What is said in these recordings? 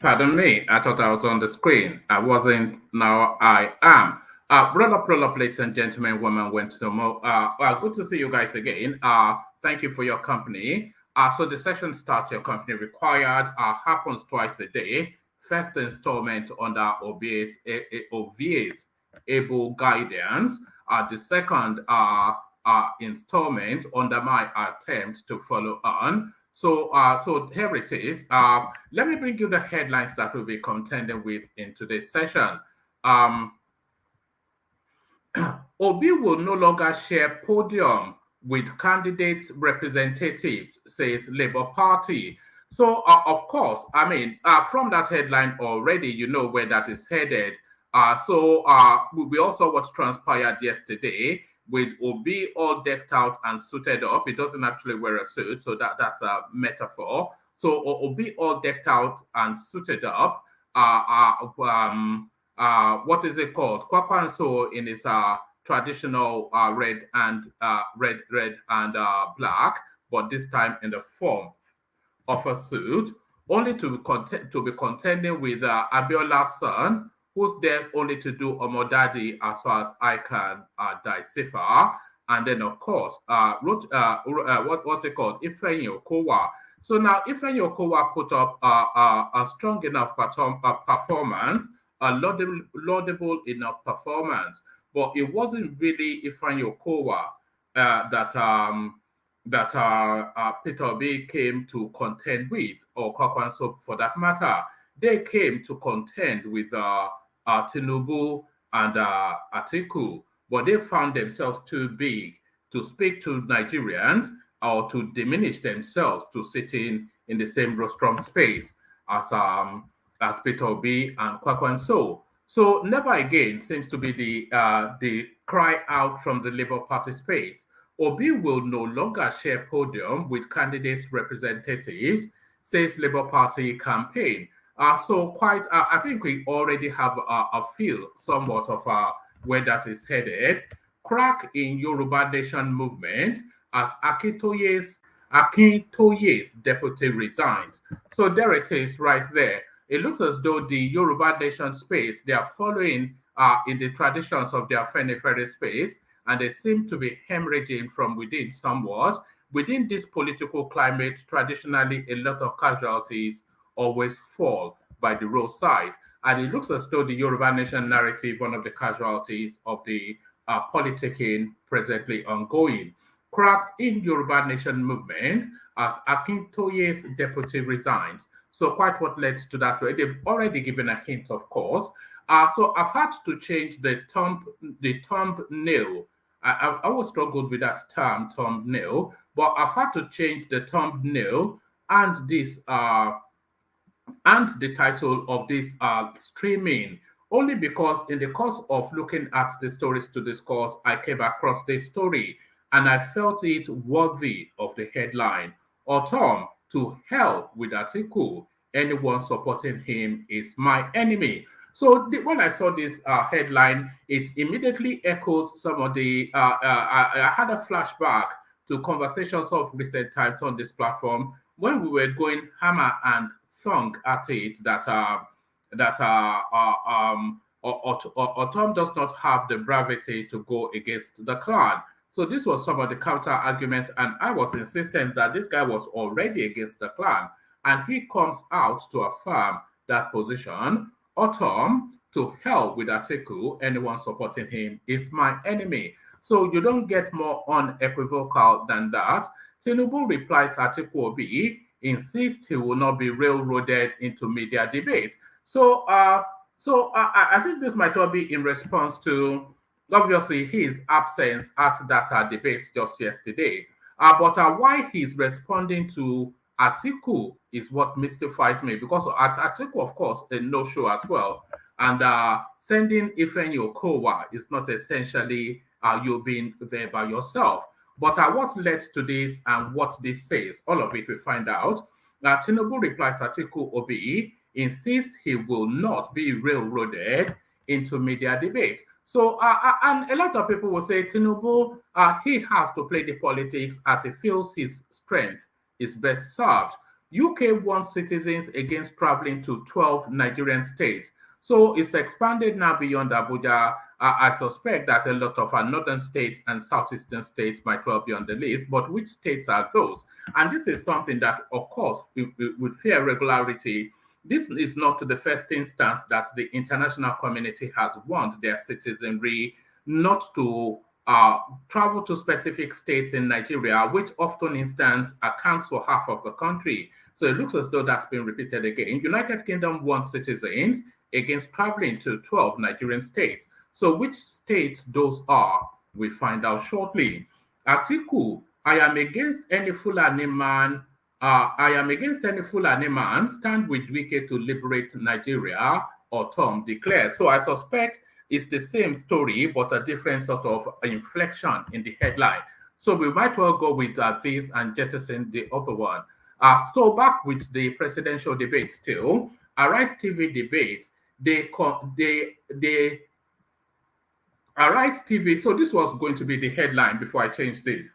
Pardon me, I thought I was on the screen. I wasn't, now I am. Roll up, ladies and gentlemen, women, went to the good to see you guys again. Thank you for your company. So the session starts, your company required, happens twice a day. First installment under OVA's able guidance. The second installment under my attempt to follow on. So here it is. Let me bring you the headlines that we'll be contending with in today's session. Obi will no longer share podium with candidates' representatives, says Labour Party. So, of course, I mean, from that headline already, you know where that is headed. We also what transpired yesterday with Obi all decked out and suited up. He doesn't actually wear a suit, so that's a metaphor. So Obi all decked out and suited up. What is it called? KWANKWASO in his traditional red and black, but this time in the form of a suit, only to be contending with Abiola's son, who's there only to do Omodadi as far as I can decipher. And then, of course, what's it called? Ifeanyi Okowa. So now Ifeanyi Okowa put up a strong enough performance, a laudable enough performance, but it wasn't really Ifeanyi Okowa that Peter Obi came to contend with, or KWANKWASO for that matter. They came to contend with Tinubu and Atiku, but they found themselves too big to speak to Nigerians or to diminish themselves to sitting in the same rostrum space as Peter Obi and KWANKWASO. So never again seems to be the cry out from the Labour Party space. Obi will no longer share podium with candidates' representatives, says Labour Party campaign. I think we already have a feel somewhat of where that is headed. Crack in Yoruba Nation movement as AKINTOYE'S deputy resigns. So there it is right there. It looks as though the Yoruba Nation space, they are following in the traditions of their Fenifere space, and they seem to be hemorrhaging from within somewhat. Within this political climate, traditionally, a lot of casualties always fall by the roadside. And it looks as though the Yoruba Nation narrative, one of the casualties of the politicking presently ongoing. Cracks in Yoruba Nation movement as AKINTOYE'S deputy resigns. So quite what led to that. They've already given a hint, of course. So I've had to change the thumbnail. I always struggled with that term, thumbnail, but I've had to change the thumbnail and this and the title of this streaming, only because in the course of looking at the stories to discuss, I came across this story and I felt it worthy of the headline. Ortom, to hell with Atiku. Anyone supporting him is my enemy. So when I saw this headline, it immediately echoes some of the, I had a flashback to conversations of recent times on this platform when we were going hammer and thong at it that Ortom does not have the bravado to go against the clan. So this was some of the counter arguments, and I was insistent that this guy was already against the clan, and he comes out to affirm that position. Ortom, to hell with Atiku, anyone supporting him is my enemy. So you don't get more unequivocal than that. Tinubu replies Atiku Obi, insists he will not be railroaded into media debate. So I think this might well be in response to, obviously, his absence at that debate just yesterday. But why he's responding to Atiku is what mystifies me, because at Atiku, of course, a no-show as well. And sending Ifeanyi Okowa is not essentially you being there by yourself. But what led to this and what this says, all of it we find out. Tinubu replies Atiku Obi insists he will not be railroaded into media debate. So, and a lot of people will say Tinubu, he has to play the politics as he feels his strength is best served. UK wants citizens against traveling to 12 Nigerian states. So it's expanded now beyond Abuja. I suspect that a lot of our northern states and southeastern states might well be on the list, but which states are those? And this is something that, of course, with fair regularity, this is not the first instance that the international community has warned their citizenry not to travel to specific states in Nigeria, which often instance accounts for half of the country. So it looks as though that's been repeated again. United Kingdom wants citizens against traveling to 12 Nigerian states. So which states those are, we find out shortly. Atiku, I am against any Fulani man. I am against any Fulani man. Stand with Wike to liberate Nigeria, Ortom declares. So I suspect it's the same story, but a different sort of inflection in the headline. So we might well go with this and jettison the other one. So back with the presidential debate still, Arise TV debate, Arise TV, so this was going to be the headline before I changed this.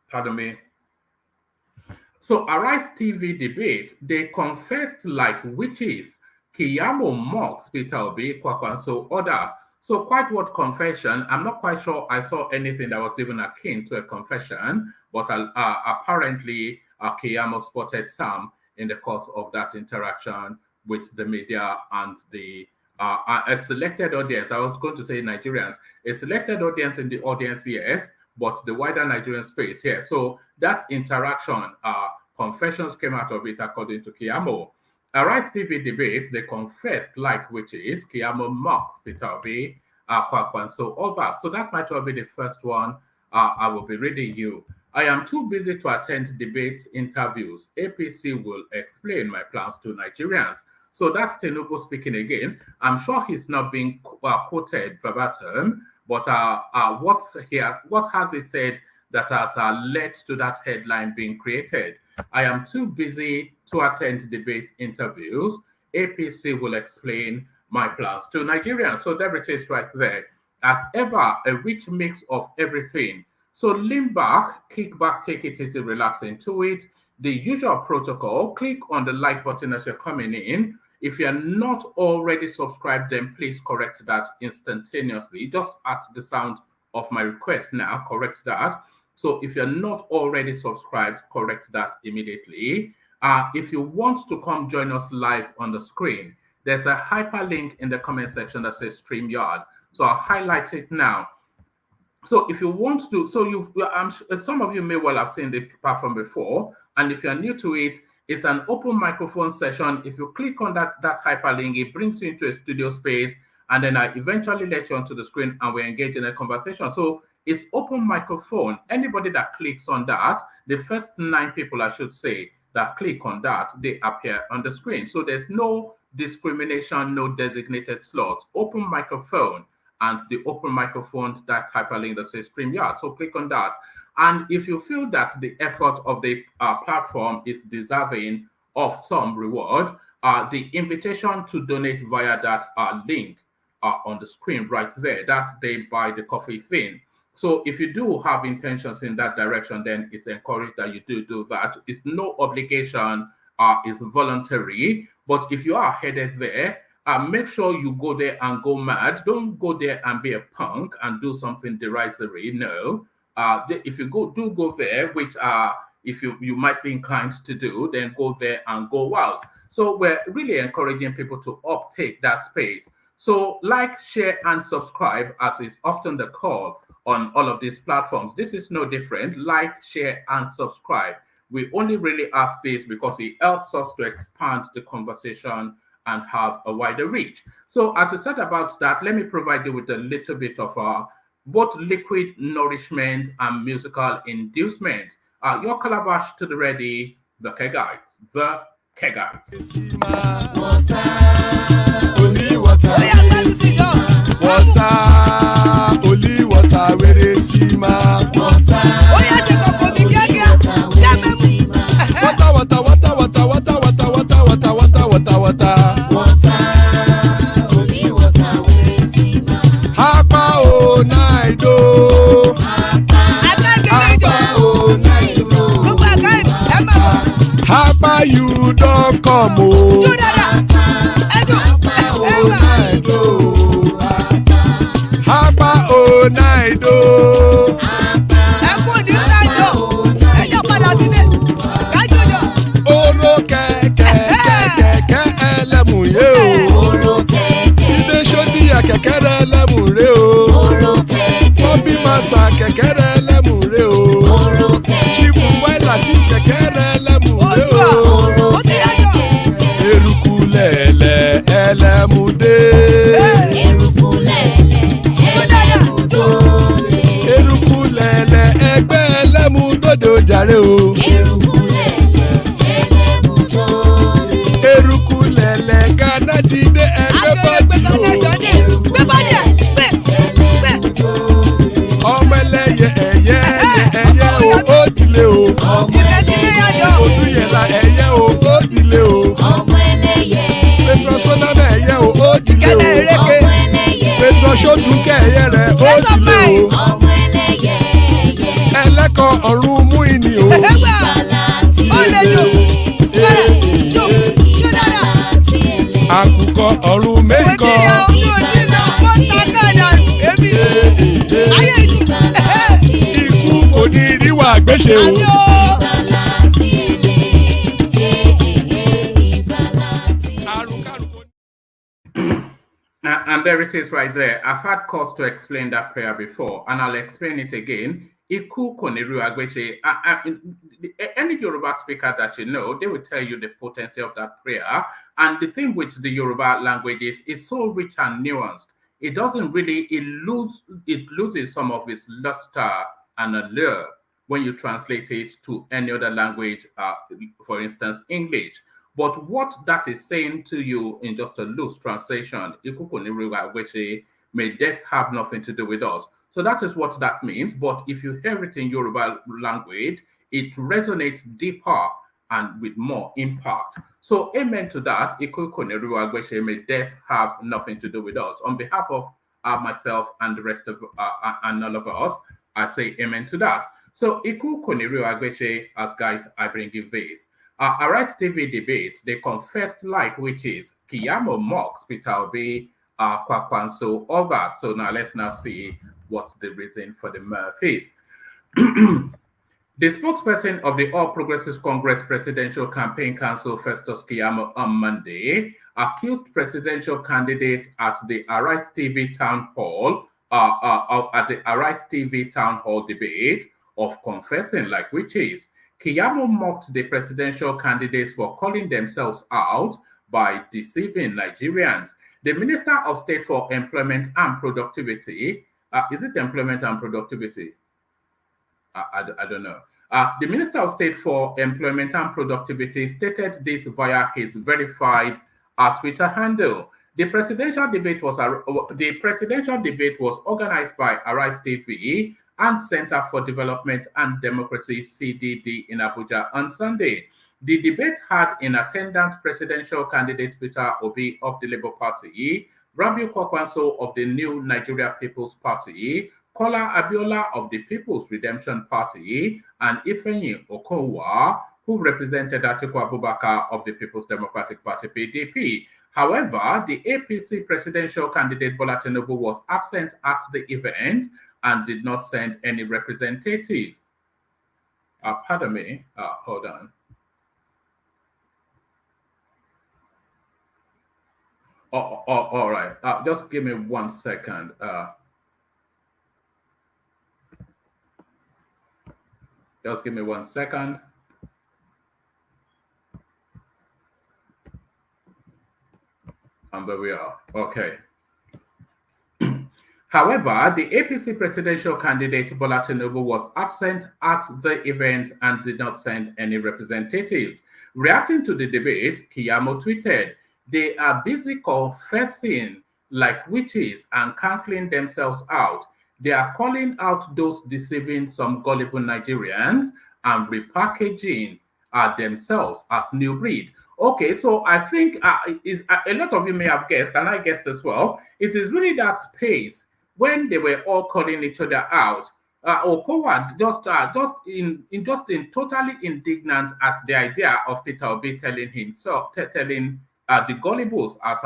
Pardon me. So Arise TV debate, they confessed like witches. KEYAMO mocks Peter Obi, KWANKWASO, others. So quite what confession, I'm not quite sure I saw anything that was even akin to a confession, but apparently KEYAMO spotted some in the course of that interaction with the media and the a selected audience. I was going to say Nigerians, a selected audience in the audience, yes, but the wider Nigerian space here. So that interaction, confessions came out of it according to KEYAMO. Arise TV debate, they confessed like witches. KEYAMO mocks Peter Obi. KWANKWASO over. So that might well be the first one I will be reading you. I am too busy to attend debates, interviews. APC will explain my plans to Nigerians. So that's Tinubu speaking again. I'm sure he's not being quoted verbatim, but what has he said that has led to that headline being created? I am too busy to attend debates, interviews. APC will explain my plans to Nigerians. So there it is right there. As ever, a rich mix of everything. So lean back, kick back, take it easy, relax into it. The usual protocol, click on the like button as you're coming in. If you're not already subscribed, then please correct that instantaneously. Just at the sound of my request now, correct that. So if you're not already subscribed, correct that immediately. If you want to come join us live on the screen, there's a hyperlink in the comment section that says StreamYard. So I'll highlight it now. So if you want to, some of you may well have seen the platform before, and if you're new to it, it's an open microphone session. If you click on that hyperlink, it brings you into a studio space, and then I eventually let you onto the screen and we engage in a conversation. So it's open microphone. Anybody that clicks on that, the first 9 people, I should say, that click on that, they appear on the screen. So there's no discrimination, no designated slots. Open microphone, and the open microphone, that hyperlink that says StreamYard. So click on that. And if you feel that the effort of the platform is deserving of some reward, the invitation to donate via that link on the screen right there, that's the buy the coffee thing. So if you do have intentions in that direction, then it's encouraged that you do that. It's no obligation, it's voluntary. But if you are headed there, make sure you go there and go mad. Don't go there and be a punk and do something derisory. No. If you go there, which if you might be inclined to do, then go there and go wild. So we're really encouraging people to uptake that space. So like, share, and subscribe, as is often the call on all of these platforms. This is no different. Like, share, and subscribe. We only really ask this because it helps us to expand the conversation and have a wider reach. So as we said about that, let me provide you with a little bit of both liquid nourishment and musical inducement. Your calabash to the ready, the kegites, the kegites. Only water, where is Sima? Water, only water, where is Sima? Hapa o naido. Hapa you don't come o. Hapa o naido. Oro keke elemu ye o. Ide shodi ya kekere elemu re o. Bobby master kekere elemu re o. Chief Latif kekere elemu re o. Eruku lele elemu de. Eruku lele egbe elemu dodo jare o. Eruku lele Ghana ti de egbe body o. Ọmọ ẹlẹ́yẹ ẹ̀yẹ o ó dilé o. Odúyẹ̀lá ẹ̀yẹ o ó dilé o. Petrosoname ẹ̀yẹ o ó dilé o. Petrosodúnkẹ́ ẹ̀yẹ rẹ̀ ó dilé o. Ẹlẹ́kọ̀ ọ̀run mú ìní o. Àkùkọ ọ̀run méjìkọ. Ikú kò ní ríwà gbéṣe o. And there it is right there. I've had cause to explain that prayer before, and I'll explain it again. Iku kò ní ríwà gbéṣe. Any Yoruba speaker that you know, they will tell you the potency of that prayer. And the thing with the Yoruba language is it's so rich and nuanced. it doesn't really, it loses some of its luster and allure when you translate it to any other language, for instance, English. But what that is saying to you in just a loose translation, may death have nothing to do with us. So that is what that means. But if you hear it in Yoruba language, it resonates deeper and with more impact. So amen to that. May death have nothing to do with us. On behalf of myself and the rest of and all of us, I say amen to that. So Iku Koniru Agbeche, as guys, I bring you this. Arise TV debates, they confessed like witches. KEYAMO mocks Peter Obi, KWANKWASO others. So now let's now see what's the reason for the mirth is. The spokesperson of the All Progressives Congress Presidential Campaign Council, Festus KEYAMO, on Monday, accused presidential candidates at the Arise TV Town Hall debate of confessing like witches. KEYAMO mocked the presidential candidates for calling themselves out by deceiving Nigerians. The Minister of State for Employment and Productivity, is it Employment and Productivity? I don't know. The Minister of State for Employment and Productivity stated this via his verified Twitter handle. The presidential debate was organized by Arise TV and Center for Development and Democracy (CDD) in Abuja on Sunday. The debate had in attendance presidential candidates Peter Obi of the Labour Party, Rabiu Kwankwaso of the New Nigeria People's Party, Kola Abiola of the People's Redemption Party, and Ifeanyi Okowa, who represented Atiku Abubakar of the People's Democratic Party (PDP). However, the APC presidential candidate Bola Tinubu was absent at the event and did not send any representatives. Pardon me, hold on. All right, just give me 1 second. Just give me 1 second. And there we are. Okay. However, the APC presidential candidate Bola Tinubu was absent at the event and did not send any representatives. Reacting to the debate, KEYAMO tweeted, "They are busy confessing like witches and canceling themselves out. They are calling out those deceiving some gullible Nigerians and repackaging themselves as new breed." Okay, so I think a lot of you may have guessed, and I guessed as well, it is really that space when they were all calling each other out. Okowa just totally indignant at the idea of Peter Obi telling the gullibles, as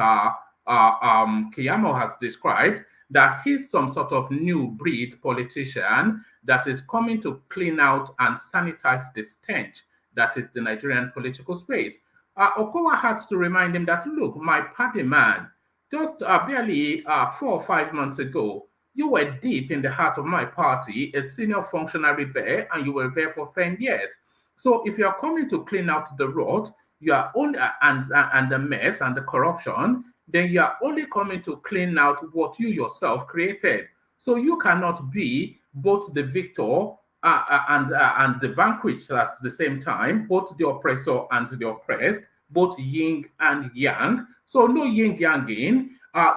KEYAMO has described, that he's some sort of new breed politician that is coming to clean out and sanitize the stench that is the Nigerian political space. Okowa had to remind him that, look, my party man, just barely 4 or 5 months ago, you were deep in the heart of my party, a senior functionary there, and you were there for 10 years. So if you are coming to clean out the rot, you are only and the mess and the corruption, then you are only coming to clean out what you yourself created. So you cannot be both the victor and the vanquished at the same time, both the oppressor and the oppressed, both yin and yang. So no yin yanging.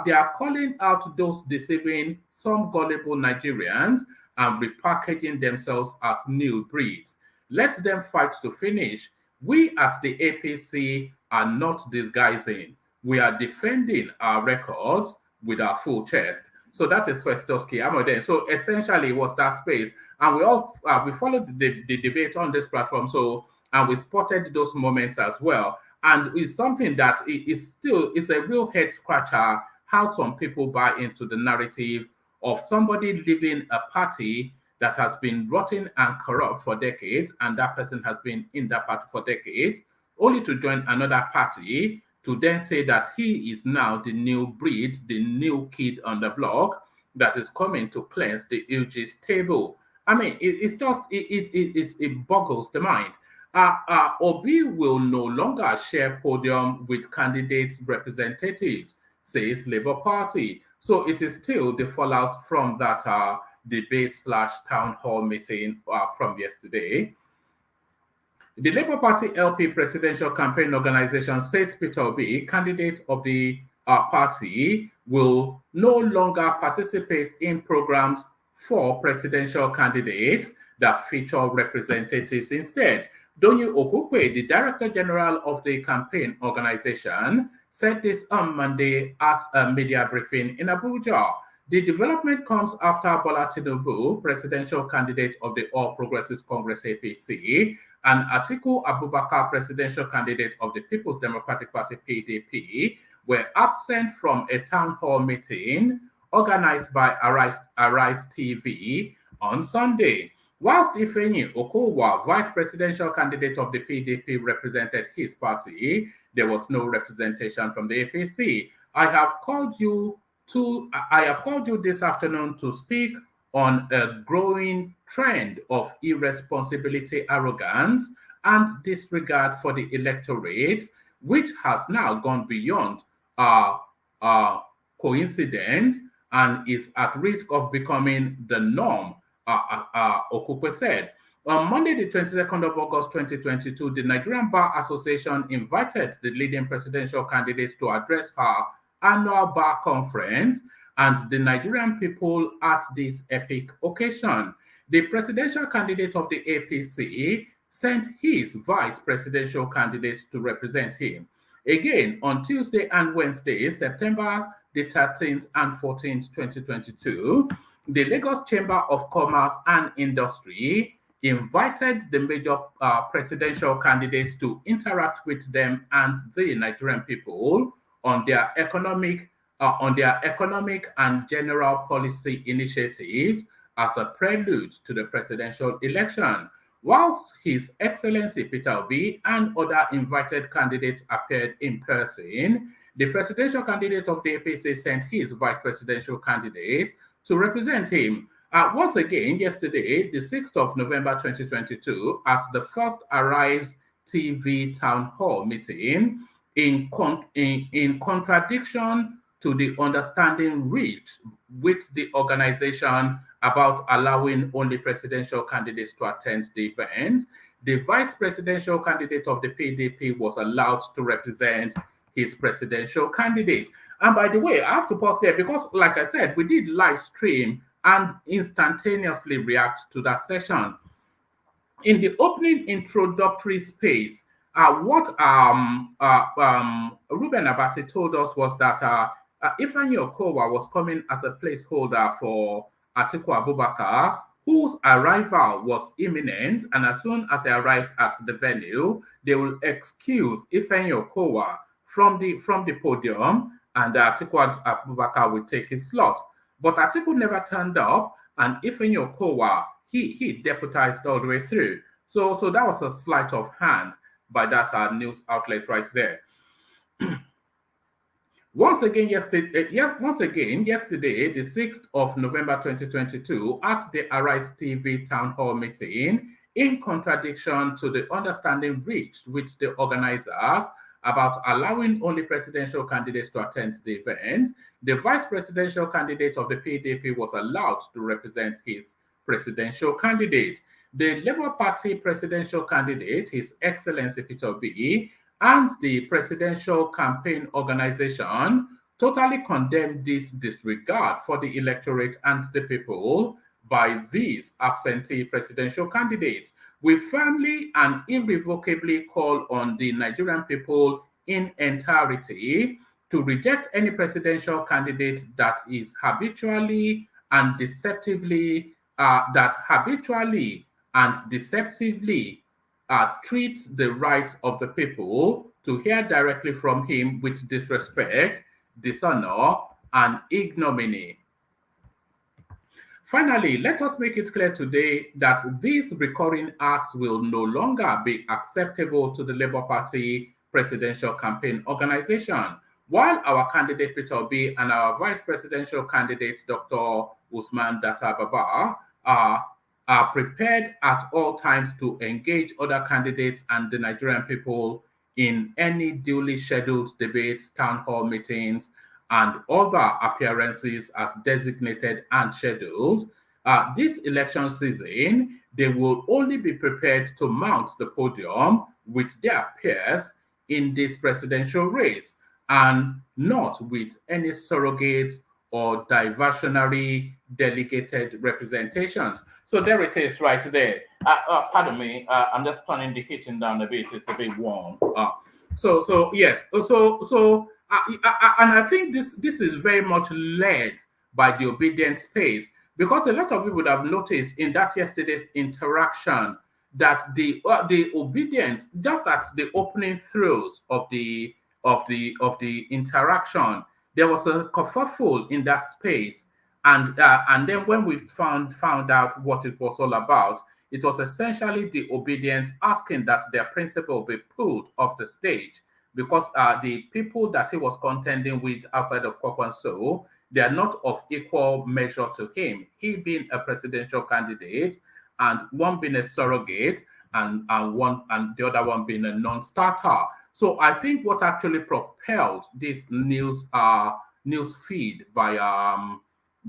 They are calling out those deceiving some gullible Nigerians and repackaging themselves as new breeds. Let them fight to finish. We at the APC are not disguising. We are defending our records with our full chest. So that is Festus KEYAMO then. So essentially it was that space. And we followed the debate on this platform. So, and we spotted those moments as well. And it's something that is a real head scratcher, how some people buy into the narrative of somebody leaving a party that has been rotten and corrupt for decades, and that person has been in that party for decades, only to join another party to then say that he is now the new breed, the new kid on the block that is coming to cleanse the UG's table. I mean, it boggles the mind. Obi will no longer share podium with candidates' representatives, says Labour Party. So it is still the fallout from that debate / town hall meeting from yesterday. The Labour Party LP Presidential Campaign Organization says Peter Obi, candidate of the party, will no longer participate in programs for presidential candidates that feature representatives instead. Donyu Okukwe, the Director General of the campaign organization, said this on Monday at a media briefing in Abuja. The development comes after Bola Tinubu, presidential candidate of the All Progressives Congress APC, and Atiku Abubakar, presidential candidate of the People's Democratic Party PDP, were absent from a town hall meeting organized by Arise TV on Sunday. Whilst Ifeanyi Okowa, vice presidential candidate of the PDP, represented his party, there was no representation from the APC. I have called you this afternoon to speak on a growing trend of irresponsibility, arrogance, and disregard for the electorate, which has now gone beyond coincidence and is at risk of becoming the norm, Okukwe said. On Monday, the 22nd of August 2022, the Nigerian Bar Association invited the leading presidential candidates to address her annual bar conference and the Nigerian people at this epic occasion. The presidential candidate of the APC sent his vice presidential candidates to represent him. Again, on Tuesday and Wednesday, September the 13th and 14th, 2022, the Lagos Chamber of Commerce and Industry invited the major presidential candidates to interact with them and the Nigerian people on their economic and general policy initiatives as a prelude to the presidential election. Whilst His Excellency Peter Obi and other invited candidates appeared in person, the presidential candidate of the APC sent his vice presidential candidate to represent him. Once again, yesterday, the 6th of November 2022, at the first Arise TV town hall meeting, in contradiction to the understanding reached with the organization about allowing only presidential candidates to attend the event, the vice presidential candidate of the PDP was allowed to represent his presidential candidate. And by the way, I have to pause there because, like I said, we did live stream and instantaneously react to that session. In the opening introductory space, what Ruben Abati told us was that Ifeanyi Okowa was coming as a placeholder for Atiku Abubakar, whose arrival was imminent, and as soon as he arrives at the venue, they will excuse Ifeanyi Okowa from the podium, and Atiku Abubakar will take his slot. But Atiku never turned up, and Ifeanyi Okowa, he deputized all the way through. So that was a sleight of hand by that news outlet right there. Once again, yesterday, the 6th of November 2022, at the Arise TV town hall meeting, in contradiction to the understanding reached with the organizers about allowing only presidential candidates to attend the event, the vice presidential candidate of the PDP was allowed to represent his presidential candidate. The Labour Party presidential candidate, His Excellency Peter Obi, and the presidential campaign organization totally condemned this disregard for the electorate and the people by these absentee presidential candidates. We firmly and irrevocably call on the Nigerian people in entirety to reject any presidential candidate that is habitually and deceptively treats the rights of the people to hear directly from him with disrespect, dishonor, and ignominy. Finally, let us make it clear today that these recurring acts will no longer be acceptable to the Labour Party presidential campaign organization. While our candidate Peter Obi and our vice presidential candidate Dr. Usman Data Baba are prepared at all times to engage other candidates and the Nigerian people in any duly scheduled debates, town hall meetings, and other appearances as designated and scheduled, this election season, they will only be prepared to mount the podium with their peers in this presidential race and not with any surrogates or diversionary delegated representations. So there it is right there. Pardon me, I'm just turning the heating down a bit. It's a bit warm. Yes. And I think this is very much led by the obedient space, because a lot of people would have noticed in that yesterday's interaction that the obedience, just at the opening throws of the interaction, there was a kerfuffle in that space, and then when we found out what it was all about, it was essentially the obedience asking that their principal be pulled off the stage, because the people that he was contending with outside of KWANKWASO, they are not of equal measure to him. He being a presidential candidate, and one being a surrogate, and the other one being a non-starter. So I think what actually propelled this news feed by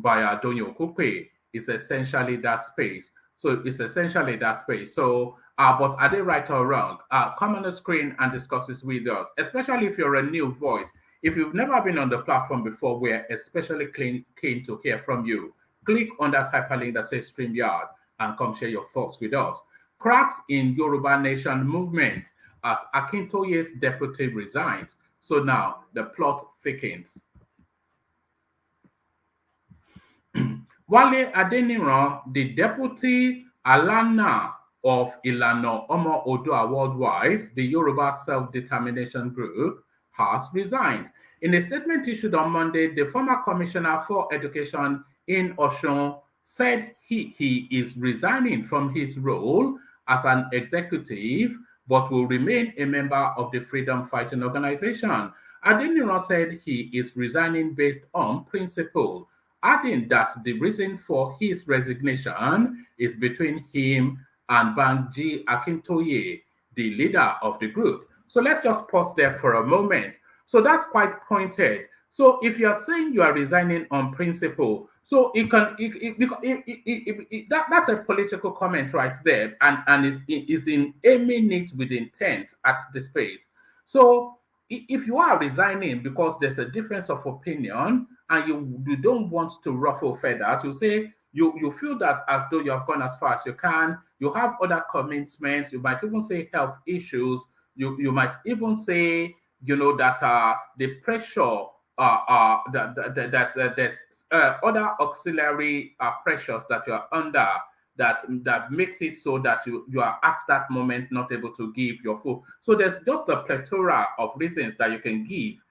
Donyo Kupe is essentially that space. So it's essentially that space. So, but are they right or wrong? Come on the screen and discuss this with us, especially if you're a new voice. If you've never been on the platform before, we're especially keen to hear from you. Click on that hyperlink that says StreamYard and come share your thoughts with us. Cracks in Yoruba Nation movement as AKINTOYE'S deputy resigns. So now the plot thickens. Wale Adeniran, the deputy Alana of Ilana Omo Odua Worldwide, the Yoruba Self-Determination Group, has resigned. In a statement issued on Monday, the former commissioner for education in Osun said he is resigning from his role as an executive, but will remain a member of the freedom fighting organization. Adeniran said he is resigning based on principle, adding that the reason for his resignation is between him and Banji Akintoye, the leader of the group. So let's just pause there for a moment. So that's quite pointed. So if you are saying you are resigning on principle, so that's a political comment right there, and is in aiming it with intent at the space. So if you are resigning because there's a difference of opinion and you don't want to ruffle feathers, you say you feel that as though you have gone as far as you can, you have other commitments, you might even say health issues, you might even say, that the pressure, there's other auxiliary pressures that you are under that makes it so that you are at that moment not able to give your full. So there's just a plethora of reasons that you can give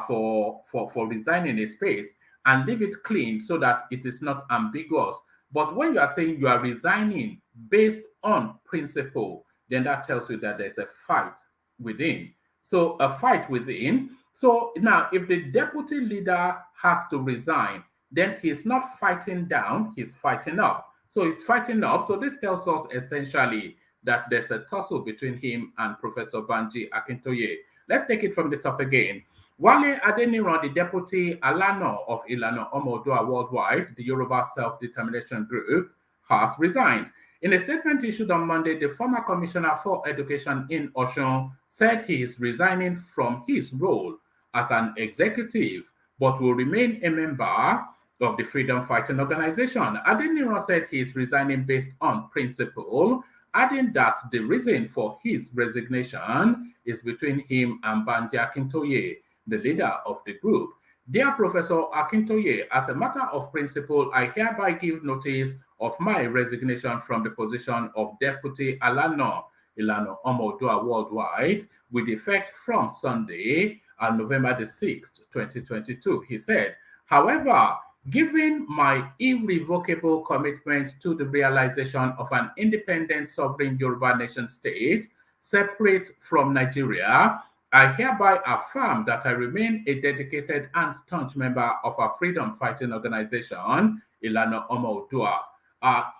for resigning a space and leave it clean so that it is not ambiguous. But when you are saying you are resigning based on principle, then that tells you that there's a fight within. So a fight within. So now if the deputy leader has to resign, then he's not fighting down, he's fighting up. So he's fighting up. So this tells us essentially that there's a tussle between him and Professor Banji Akintoye. Let's take it from the top again. Wale Adeniran, the deputy Alano of Ilana Omodua Worldwide, the Yoruba Self-Determination Group, has resigned. In a statement issued on Monday, the former commissioner for education in Osun said he is resigning from his role as an executive, but will remain a member of the freedom fighting organization. Adeniran said he is resigning based on principle, adding that the reason for his resignation is between him and Banji Akintoye, the leader of the group. Dear Professor Akintoye, as a matter of principle, I hereby give notice of my resignation from the position of Deputy Ilana Omodua Worldwide with effect from Sunday, November the 6th, 2022, he said. However, given my irrevocable commitment to the realization of an independent sovereign Yoruba nation state separate from Nigeria, I hereby affirm that I remain a dedicated and staunch member of our freedom fighting organization, Ilana Omodua.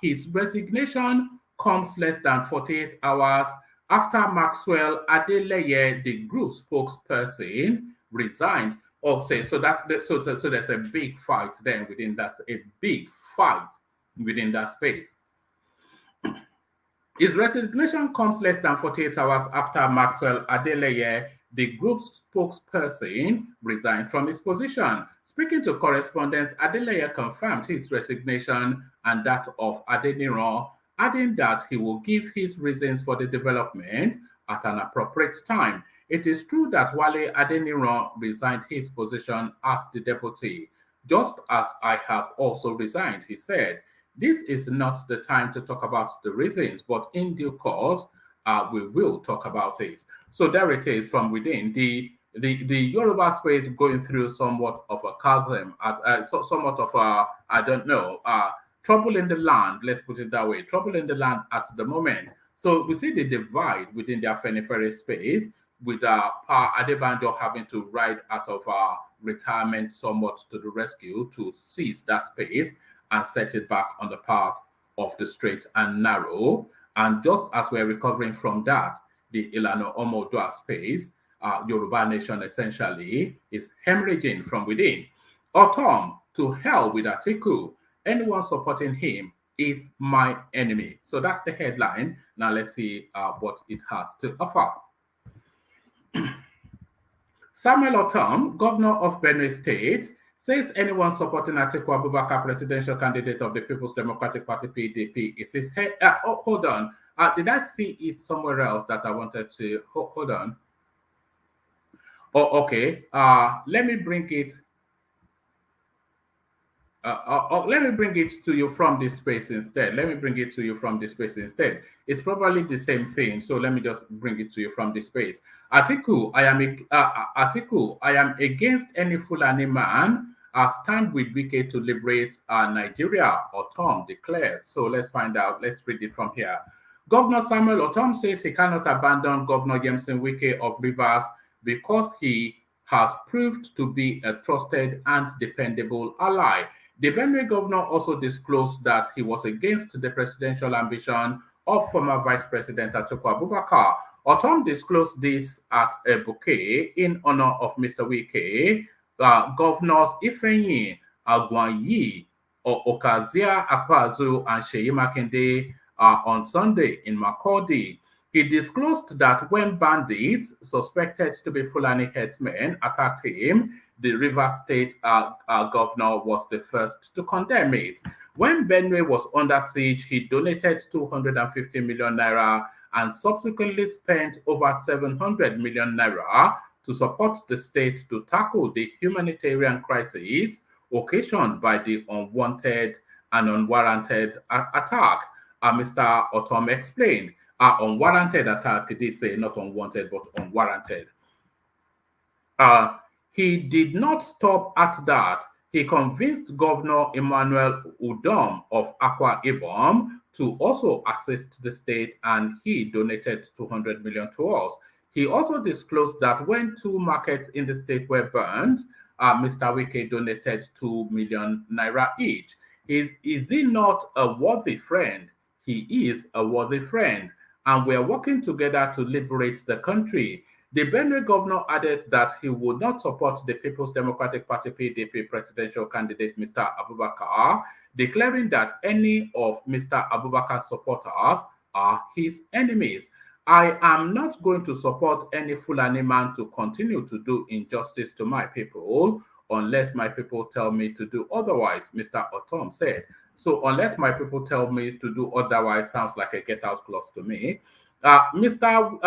His resignation comes less than 48 hours after Maxwell Adeleye, the group spokesperson, resigned Okay, so so there's a big fight then within that, a big fight within that space. His resignation comes less than 48 hours after Maxwell Adeleye, the group's spokesperson, resigned from his position. Speaking to correspondents, Adeleye confirmed his resignation and that of Adeniran, adding that he will give his reasons for the development at an appropriate time. It is true that Wale Adeniran resigned his position as the deputy, just as I have also resigned, he said. This is not the time to talk about the reasons, but in due course, we will talk about it. So there it is from within. The Yoruba space going through somewhat of a chasm, somewhat of a, I don't know, trouble in the land, let's put it that way, trouble in the land at the moment. So we see the divide within the Afenifere space, with Pa Adebanjo having to ride out of retirement somewhat to the rescue to seize that space and set it back on the path of the straight and narrow. And just as we're recovering from that, the Ilano Omodua space, Yoruba nation essentially, is hemorrhaging from within. Ortom, to hell with Atiku. Anyone supporting him is my enemy. So that's the headline. Now let's see what it has to offer. Samuel Ortom, governor of Benue State, says anyone supporting Atiku Abubakar, presidential candidate of the People's Democratic Party (PDP), is his head. Hold on. Did I see it somewhere else that I wanted to? Hold on. Oh, okay. Let me bring it. Let me bring it to you from this space instead. It's probably the same thing. So let me just bring it to you from this space. Atiku, I am against any Fulani man. Stand with Wike to liberate Nigeria, Ortom declares. So let's find out. Let's read it from here. Governor Samuel Ortom says he cannot abandon Governor Yemson Wike of Rivers because he has proved to be a trusted and dependable ally. The Benue governor also disclosed that he was against the presidential ambition of former Vice President Atiku Abubakar. Ortom disclosed this at a bouquet in honor of Mr. Wike. Governors Ifeanyi, Agwanyi, Okazia Akwazu, and Seyi Makinde on Sunday in Makurdi. He disclosed that when bandits suspected to be Fulani headsmen attacked him, the Rivers State governor was the first to condemn it. When Benue was under siege, he donated 250 million naira and subsequently spent over 700 million naira to support the state to tackle the humanitarian crisis occasioned by the unwanted and unwarranted attack. Mr. Ortom explained. Unwarranted attack, he did say not unwanted, but unwarranted. He did not stop at that. He convinced Governor Emmanuel Udom of Akwa Ibom to also assist the state, and he donated 200 million to us. He also disclosed that when 2 markets in the state were burned, Mr. Wike donated 2 million naira each. Is he not a worthy friend? He is a worthy friend, and we are working together to liberate the country. The Benue governor added that he would not support the People's Democratic Party (PDP) presidential candidate Mr. Abubakar, declaring that any of Mr. Abubakar's supporters are his enemies. I am not going to support any Fulani man to continue to do injustice to my people unless my people tell me to do otherwise, Mr. Ortom said. So unless my people tell me to do otherwise sounds like a get-out clause to me. Mr.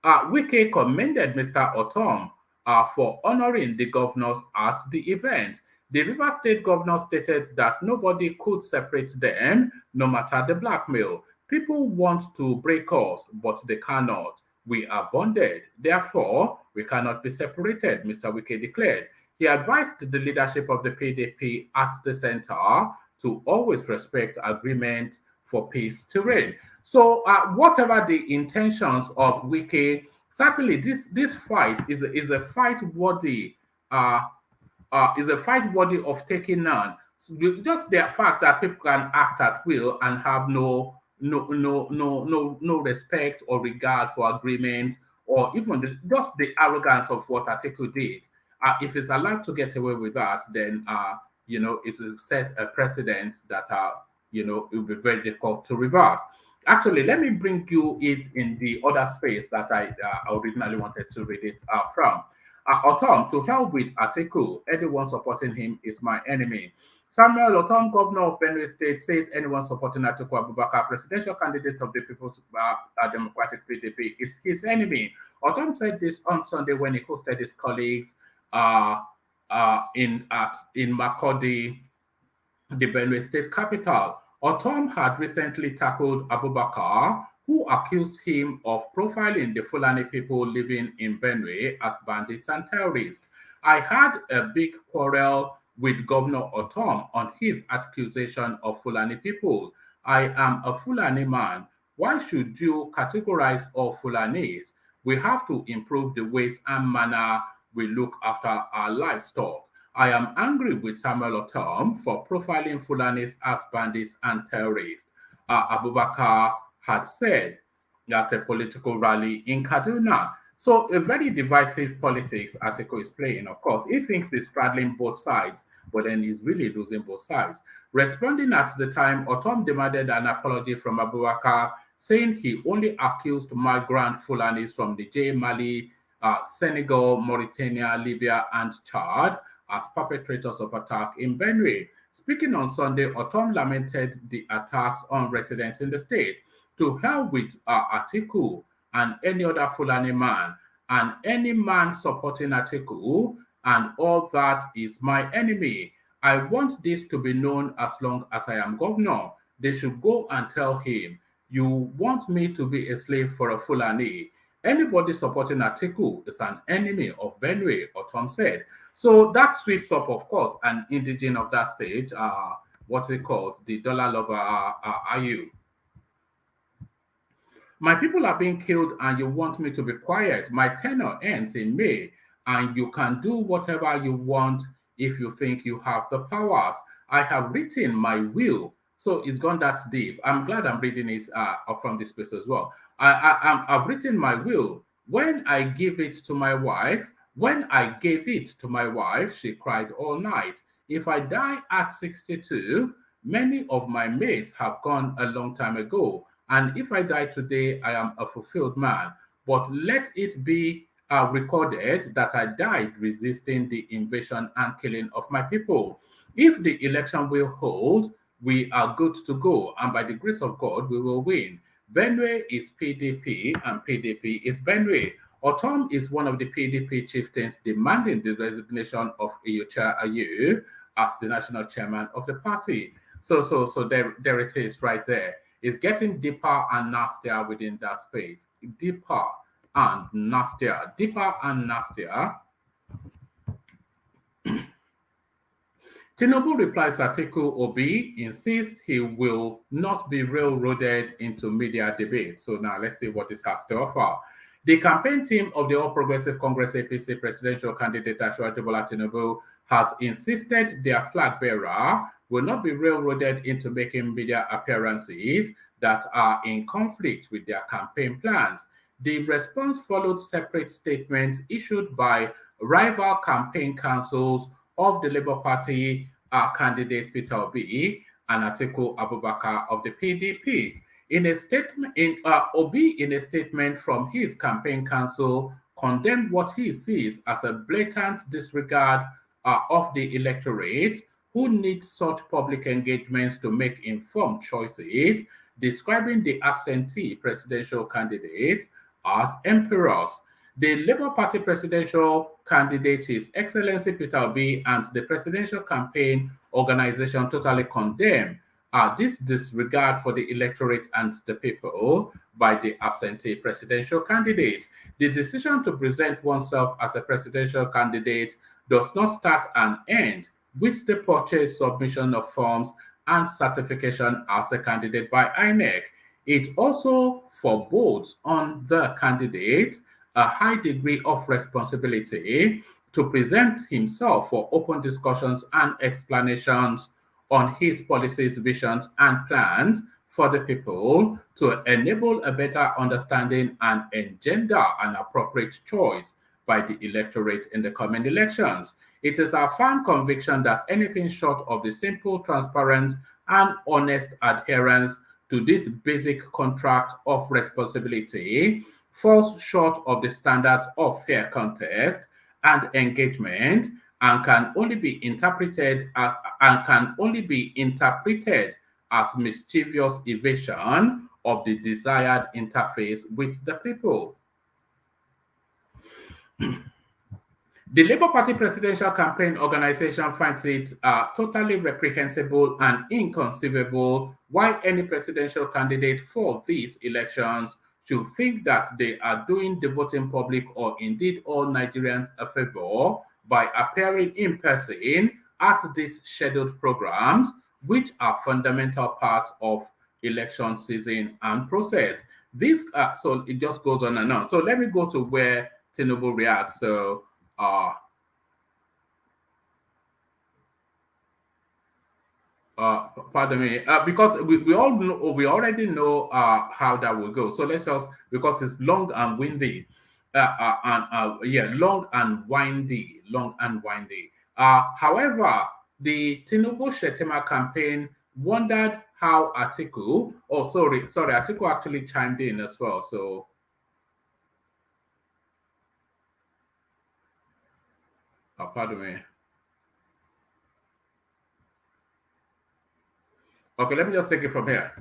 Wike commended Mr. Ortom for honoring the governors at the event. The Rivers State governor stated that nobody could separate them, no matter the blackmail. People want to break us, but they cannot. We are bonded. Therefore, we cannot be separated, Mr. Wike declared. He advised the leadership of the PDP at the center to always respect agreement for peace to reign. So, whatever the intentions of Wike, certainly this fight is a fight worthy of taking on. So just the fact that people can act at will and have no respect or regard for agreement, or even just the arrogance of what Atiku did. If it's allowed to get away with that, then it will set a precedent that it will be very difficult to reverse. Actually, let me bring you it in the other space that I originally wanted to read it from. Ortom, to hell with Atiku. Anyone supporting him is my enemy. Samuel Ortom, governor of Benue State, says anyone supporting Atiku Abubakar, presidential candidate of the People's Democratic PDP, is his enemy. Ortom said this on Sunday when he hosted his colleagues in Makurdi, the Benue State capital. Ortom had recently tackled Abubakar, who accused him of profiling the Fulani people living in Benue as bandits and terrorists. I had a big quarrel with Governor Ortom on his accusation of Fulani people. I am a Fulani man. Why should you categorize all Fulanis? We have to improve the ways and manner we look after our livestock. I am angry with Samuel Ortom for profiling Fulanis as bandits and terrorists. Abubakar had said at a political rally in Kaduna. So a very divisive politics Atiku is playing, of course. He thinks he's straddling both sides, but then he's really losing both sides. Responding at the time, Ortom demanded an apology from Abubakar, saying he only accused migrant Fulanis from Niger, Mali, Senegal, Mauritania, Libya, and Chad as perpetrators of attack in Benue. Speaking on Sunday, Ortom lamented the attacks on residents in the state. To hell with Atiku and any other Fulani man, and any man supporting Atiku, and all that is my enemy. I want this to be known as long as I am governor. They should go and tell him, you want me to be a slave for a Fulani. Anybody supporting Atiku is an enemy of Benue, Ortom said. So that sweeps up, of course, an indigene of that stage, what's it called, the dollar lover Ayu. My people are being killed and you want me to be quiet. My tenure ends in May and you can do whatever you want if you think you have the powers. I have written my will. So it's gone that deep. I'm glad I'm reading it from this place as well. I've written my will. When I gave it to my wife, she cried all night. If I die at 62, many of my mates have gone a long time ago. And if I die today, I am a fulfilled man. But let it be recorded that I died resisting the invasion and killing of my people. If the election will hold, we are good to go. And by the grace of God, we will win. Benue is PDP and PDP is Benue. Ortom is one of the PDP chieftains demanding the resignation of Iyorchia Ayu as the national chairman of the party. So there it is right there. It's getting deeper and nastier within that space. Deeper and nastier. Deeper and nastier. Tinubu replies Atiku Obi insists he will not be railroaded into media debate. So now let's see what this has to offer. The campaign team of the All Progressive Congress APC presidential candidate Asiwaju Bola Tinubu has insisted their flag bearer will not be railroaded into making media appearances that are in conflict with their campaign plans. The response followed separate statements issued by rival campaign councils of the Labour Party candidate Peter Obi and Atiku Abubakar of the PDP. In a statement, Obi, in a statement from his campaign council, condemned what he sees as a blatant disregard of the electorate who need such public engagements to make informed choices, describing the absentee presidential candidates as emperors. The Labour Party presidential candidate, His Excellency Peter Obi, and the presidential campaign organization totally condemn this disregard for the electorate and the people by the absentee presidential candidates. The decision to present oneself as a presidential candidate does not start and end with the purchase, submission of forms, and certification as a candidate by INEC. It also forebodes on the candidate a high degree of responsibility to present himself for open discussions and explanations on his policies, visions, and plans for the people to enable a better understanding and engender an appropriate choice by the electorate in the coming elections. It is our firm conviction that anything short of the simple, transparent, and honest adherence to this basic contract of responsibility falls short of the standards of fair contest and engagement and can only be interpreted as mischievous evasion of the desired interface with the people. The Labour Party Presidential Campaign Organization finds it totally reprehensible and inconceivable why any presidential candidate for these elections should think that they are doing the voting public or indeed all Nigerians a favor by appearing in person at these scheduled programs, which are fundamental parts of election season and process. This, so it just goes on and on. So let me go to where Tinubu reacts. So, pardon me, because we all know, we already know how that will go. So let's just, because it's long and windy, long and windy. However, the Tinubu Shetima campaign wondered how Atiku, Atiku actually chimed in as well. So, pardon me. Okay, let me just take it from here.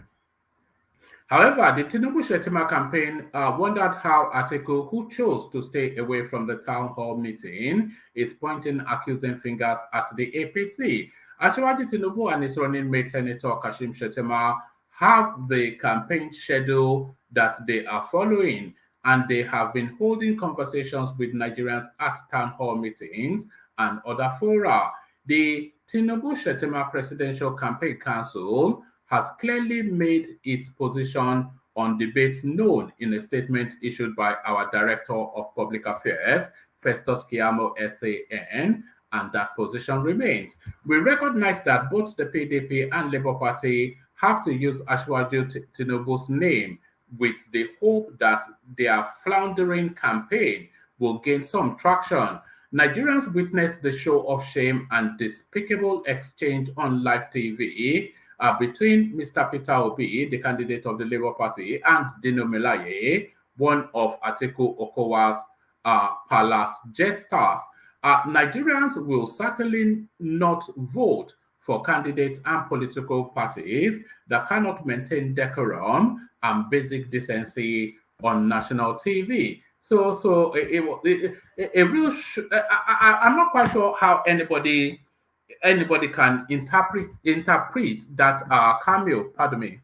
However, the Tinubu Shetima campaign wondered how Atiku, who chose to stay away from the town hall meeting, is pointing accusing fingers at the APC. Asiwaju Tinubu and his running mate Senator Kashim Shettima have the campaign schedule that they are following, and they have been holding conversations with Nigerians at town hall meetings and other fora. The Tinubu Shettima Presidential Campaign Council has clearly made its position on debates known in a statement issued by our Director of Public Affairs, Festus KEYAMO SAN, and that position remains. We recognize that both the PDP and Labour Party have to use Asiwaju Tinubu's name with the hope that their floundering campaign will gain some traction. Nigerians witnessed the show of shame and despicable exchange on live TV between Mr. Peter Obi, the candidate of the Labour Party, and Dino Melaye, one of Atiku Okowa's palace jesters. Nigerians will certainly not vote for candidates and political parties that cannot maintain decorum and basic decency on national TV. So I'm not quite sure how anybody can interpret that cameo. Pardon me.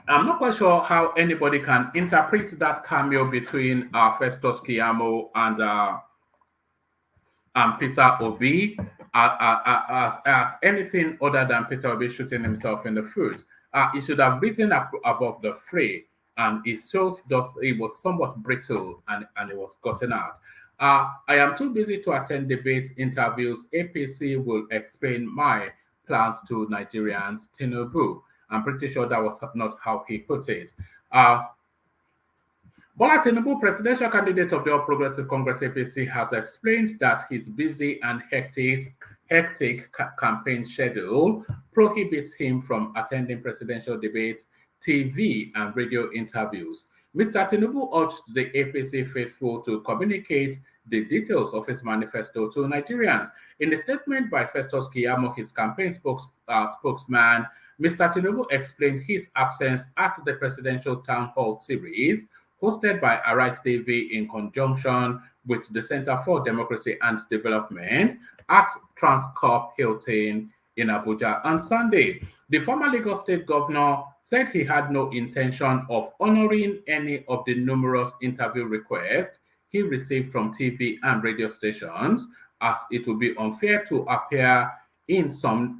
I'm not quite sure how anybody can interpret that cameo between Festus KEYAMO and Peter Obi as anything other than Peter Obi shooting himself in the foot. He should have risen up above the fray, and it shows just it was somewhat brittle and it was gotten out. I am too busy to attend debates, interviews. APC will explain my plans to Nigerians. Tinubu. I'm pretty sure that was not how he put it. Bola Tinubu, presidential candidate of the All Progressive Congress APC, has explained that his busy and hectic campaign schedule prohibits him from attending presidential debates, TV, and radio interviews. Mr. Tinubu urged the APC faithful to communicate the details of his manifesto to Nigerians. In a statement by Festus KEYAMO, his campaign spokesman, Mr. Tinubu explained his absence at the presidential town hall series hosted by Arise TV in conjunction with the Center for Democracy and Development at Transcorp Hilton in Abuja on Sunday. The former Lagos State governor said he had no intention of honoring any of the numerous interview requests he received from TV and radio stations, as it would be unfair to appear in some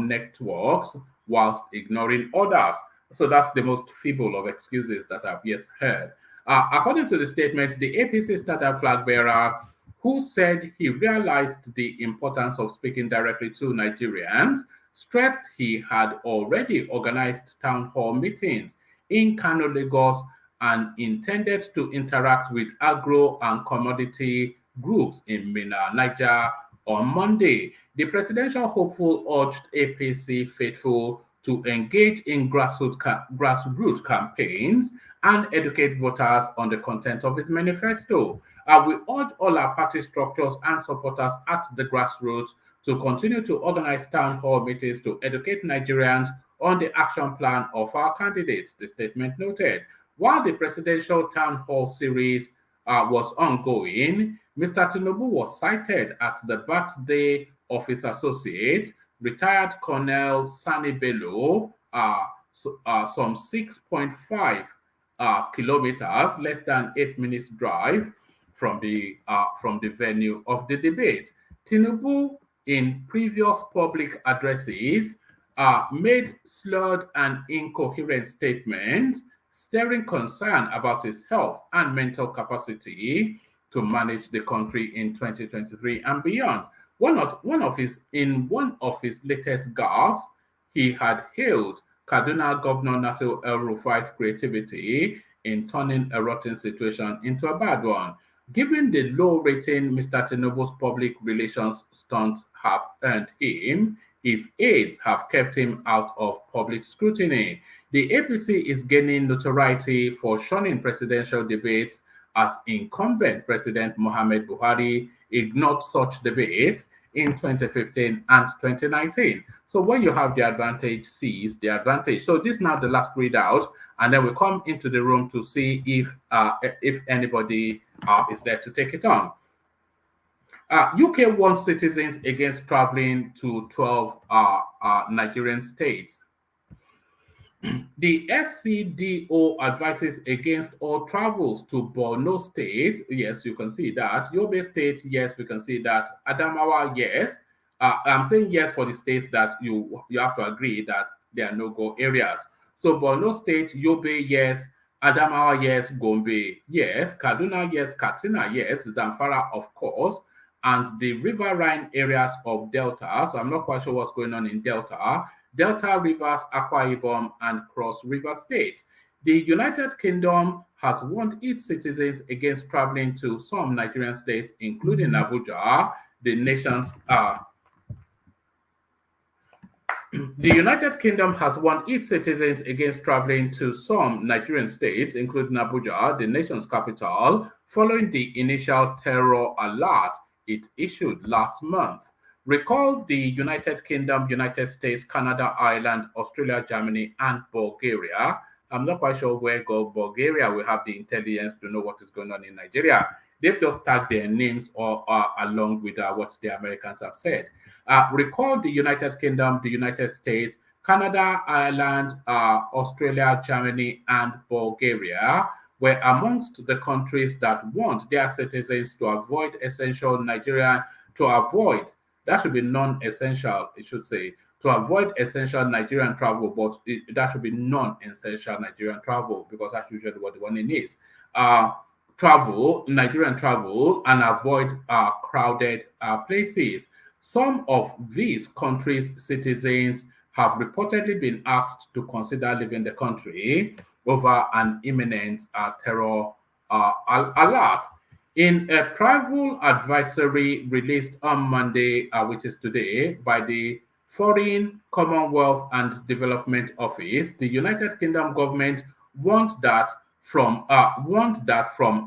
networks whilst ignoring others. So that's the most feeble of excuses that I've yet heard. According to the statement, the APC starter flag bearer, who said he realized the importance of speaking directly to Nigerians, stressed he had already organized town hall meetings in Kano, Lagos, and intended to interact with agro and commodity groups in Minna, Niger on Monday. The presidential hopeful urged APC faithful to engage in grassroots campaigns and educate voters on the content of its manifesto. We urge all our party structures and supporters at the grassroots to continue to organize town hall meetings to educate Nigerians on the action plan of our candidates, the statement noted. While the presidential town hall series was ongoing, Mr. Tinubu was cited at the birthday of his associate, retired Colonel Sani Bello, some 6.5 kilometers, less than 8 minutes drive from the venue of the debate. Tinubu, in previous public addresses, made slurred and incoherent statements, stirring concern about his health and mental capacity to manage the country in 2023 and beyond. One of his latest gaffes, he had hailed Kaduna Governor Nasir El-Rufai's creativity in turning a rotten situation into a bad one. Given the low rating Mr. Tinubu's public relations stunts have earned him, his aides have kept him out of public scrutiny. The APC is gaining notoriety for shunning presidential debates as incumbent President Muhammad Buhari ignored such debates in 2015 and 2019. So when you have the advantage, seize the advantage. So this is now the last readout, and then we come into the room to see if anybody is there to take it on. UK warns citizens against traveling to 12 Nigerian states. The FCDO advises against all travels to Borno State. Yes, you can see that. Yobe State, yes, we can see that. Adamawa, yes. I'm saying yes for the states that you have to agree that they are no-go areas. So Borno State, Yobe, yes. Adamawa, yes. Gombe, yes. Kaduna, yes. Katsina, yes. Zamfara, of course. And the riverine areas of Delta. So I'm not quite sure what's going on in Delta. Delta Rivers, Akwa Ibom, and Cross River State. The United Kingdom has warned its citizens against traveling to some Nigerian states, including Abuja, the nation's The United Kingdom has warned its citizens against traveling to some Nigerian states, including Abuja, the nation's capital, following the initial terror alert it issued last month. Recall the United Kingdom, United States, Canada, Ireland, Australia, Germany, and Bulgaria. I'm not quite sure where Bulgaria will have the intelligence to know what is going on in Nigeria. They've just tagged their names along with what the Americans have said. Recall the United Kingdom, the United States, Canada, Ireland, Australia, Germany, and Bulgaria were amongst the countries that want their citizens to avoid essential Nigerian, that should be non-essential, it should say, to avoid essential Nigerian travel, but that should be non-essential Nigerian travel, because that's usually what the warning is. Nigerian travel, and avoid crowded places. Some of these countries' citizens have reportedly been asked to consider leaving the country over an imminent terror alert. In a travel advisory released on Monday, which is today, by the Foreign, Commonwealth and Development Office, the United Kingdom government warned that from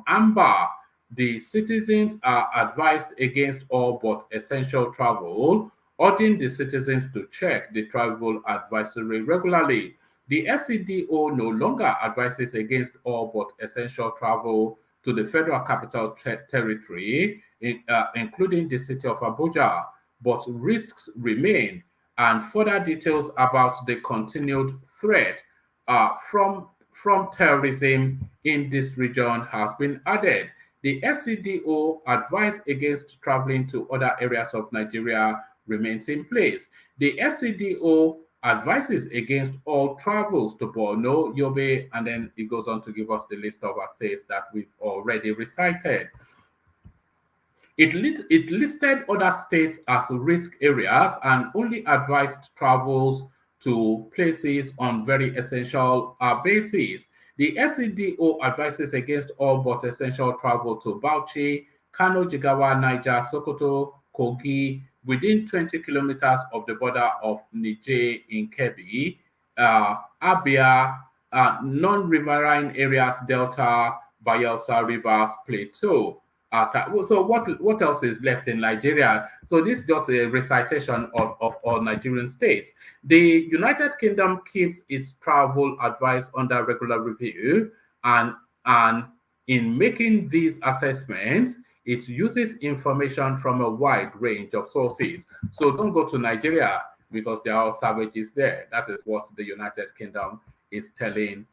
amber, the citizens are advised against all but essential travel, urging the citizens to check the travel advisory regularly. The FCDO no longer advises against all but essential travel to the Federal Capital Territory, including the city of Abuja, but risks remain, and further details about the continued threat from terrorism in this region has been added. The FCDO advice against traveling to other areas of Nigeria remains in place. The FCDO advises against all travels to Borno, Yobe, and then it goes on to give us the list of our states that we've already recited. It listed other states as risk areas and only advised travels to places on very essential basis. The FCDO advises against all but essential travel to Bauchi, Kano, Jigawa, Niger, Sokoto, Kogi, within 20 kilometers of the border of Niger in Kebbi, Abia, non-riverine areas, Delta, Bayelsa Rivers, Plateau. So what else is left in Nigeria? So this is just a recitation of all Nigerian states. The United Kingdom keeps its travel advice under regular review, and in making these assessments, it uses information from a wide range of sources. So don't go to Nigeria because there are savages there. That is what the United Kingdom is telling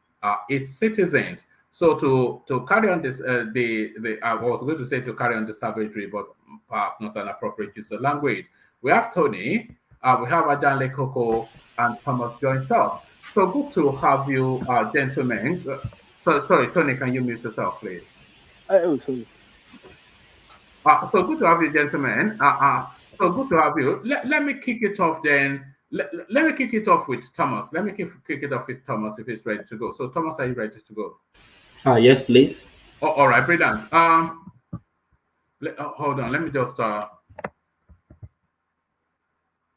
its citizens. So to carry on this, I was going to say to carry on the savagery, but perhaps not an appropriate use of language. We have Tony, we have Ajanle Koko, and Thomas joined us. So good to have you, gentlemen. Sorry, Tony, can you mute yourself, please? Oh, sorry. So good to have you, gentlemen. So good to have you. Let me kick it off then. Let me kick it off with Thomas. Let me kick it off with Thomas if he's ready to go. So Thomas, are you ready to go? Yes, please. Oh, all right, brilliant. Hold on. Let me just.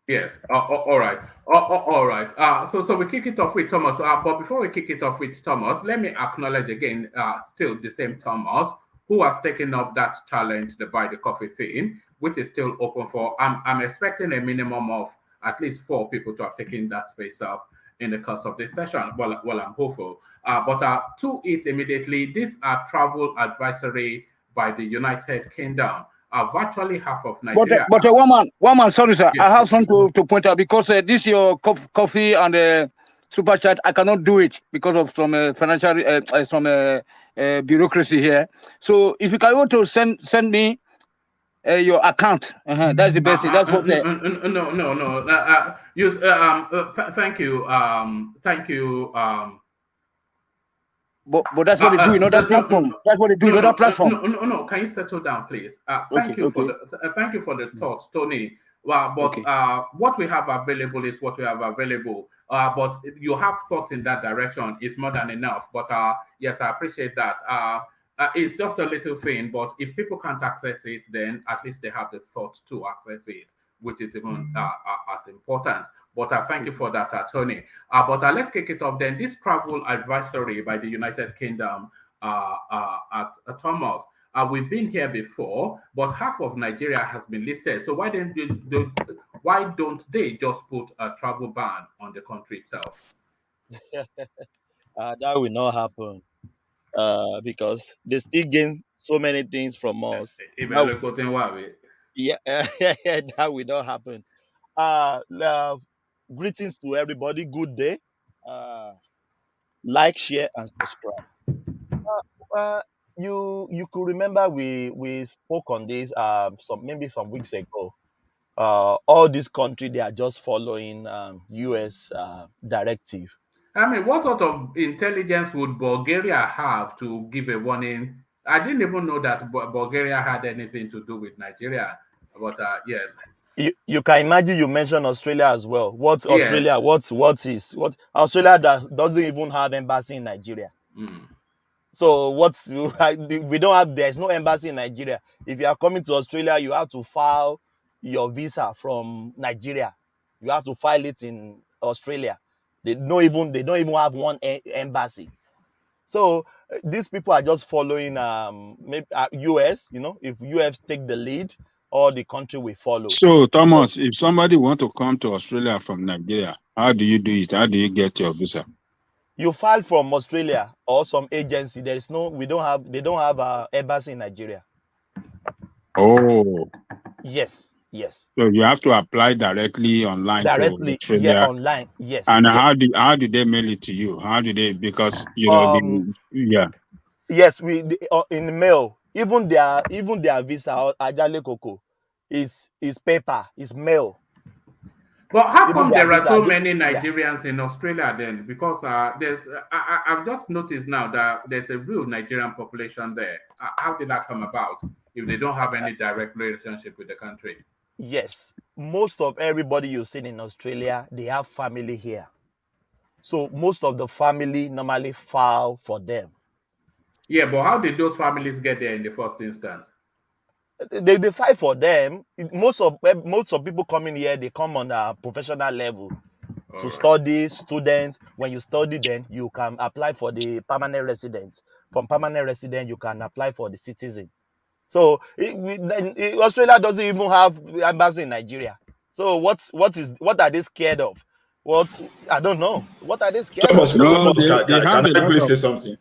Yes. All right. All right. So we kick it off with Thomas. But before we kick it off with Thomas, let me acknowledge again. Still the same Thomas who has taken up that challenge, the buy the coffee thing, which is still open for. I'm expecting a minimum of at least 4 people to have taken that space up in the course of this session. Well, I'm hopeful. But to it immediately, these are travel advisory by the United Kingdom. Virtually half of Nigeria. But one man, sorry, sir. Yes. I have something to point out because this your coffee and super chat. I cannot do it because of some financial bureaucracy here. So if you can want to send me your account, that's the best thing. That's what. No. Thank you. Thank you. But that's what they do in other platform. That's what they do in other platform. No. Can you settle down, please? Thank you for the thoughts, Tony. Well, but what we have available is what we have available. But you have thought in that direction is more than enough. But yes, I appreciate that. It's just a little thing, but if people can't access it, then at least they have the thought to access it, which is even as important. But thank you for that, Tony. But let's kick it off then. This travel advisory by the United Kingdom, Thomas, we've been here before, but half of Nigeria has been listed. So why don't they just put a travel ban on the country itself? That will not happen. Because they still gain so many things from us. That will not happen. Greetings to everybody. Good day. Like, share, and subscribe. You could remember we spoke on this some weeks ago. All this country, they are just following US directive. I mean, what sort of intelligence would Bulgaria have to give a warning? I didn't even know that Bulgaria had anything to do with Nigeria. But yeah. You can imagine you mentioned Australia as well. What Australia? What Australia that doesn't even have embassy in Nigeria. So we don't have? There's no embassy in Nigeria. If you are coming to Australia, you have to file your visa from Nigeria. You have to file it in Australia. They don't even have one embassy. So these people are just following maybe US. If US take the lead, all the country will follow. So Thomas, if somebody want to come to Australia from Nigeria, how do you do it? How do you get your visa? You file from Australia or some agency. They don't have an embassy in Nigeria. Oh. Yes. So you have to apply directly online. Directly, to Australia. Yeah, online. Yes. And how do they mail it to you? How do they? Because Yes, in the mail. Even their visa, Ajale Koko, is paper, is mail. But how come there are so many Nigerians in Australia then? Because I've just noticed now that there's a real Nigerian population there. How did that come about if they don't have any direct relationship with the country? Yes. Most of everybody you see in Australia, they have family here. So most of the family normally file for them. Yeah, but how did those families get there in the first instance? They fight for them. Most of people coming here, they come on a professional level to study. Students, when you study, then you can apply for the permanent residence. From permanent resident, you can apply for the citizen. So Australia doesn't even have embassy in Nigeria. So what are they scared of? I don't know. What are they scared Thomas, of? No, they can have a I lot please of say something?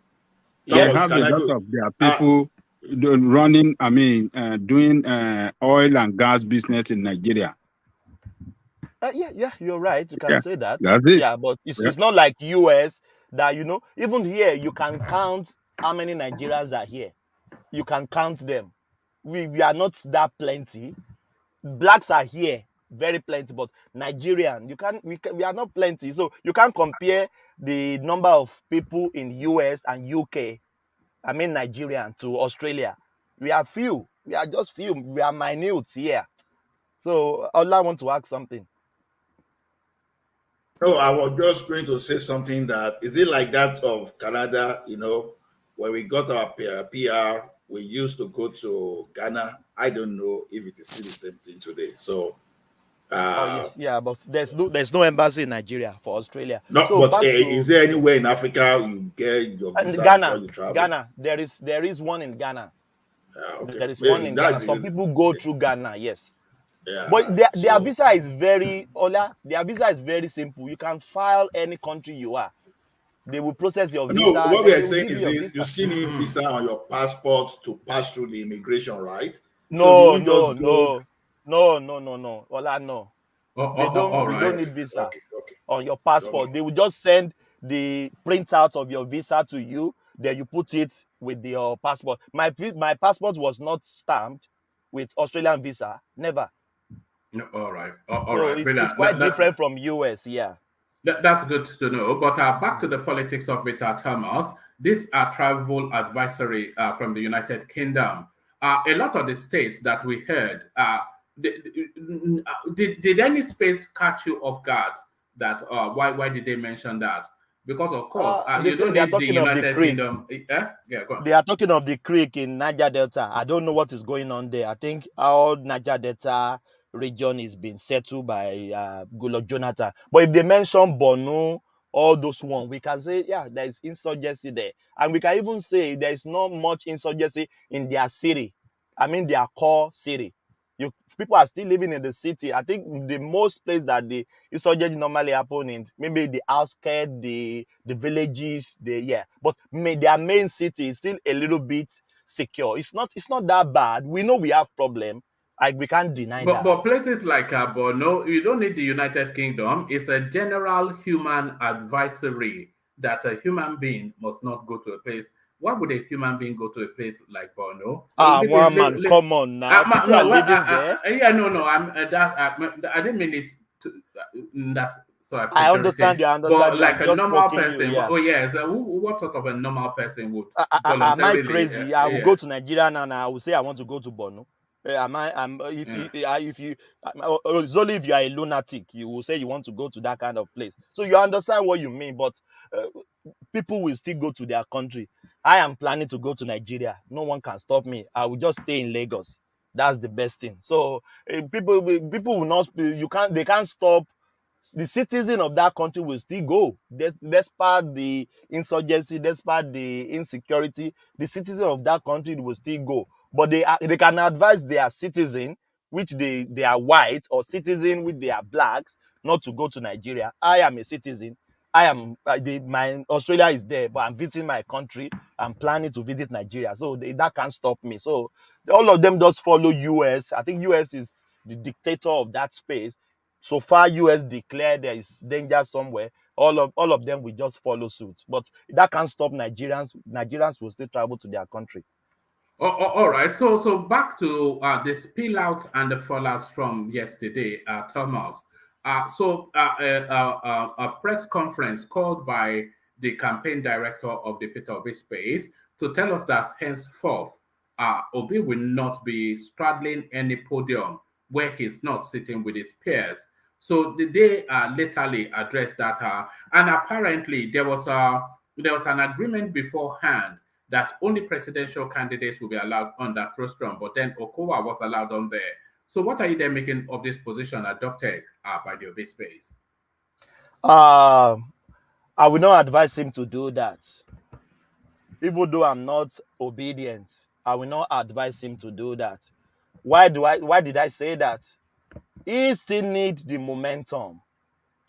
they Thomas, have a can I lot go? of their people running. I mean, doing oil and gas business in Nigeria. Yeah, you're right. You can Yeah, say that. that's it. Yeah, but Yeah. it's not like US that even here you can count how many Nigerians are here. You can count them. We are not that plenty. Blacks are here, very plenty, but Nigerian, we are not plenty. So you can't compare the number of people in US and UK, I mean Nigerian, to Australia. We are few. We are just few. We are minute here. So Allah want to ask something. No, I was just going to say something that is it like that of Canada, when we got our PR, we used to go to Ghana. I don't know if it is still the same thing today. So Oh yes, yeah, but there's no embassy in Nigeria for Australia. no, So but back to is there anywhere in Africa you get your visa before Ghana. you travel? Ghana, there is one in Ghana. Okay. There is one Maybe in Ghana. that Some people go through Ghana, yes. But yeah. their So visa is their visa is very simple. You can file any country you are. They will process your no, visa, what we then are they will saying give is you your this: you visa. still need visa on your passport to pass through the immigration, right? So you No, won't no, just go. no, no, no, no, no. Ola, no. All You don't right. need visa Okay. on your passport. Okay. They will just send the printout of your visa to you. Then you put it with your passport. My passport was not stamped with Australian visa. Never. No, all right. All So right. it's Brilliant. quite different from US. Yeah. That's good to know. But back to the politics of it, Thomas. This travel advisory from the United Kingdom. A lot of the states that we heard, did any space catch you off guard? That why did they mention that? Because of course They you say don't they are need the talking of the United creek. Kingdom. Yeah, go on. They are talking of the creek in Niger Delta. I don't know what is going on there. I think our Niger Delta region is being settled by Goodluck Jonathan. But if they mention Borno, all those ones, we can say, yeah, there is insurgency there. And we can even say there is not much insurgency in their city. I mean, their core city. People are still living in the city. I think the most place that the insurgency normally happen in maybe the outskirts, the villages, but their main city is still a little bit secure. It's not that bad. We know we have problem. We can't deny that. But places like Borno, you don't need the United Kingdom. It's a general human advisory that a human being must not go to a place. Why would a human being go to a place like Borno? One man, come on now. People are living there. Yeah, no. I didn't mean it. That's so I I understand you. But like I'm a just normal poking you. person, Yeah. oh yes, what sort of a normal person would Am I voluntarily? crazy? I will go to Nigeria now and I will say I want to go to Borno. It's only if you are a lunatic, you will say you want to go to that kind of place. So you understand what you mean, but people will still go to their country. I am planning to go to Nigeria. No one can stop me. I will just stay in Lagos. That's the best thing. So people will not. They can't stop. The citizen of that country will still go. Despite the insurgency, despite the insecurity, the citizen of that country will still go. But they can advise their citizen, which they are white, or citizen which they are blacks, not to go to Nigeria. I am a citizen. I am my Australia is there, but I'm visiting my country. I'm planning to visit Nigeria, so that can't stop me. So all of them just follow US. I think US is the dictator of that space. So far, US declared there is danger somewhere. All of them will just follow suit, but that can't stop Nigerians. Nigerians will still travel to their country. All right. So back to the spill out and the fallouts from yesterday, Thomas. A press conference called by the campaign director of the Peter Obi space to tell us that henceforth, Obi will not be straddling any podium where he's not sitting with his peers. So they literally addressed that, and apparently there was an agreement beforehand that only presidential candidates will be allowed on that rostrum, but then Okowa was allowed on there. So what are you then making of this position adopted by the Obi space? I will not advise him to do that. Even though I'm not obedient, I will not advise him to do that. Why did I say that? He still needs the momentum.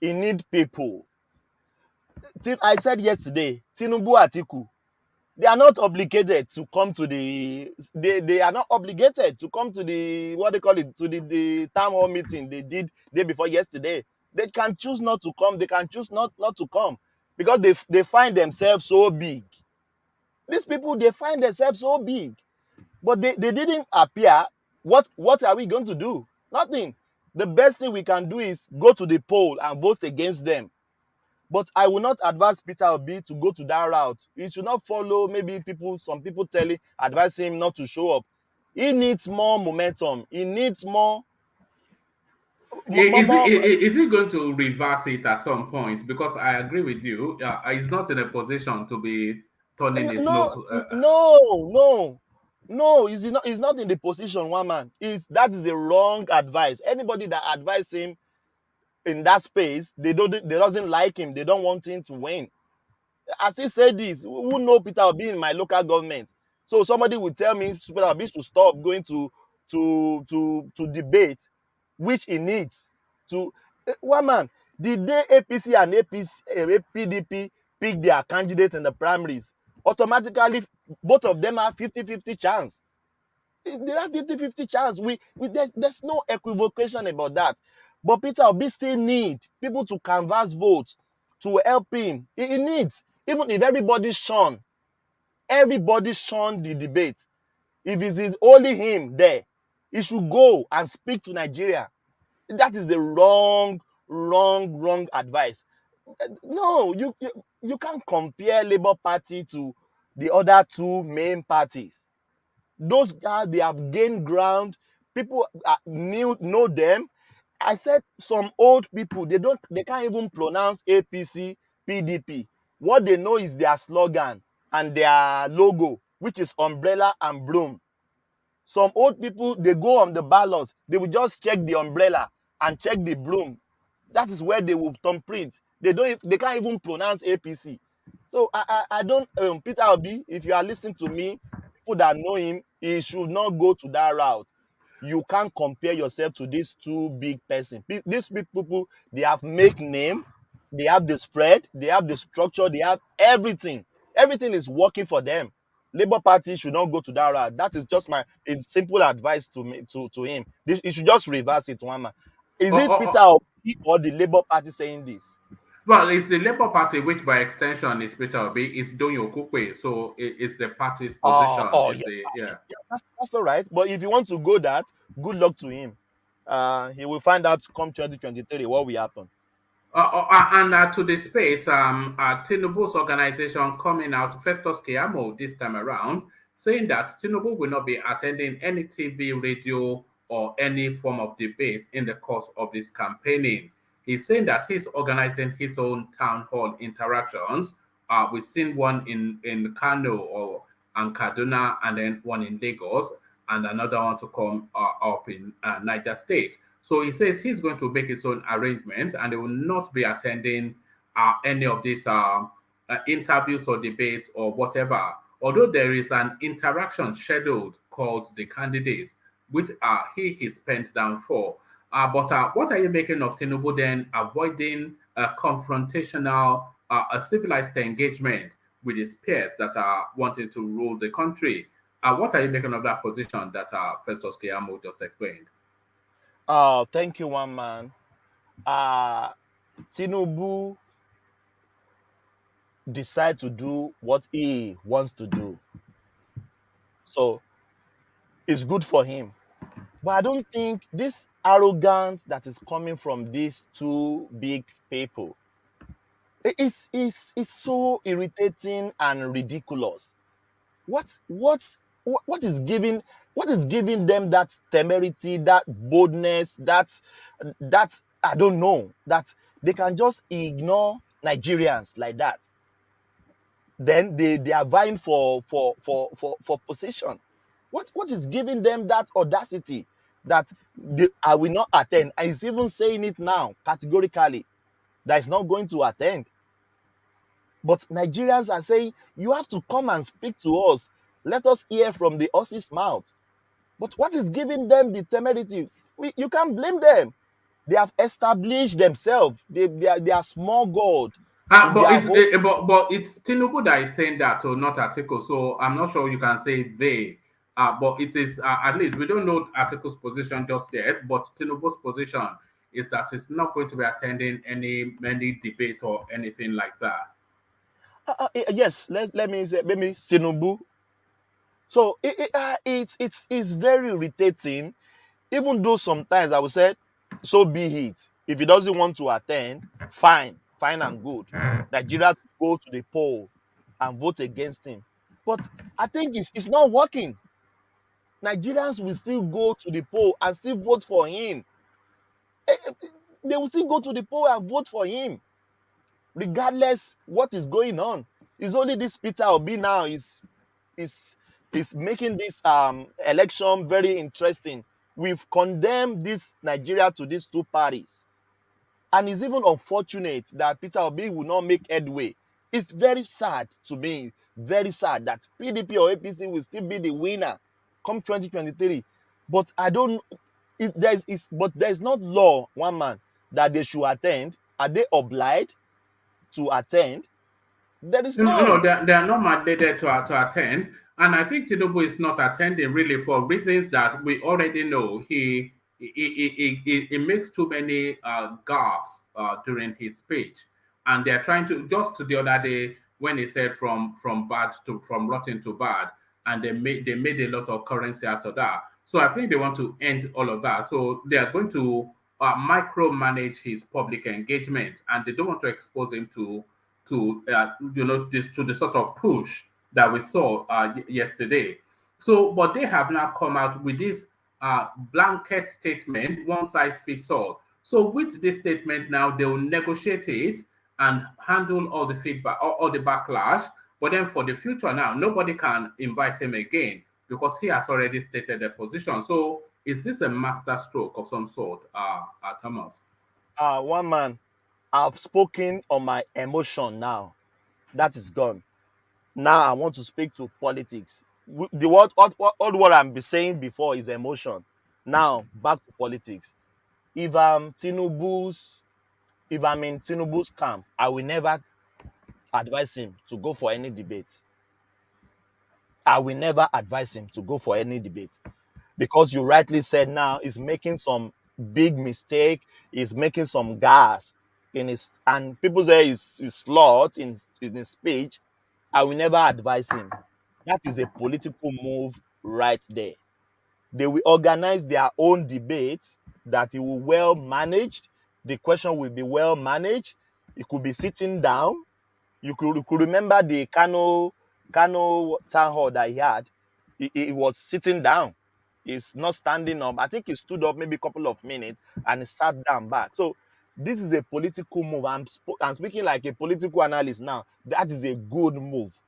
He needs people. I said yesterday, Tinubu, Atiku, they are not obligated to come to they are not obligated to come to the, what they call it, to the town hall meeting they did day before yesterday. They can choose not to come. They can choose not to come because they find themselves so big. These people, they find themselves so big, but they didn't appear. What are we going to do? Nothing. The best thing we can do is go to the poll and vote against them. But I will not advise Peter Obi to go to that route. He should not follow maybe some people advise him not to show up. He needs more momentum. He needs more. Is he going to reverse it at some point? Because I agree with you. He's not in a position to be turning his nose. No, he's not in the position, one man. That is the wrong advice. Anybody that advises him in that space, they doesn't like him. They don't want him to win. As he said this, who know Peter Obi in my local government? So somebody will tell me Peter Obi should stop going to debate, which he needs to. One man, the day APC and PDP pick their candidate in the primaries, automatically both of them have 50-50 chance. They have 50-50 chance. There's no equivocation about that. But Peter Obi still need people to canvass votes to help him. He needs, even if everybody shun the debate. If it is only him there, he should go and speak to Nigeria. That is the wrong advice. No, you can't compare Labour Party to the other two main parties. Those guys, they have gained ground. People know them. I said some old people, they can't even pronounce APC, PDP. What they know is their slogan and their logo, which is umbrella and broom. Some old people, they go on the ballots, they will just check the umbrella and check the broom. That is where they will thumbprint. They can't even pronounce APC. So I don't, Peter Obi, if you are listening to me, people that know him, he should not go to that route. You can't compare yourself to these two big persons. These big people, they have make name, they have the spread, they have the structure, they have everything. Everything is working for them. Labour Party should not go to that route. That is just my simple advice to him. He should just reverse it, one man. Is it Peter Obi or the Labour Party saying this? Well, it's the Labour Party, which by extension is Peter Obi. It's Donyo Kukwe, so it's the party's position. That's all right. But if you want to go that, good luck to him. He will find out come 2023 what will happen. And to the space, Tinubu's organization coming out, Festus KEYAMO this time around, saying that Tinubu will not be attending any TV, radio, or any form of debate in the course of this campaigning. He's saying that he's organizing his own town hall interactions. We've seen one in Kano and Kaduna, and then one in Lagos, and another one to come up in Niger State. So he says he's going to make his own arrangements, and he will not be attending any of these interviews or debates or whatever. Although there is an interaction scheduled called the candidates, which he is pent down for. But what are you making of Tinubu then avoiding a confrontational, a civilized engagement with his peers that are wanting to rule the country? What are you making of that position that Festus KEYAMO just explained? Thank you, one man. Tinubu decide to do what he wants to do. So it's good for him. But I don't think this arrogance that is coming from these two big people, it's so irritating and ridiculous. What is giving them that temerity, that boldness, that I don't know, that they can just ignore Nigerians like that. Then they are vying for position. What is giving them that audacity that I will not attend? And he's even saying it now categorically that he's not going to attend. But Nigerians are saying, you have to come and speak to us. Let us hear from the horse's mouth. But what is giving them the temerity? You can't blame them. They have established themselves. They are small God. But it's Tinubu that is saying that, or not Atiku. So I'm not sure you can say they. But it is at least we don't know Atiku's position just yet. But Tinubu's position is that he's not going to be attending any debate or anything like that. Yes, let me say maybe Tinubu. So it's very irritating. Even though sometimes I would say, so be it. If he doesn't want to attend, fine and good. Nigeria go to the poll and vote against him. But I think it's not working. Nigerians will still go to the poll and still vote for him. They will still go to the poll and vote for him, regardless what is going on. It's only this Peter Obi now is making this election very interesting. We've condemned this Nigeria to these two parties. And it's even unfortunate that Peter Obi will not make headway. It's very sad to me, very sad that PDP or APC will still be the winner come 2023. But I don't, but there's not law, one man, that they should attend. Are they obliged to attend? There is no, they are not mandated to attend. And I think Tinubu is not attending really for reasons that we already know. He makes too many gaffes during his speech, and they're trying to, just the other day when he said from rotten to bad, and they made a lot of currency out of that. So I think they want to end all of that. So they are going to micromanage his public engagement, and they don't want to expose him to the sort of push that we saw yesterday. So, but they have now come out with this blanket statement, one size fits all. So with this statement now, they will negotiate it and handle all the feedback, all the backlash. But then for the future now, nobody can invite him again because he has already stated their position. So is this a master stroke of some sort, Thomas? One man, I've spoken on my emotion now. That is gone. Now I want to speak to politics. All what I'm saying before is emotion. Now back to politics. If I'm in Tinubu's camp, I will never advise him to go for any debate. I will never advise him to go for any debate. Because you rightly said now, he's making some big mistake, he's making some gas in his, and people say he's slot in his speech. I will never advise him. That is a political move right there. They will organize their own debate that it will well managed. The question will be well managed. It could be sitting down. You could remember the Kano town hall that he had. He was sitting down. He's not standing up. I think he stood up maybe a couple of minutes and he sat down back. So this is a political move. I'm speaking like a political analyst now. That is a good move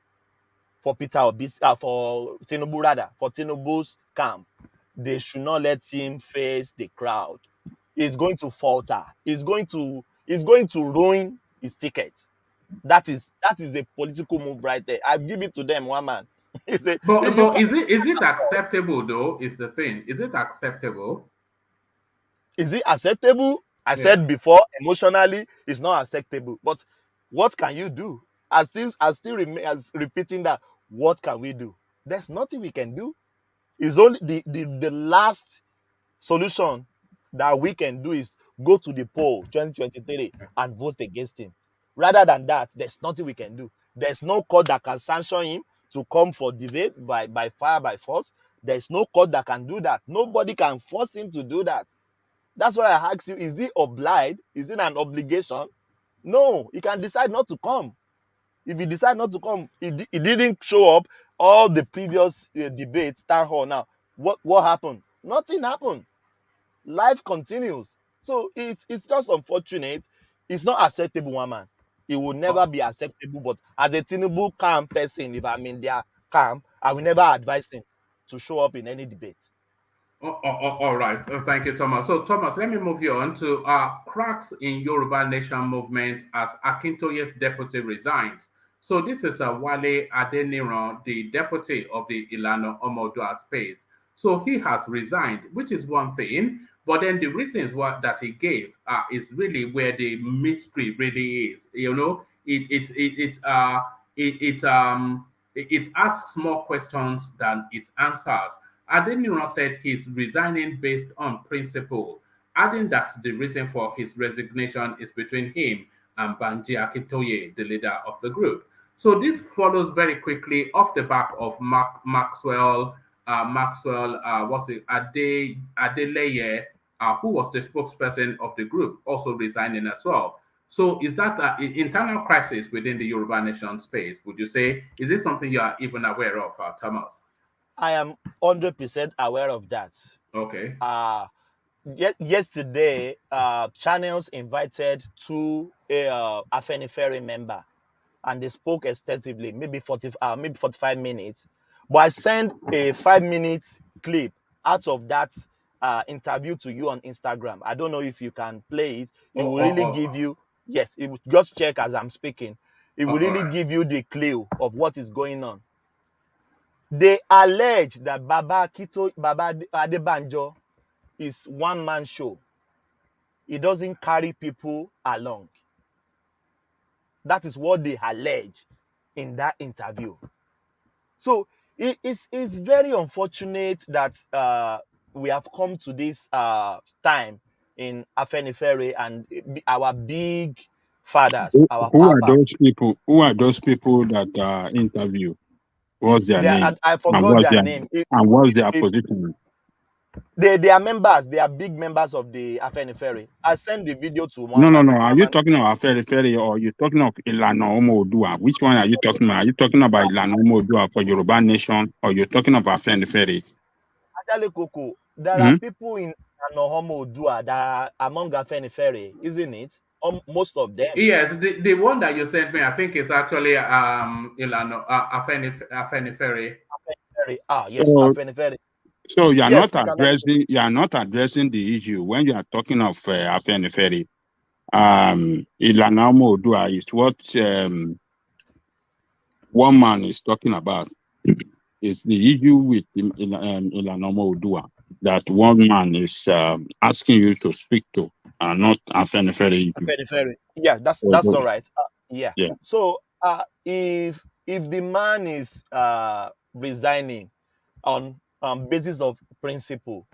for Peter Obi, for Tinubu rather, for Tinubu's camp. They should not let him face the crowd. He's going to falter. He's going to ruin his ticket. That is a political move right there. I give it to them, one man. But is it acceptable though? Is the thing? Is it acceptable? Is it acceptable? I said before, emotionally, it's not acceptable. But what can you do? I still repeating that. What can we do? There's nothing we can do. It's only the last solution that we can do is go to the poll 2023 and vote against him. Rather than that, there's nothing we can do. There's no court that can sanction him to come for debate by fire, by force. There's no court that can do that. Nobody can force him to do that. That's why I ask you, is he obliged? Is it an obligation? No, he can decide not to come. If he decides not to come, he didn't show up all the previous debates, town hall now. What happened? Nothing happened. Life continues. So it's just unfortunate. It's not acceptable, one man. It will never be acceptable. But as a Tinubu calm person, if I'm in their camp, I will never advise him to show up in any debate. All right. Thank you, Thomas. So, Thomas, let me move you on to cracks in Yoruba Nation movement as AKINTOYE'S deputy resigns. So, this is Wale Adeniran, the deputy of the Ilana Omodua space. So, he has resigned, which is one thing. But then the reasons that he gave is really where the mystery really is. You know, it asks more questions than it answers. Adeniran said he's resigning based on principle, adding that the reason for his resignation is between him and Banji Akintoye, the leader of the group. So this follows very quickly off the back of Maxwell, Adeleye, who was the spokesperson of the group, also resigning as well. So is that an internal crisis within the Yoruba Nation space, would you say? Is this something you are even aware of, Thomas? I am 100% aware of that. Okay. Yesterday, channels invited two Afenifere member, and they spoke extensively, maybe 45 minutes. But I sent a 5-minute clip out of that interview to you on Instagram. I don't know if you can play it. It will really give you, yes, it will just check as I'm speaking. It will really give you the clue of what is going on. They allege that Baba Adebanjo is one-man show. He doesn't carry people along. That is what they allege in that interview. So it's very unfortunate that we have come to this time in Afenifere and our big fathers, our who papas. are those people? Who are those people that interview? What's their name? I forgot their name. And what's their position? They are members. They are big members of the Afenifere. I sent the video to one. No. Are you talking about Afenifere or you talking of Ilana Omodua? Which one are you talking about? Are you talking about Ilana Omodua for Yoruba Nation or you're talking about Afenifere? Actually, Coco, there are people in Ilana Omodua that are among Afenifere, isn't it? Most of them. Yes, the one that you sent me, I think is actually Ilana Afenifere. Yes, Afenifere. So you are not addressing the issue when you are talking of Afenifere. Ilana Omodua is what one man is talking about. It's the issue with Ilana Omodua that one man is asking you to speak to, and not Afenifere. Yeah, that's all right. Yeah. So if the man is resigning on basis of principle,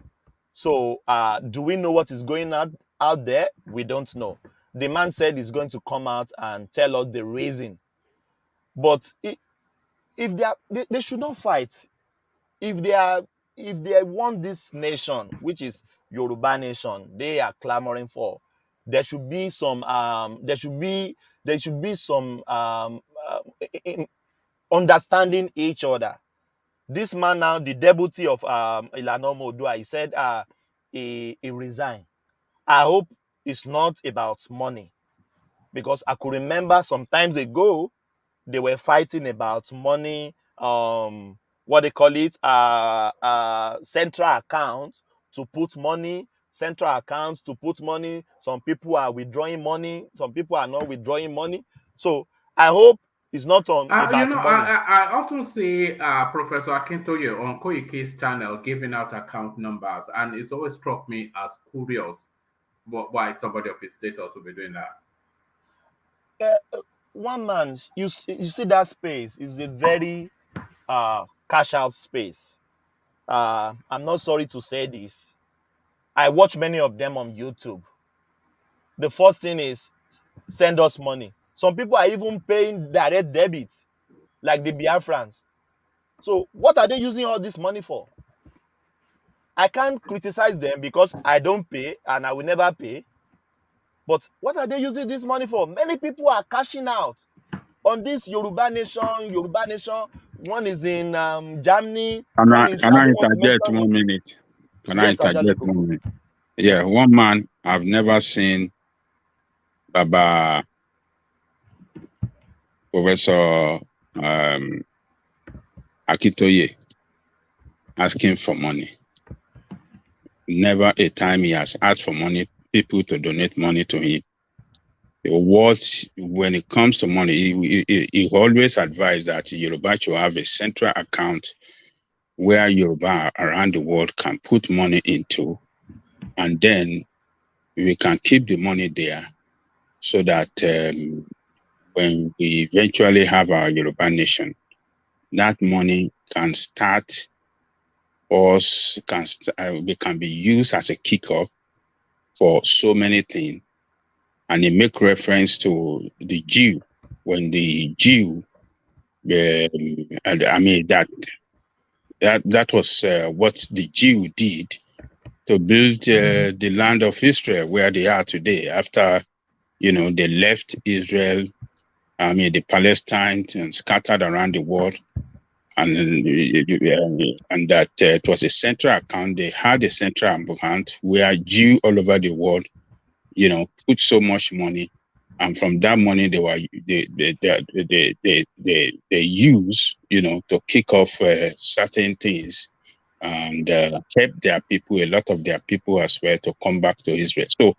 so do we know what is going on out there? We don't know. The man said he's going to come out and tell us the reason. But if they should not fight. If they want this nation, which is Yoruba nation, they are clamoring for, there should be some understanding each other. This man now, the deputy of Ilana Omodua, he said he resigned. I hope it's not about money, because I could remember some times ago they were fighting about money. What they call it, central accounts to put money, central accounts to put money. Some people are withdrawing money, some people are not withdrawing money. So I hope it's not on about money. I often see Professor Akintoye on Koike's channel giving out account numbers, and it's always struck me as curious why somebody of his status will be doing that. One man, you see that space is a very cash out space. I'm not sorry to say this. I watch many of them on YouTube. The first thing is send us money. Some people are even paying direct debit, like the Biafrans. So what are they using all this money for? I can't criticize them because I don't pay and I will never pay. But what are they using this money for? Many people are cashing out on this Yoruba Nation. One is in Germany. Can I interject 1 minute? Can I interject 1 minute? Yeah, one man I've never seen Baba Professor Akintoye asking for money. Never a time he has asked for money, people to donate money to him. When it comes to money, he always advised that Yoruba should have a central account where Yoruba around the world can put money into, and then we can keep the money there so that when we eventually have our Yoruba nation, that money can start can be used as a kickoff for so many things. And it make reference to the Jew, when the Jew, I mean that was what the Jew did to build the land of Israel where they are today. After they left Israel, I mean the Palestine, and scattered around the world, and that it was a central account. They had a central account where Jew all over the world, put so much money, and from that money they use, to kick off certain things, and help their people, a lot of their people as well, to come back to Israel. So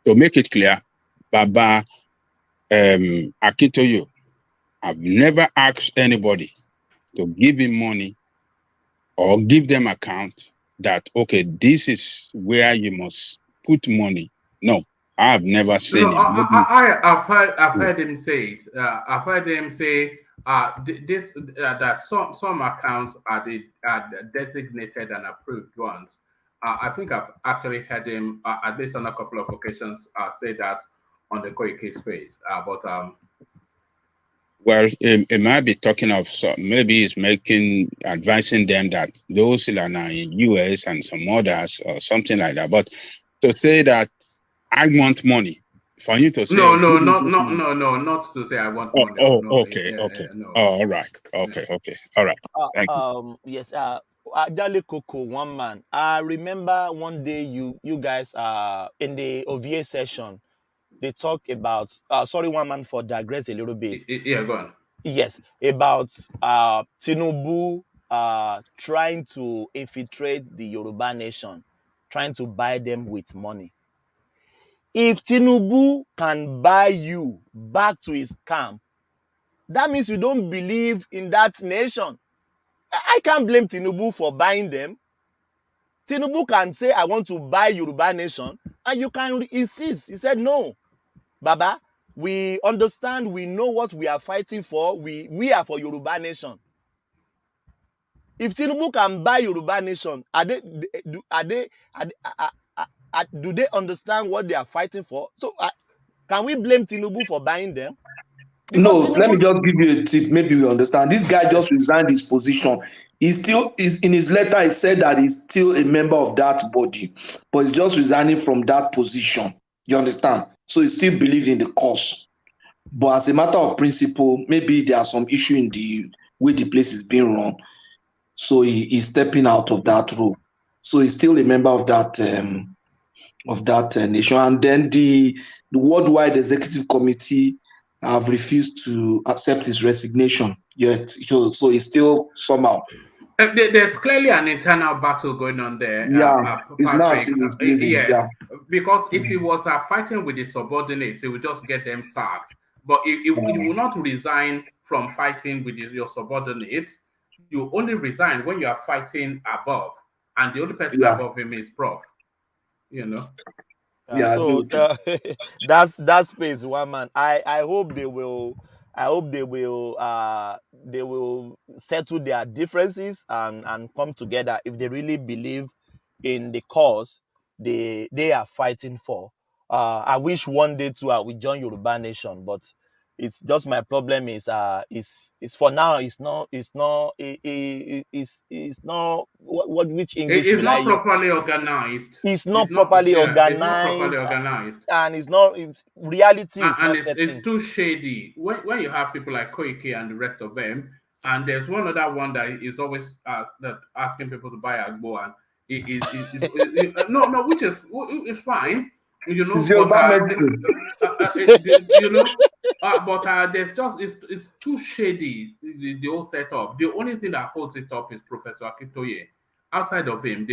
to make it clear, Baba Akintoye, I've never asked anybody to give him money or give them account that, okay, this is where you must put money. No, I've never seen him. I've heard him say it. I've heard him say that some accounts are designated and approved ones. I think I've actually heard him at least on a couple of occasions say that on the Koike space. Well, it might be talking of, maybe he's advising them that those that are in US and some others or something like that. But to say that I want money, for you to say not to say I want money. Okay. No. Oh, all right. Okay. All right. Thank you. Yes. Ajale Koko, one man. I remember one day you guys in the OVA session, they talk about one man for digress a little bit. Yeah, go on. Yes, about Tinubu trying to infiltrate the Yoruba nation, trying to buy them with money. If Tinubu can buy you back to his camp, that means you don't believe in that nation. I can't blame Tinubu for buying them. Tinubu can say, I want to buy Yoruba nation, and you can insist. He said, no, Baba, we understand, we know what we are fighting for. We are for Yoruba nation. If Tinubu can buy Yoruba nation, do they understand what they are fighting for? So can we blame Tinubu for buying them? Because no, let me just give you a tip. Maybe we understand. This guy just resigned his position. He still is in his letter. He said that he's still a member of that body, but he's just resigning from that position. You understand? So he still believes in the cause. But as a matter of principle, maybe there are some issue in the way the place is being run. So he's stepping out of that role. So he's still a member of that nation. And then the worldwide executive committee have refused to accept his resignation yet. So he's still somehow. There's clearly an internal battle going on there. Yeah, it's not. Yes, yeah. Because if he was fighting with his subordinates, he would just get them sacked. But he will not resign from fighting with your subordinates. You only resign when you are fighting above, and the only person above him is Prof. So that space, one man. I hope they will. They will settle their differences and come together if they really believe in the cause they are fighting for. I wish one day too I will join Yoruba Nation, but it's just my problem is for now it's not which English it's not properly organized. It's not properly organized, and reality is not setting. It's too shady when you have people like Koike and the rest of them. And there's one other one that is always asking people to buy Agbo, and No, which is fine, you know. It's Yoruba But medicine. you know, but there's just it's too shady, the whole setup. The only thing that holds it up is Professor Akintoye. Outside of him,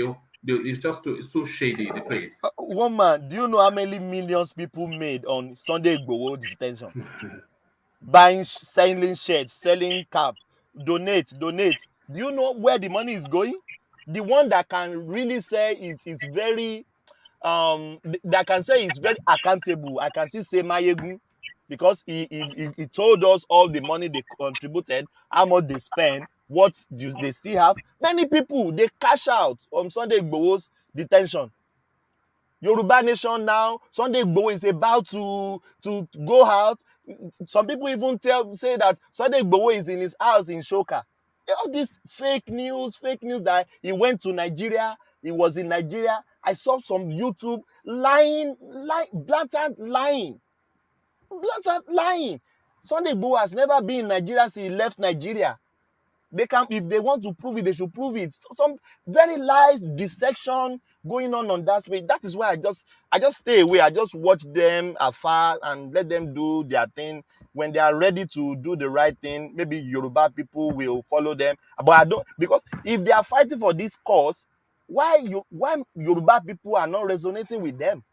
it's too shady, the place. One man, do you know how many millions people made on Sunday Igboho detention? Buying, selling shirts, selling cap, donate. Do you know where the money is going? The one that can really say it's very that can say it's very accountable. I can still say Mayegun, because he told us all the money they contributed, how much they spend, what do they still have. Many people, they cash out on Sunday Igboho's detention. Yoruba Nation now, Sunday Igboho is about to go out. Some people even say that Sunday Igboho is in his house in Shoka. All this fake news that he went to Nigeria, he was in Nigeria. I saw some YouTube blatant lying. Sunday Igboho has never been in Nigeria since he left Nigeria. They can, if they want to prove it, they should prove it. Some very lies, dissection going on that space. That is why I just stay away. I just watch them afar and let them do their thing. When they are ready to do the right thing, maybe Yoruba people will follow them. But I don't, because if they are fighting for this cause, why Yoruba people are not resonating with them?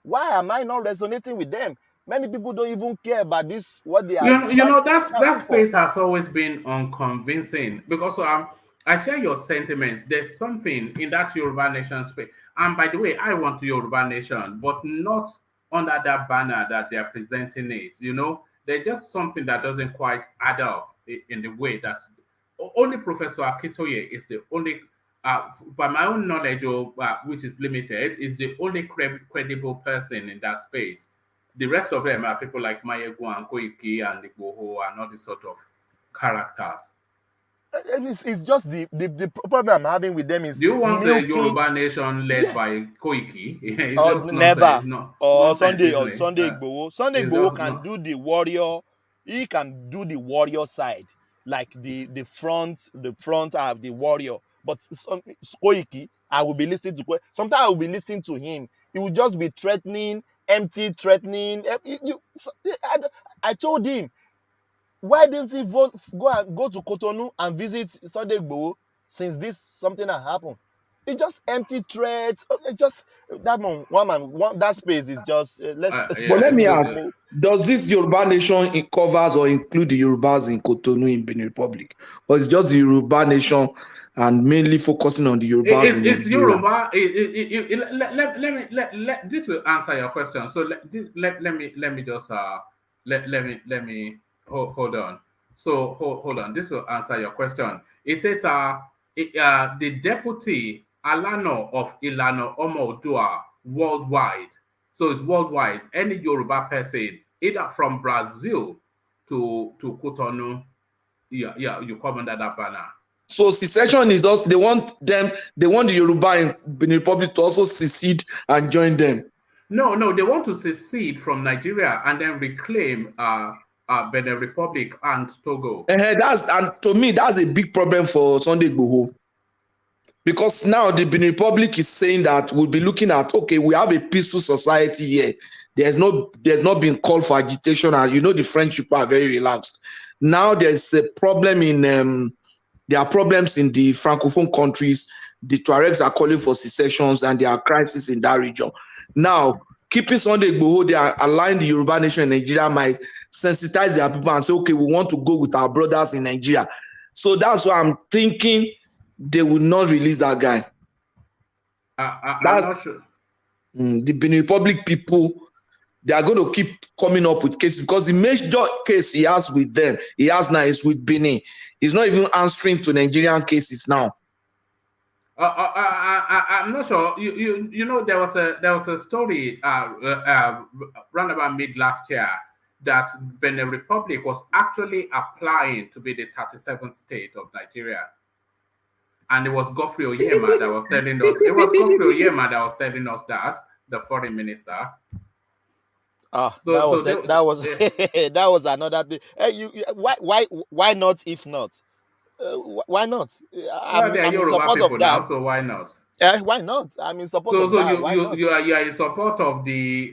Why am I not resonating with them? Many people don't even care about this, what they are. You know, that space has always been unconvincing, because I share your sentiments. There's something in that Yoruba Nation space. And by the way, I want Yoruba Nation, but not under that banner that they're presenting it. You know, there's just something that doesn't quite add up in the way that only Professor Akintoye is the only, by my own knowledge, which is limited, is the only credible person in that space. The rest of them are people like Mayegun and Koiki and Igboho and all these sort of characters. It's just the problem I'm having with them is. Do you want a Yoruba Nation led by Koiki? Never. Or Sunday Sunday Igboho. Sunday Igboho can do the warrior. He can do the warrior side, like the front of the warrior. But Koiki, I will be listening to. Sometimes I will be listening to him. He will just be threatening. Empty, threatening. I told him, why didn't he go to Cotonou and visit Sunday Igboho since something that happened? It's just empty threats. It's just that space is just But let me ask, does this Yoruba Nation covers or include the Yorubas in Cotonou in Benin Republic, or is just the Yoruba Nation and mainly focusing on the Yorubas? It's Yoruba. This will answer your question. So let me just hold on. So hold on. This will answer your question. It says the deputy Alano of Ilano Omodua worldwide. So it's worldwide. Any Yoruba person, either from Brazil to Cotonou, you come under that banner. So secession is also, they want the Yoruba in Benin Republic to also secede and join them. No, they want to secede from Nigeria and then reclaim Benin Republic and Togo. And to me, that's a big problem for Sunday Igboho. Because now the Benin Republic is saying that we'll be looking at, okay, we have a peaceful society here. There's not been called for agitation, and the French people are very relaxed. Now there's a problem in there are problems in the Francophone countries. The Tuaregs are calling for secessions, and there are crises in that region. Now, keeping Sunday Igboho, they are aligned the Yoruba Nation in Nigeria might sensitize their people and say, okay, we want to go with our brothers in Nigeria. So that's why I'm thinking they will not release that guy. I'm not sure. The Benin Republic people, they are going to keep coming up with cases, because the major case he has with them, is with Benin. He's not even answering to Nigerian cases now. I'm not sure. You know, there was a story around about mid last year that Benin Republic was actually applying to be the 37th state of Nigeria, and it was Godfrey Oyema that was telling us. It was Godfrey Oyema that was telling us that, the foreign minister. That was another thing. Why not? If not, why not? They're Yoruba people now, so why not? Why not? I'm in support So of that. Why not? you are in support of the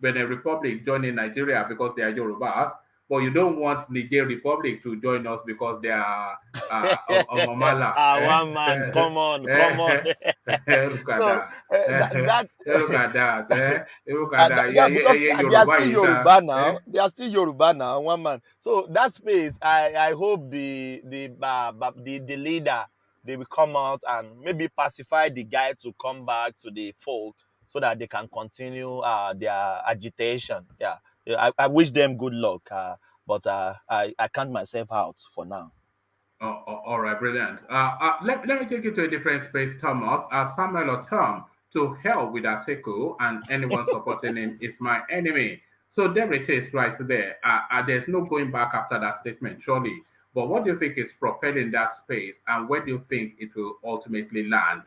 Benin Republic joining Nigeria because they are Yorubas, but you don't want Niger Republic to join us because they are Omomala. One man, come on, come on. Look at So that. that Look at that. Look at that. yeah, because they are Yoruba still is Yoruba now. They are still Yoruba now. One man. So that space, I hope the leader, they will come out and maybe pacify the guy to come back to the folk so that they can continue their agitation. Yeah, I wish them good luck. But I count myself out for now. All right, brilliant. Let me take you to a different space, Thomas. Samuel Ortom, to hell with Atiku, and anyone supporting him is my enemy. So there it is right there. There's no going back after that statement, surely. But what do you think is propelling that space, and where do you think it will ultimately land?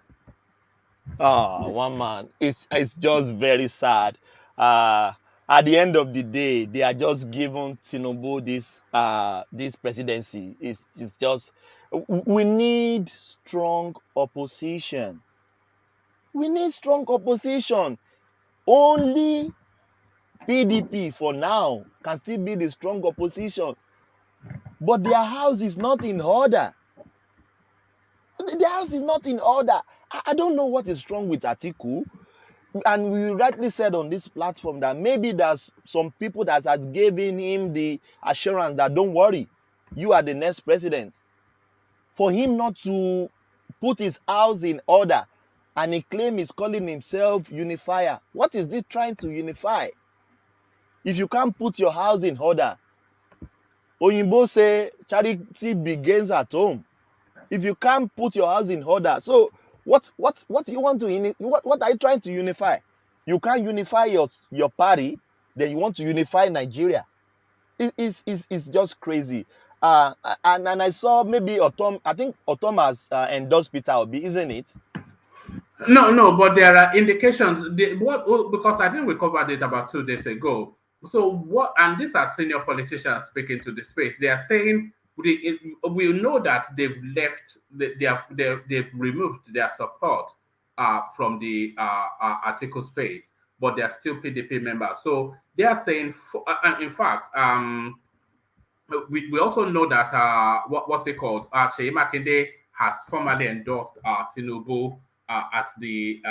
One man. It's just very sad. At the end of the day, they are just giving Tinubu this presidency. It's just we need strong opposition. We need strong opposition. Only PDP for now can still be the strong opposition. But their house is not in order. The house is not in order. I don't know what is wrong with Atiku. And we rightly said on this platform that maybe there's some people that has given him the assurance that don't worry, you are the next president. For him not to put his house in order and he claim he's calling himself unifier. What is he trying to unify? If you can't put your house in order, Oyinbo say charity begins at home. If you can't put your house in order, so what do you want to what are you trying to unify? You can't unify your party, then you want to unify Nigeria. It's just crazy. And I saw maybe Ortom. I think Ortom has endorsed Peter Obi, isn't it? No, but there are indications. Because I think we covered it about 2 days ago. So what? And these are senior politicians speaking to the space. They are saying we know that they've left. They've removed their support from the Atiku space, but they are still PDP members. So they are saying, in fact, we also know that what's it called? Seyi Makinde has formally endorsed Tinubu at the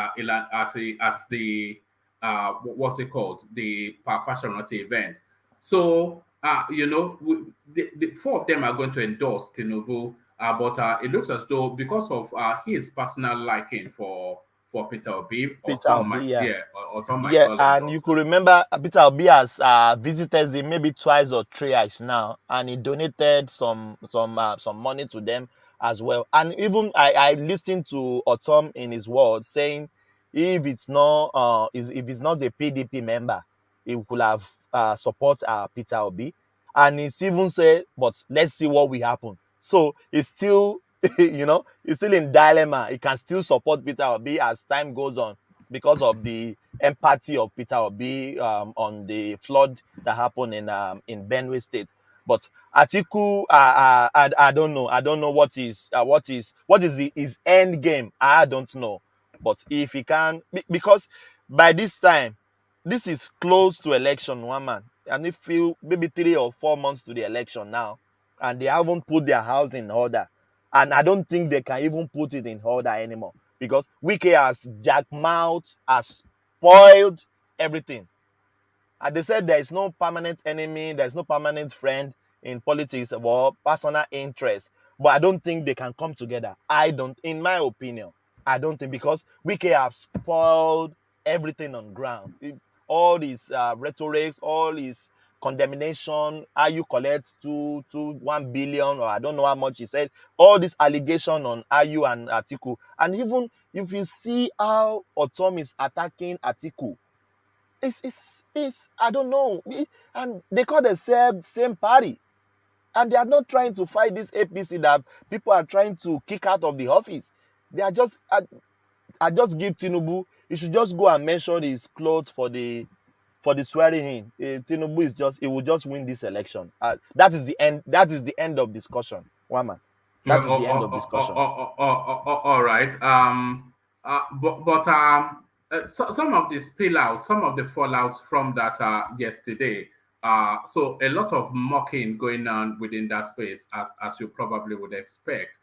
what's it called? The Pan-Africanism event. So the 4 of them are going to endorse Tinubu, but it looks as though because of his personal liking for Peter Obi, and you could remember Peter Obi has visited them maybe twice or thrice now, and he donated some money to them as well. And even I listened to Ortom in his words saying if it's not the PDP member, he could have support Peter Obi, and he's even said, but let's see what will happen. So it's still he's still in dilemma. He can still support Peter Obi as time goes on because of the empathy of Peter Obi on the flood that happened in Benue State. But Atiku, I don't know. I don't know what is his end game. I don't know. But if he can, because by this time, this is close to election, one man, and if feel maybe 3 or 4 months to the election now, and they haven't put their house in order. And I don't think they can even put it in order anymore because Wike has jackmouth, has spoiled everything. And they said there is no permanent enemy, there's no permanent friend in politics or personal interest. But I don't think they can come together. In my opinion, I don't think, because Wike has spoiled everything on ground. All his rhetorics, all his condemnation, how you collect 1 billion, or I don't know how much he said, all this allegation on Ayu and Atiku. And even if you see how Ortom is attacking Atiku, it's I don't know. And they call themselves same party. And they are not trying to fight this APC that people are trying to kick out of the office. They are just, I just give Tinubu, he should just go and mention his clothes for the swearing in. Tinubu is he will just win this election. That is the end. That is the end of discussion. One man. That is the end of discussion. All right. some of the spillouts, some of the fallouts from that yesterday. So a lot of mocking going on within that space, as you probably would expect.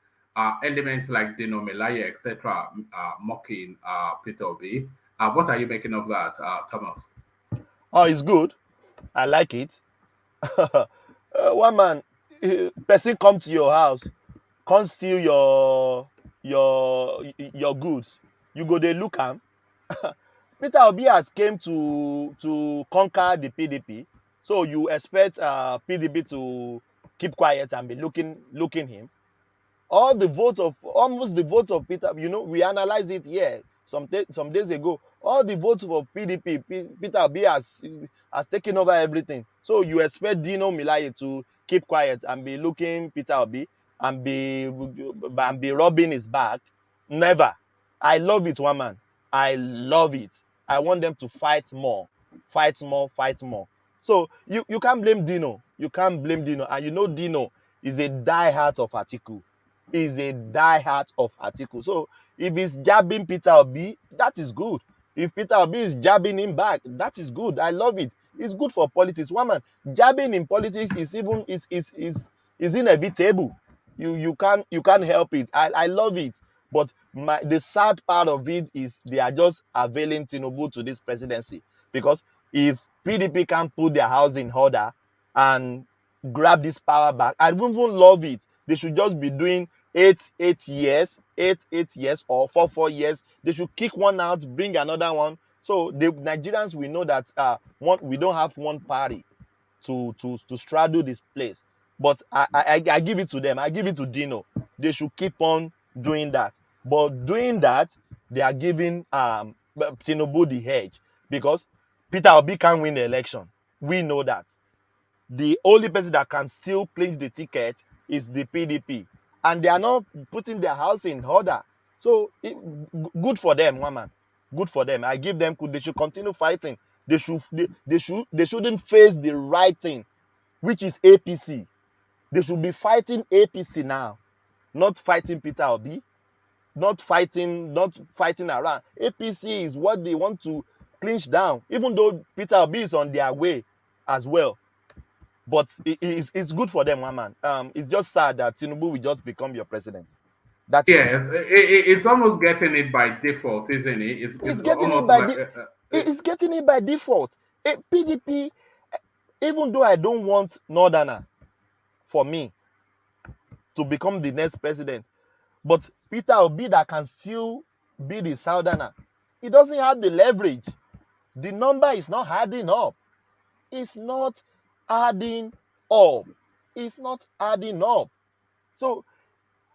Elements like Dino Melaya, etc., mocking Peter Obi. What are you making of that, Thomas? Oh, it's good. I like it. One man, person come to your house, can't steal your goods. You go there, look am. Peter Obi has came to conquer the PDP, so you expect PDP to keep quiet and be looking him. Almost the vote of Peter, we analyzed it here some days ago. All the votes of PDP, Peter Obi has taken over everything. So you expect Dino Melaye to keep quiet and be looking Peter Obi and be rubbing his back? Never. I love it, one man. I love it. I want them to fight more. So you can't blame Dino. You can't blame Dino. And Dino is a diehard of Atiku. So if he's jabbing Peter Obi, that is good. If Peter Obi is jabbing him back, that is good. I love it. It's good for politics. One man, jabbing in politics is inevitable. You can't help it. I love it. But the sad part of it is they are just availing Tinubu to this presidency. Because if PDP can't put their house in order and grab this power back, I wouldn't love it. They should just be doing 8 years or 4 years. They should kick one out, bring another one. So the Nigerians, we know that we don't have one party to straddle this place. But I give it to them. I give it to Dino. They should keep on doing that. But doing that, they are giving Tinubu the edge, because Peter Obi can't win the election. We know that. The only person that can still clinch the ticket is the PDP. And they are not putting their house in order. So good for them, one man. Good for them. I give them. They should continue fighting. They shouldn't face the right thing, which is APC. They should be fighting APC now, not fighting Peter Obi, not fighting around. APC is what they want to clinch down, even though Peter Obi is on their way as well. But it's good for them, one man. It's just sad that Tinubu will just become your president. That's it's almost getting it by default, isn't it? It's getting it by default. PDP, even though I don't want Northerner for me to become the next president, but Peter Obi that can still be the Southerner, he doesn't have the leverage. The number is not adding up. It's not adding up. So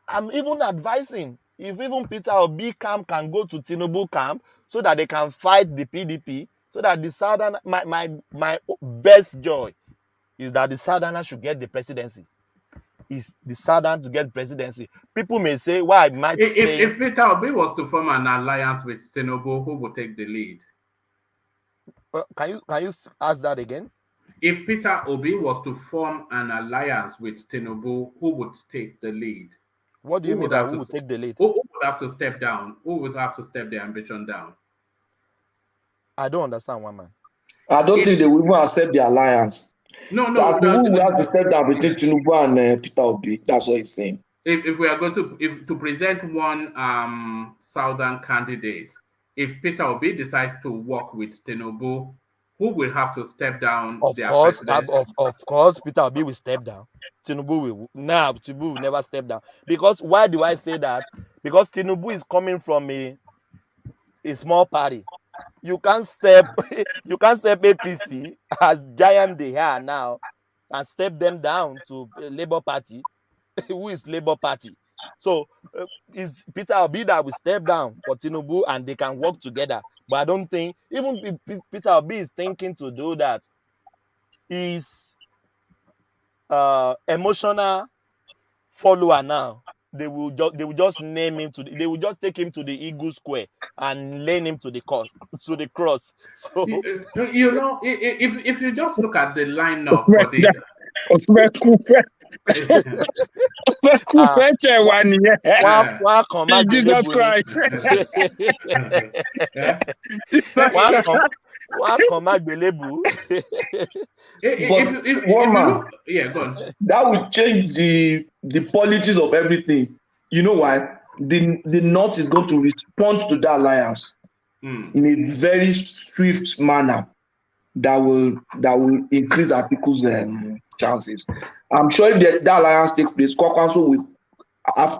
I'm even advising, if even Peter Obi camp can go to Tinubu camp so that they can fight the PDP, so that the Southerner, my best joy is that the Southerner should get the presidency. Is the Southern to get presidency. People may say, if Peter Obi was to form an alliance with Tinubu, who would take the lead? Can you ask that again? If Peter Obi was to form an alliance with Tinubu, who would take the lead? What do you mean by who would take the lead? Who would have to step down? Who would have to step their ambition down? I don't understand, one man. I don't think they will even accept the alliance. No. We have to step down between Tinubu and Peter Obi. That's what he's saying. If we are going to present one Southern candidate, if Peter Obi decides to work with Tinubu, who will have to step down? Of course, Peter Obi will step down. Tinubu will never step down. Because why do I say that? Because Tinubu is coming from a small party. You can't step APC as giant they are now and step them down to Labour Party. Who is Labour Party? So it's Peter Obi that will step down for Tinubu and they can work together. But I don't think, even if Peter Obi is thinking to do that, he's emotional follower now. They will just name him they will just take him to the Eagle Square and lay him to the cross. So if you just look at the lineup Jesus Christ. Go on. That would change the politics of everything. You know why? The North is going to respond to that alliance in a very swift manner that will increase Atiku's chances. I'm sure if that alliance takes place, KWANKWASO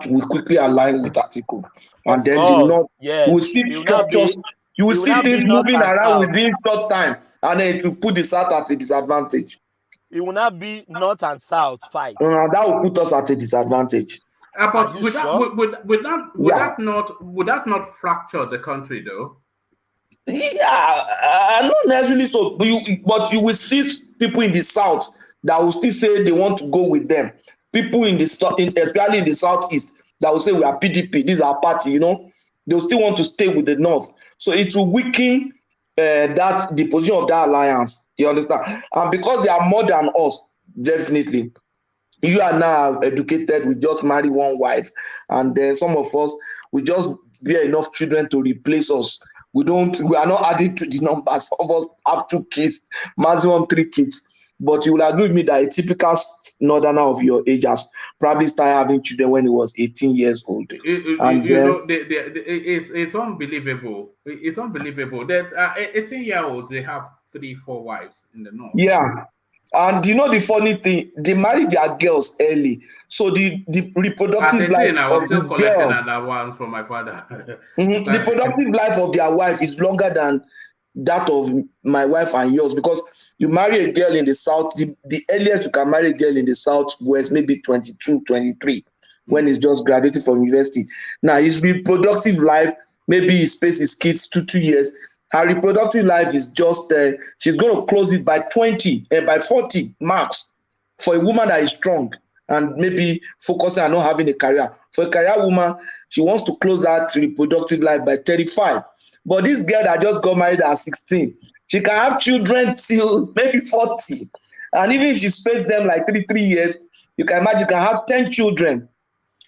will quickly align with Atiku, and then the North will see structures. You will see things moving around within short time, and then it will put the South at a disadvantage. It will not be North and South fight. That will put us at a disadvantage. But would that not fracture the country though? Yeah, not necessarily so. But you will see people in the South that will still say they want to go with them. People especially in the Southeast, that will say we are PDP, this is our party. They'll still want to stay with the North. So it will weaken the position of that alliance. You understand? And because they are more than us, definitely. You are now educated, we just marry one wife, and then some of us, we just bear enough children to replace us. We are not adding to the numbers. Some of us have 2 kids, maximum 3 kids. But you will agree with me that a typical northerner of your age has probably started having children when he was 18 years old. It's unbelievable. It's unbelievable. There's 18-year-olds, they have 3-4 wives in the North. Yeah. And the funny thing, they marry their girls early. So the reproductive life of the girl, another ones from my father. The productive life of their wife is longer than that of my wife and yours, because you marry a girl in the South, the earliest you can marry a girl in the Southwest, maybe 22, 23, when he's just graduated from university. Now, his reproductive life, maybe he spaces his kids 2 years. Her reproductive life is just, she's going to close it by 40 max for a woman that is strong and maybe focusing on not having a career. For a career woman, she wants to close that reproductive life by 35. But this girl that just got married at 16, she can have children till maybe 40. And even if she spaces them like 3 years, you can imagine you can have 10 children.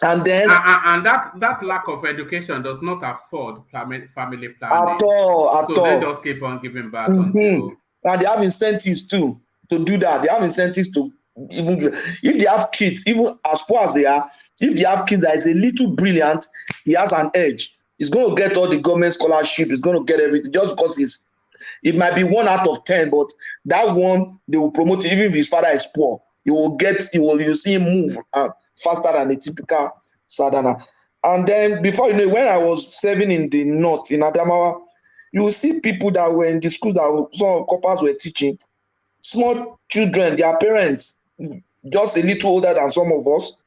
And then that lack of education does not afford family planning at all. So they just keep on giving back until. And they have incentives too to do that. They have incentives to even if they have kids, even as poor as they are, if they have kids that is a little brilliant, he has an edge. He's going to get all the government scholarship. He's going to get everything just because it might be 1 out of 10, but that one they will promote it, even if his father is poor. You'll see him move faster than a typical Southerner. And then before you know, when I was serving in the North, in Adamawa, you will see people that were in the schools that some coppers were teaching. Small children, their parents, just a little older than some of us.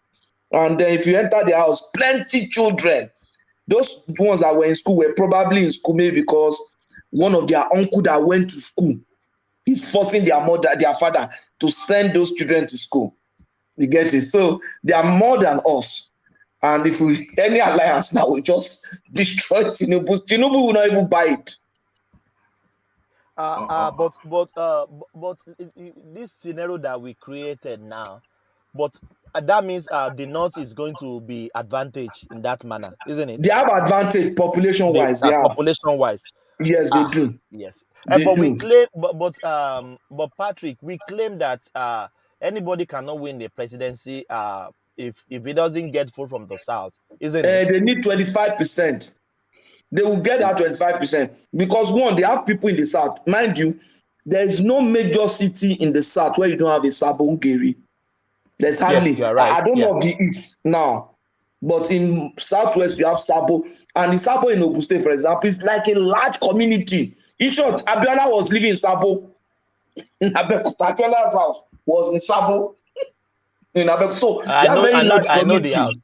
And then if you enter their house, plenty children. Those ones that were in school were probably in school maybe because one of their uncle that went to school is forcing their father to send those children to school. You get it? So they are more than us. And if any alliance now will just destroy Tinubu, Tinubu will not even buy it. But this scenario that we created now, but that means the North is going to be advantaged in that manner, isn't it? They have advantage population-wise. Population-wise. Yes, they do. Yes, but we claim, but Patrick, we claim that anybody cannot win the presidency if it doesn't get full from the South, isn't it? They need 25%. They will get that 25% because one, they have people in the South. Mind you, there is no major city in the South where you don't have a Sabongeri. There's hardly. Yes, you are right. I don't know of the East now, but in Southwest you have Sabo, and the Sabo in Ogun State, for example, is like a large community. In short, Abiola was living in Sabo. Abiola's house was in Sabo. In Abeokuta. So I know the house.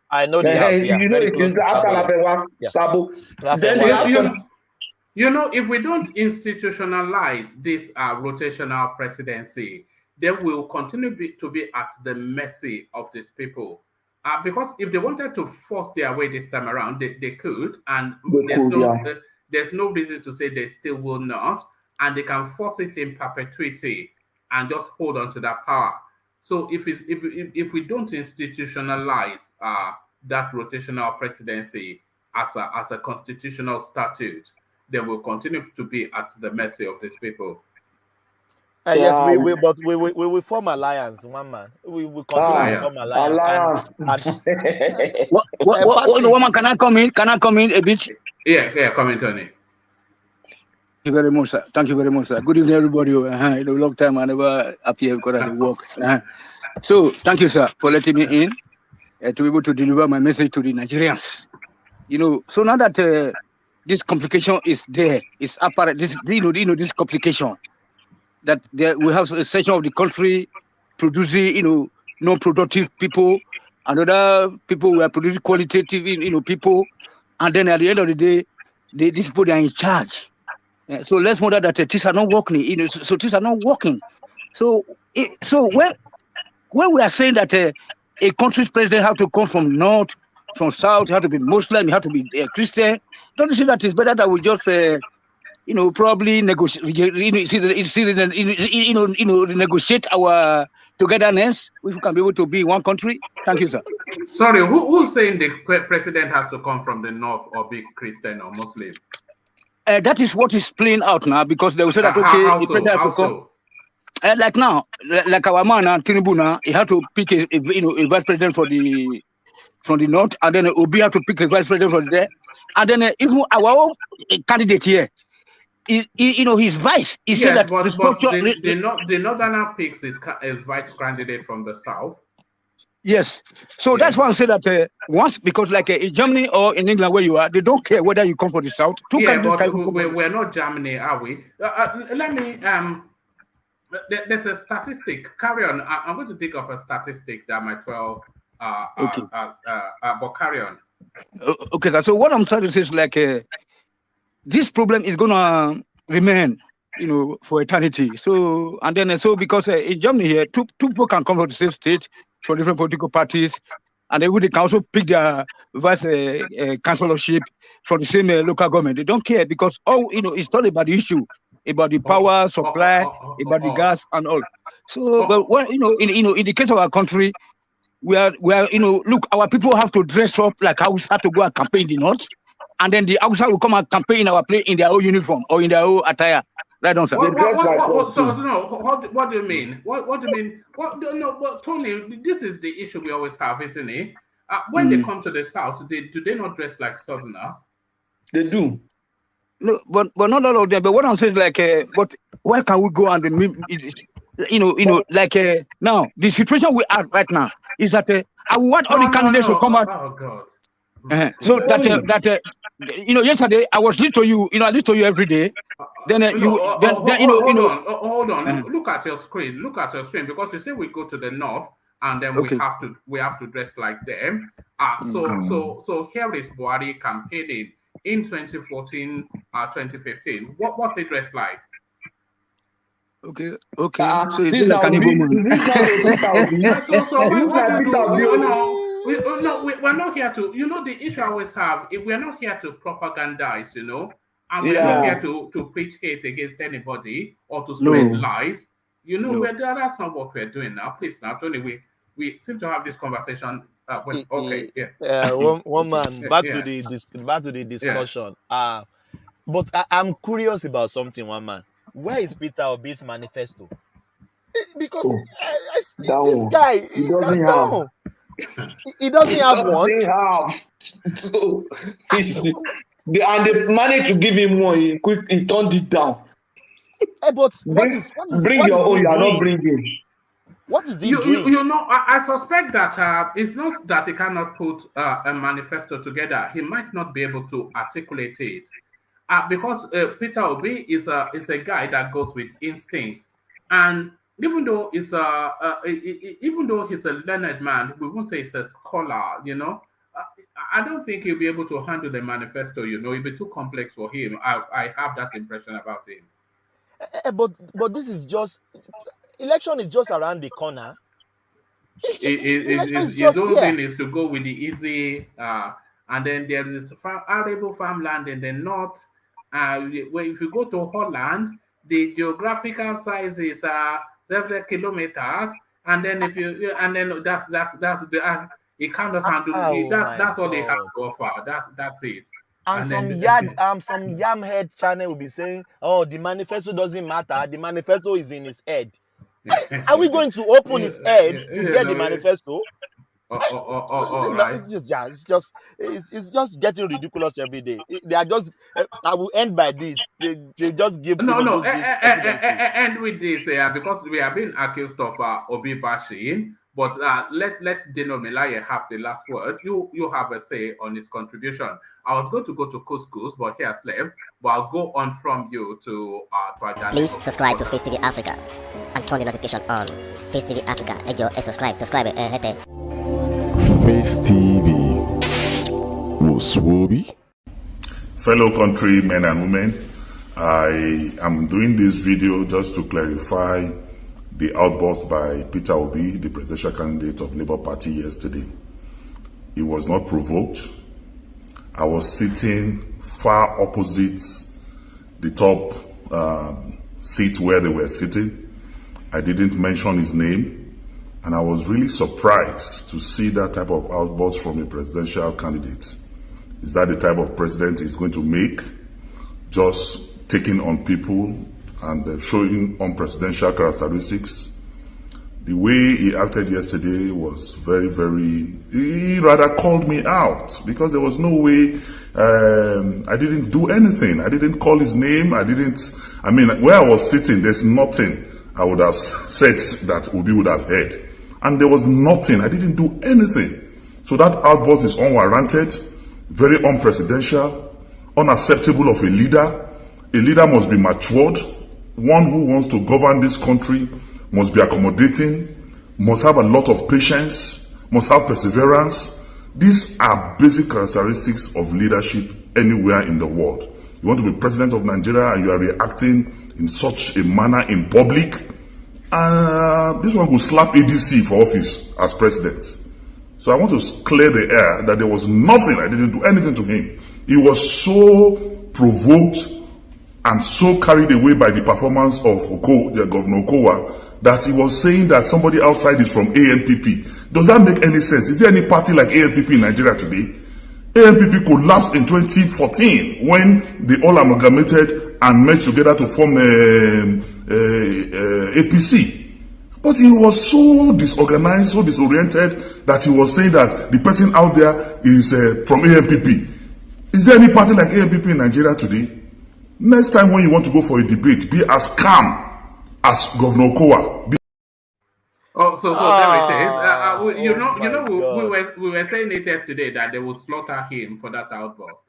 I know the house. Yeah, you know, if you ask Alabewa, Sabo, then they have some. You know, if we don't institutionalize this rotational presidency, they will continue to be at the mercy of these people. Because if they wanted to force their way this time around, they could, and there's no reason to say they still will not, and they can force it in perpetuity and just hold on to that power. So if we don't institutionalize that rotational presidency as a constitutional statute, then we'll continue to be at the mercy of these people. Yes, we will form alliance, one man. We will continue to form alliance. Woman, can I come in? Can I come in a bit? Yeah, come in, Tony. Thank you very much, sir. Thank you very much, sir. Good evening, everybody. In a long time, I never appear because I work. So, thank you, sir, for letting me in to be able to deliver my message to the Nigerians. So now that this complication is there, it's apparent. This complication that we have a section of the country producing, non-productive people, and other people who are producing qualitative, people, and then at the end of the day, these people are in charge. So let's wonder that things are not working. So things are not working. So when we are saying that a country's president have to come from north, from south, you have to be Muslim, you have to be Christian, don't you see that it's better that we just probably negotiate our togetherness if we can be able to be one country? Thank you, sir. Sorry, who's saying the president has to come from the north or be Christian or Muslim? That is what is playing out now, because they will say that the president has to come. Like now, like our man Tinubu now, he had to pick a vice president from the north, and then Obi had to pick a vice president from there, and then even our own candidate here, his vice. He said that the northerner picks his vice candidate from the south. Yes, so that's why I say that once, because like in Germany or in England where you are, they don't care whether you come from the south. We're not Germany, are we? Let me. There's a statistic. Carry on. I'm going to dig up a statistic that might well. But carry on. Okay, so what I'm trying to say is like this problem is gonna remain, for eternity. So because in Germany here, two people can come from the same state from different political parties, and they can also pick their vice chancellorship from the same local government. They don't care, because it's not about the issue, about the power supply, about the gas and all. So, but when in the case of our country, we are look, our people have to dress up like Hausa to go and campaign in the north, and then the Hausa will come and campaign in our place in their own uniform or in their own attire. Right on, sir. What do you mean? What do you mean? But Tony, this is the issue we always have, isn't it? When they come to the south, do they not dress like southerners? They do. No, but not all of them. But what I'm saying is like, but where can we go and now the situation we are right now is that I want all the candidates to come out. Oh God. So that yesterday I was listening to you. I listen to you every day. Then hold on. Look at your screen. Because you say we go to the north and then we have to dress like them. So here is Buhari campaigning in 2014, 2015. What's it dressed like? Okay. So this is we're not here to, the issue I always have, we're not here to propagandize, and we're not here to preach hate against anybody or to spread lies. That's not what we're doing now. Please, now, Tony, we seem to have this conversation. One man, back to the discussion. But I'm curious about something, one man. Where is Peter Obi's manifesto? Because this guy, he doesn't have one. So, they managed to give him one. He turned it down. But what is bring your own? You are not bringing. What is he doing? I suspect that it's not that he cannot put a manifesto together. He might not be able to articulate it. Because Peter Obi is a guy that goes with instincts, and even though he's a learned man, we won't say he's a scholar. I don't think he'll be able to handle the manifesto. It'll be too complex for him. I have that impression about him. But this is just election is just around the corner. His own thing is to go with the easy, and then there's this arable farmland in the north. If you go to Holland, the geographical size is several kilometers, And then if you, and then that's the he cannot handle it. That's all they have to offer. That's it. And some yam head channel will be saying, "Oh, the manifesto doesn't matter. The manifesto is in his head." Are we going to open his head to get the manifesto? Right. It's just getting ridiculous every day. They are just. I will end by this. They just give Tinubu this presidency. End with this because we have been accused of Obi bashing. But let's Dino Melaye have the last word. You have a say on his contribution. I was going to go to Couscous, but he has left. But I'll go on from you to Ajani. Please subscribe to Face TV Africa and turn the notification on. Face TV Africa, subscribe. Face TV. Muswobi. Fellow countrymen and women, I am doing this video just to clarify the outburst by Peter Obi, the presidential candidate of Labour Party yesterday. It was not provoked. I was sitting far opposite the top seat where they were sitting. I didn't mention his name, and I was really surprised to see that type of outburst from a presidential candidate. Is that the type of president he's going to make? Just taking on people and showing unpresidential characteristics. The way he acted yesterday was very, he rather called me out because there was no way I didn't do anything. I didn't call his name. Where I was sitting, there's nothing I would have said that Obi would have heard. And there was nothing. I didn't do anything. So that outburst is unwarranted, very unpresidential, unacceptable of a leader. A leader must be matured. One who wants to govern this country must be accommodating, must have a lot of patience, must have perseverance. These are basic characteristics of leadership anywhere in the world. You want to be president of Nigeria and you are reacting in such a manner in public, this one will slap ADC for office as president. So I want to clear the air that there was nothing, I didn't do anything to him. He was so provoked and so carried away by the performance of Governor Okowa that he was saying that somebody outside is from ANPP. Does that make any sense? Is there any party like ANPP in Nigeria today? ANPP collapsed in 2014 when they all amalgamated and merged together to form APC. But he was so disorganized, so disoriented that he was saying that the person out there is from ANPP. Is there any party like ANPP in Nigeria today? Next time when you want to go for a debate, be as calm as Governor Okowa. So there it is. We were saying it yesterday that they will slaughter him for that outburst.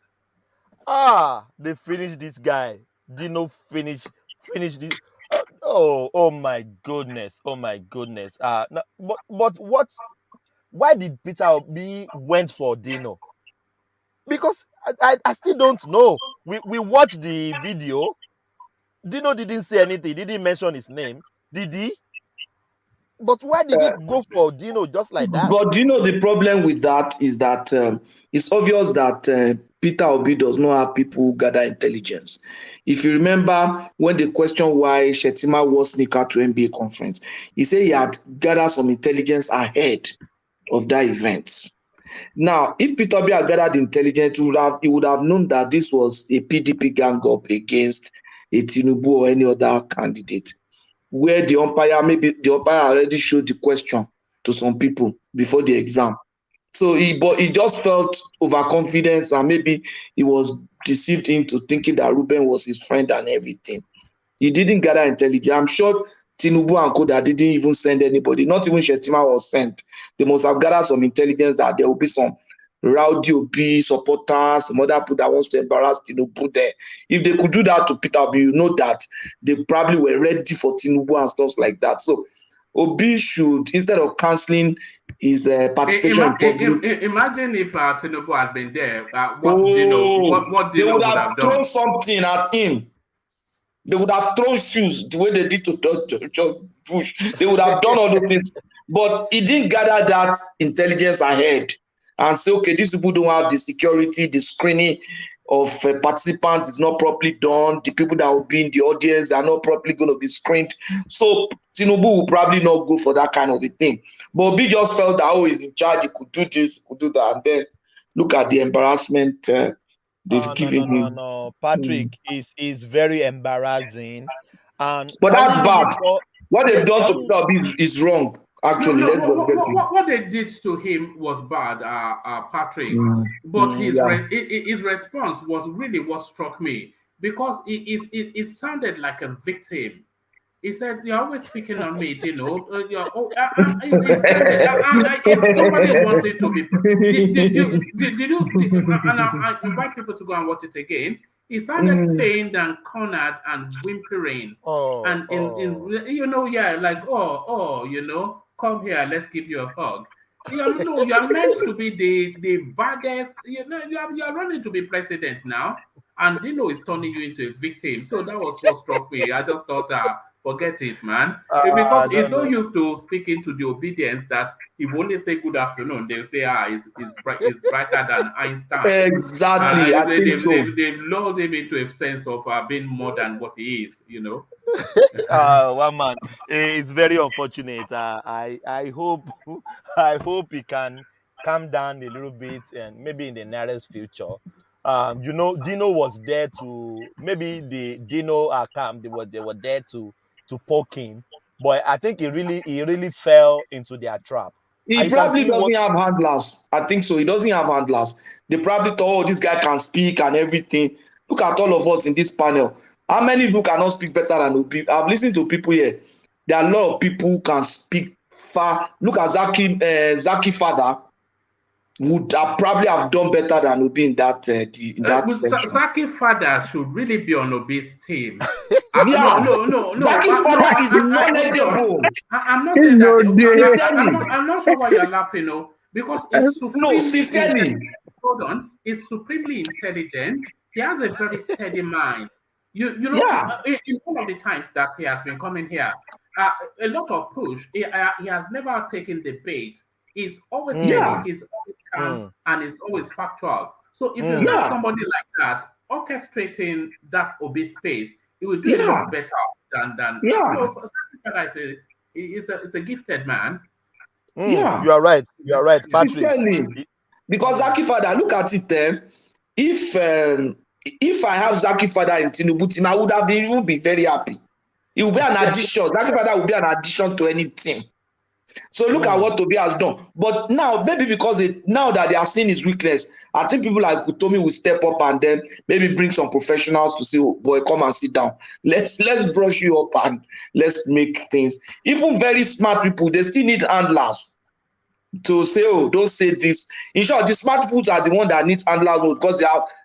They finished this guy. Dino finish this. Oh my goodness. But what? Why did Peter Obi went for Dino? Because I still don't know. We watched the video. Dino didn't say anything. He didn't mention his name. Did he? But why did he go for Dino just like that? But the problem with that is that it's obvious that Peter Obi does not have people who gather intelligence. If you remember when they questioned why Shettima was sneaker to NBA conference, he said he had gathered some intelligence ahead of that event. Now, if Peter Obi had gathered intelligence, he would have known that this was a PDP gang up against a Tinubu or any other candidate, where the umpire already showed the question to some people before the exam. So he just felt overconfidence and maybe he was deceived into thinking that Ruben was his friend and everything. He didn't gather intelligence. I'm sure Tinubu and Koda didn't even send anybody. Not even Shettima was sent. They must have gathered some intelligence that there will be some rowdy Obi supporters, some other people that wants to embarrass Tinubu there. If they could do that to Peter Obi, you know that they probably were ready for Tinubu and stuff like that. So Obi should, instead of cancelling his participation. Imagine if Tinubu had been there. What Dino would have thrown something at him. They would have thrown shoes the way they did to Bush. They would have done all those things. But he didn't gather that intelligence ahead and say, okay, these people don't have the security, the screening of participants is not properly done. The people that will be in the audience are not properly going to be screened. So Tinubu will probably not go for that kind of a thing. But Obi just felt that, he's in charge, he could do this, he could do that. And then look at the embarrassment they've given him. No. Patrick, is very embarrassing. But that's bad. What they've done to Obi is wrong. Actually, what they did to him was bad, Patrick. But his response was really what struck me, because it sounded like a victim. He said, "You're always speaking on me, if somebody wanted to be." And I invite people to go and watch it again. He sounded pained and cornered and whimpering, come here, let's give you a hug. You're meant to be the baddest. You're running to be president now, and Dino is turning you into a victim. So that was what struck me. I just thought forget it, man. Because he's so used to speaking to the obedience that he will only say good afternoon. They'll say, he's brighter than Einstein. Exactly. They've lulled him into a sense of being more than what he is, One man, it's very unfortunate. I hope he can calm down a little bit, and maybe in the nearest future. Dino was there to, maybe the Dino camp, they were there to poke him, but I think he really fell into their trap. He probably doesn't have handlers. I think so. He doesn't have handlers. They probably thought, this guy can speak and everything. Look at all of us in this panel. How many people cannot speak better than Obi? I've listened to people here. There are a lot of people who can speak far. Look at Zaki father. Would probably have done better than Obi in that section. Zaki father should really be on Obi's team. No. Zaki father is knowledgeable. I'm not saying that. I'm not sure why you're laughing, because it's supremely intelligent. He has a very steady mind. In all of the times that he has been coming here, a lot of push. He has never taken debate. He's always steady, he's always calm, and he's always factual. So if you have somebody like that orchestrating that Obi space, it will do a lot better than. He's a gifted man. You are right, Patrick. Because Zaki father, look at it. If I have Zaki father in Tinubu team, I would be very happy. It will be an addition. Zaki father will be an addition to any team. So look at what Obi has done. But now, maybe because now that they are seeing his weakness, I think people like Utomi will step up and then maybe bring some professionals to say, boy, come and sit down. Let's brush you up and let's make things. Even very smart people, they still need handlers to say, don't say this. In short, the smart people are the ones that need handlers because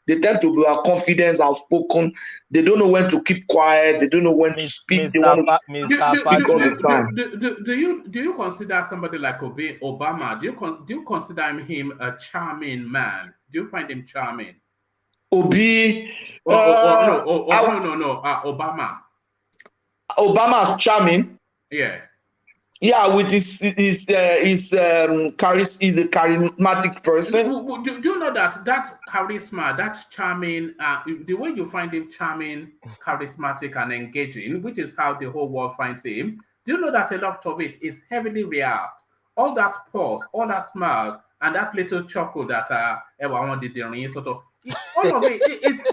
they tend to be confident, outspoken. They don't know when to keep quiet. They don't know when to speak. Do you consider somebody like Obama? Do you consider him a charming man? Do you find him charming? Obama. Obama's charming. Yeah. Yeah, with he's a charismatic person. Do you know that charisma, that charming, the way you find him charming, charismatic, and engaging, which is how the whole world finds him, do you know that a lot of it is heavily rehearsed? All that pause, all that smile, and that little chuckle that everyone did sort of, all of it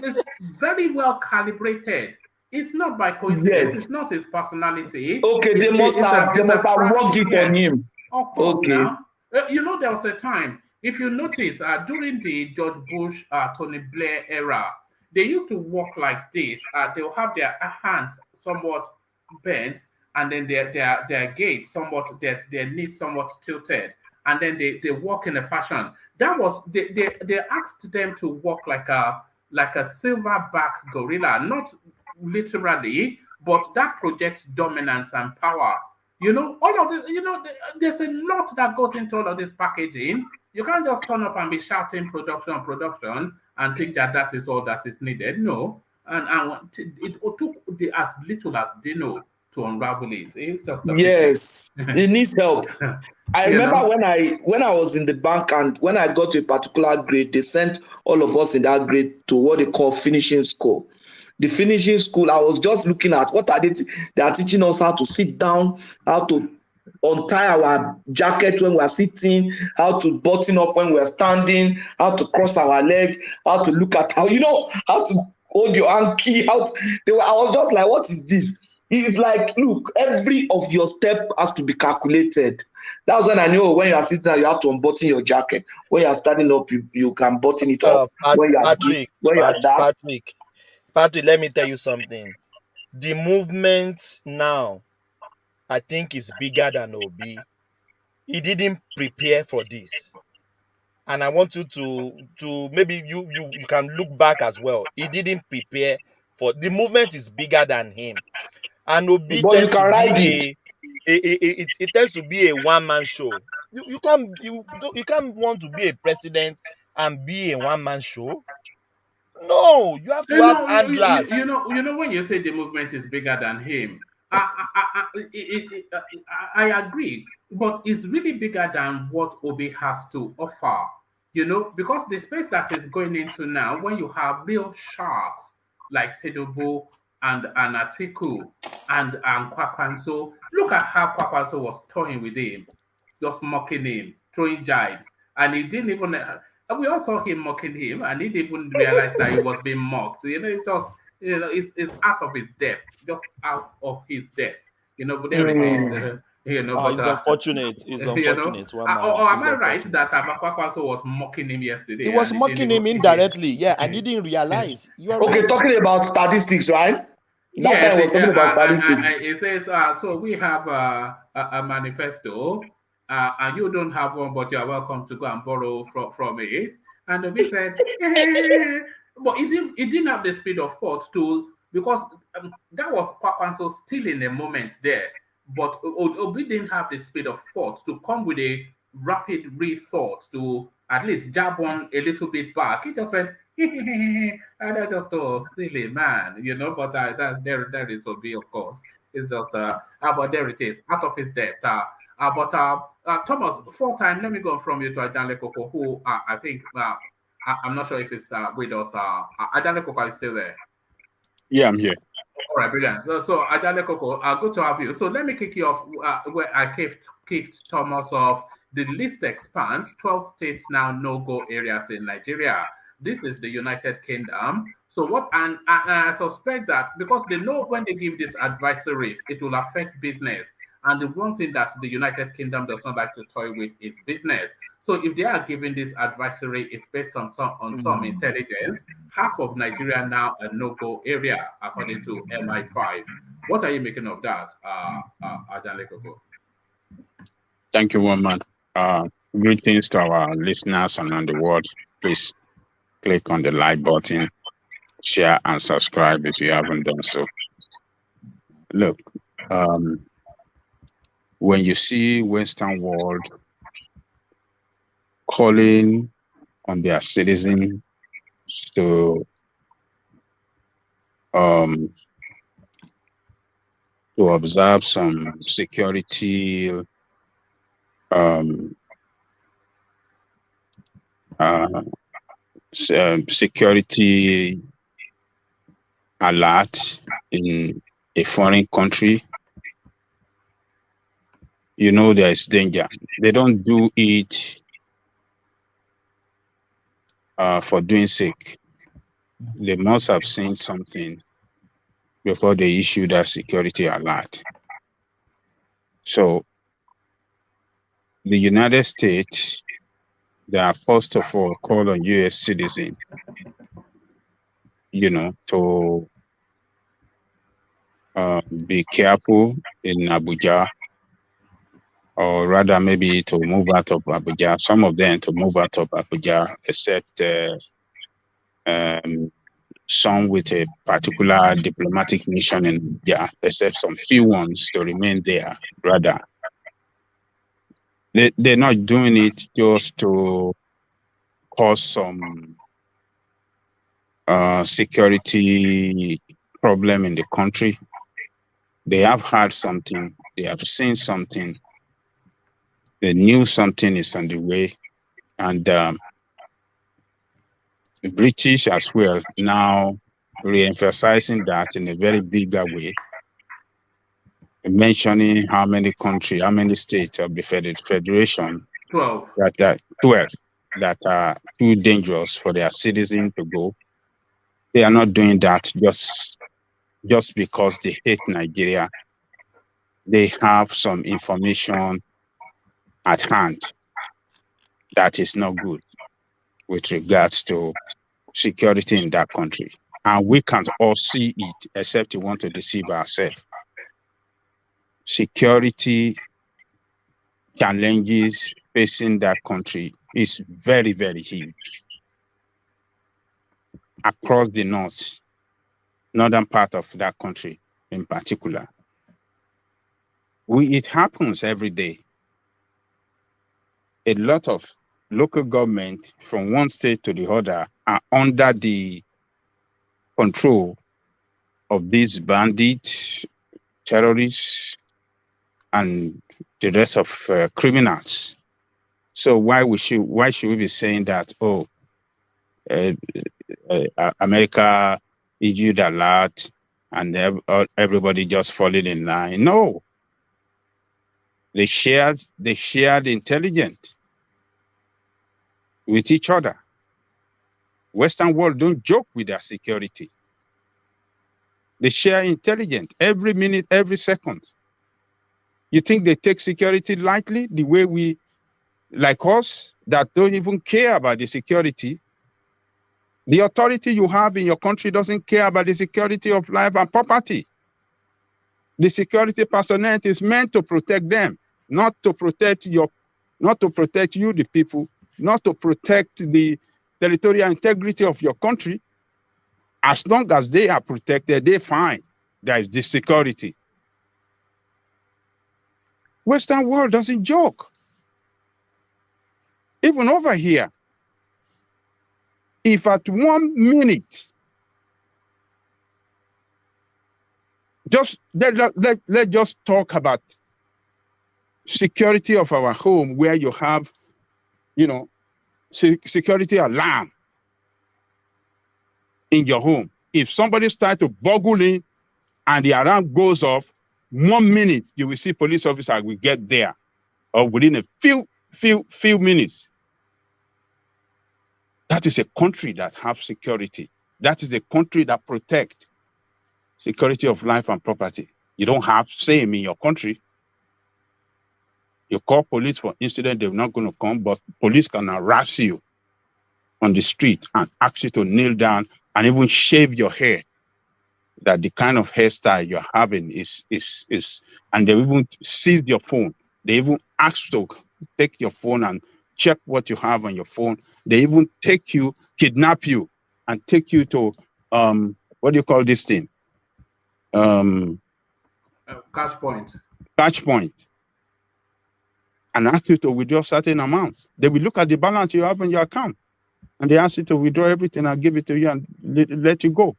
is very well calibrated. It's not by coincidence. It's not his personality. Okay, they must have worked it on him. Of course, now. There was a time, if you notice, during the George Bush, Tony Blair era, they used to walk like this. They will have their hands somewhat bent, and then their gait somewhat, their knees somewhat tilted, and then they walk in a fashion. That was they asked them to walk like a silverback gorilla, not literally, but that projects dominance and power. All of this, there's a lot that goes into all of this packaging. You can't just turn up and be shouting production and think that is all that is needed. No. And it took as little as Dino to unravel it. It's just it needs help. I remember when I was in the bank, and when I got to a particular grade, they sent all of us in that grade to what they call finishing school. the finishing school, I was just looking at what are they are teaching us how to sit down, how to untie our jacket when we are sitting, how to button up when we are standing, how to cross our leg, how to look at how to hold your hanky. I was just like, what is this? It's like, look, every of your step has to be calculated. That's when I know when you are sitting down, you have to unbutton your jacket. When you are standing up, you can button it up. Patrick, let me tell you something. The movement now, I think, is bigger than Obi. He didn't prepare for this. And I want you to maybe you can look back as well. He didn't prepare for the movement is bigger than him. And Obi tends to be it tends to be a one-man show. You can't want to be a president and be a one-man show. No, you have to have handlers. You know when you say the movement is bigger than him, I agree, but it's really bigger than what Obi has to offer. You know, because the space that is going into now, when you have real sharks like Tinubu and Atiku and KWANKWASO, look at how KWANKWASO was toying with him, just mocking him, throwing jibes, and he didn't even. We all saw him mocking him, and he didn't even realize that he was being mocked. So, you know, it's just, you know, it's out of his depth, just out of his depth. You know, but there it is. You know, but, it's unfortunate. It's unfortunate. You know, or am I right that KWANKWASO was mocking him yesterday? He was mocking him indirectly, yeah, and he didn't realize. You are okay, right. Talking about statistics, right? That time was talking about statistics. It says, so we have a manifesto, and you don't have one, but you are welcome to go and borrow from it. And we said, but he didn't have the speed of thought to, because that was KWANKWASO still in a moment there. But Obi didn't have the speed of thought to come with a rapid rethought to at least jab one a little bit back. He just went, and that's just a silly man, you know. But there is Obi, of course. It's just but there it is, out of his depth. Thomas, 4 times. Let me go from you to Ajanle Koko, who I think I'm not sure if it's with us. Ajanle Koko is still there. Yeah, I'm here. All right, brilliant. So Ajanle Koko, good to have you. So let me kick you off where I kicked Thomas off. The list expands. 12 states now no-go areas in Nigeria. This is the United Kingdom. So what? And I suspect that because they know when they give these advisories, it will affect business. And the one thing that the United Kingdom does not like to toy with is business. So if they are giving this advisory, it's based on some intelligence. Half of Nigeria now a no-go area, according to MI5. What are you making of that, Ajanle Koko? Thank you, woman. Greetings to our listeners around the world. Please click on the like button, share, and subscribe if you haven't done so. Look, when you see Western world calling on their citizens to observe some security security alert in a foreign country, you know there is danger. They don't do it for doing sake. They must have seen something before they issue that security alert. So the United States, they are first of all call on U.S. citizens, you know, to be careful in Abuja, or rather maybe to move out of Abuja. Some of them to move out of Abuja, except some with a particular diplomatic mission in Abuja, except some few ones to remain there, rather. They're not doing it just to cause some security problem in the country. They have heard something, they have seen something, they knew something is on the way, and the British as well now re-emphasizing that in a very bigger way, mentioning how many countries, how many states of the federation 12 that 12 that are too dangerous for their citizens to go. They are not doing that just because they hate Nigeria. They have some information at hand that is not good with regards to security in that country. And we can't all see it, except we want to deceive ourselves. Security challenges facing that country is very, very huge. Across the northern part of that country in particular. It happens every day. A lot of local government from one state to the other are under the control of these bandits, terrorists, and the rest of criminals. So why should we be saying that, America issued a lot and everybody just falling in line? No. They shared intelligence with each other. Western world don't joke with their security. They share intelligence every minute, every second. You think they take security lightly the way we, like us, that don't even care about the security? The authority you have in your country doesn't care about the security of life and property. The security personnel is meant to protect them, not to protect you, the people, not to protect the territorial integrity of your country. As long as they are protected, they're fine. There is this security. Western world doesn't joke. Even over here, if at 1 minute, let's just talk about security of our home, where you have, security alarm in your home. If somebody starts to boggle in and the alarm goes off, 1 minute, you will see police officer will get there, or within a few minutes. That is a country that has security. That is a country that protects security of life and property. You don't have same in your country. You call police for incident, they're not going to come, but police can harass you on the street and ask you to kneel down and even shave your hair. That the kind of hairstyle you're having is, and they even seize your phone. They even ask to take your phone and check what you have on your phone. They even kidnap you, and take you to, what do you call this thing? Catch point. Catch point. And ask you to withdraw certain amounts. They will look at the balance you have in your account, and they ask you to withdraw everything and give it to you and let you go.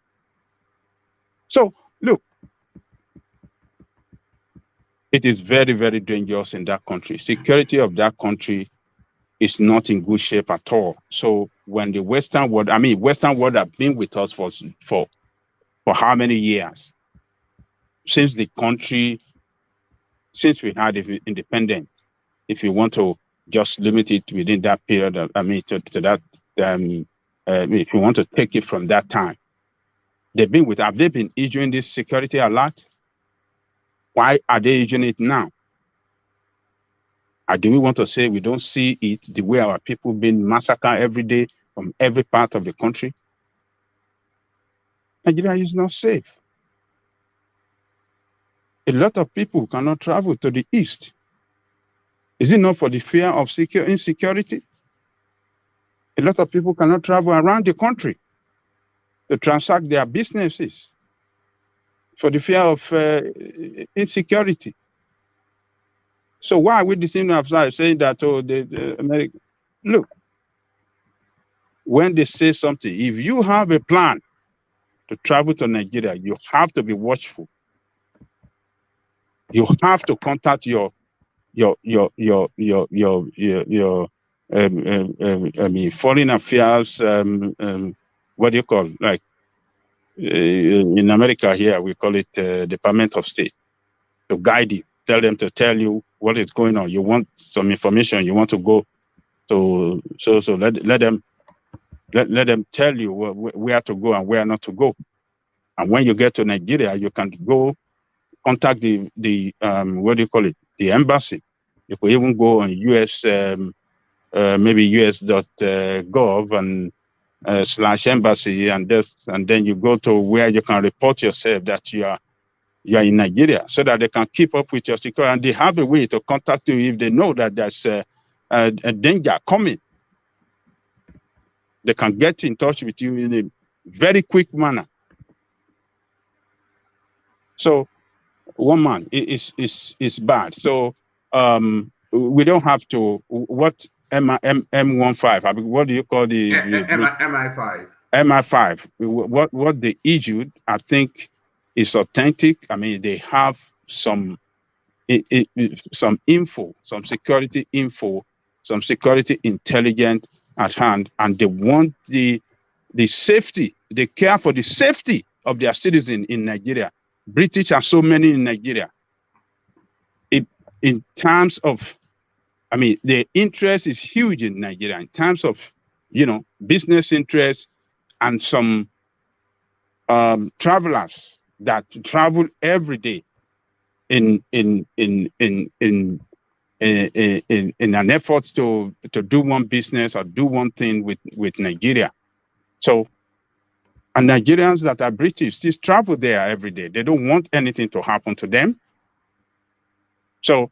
So, look, it is very, very dangerous in that country. Security of that country is not in good shape at all. So when the Western world have been with us for how many years? Since we had independence, if you want to just limit it within that period, if you want to take it from that time, have they been issuing this security alert? Why are they issuing it now? Or do we want to say we don't see it the way our people being massacred every day from every part of the country? Nigeria is not safe. A lot of people cannot travel to the east. Is it not for the fear of insecurity? A lot of people cannot travel around the country to transact their businesses for the fear of insecurity. So why are we deceiving ourselves saying that, the America? Look, when they say something, if you have a plan to travel to Nigeria, you have to be watchful. You have to contact your foreign affairs, what do you call, like in America here, we call it Department of State, to guide you, tell you what is going on. You want some information, you want to go to, so let them tell you where to go and where not to go. And when you get to Nigeria, you can go contact the what do you call it, the embassy. You could even go on US, maybe us.gov and /embassy, and then you go to where you can report yourself that you are in Nigeria, so that they can keep up with your security, and they have a way to contact you if they know that there's a danger coming. They can get in touch with you in a very quick manner. So one man is bad. So we don't have to. What M15? I mean, what do you call the MI5? MI5. What they issued, I think, is authentic. I mean, they have some info, some security info, some security intelligence at hand, and they want the safety. They care for the safety of their citizens in Nigeria. British are so many in Nigeria. In terms of, I mean, the interest is huge in Nigeria in terms of, business interests, and some travelers that travel every day in an effort to do one business or do one thing with Nigeria. So, and Nigerians that are British just travel there every day. They don't want anything to happen to them. So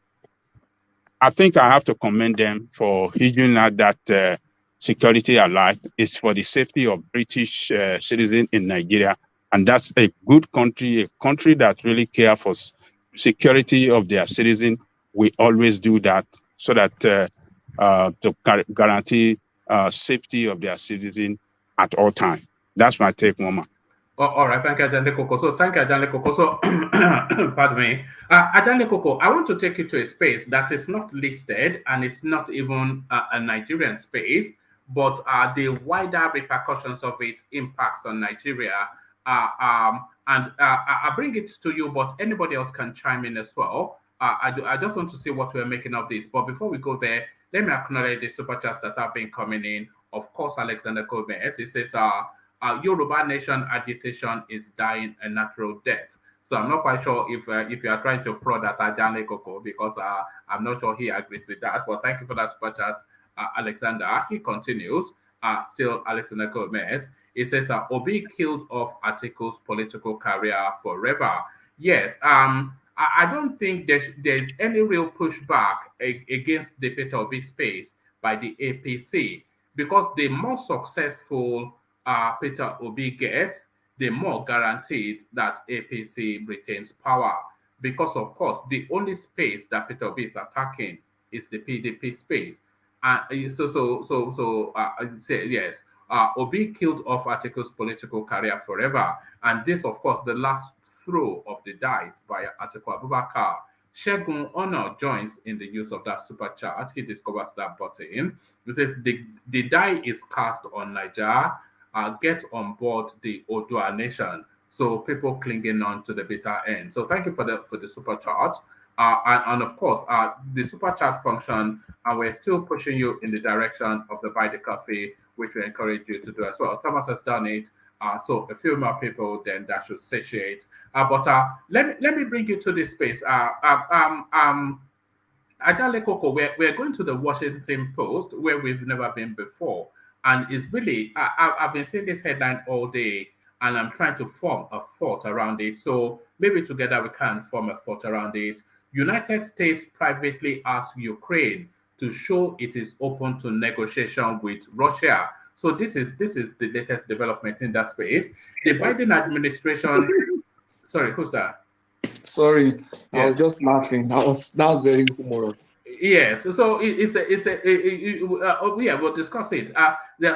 I think I have to commend them for issuing that security alert is for the safety of British citizens in Nigeria. And that's a good country, a country that really cares for security of their citizens. We always do that so that to guarantee safety of their citizens at all times. That's my take, Mama. All right, thank you, Ajane Koko. So, pardon me. Ajane Koko, I want to take you to a space that is not listed, and it's not even a Nigerian space, but the wider repercussions of it impacts on Nigeria. I bring it to you, but anybody else can chime in as well. I just want to see what we're making of this. But before we go there, let me acknowledge the super chats that have been coming in. Of course, Alexander Gomez, he says, Yoruba nation agitation is dying a natural death. So I'm not quite sure if you are trying to prod at Ajane Koko, because I'm not sure he agrees with that. But thank you for that super chat, Alexander. He continues, still Alexander Gomez. He says, Obi killed off Atiku's political career forever. Yes, I don't think there's any real pushback against the Peter Obi space by the APC, because the more successful Peter Obi gets, the more guaranteed that APC retains power. Because, of course, the only space that Peter Obi is attacking is the PDP space. And yes, Obi killed off Atiku's political career forever. And this, of course, the last throw of the dice by Atiku Abubakar. Shegun Honor joins in the use of that super chat. He discovers that button. He says, the die is cast on Nigeria. Get on board the Odua nation. So people clinging on to the bitter end. So thank you for the super chats. And of course, the super chat function, and we're still pushing you in the direction of the Buy the Coffee, which we encourage you to do as well. Thomas has done it. So a few more people, then that should satiate. But let me bring you to this space. Ajale Koko, we're going to the Washington Post, where we've never been before. And it's really, I've been seeing this headline all day, and I'm trying to form a thought around it. So maybe together we can form a thought around it. United States privately asked Ukraine to show it is open to negotiation with Russia. So this is the latest development in that space. The Biden administration. Sorry, who's that? Sorry, I was just laughing. That was very humorous. Yes, so we'll discuss it.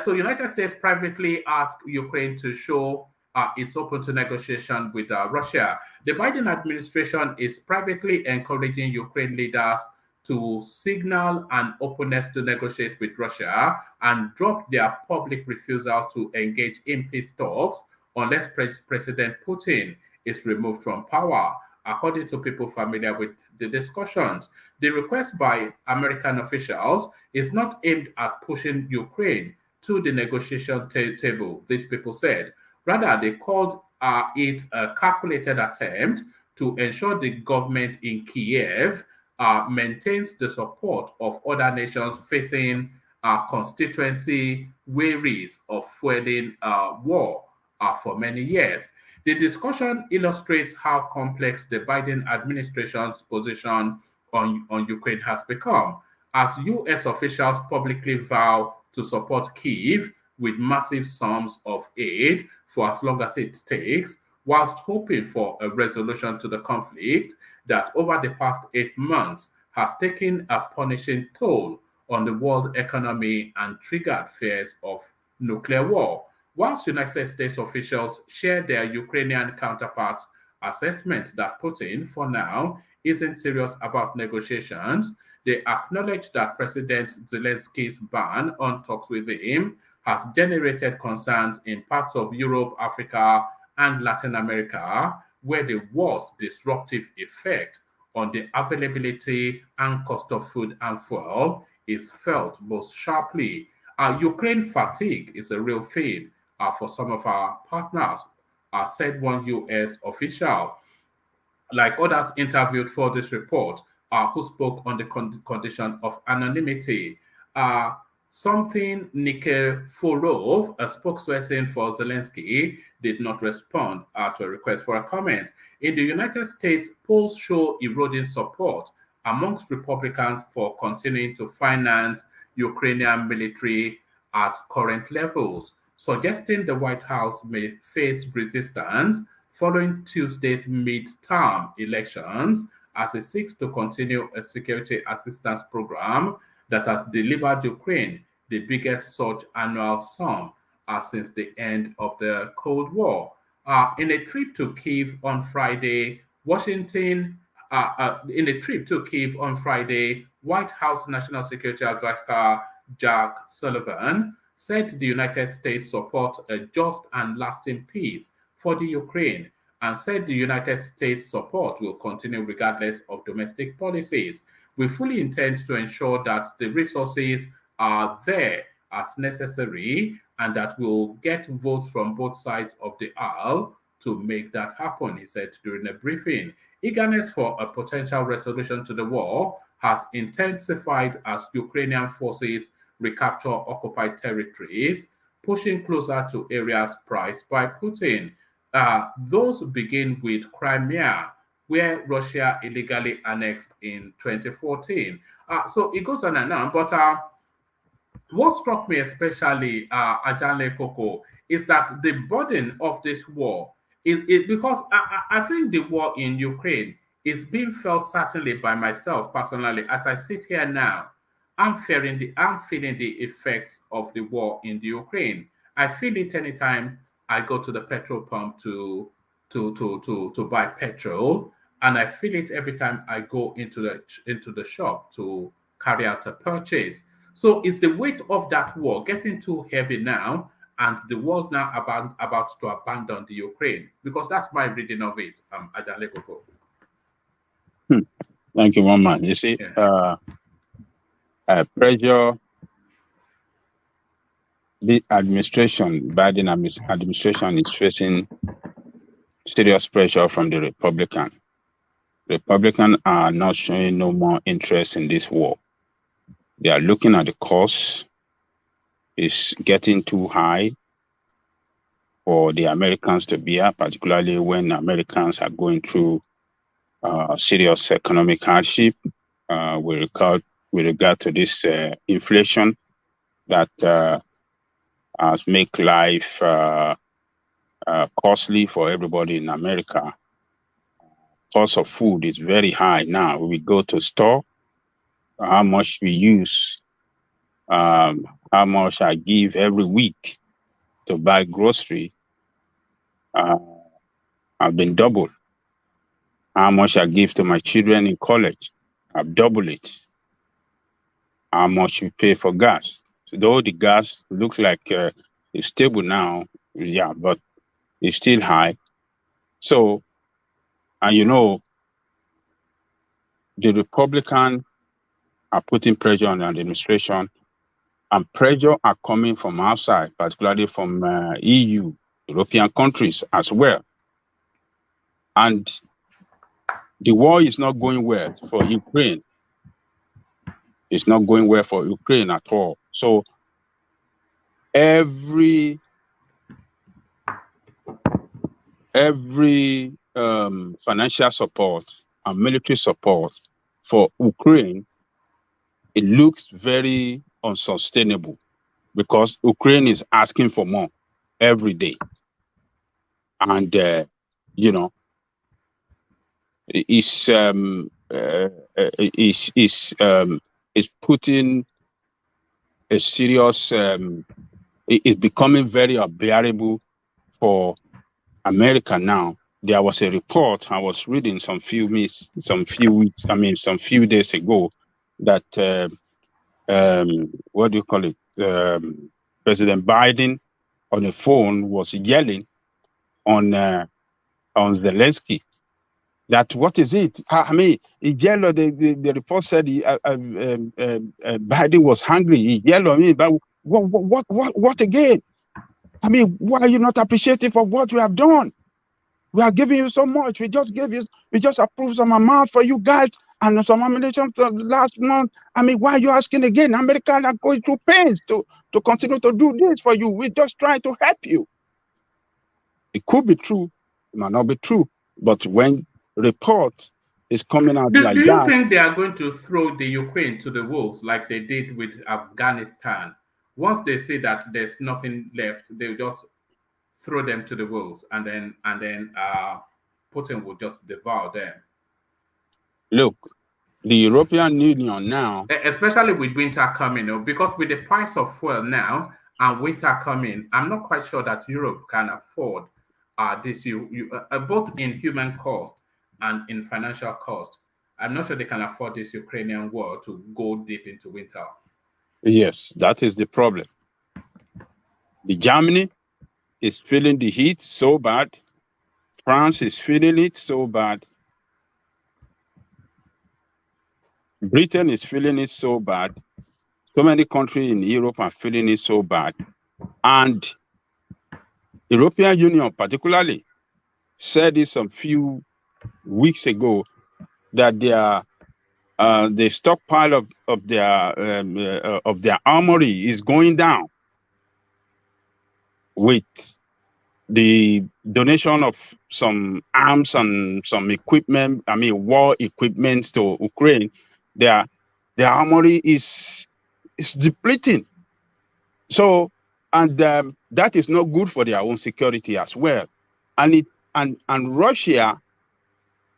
So United States privately asked Ukraine to show it's open to negotiation with Russia. The Biden administration is privately encouraging Ukraine leaders to signal an openness to negotiate with Russia and drop their public refusal to engage in peace talks unless President Putin is removed from power. According to people familiar with the discussions, the request by American officials is not aimed at pushing Ukraine to the negotiation table, these people said. Rather, they called it a calculated attempt to ensure the government in Kiev maintains the support of other nations facing constituency worries of fueling war for many years. The discussion illustrates how complex the Biden administration's position on Ukraine has become, as U.S. officials publicly vow to support Kyiv with massive sums of aid for as long as it takes, whilst hoping for a resolution to the conflict that over the past 8 months has taken a punishing toll on the world economy and triggered fears of nuclear war. Whilst United States officials share their Ukrainian counterparts' assessment that Putin, for now, isn't serious about negotiations, they acknowledge that President Zelensky's ban on talks with him has generated concerns in parts of Europe, Africa, and Latin America, where the war's disruptive effect on the availability and cost of food and fuel is felt most sharply. Ukraine fatigue is a real thing for some of our partners, said one U.S. official. Like others interviewed for this report, who spoke on the condition of anonymity. Something Nikiforov, a spokesperson for Zelensky, did not respond to a request for a comment. In the United States, polls show eroding support amongst Republicans for continuing to finance Ukrainian military at current levels, suggesting the White House may face resistance following Tuesday's midterm elections as it seeks to continue a security assistance program that has delivered Ukraine the biggest such annual sum since the end of the Cold War. In a trip to Kyiv on Friday, White House National Security Advisor Jack Sullivan said the United States supports a just and lasting peace for the Ukraine, and said the United States support will continue regardless of domestic policies. We fully intend to ensure that the resources are there as necessary and that we'll get votes from both sides of the aisle to make that happen, he said during a briefing. Eagerness for a potential resolution to the war has intensified as Ukrainian forces recapture occupied territories, pushing closer to areas prized by Putin. Those begin with Crimea, where Russia illegally annexed in 2014. So it goes on and on, but what struck me especially, Ajanle Koko, is that the burden of this war is because I think the war in Ukraine is being felt certainly by myself personally. As I sit here now, I'm feeling the effects of the war in the Ukraine. I feel it anytime I go to the petrol pump to buy petrol, and I feel it every time I go into the shop to carry out a purchase. So is the weight of that war getting too heavy now, and the world now about to abandon the Ukraine? Because that's my reading of it, Ajanle Koko. Thank you, one man. You see, pressure, the Biden administration is facing serious pressure from the Republican. Republicans are not showing no more interest in this war. They are looking at the cost. It's getting too high for the Americans to bear, particularly when Americans are going through serious economic hardship with regard to this inflation that has make life costly for everybody in America. Cost of food is very high now. We go to store, how much we use, how much I give every week to buy grocery, have been doubled. How much I give to my children in college, I've doubled it. How much we pay for gas. So though the gas looks like it's stable now, yeah, but is still high. So, and you know, the Republicans are putting pressure on the administration, and pressure are coming from outside, particularly from EU, European countries as well. And the war is not going well for Ukraine. It's not going well for Ukraine at all. So every financial support and military support for Ukraine, it looks very unsustainable because Ukraine is asking for more every day. And, you know, it's putting a serious, it's becoming very unbearable for America now. There was a report I was reading some few days ago that what do you call it? President Biden on the phone was yelling on Zelensky. That what is it? I mean, he yelled. The report said Biden was hungry. He yelled on me, but what again? I mean, why are you not appreciative of what we have done? We are giving you so much. We just approved some amount for you guys and some ammunition last month. I mean, why are you asking again? Americans are going through pains to continue to do this for you. We're just trying to help you. It could be true. It might not be true. But when report is coming out like that. Do you think they are going to throw the Ukraine to the wolves like they did with Afghanistan? Once they see that there's nothing left, they'll just throw them to the wolves, and then Putin will just devour them. Look, the European Union now, especially with winter coming, because with the price of fuel now and winter coming, I'm not quite sure that Europe can afford this. Both in human cost and in financial cost. I'm not sure they can afford this Ukrainian war to go deep into winter. Yes, that is the problem. The Germany is feeling the heat so bad. France is feeling it so bad. Britain is feeling it so bad. So many countries in Europe are feeling it so bad. And European Union particularly said this a few weeks ago that the stockpile of their armory is going down with the donation of some arms and some equipment. I mean, war equipment to Ukraine. Their armory is depleting. So, and that is not good for their own security as well. And Russia,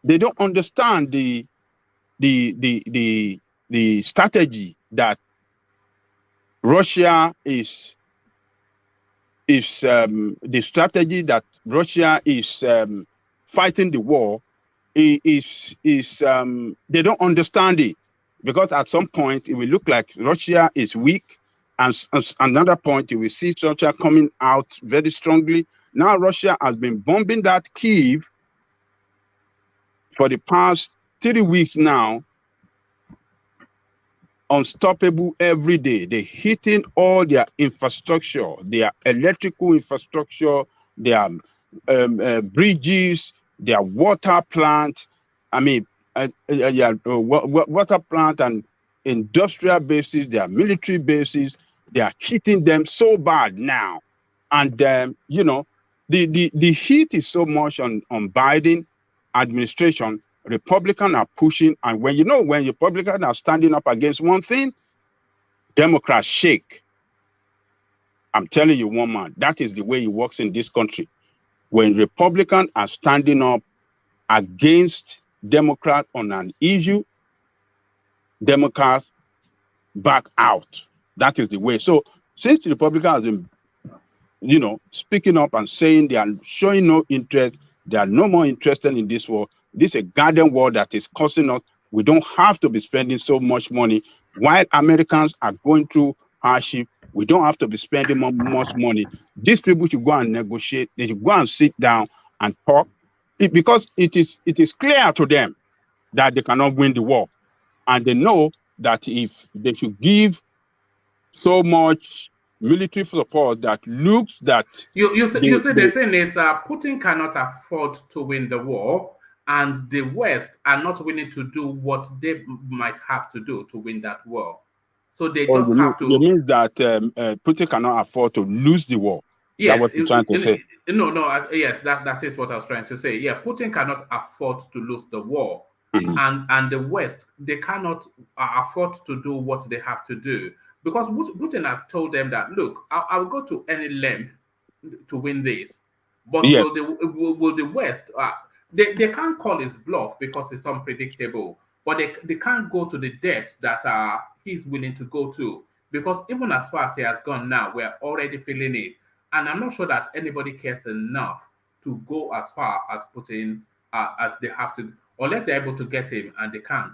they don't understand the strategy that Russia is the strategy that Russia is fighting the war is they don't understand it, because at some point it will look like Russia is weak, and another point you will see Russia coming out very strongly. Now Russia has been bombing that Kyiv for the past 3 weeks now, unstoppable every day. They're hitting all their infrastructure, their electrical infrastructure, their bridges, their water plant. I mean, water plant and industrial bases, their military bases. They are hitting them so bad now, and you know, the heat is so much on Biden administration. Republicans are pushing, and when Republicans are standing up against one thing, Democrats shake. I'm telling you, one man, that is the way it works in this country. When Republicans are standing up against Democrats on an issue, Democrats back out. That is the way. So since the Republicans have been, speaking up and saying they are showing no interest, they are no more interested in this war. This is a garden war that is costing us. We don't have to be spending so much money while Americans are going through hardship. We don't have to be spending much money. These people should go and negotiate. They should go and sit down and talk, because it is clear to them that they cannot win the war, and they know that if they should give so much military support that looks that you see the thing is Putin cannot afford to win the war, and the West are not willing to do what they might have to do to win that war. So they just have to. It means that Putin cannot afford to lose the war. Yes, that's what you're trying to say. No. Yes, that is what I was trying to say. Yeah, Putin cannot afford to lose the war, and the West, they cannot afford to do what they have to do, because Putin has told them that, look, I'll go to any length to win this, but yes. will the West? They can't call his bluff because it's unpredictable, but they can't go to the depths that he's willing to go to, because even as far as he has gone now, we're already feeling it. And I'm not sure that anybody cares enough to go as far as Putin as they have to, unless they're able to get him, and they can't,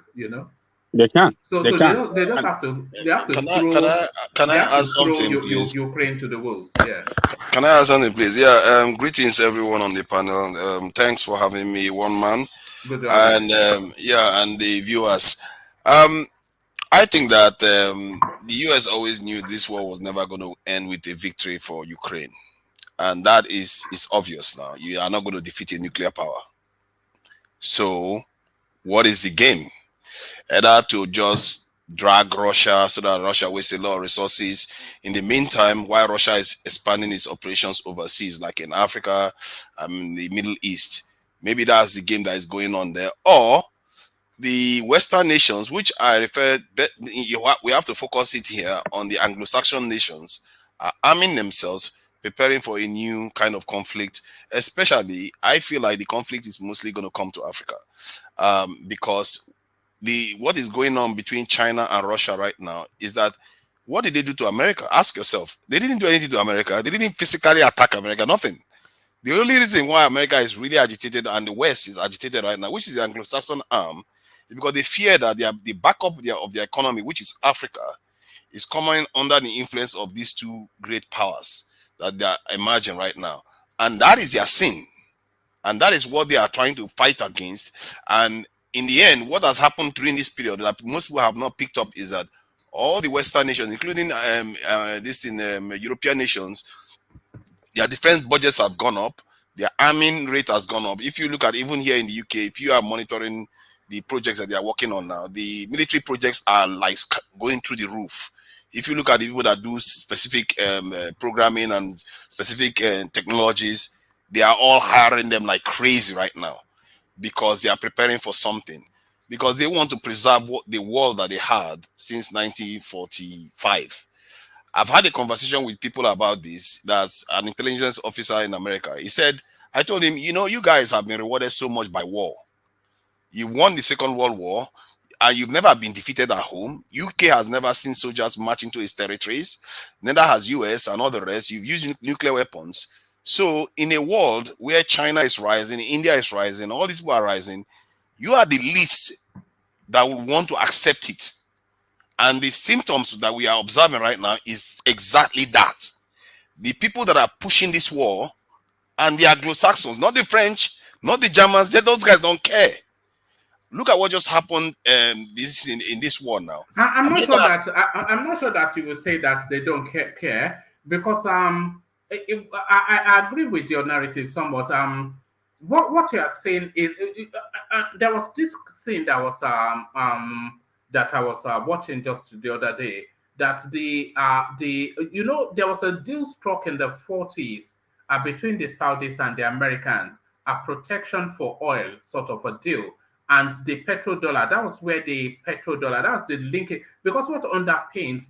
They can't. So they just have to. They have to Can I add something, please? Ukraine to the wolves. Yeah. Can I add something, please? Yeah. Greetings, everyone on the panel. Thanks for having me, one man, and and the viewers. I think that the US always knew this war was never going to end with a victory for Ukraine, and that is obvious now. You are not going to defeat a nuclear power. So, what is the game? Either to just drag Russia so that Russia wastes a lot of resources. In the meantime, while Russia is expanding its operations overseas, like in Africa, the Middle East, maybe that's the game that is going on there. Or the Western nations, which I refer, we have to focus it here on the Anglo-Saxon nations, are arming themselves, preparing for a new kind of conflict. Especially, I feel like the conflict is mostly going to come to Africa, because what is going on between China and Russia right now is that, what did they do to America? Ask yourself. They didn't do anything to America. They didn't physically attack America, nothing. The only reason why America is really agitated and the West is agitated right now, which is the Anglo-Saxon arm, is because they fear that the backup of their economy, which is Africa, is coming under the influence of these two great powers that they are emerging right now. And that is their sin. And that is what they are trying to fight against. And in the end, what has happened during this period that most people have not picked up is that all the Western nations, including European nations, their defense budgets have gone up. Their arming rate has gone up. If you look at even here in the UK, if you are monitoring the projects that they are working on now, the military projects are like going through the roof. If you look at the people that do specific programming and specific technologies, they are all hiring them like crazy right now, because they are preparing for something, because they want to preserve the world that they had since 1945. I've had a conversation with people about this. That's an intelligence officer in America. He said, I told him, you guys have been rewarded so much by war. You won the Second World War, and you've never been defeated at home. UK has never seen soldiers march into its territories. Neither has US and all the rest. You've used nuclear weapons. So in a world where China is rising, India is rising, all these people are rising, you are the least that will want to accept it. And the symptoms that we are observing right now is exactly that. The people that are pushing this war and the Anglo-Saxons, not the French, not the Germans, those guys don't care. Look at what just happened in this war now. I'm not sure that you will say that they don't care, because I agree with your narrative somewhat. What you are saying is there was this thing that was that I was watching just the other day, that there was a deal struck in the 40s between the Saudis and the Americans, a protection for oil sort of a deal. And the petrodollar, that was where the petrodollar, that was the linkage, because what underpins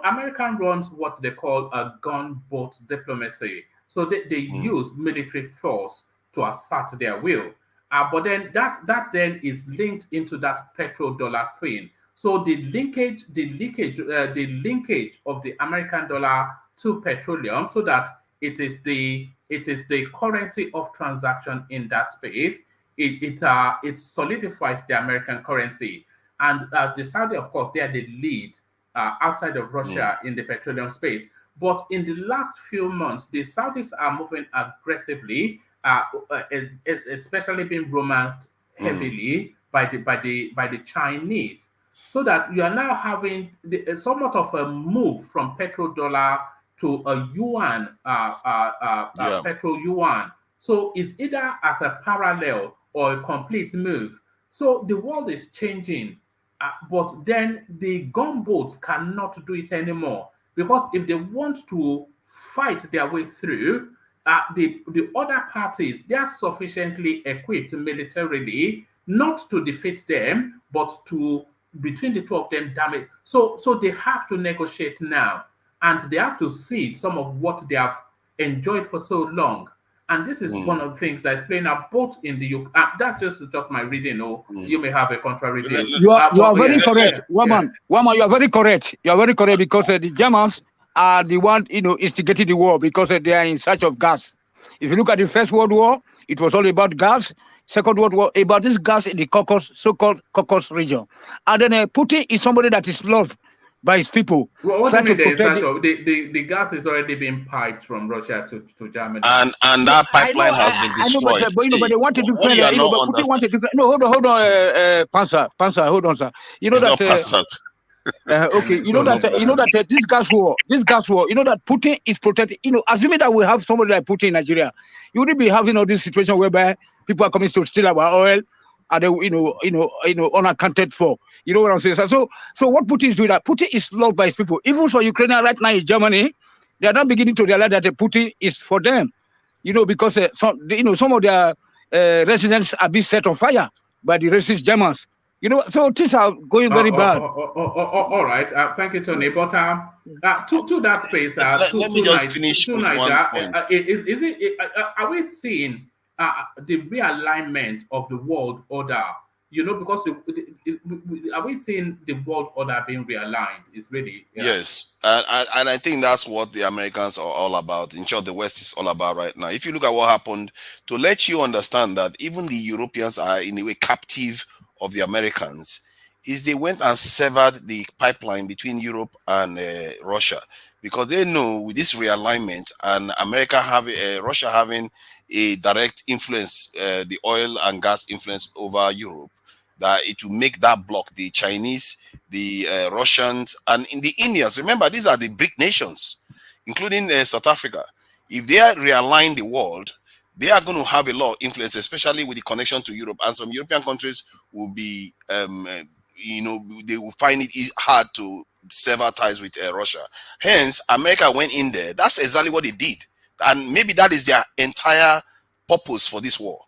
American runs what they call a gunboat diplomacy. So they use military force to assert their will. But then that then is linked into that petrodollar thing. So the linkage of the American dollar to petroleum, so that it is the currency of transaction in that space. It solidifies the American currency, and the Saudi, of course, they are the lead outside of Russia in the petroleum space. But in the last few months, the Saudis are moving aggressively, especially being romanced heavily by the Chinese, so that you are now having somewhat of a move from petrodollar to a yuan, petro yuan. So it's either as a parallel or a complete move. So the world is changing, but then the gunboats cannot do it anymore, because if they want to fight their way through, the other parties, they are sufficiently equipped militarily not to defeat them, but to, between the two of them, damage. So they have to negotiate now, and they have to cede some of what they have enjoyed for so long. And this is one of the things that's playing out both in the UK. That's just my reading, or you may have a contrary reading. You are very correct, Woman, you are very correct. You are very correct, because the Germans are the one, instigating the war, because they are in search of gas. If you look at the First World War, it was all about gas. Second World War, about this gas in the Caucasus, so-called Caucasus region. And then Putin is somebody that is loved by his people. Well, what do you mean the gas is already being piped from Russia to Germany? And that pipeline has been destroyed. But they want to defend it. But Putin wanted to defend. No, hold on, Panzer, hold on, sir. You know that. Okay, you know that this gas war, that Putin is protecting. Assuming that we have somebody like Putin in Nigeria, you wouldn't be having all this situation whereby people are coming to steal our oil, and they, unaccounted for. You know what I'm saying? So what Putin is doing, that Putin is loved by his people. Even for Ukraine right now in Germany, they are not beginning to realize that Putin is for them. Because some of their residents are being set on fire by the racist Germans. So things are going very bad. All right. Thank you, Tony. But to that space, let me just finish with one point. Are we seeing the realignment of the world order? Because are we seeing the world order being realigned? It's really yes, and I think that's what the Americans are all about. In short, the West is all about right now. If you look at what happened, to let you understand that even the Europeans are in a way captive of the Americans, is they went and severed the pipeline between Europe and Russia, because they know with this realignment and Russia having a direct influence, the oil and gas influence over Europe, that it will make that block, the Chinese, the Russians, and in the Indians. Remember, these are the BRIC nations, including South Africa. If they realign the world, they are going to have a lot of influence, especially with the connection to Europe. And some European countries will be, they will find it hard to sever ties with Russia. Hence, America went in there. That's exactly what they did. And maybe that is their entire purpose for this war.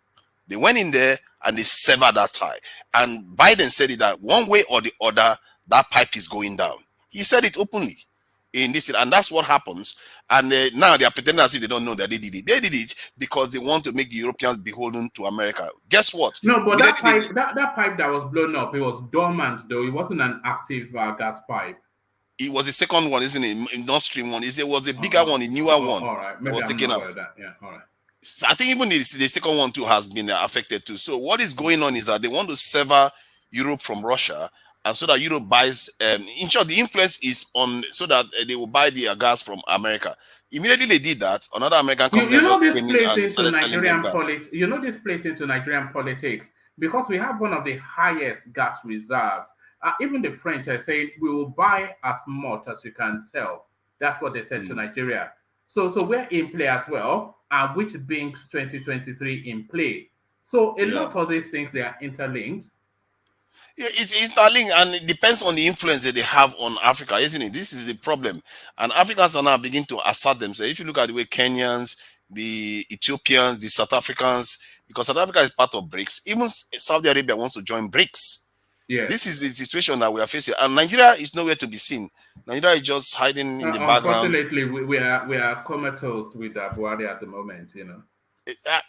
They went in there and they severed that tie. And Biden said it that one way or the other, that pipe is going down. He said it openly in this, and that's what happens. And now they are pretending as if they don't know that they did it. They did it because they want to make the Europeans beholden to America. Guess what? No, but that pipe that was blown up, it was dormant though. It wasn't an active gas pipe. It was the second one, isn't it? Nord Stream one. It was a bigger one, a newer one. All right, maybe was taken out. That. Yeah, all right. So I think even the second one too has been affected too. So what is going on is that they want to sever Europe from Russia, and so that Europe buys. In short, the influence is on so that they will buy the gas from America. Immediately they did that. Another American company this plays into Nigerian politics because we have one of the highest gas reserves. Even the French are saying we will buy as much as you can sell. That's what they said to Nigeria. So we're in play as well, which brings 2023 in play. So a lot of these things, they are interlinked. Yeah, it's interlinked, and it depends on the influence that they have on Africa, isn't it? This is the problem. And Africans are now beginning to assert themselves. If you look at the way Kenyans, the Ethiopians, the South Africans, because South Africa is part of BRICS, even Saudi Arabia wants to join BRICS. Yeah. This is the situation that we are facing, and Nigeria is nowhere to be seen. Nigeria is just hiding in the background. Unfortunately, we are comatose with Buhari at the moment,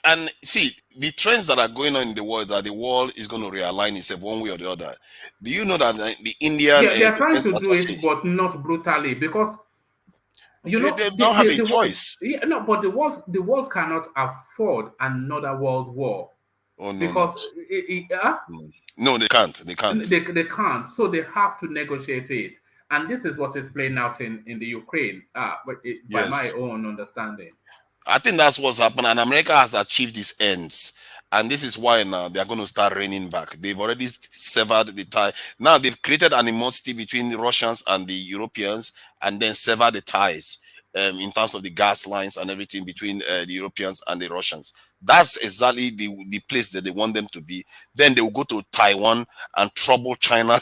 And see, the trends that are going on in the world, that the world is going to realign itself one way or the other. Do you know that the Indian... they are trying to do it, but not brutally, because they don't have a choice. But the world cannot afford another world war. Oh no! Because no, they can't. They can't. They can't. So they have to negotiate it. And this is what is playing out in the Ukraine, by my own understanding. I think that's what's happened, and America has achieved its ends. And this is why now they are going to start reining back. They've already severed the tie. Now they've created animosity between the Russians and the Europeans, and then severed the ties in terms of the gas lines and everything between the Europeans and the Russians. That's exactly the place that they want them to be. Then they will go to Taiwan and trouble China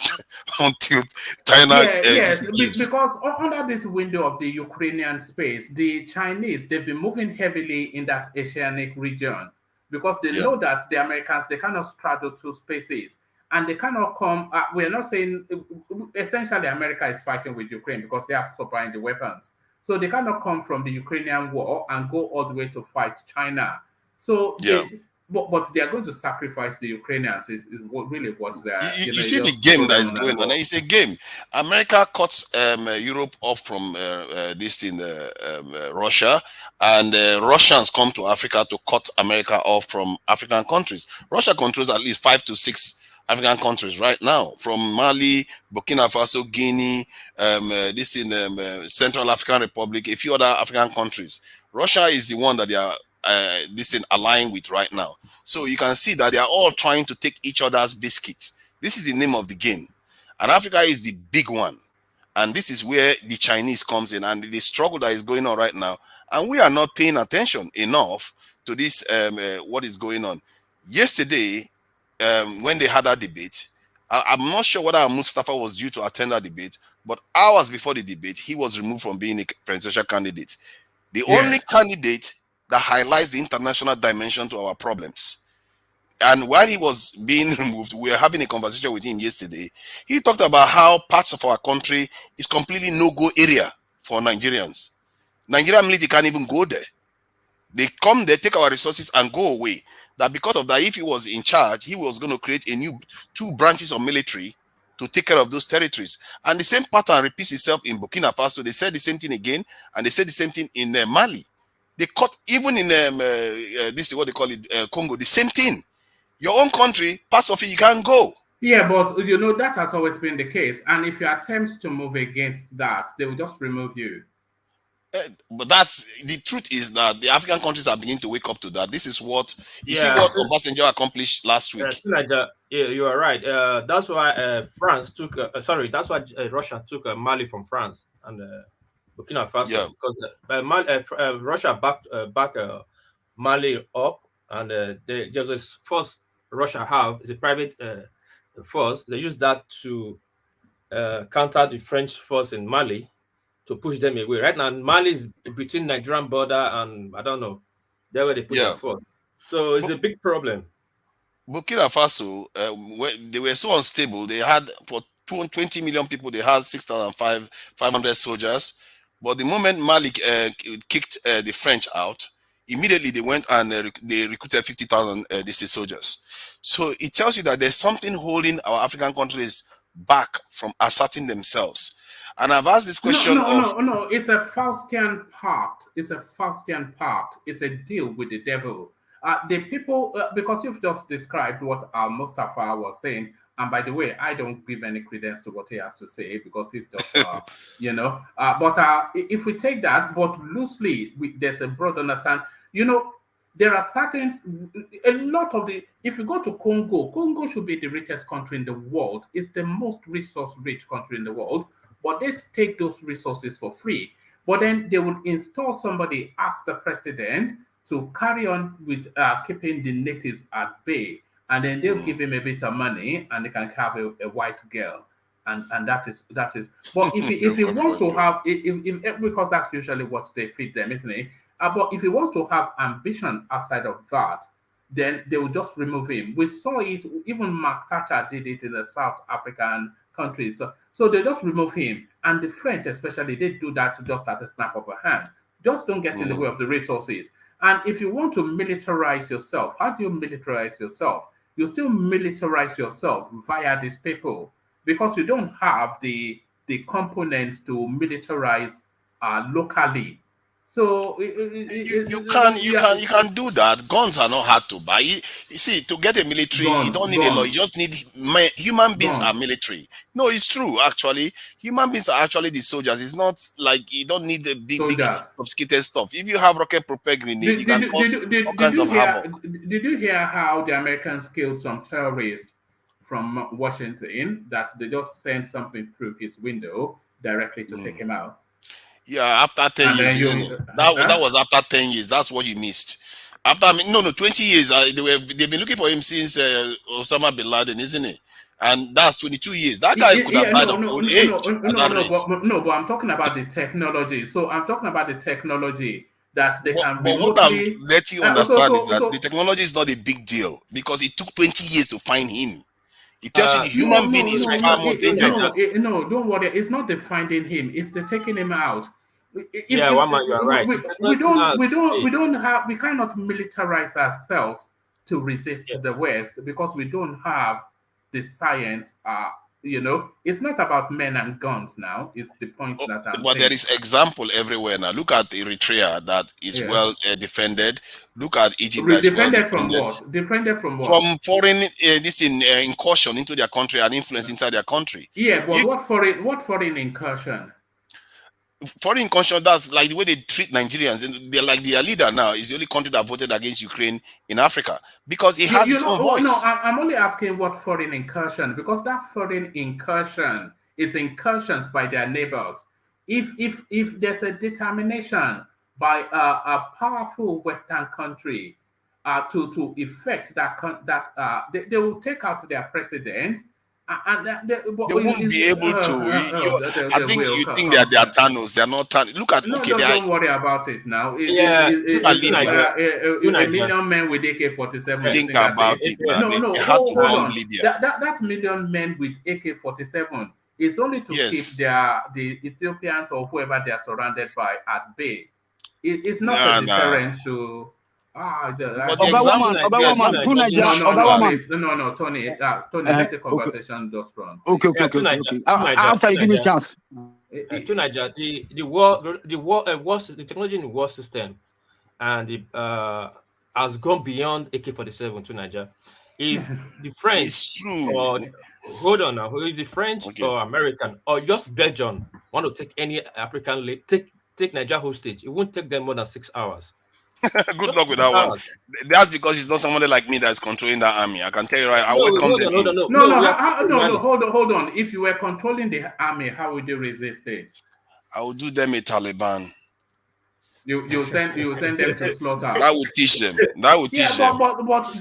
until China because under this window of the Ukrainian space, the Chinese, they've been moving heavily in that Oceanic region, because they know that the Americans, they cannot straddle two spaces, and they cannot come. We're not saying, essentially America is fighting with Ukraine because they are supplying the weapons. So they cannot come from the Ukrainian war and go all the way to fight China. So, but they are going to sacrifice the Ukrainians is really what they are. You see the game that is going on. It's a game. America cuts Europe off from this in Russia, and Russians come to Africa to cut America off from African countries. Russia controls at least 5 to 6 African countries right now, from Mali, Burkina Faso, Guinea, this in Central African Republic, a few other African countries. Russia is the one that they are this thing align with right now. So you can see that they are all trying to take each other's biscuits. This is the name of the game, and Africa is the big one, and this is where the Chinese comes in, and the struggle that is going on right now, and we are not paying attention enough to this what is going on. Yesterday, when they had that debate, I'm not sure whether Mustafa was due to attend that debate, but hours before the debate, he was removed from being a presidential candidate. The only candidate that highlights the international dimension to our problems. And while he was being removed, we were having a conversation with him yesterday. He talked about how parts of our country is completely no-go area for Nigerians. Nigerian military can't even go there. They come there, take our resources, and go away. That because of that, if he was in charge, he was going to create a new 2 branches of military to take care of those territories. And the same pattern repeats itself in Burkina Faso. They said the same thing again, and they said the same thing in Mali. They cut, even in this is what they call it, Congo, the same thing. Your own country, parts of it, you can't go. Yeah, but you know, that has always been the case. And if you attempt to move against that, they will just remove you. But that's the truth, is that the African countries are beginning to wake up to that. This is what you see what Obasanjo accomplished last week. You are right. That's why France took that's why Russia took Mali from France and Burkina Faso, because Russia backed Mali up, and just this force Russia have is a private force. They use that to counter the French force in Mali, to push them away. Right now, Mali is between Nigerian border and I don't know, there where they put the force. So it's a big problem. Burkina Faso, they were so unstable. They had, for 20 million people, they had 6,500 soldiers. But the moment Mali kicked the French out, immediately they went and they recruited 50,000 soldiers. So it tells you that there's something holding our African countries back from asserting themselves. And I've asked this question No, it's a Faustian pact. It's a Faustian pact. It's a deal with the devil. The people, because you've just described what Mustafa was saying, and by the way, I don't give any credence to what he has to say, because he's just, but if we take that, but loosely, there's a broad understanding. You know, there are a lot of if you go to Congo should be the richest country in the world. It's the most resource-rich country in the world. But they take those resources for free. But then they will install somebody as the president to carry on with keeping the natives at bay. And then they'll give him a bit of money, and they can have a white girl. And that is. But if he wants to have, because that's usually what they feed them, isn't it? But if he wants to have ambition outside of that, then they will just remove him. We saw it, even Mark Thatcher did it in the South African countries. So they just remove him. And the French especially, they do that just at a snap of a hand. Just don't get in the way of the resources. And if you want to militarize yourself, how do you militarize yourself? You still militarize yourself via these people, because you don't have the components to militarize locally. So you can do that. Guns are not hard to buy. You see, to get a military, you don't need a law. You just need human beings are military. No, it's true. Actually, human beings are actually the soldiers. It's not like you don't need the big sophisticated stuff. If you have rocket propelled grenade, you can cause all kinds of havoc. Did you hear how the Americans killed some terrorists from Washington? That they just sent something through his window directly to take him out. Yeah, after 10 years, isn't it? That was after 10 years. That's what you missed. After 20 years. They've been looking for him since Osama bin Laden, isn't it? And that's 22 years. That guy could have died of old age. No, but I'm talking about the technology. So I'm talking about the technology that they can. But what I'm letting you understand is that the technology is not a big deal because it took 20 years to find him. It tells you the human being is far more dangerous. No, don't worry. It's not the finding him. It's the taking him out. You are right. We cannot militarize ourselves to resist the West because we don't have the science. It's not about men and guns now. It's the point that I'm But there is example everywhere now. Look at Eritrea that is well defended. Look at Egypt that's defended from what? Defended from what? From foreign incursion into their country and influence inside their country. Yeah, but what foreign incursion? Foreign incursion, that's like the way they treat Nigerians. They're like their leader now is the only country that voted against Ukraine in Africa because he has his own voice. No, I'm only asking what foreign incursion, because that foreign incursion is incursions by their neighbors. If there's a determination by a powerful Western country to effect that they will take out their president. And they won't be able to. I think you think that they are Thanos. They are not Thanos. Look at don't worry about it now. A million men with AK-47. Think about it. No, hold on. That million men with AK-47 is only to keep the Ethiopians or whoever they are surrounded by at bay. It's not a deterrent to. Tony, let the conversation just run. Okay. After you give me a chance. To Niger, the technology in the war system, and has gone beyond AK-47 to Niger. If the French, hold on now, if the French or American or just Belgium want to take any African take Niger hostage, it won't take them more than 6 hours. Good luck with that one. That's because it's not somebody like me that's controlling that army. I can tell you right. Hold on. If you were controlling the army, how would you resist it? I would do them a Taliban. You send them to slaughter. That would teach them. But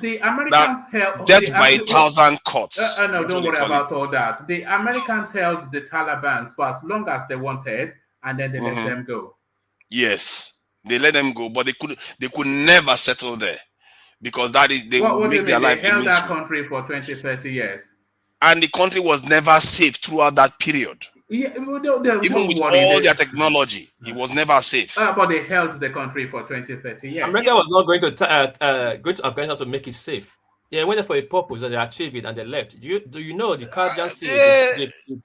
the Americans held death by 1,000 cuts. No, don't worry about all that. The Americans held the Taliban for as long as they wanted, and then they let them go. Yes. They let them go, but they could never settle there because they will make their life. They held that country for 20, 30 years. And the country was never safe throughout that period. Yeah, even with all their technology, it was never safe. But they held the country for 20, 30 years. America was not going to Afghanistan to make it safe. They went there for a purpose and they achieved it and they left. Do you know the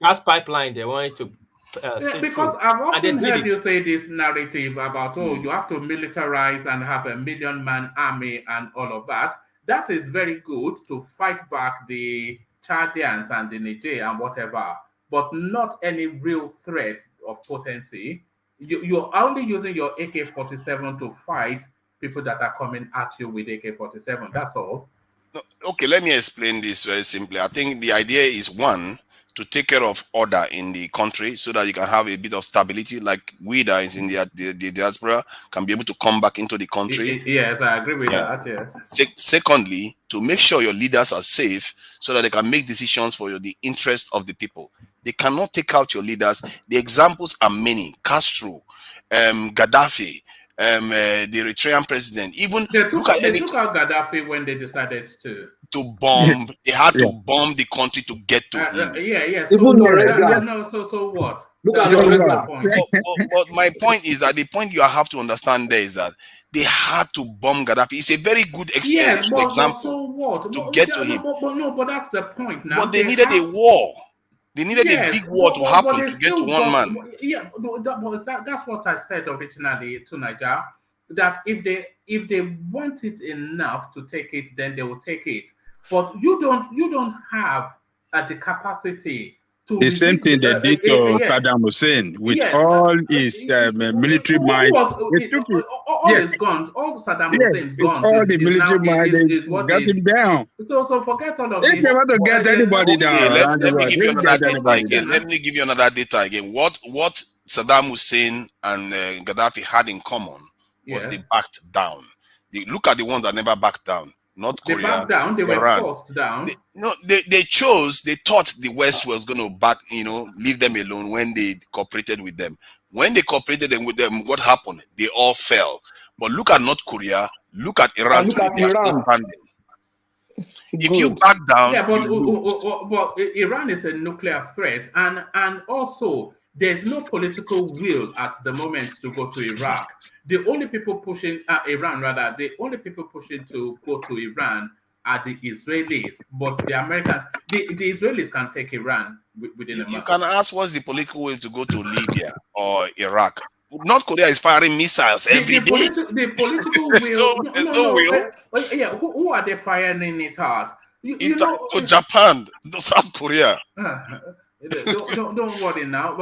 gas pipeline they wanted to? Because I've often heard you say this narrative about you have to militarize and have a 1 million man army and all of that. That is very good to fight back the Chadians and the Niger and whatever, but not any real threat of potency. You're only using your AK-47 to fight people that are coming at you with AK-47. That's all. Okay, let me explain this very simply. I think the idea is one, to take care of order in the country so that you can have a bit of stability, like we that is in the diaspora can be able to come back into the country. Yes, I agree with that, yes. Secondly, to make sure your leaders are safe so that they can make decisions for the interest of the people. They cannot take out your leaders. The examples are many. Castro, Gaddafi, the Eritrean president. Even they took out Gaddafi when they decided to bomb. They had to bomb the country to get to him. So what? Look at the point. But my point is that the point you have to understand there is that they had to bomb Gaddafi. It's a very good example so what? to get to him. But that's the point now. But they needed a war. They needed a big war to happen to get to one man. Yeah, that's what I said originally to Niger. That if they want it enough to take it, then they will take it. But you don't have the capacity to. The same thing they did to Saddam Hussein with all his military might. All his guns, all Saddam Hussein's guns. All the military might, they got him down. So forget all of this. If they want to get anybody down, let me give you another data again. Let me give you another data again. What Saddam Hussein and Gaddafi had in common was they backed down. Look at the ones that never backed down. North Korea. They backed down. They were forced down. They thought the West was going to leave them alone when they cooperated with them. When they cooperated with them, what happened? They all fell. But look at North Korea. Look at Iran. They are still standing. If you back down, but Iran is a nuclear threat, and also there's no political will at the moment to go to Iraq. The only people pushing the only people pushing to go to Iran are the Israelis. But the Israelis can take Iran within a month. You can ask what's the political will to go to Libya or Iraq. North Korea is firing missiles every day. The political will. Yeah, who are they firing it at? To Japan, South Korea. Don't worry now.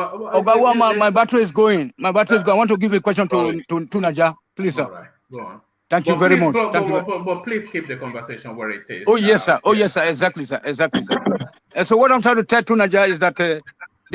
My battery is going. I want to give a question to Naja. Please, sir. All right, go on. Thank you very much. But please keep the conversation where it is. Oh, yes, sir. Yes, sir. Exactly, sir. And so what I'm trying to tell Naja is that there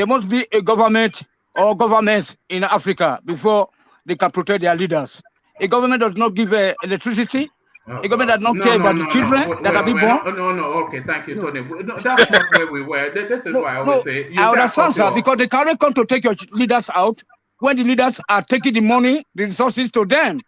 must be a government or governments in Africa before they can protect their leaders. A government does not give electricity. A government does not care about the children that are being born. No. Okay, thank you, Tony. That's not where we were. This is why I always say. I understand, sir, because they cannot come to take your leaders out when the leaders are taking the money, the resources to them,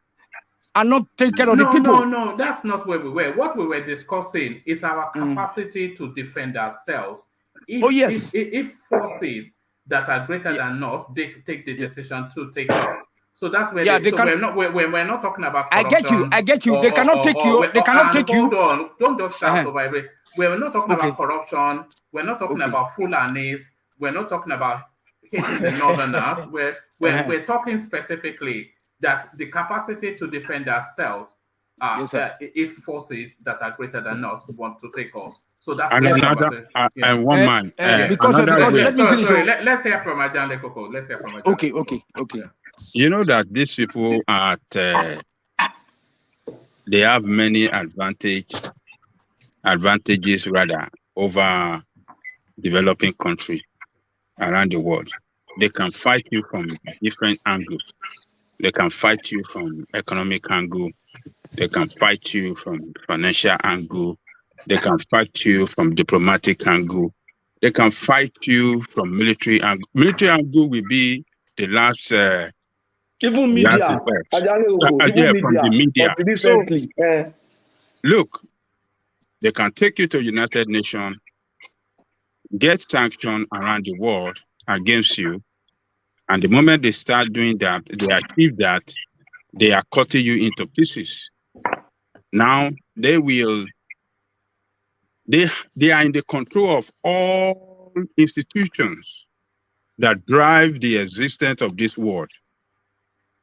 and not take care of the people. No, that's not where we were. What we were discussing is our capacity to defend ourselves. If forces that are greater than us, they take the decision to take us. So that's where we're not talking about corruption. I get you. They cannot take you. They cannot take you. Hold on. Don't just shout over it. We're not talking about corruption. We're not talking about Fulanis. We're not talking about hating the Northerners. We're talking specifically that the capacity to defend ourselves if forces that are greater than us want to take us. So that's and one man. Let's hear from Ajan Lekoko. Let's hear from Ajan. Okay. You know that these people they have many advantages rather over developing countries around the world. They can fight you from different angles. They can fight you from economic angle. They can fight you from financial angle. They can fight you from diplomatic angle. They can fight you from military angle. Military angle will be the last. Even media. From the media. So, look, they can take you to United Nations, get sanctions around the world against you, and the moment they start doing that, they achieve that, they are cutting you into pieces. Now they are in the control of all institutions that drive the existence of this world.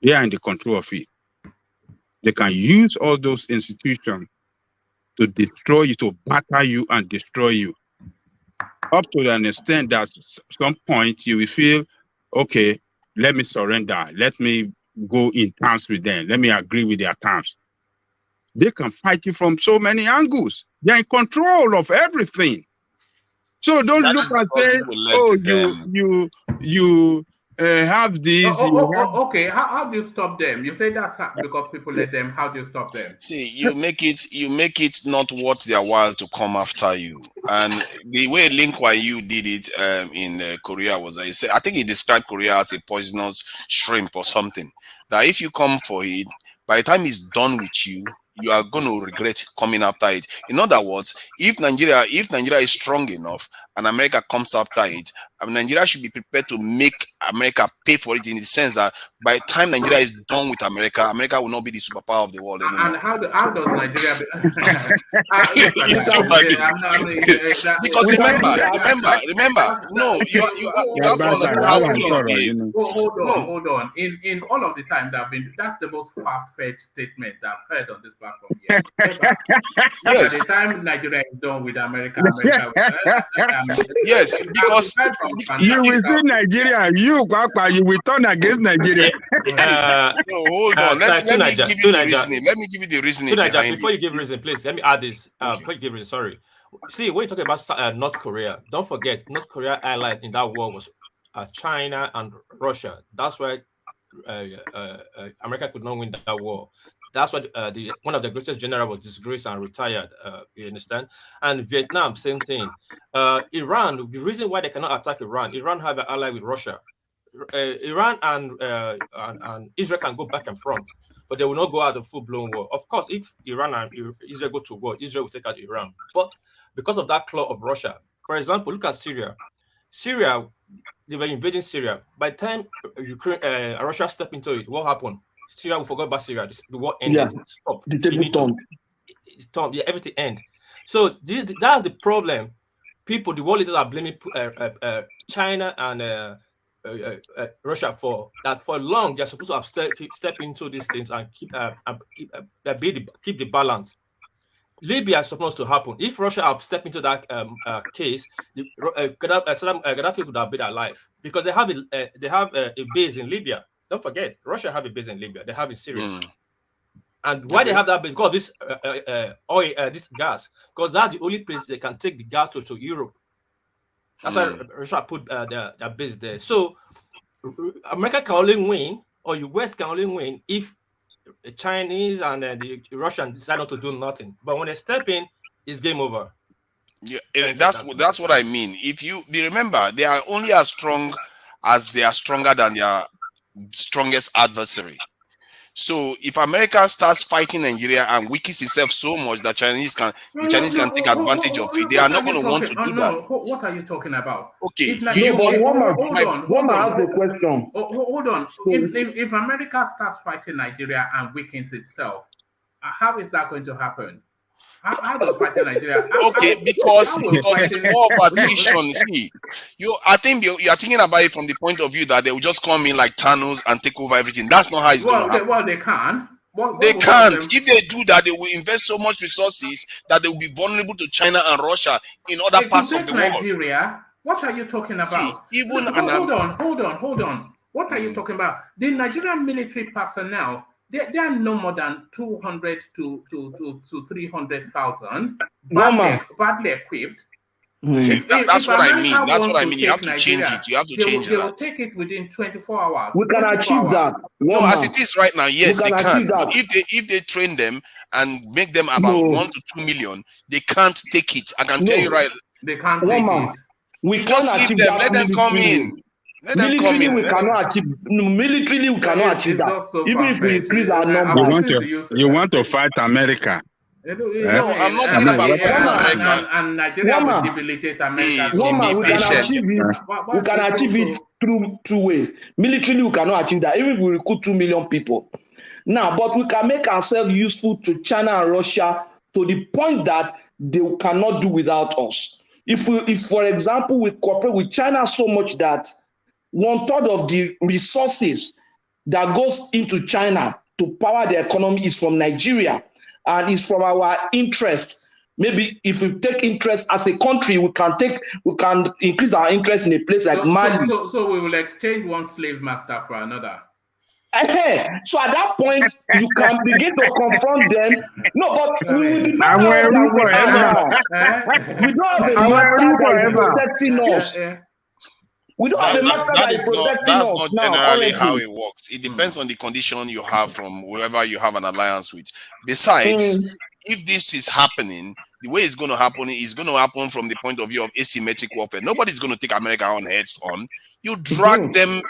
They are in the control of it. They can use all those institutions to destroy you, to batter you and destroy you. Up to an extent that at some point you will feel, okay, let me surrender. Let me go in terms with them. Let me agree with their terms. They can fight you from so many angles. They are in control of everything. So don't look and say, oh, you have these. Okay. How do you stop them? You say that's because people let them. How do you stop them? See, you make it not worth their while to come after you. And the way Lin Kuan Yew did it in Korea was, I think he described Korea as a poisonous shrimp or something. That if you come for it, by the time it's done with you, you are going to regret coming after it. In other words, if Nigeria is strong enough and America comes after it, I mean, Nigeria should be prepared to make America pay for it, in the sense that by the time Nigeria is done with America, America will not be the superpower of the world anymore. And how does Nigeria because remember, no, you have to understand how things behave. Hold on. In all of the time that's the most far-fetched statement that I've heard on this platform yet. Yes. By the time Nigeria is done with America yes, because you will see Nigeria, you will turn against Nigeria. No, hold on. Let me give you the reasoning. Let me give you the reasoning behind before it. you give reason, please let me add this. Before you give reason, sorry. See, when you talk about North Korea, don't forget North Korea allied in that war was China and Russia. That's why America could not win that war. That's why one of the greatest generals was disgraced and retired. You understand? And Vietnam, same thing. Iran, the reason why they cannot attack Iran have an ally with Russia. Iran and Israel can go back and front, but they will not go out of full-blown war. Of course, if Iran and Israel go to war, Israel will take out Iran. But because of that claw of Russia, for example, look at Syria. Syria, they were invading Syria. By the time Ukraine, Russia stepped into it, what happened? Syria, we forgot about Syria. The war ended. Yeah. Stop. The table turned. Yeah, everything end. So that's the problem. People, the world leaders are blaming China and Russia for that. For long, they're supposed to have step into these things and keep the balance. Libya is supposed to happen. If Russia have stepped into that case, Gaddafi would have been alive, because they have a base in Libya. Don't forget, Russia have a base in Libya. They have in Syria. And why they have that base? Because this oil, this gas, because that's the only place they can take the gas to Europe. That's why Russia put their base there. So America can only win, or the West can only win, if the Chinese and the Russians decide not to do nothing. But when they step in, it's game over. Yeah, that's what I mean. If you remember, they are only as strong as they are stronger than their strongest adversary. So if America starts fighting Nigeria and weakens itself so much that the Chinese can take advantage of it, they are not going to want to do that. What are you talking about? Okay, one ask the question. Hold on. If America starts fighting Nigeria and weakens itself, how is that going to happen? How does fighting Nigeria? Because it's more of attrition. See, I think you are thinking about it from the point of view that they will just come in like Thanos and take over everything. That's not how it's going to happen. Well, they can. They can't. If they do that, they will invest so much resources that they will be vulnerable to China and Russia in other parts of the world. Nigeria, what are you talking about? See, hold on. What are you talking about? The Nigerian military personnel, they are no more than 200 to 300,000 badly equipped. That's what I mean. That's what I mean. You have to change it. You have to change it. They will take it within 24 hours. We can achieve that. No, as it is right now, yes, they can. But if they train them and make them about 1 to 2 million, they can't take it. I can tell you right. They can't take it. We just leave them. Let them come in. Militarily, we cannot achieve. Militarily, we cannot achieve that. Even if we increase our number. You want to fight America? No, I'm not talking about America. And Nigeria will debilitate America. We can achieve it through 2 ways. Militarily, we cannot achieve that, even if we recruit 2 million people. Now, but we can make ourselves useful to China and Russia to the point that they cannot do without us. If, for example, we cooperate with China so much that 1/3 of the resources that goes into China to power the economy is from Nigeria, and is from our interest. Maybe if we take interest as a country, we can increase our interest in a place like Mali. So we will exchange one slave master for another. So at that point, you can begin to confront them. No, but we will be better we don't have a master that is protecting us. We don't have a master that is protecting us. That's not generally how it works. It depends on the condition you have from whoever you have an alliance with. Besides, if this is happening, the way it's going to happen is going to happen from the point of view of asymmetric warfare. Nobody's going to take America on heads on. You drag them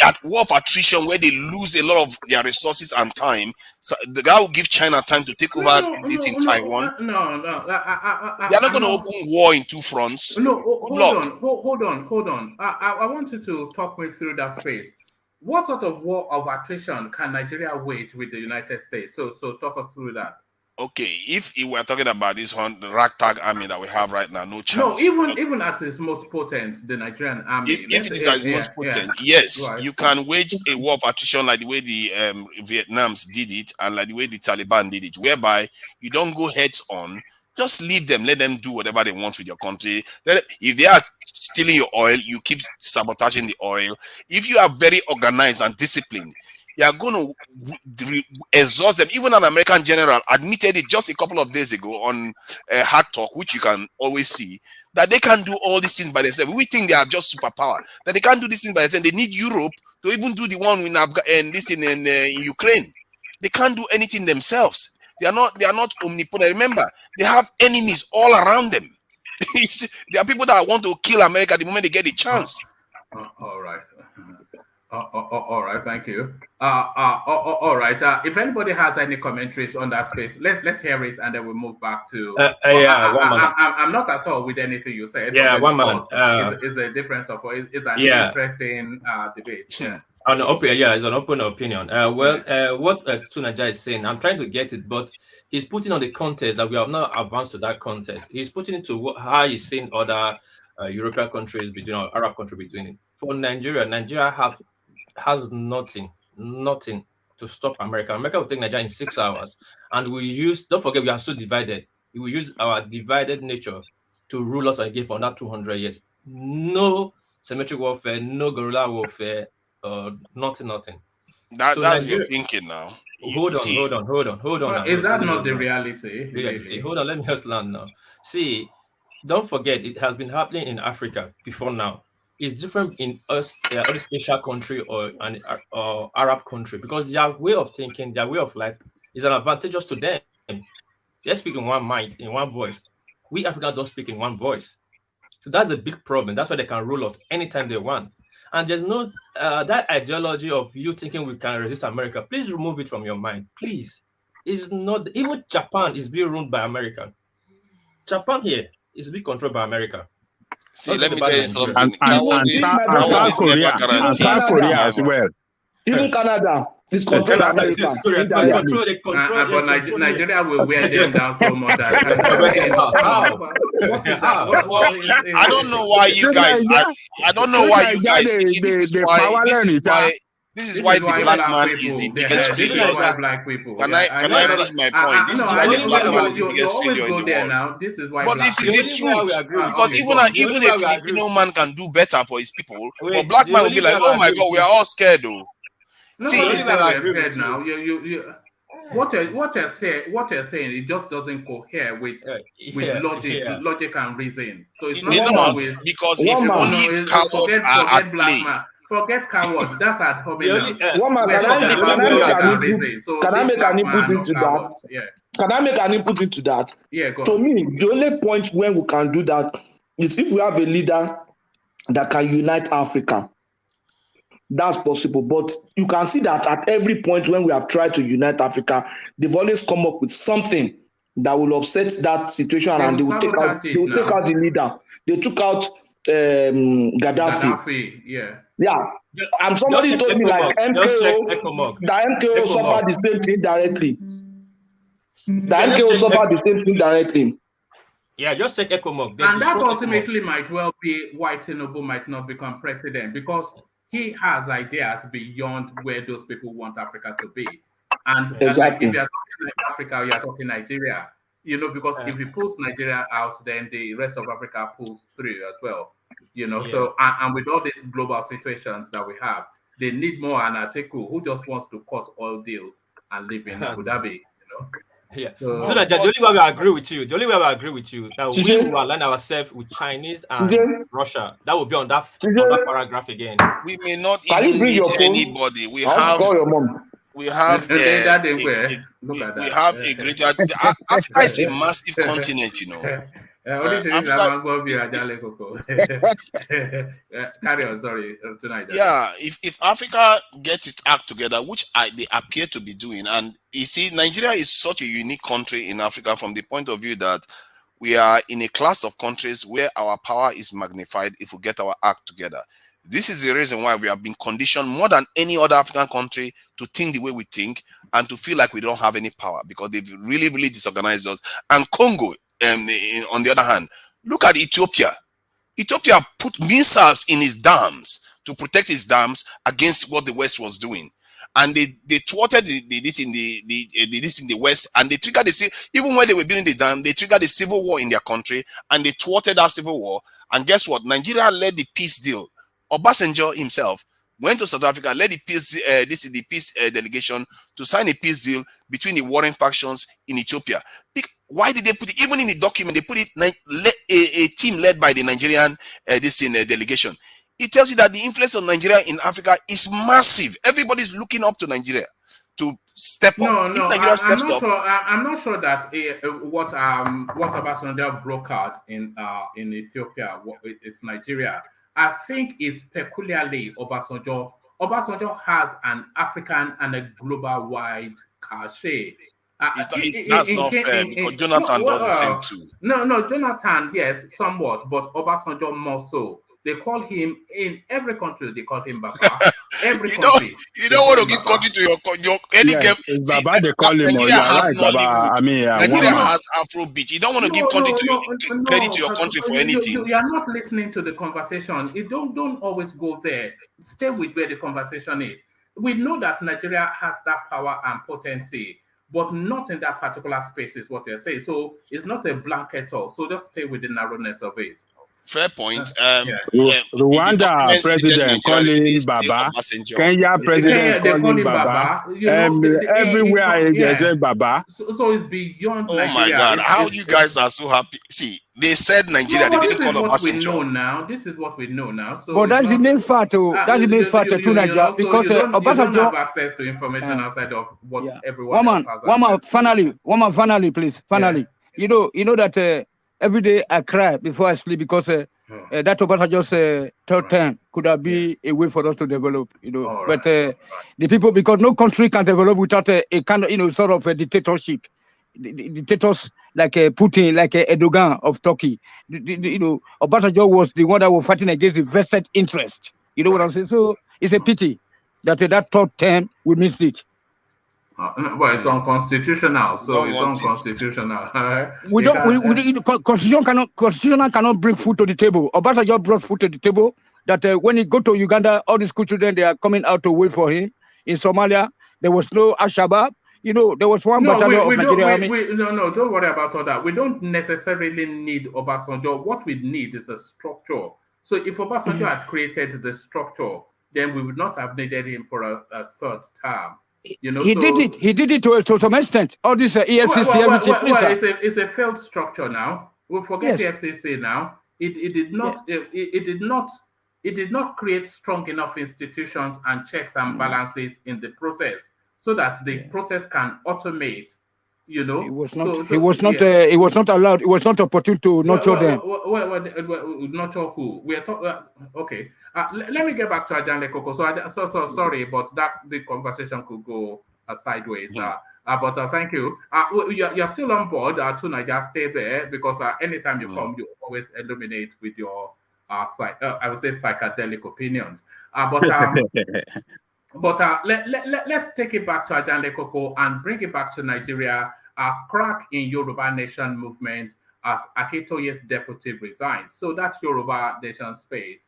at war of attrition where they lose a lot of their resources and time. So the guy will give China time to take over this in Taiwan. They are not going to open war in two fronts. No, hold on. I want you to talk me through that space. What sort of war of attrition can Nigeria wage with the United States? So talk us through that. Okay, if we're talking about this ragtag army that we have right now, no chance. No, even at its most potent, the Nigerian army. If it is at its most potent, yes, right. You can wage a war of attrition like the way the Vietnams did it and like the way the Taliban did it, whereby you don't go heads on, just leave them, let them do whatever they want with your country. If they are stealing your oil, you keep sabotaging the oil. If you are very organized and disciplined, you are going to exhaust them. Even an American general admitted it just a couple of days ago on Hard Talk, which you can always see, that they can't do all these things by themselves. We think they are just superpower, that they can't do these things by themselves. They need Europe to even do the one in Ukraine. They can't do anything themselves. They are not omnipotent. Remember, they have enemies all around them. There are people that want to kill America the moment they get the chance. All right. All right, thank you. All right. If anybody has any commentaries on that space, let's hear it, and then we'll move back to. I'm not at all with anything you said. Yeah, one man. It's a difference of it's an interesting debate. Yeah. It's an open opinion. What Tunaja is saying, I'm trying to get it, but he's putting on the context that we have not advanced to that context. He's putting into how he's seen other European countries or Arab countries between it. For Nigeria has nothing to stop America. America will take Nigeria in 6 hours, and don't forget, we are so divided. We will use our divided nature to rule us again for that 200 years. No symmetric warfare, no guerrilla warfare, nothing. That's your thinking now. Hold on. Is that not the reality? Really? Hold on, let me just land now. See, don't forget, it has been happening in Africa before now. It's different in other Asian country or Arab country because their way of thinking, their way of life is an advantageous to them. They speak in one mind, in one voice. We Africans don't speak in one voice. So that's a big problem. That's why they can rule us anytime they want. And there's no that ideology of you thinking we can resist America. Please remove it from your mind. Please. It's not, even Japan is being ruled by America. Japan here is being controlled by America. See, let me tell you something. South Korea as well. Even Canada is controlled by America. But Nigeria will wear them down so much. I don't know why you guys. I don't know why you guys. This is why the black man is the biggest failure. Can I finish my point? This is why the black man is the biggest failure in the world. But this is the truth. Because even a Filipino man can do better for his people, but black man will be like, oh my God, we are all scared though. See, scared now. What you're saying, it just doesn't cohere with logic and reason. So it's not because if you only cowards are at play. Forget cowards. That's at home. Can I make an input into that? Yeah. Can I make an input into that? Yeah, go on. To me, the only point when we can do that is if we have a leader that can unite Africa. That's possible. But you can see that at every point when we have tried to unite Africa, they've always come up with something that will upset that situation, and they will take out the leader. They took out Gaddafi. Yeah. And somebody told me like MKO suffered the same thing directly. The MKO suffered the same thing directly. Yeah, just check ECOMOG. And that ultimately might well be why Tinubu might not become president, because he has ideas beyond where those people want Africa to be. And exactly. If you're talking like Africa, you're talking Nigeria, because if he pulls Nigeria out, then the rest of Africa pulls through as well. So and with all these global situations that we have, they need more an Atiku who just wants to cut all deals and live in Abu Dhabi. Yeah. So that the only way we agree with you, that we will align ourselves with Chinese and Russia. That will be on that paragraph again. We may not even need anybody. We have a greater. Africa is a massive continent, Carry on, sorry. Yeah, if Africa gets its act together, which they appear to be doing, and you see, Nigeria is such a unique country in Africa from the point of view that we are in a class of countries where our power is magnified if we get our act together. This is the reason why we have been conditioned more than any other African country to think the way we think and to feel like we don't have any power because they've really, really disorganized us. And Congo, on the other hand, look at Ethiopia. Ethiopia put missiles in its dams to protect its dams against what the West was doing. And they thwarted this in the West, and they triggered even when they were building the dam, they triggered the civil war in their country, and they thwarted that civil war. And guess what? Nigeria led the peace deal. Obasanjo himself went to South Africa, led the peace delegation to sign a peace deal between the warring factions in Ethiopia. Why did they put it? Even in the document, they put it a team led by the Nigerian delegation. It tells you that the influence of Nigeria in Africa is massive. Everybody's looking up to Nigeria to step up. I'm not sure that what Obasanjo brokered in Ethiopia is Nigeria. I think it's peculiarly Obasanjo. Obasanjo has an African and a global wide cachet. That's not fair because Jonathan does the same too. No, Jonathan, yes, somewhat, but Obasanjo more so. They call him in every country. They call him Baba. Every country. You don't want to give country to your any game. Baba, they call him. Nigeria has Baba. Nigeria has Afrobeat. You don't want to give country to credit to your country for anything. You are not listening to the conversation. You don't always go there. Stay with where the conversation is. We know that Nigeria has that power and potency, but not in that particular space is what they're saying. So it's not a blanket all. So just stay with the narrowness of it. Fair point. Rwanda president calling Baba. Kenya president calling Baba. Everywhere they say Baba. So it's beyond. Oh my God! How you guys are so happy? See, they said Nigeria. They didn't call Obasanjo. This is what we know now. So but that's the main fact. That's the main fact to Nigeria because Obasanjo don't have access to information outside of what everyone else has. One man, finally, please. Finally, you know that. Every day I cry before I sleep because that Obasanjo's third term could have been a way for us to develop, But the people, because no country can develop without a kind of, sort of a dictatorship. Dictators like Putin, like Erdogan of Turkey. Obasanjo was the one that was fighting against the vested interest. You know what I'm saying? So it's a pity that that third term we missed it. Well, it's unconstitutional, so it's unconstitutional. Constitution cannot bring food to the table. Obasanjo brought food to the table. That when he go to Uganda, all the school children they are coming out to wait for him. In Somalia, there was no Al-Shabaab. There was one battalion of Nigeria army. No, don't worry about all that. We don't necessarily need Obasanjo. What we need is a structure. So if Obasanjo had created the structure, then we would not have needed him for a third term. He did it to some extent. All this EFCC, it's a failed structure now. We'll forget the FCC now. It did not create strong enough institutions and checks and balances in the process so that the process can automate. It was not allowed. It was not opportune to nurture them. Nurture who? We are talking. Okay. Let me get back to Ajanle Koko. So sorry, but the conversation could go sideways. But thank you. You're still on board. To Niger, stay there because anytime you come, you always illuminate with your I would say psychedelic opinions. But let's take it back to Ajanle Koko and bring it back to Nigeria. A crack in Yoruba Nation movement as Akintoye's deputy resigns. So that's Yoruba Nation space.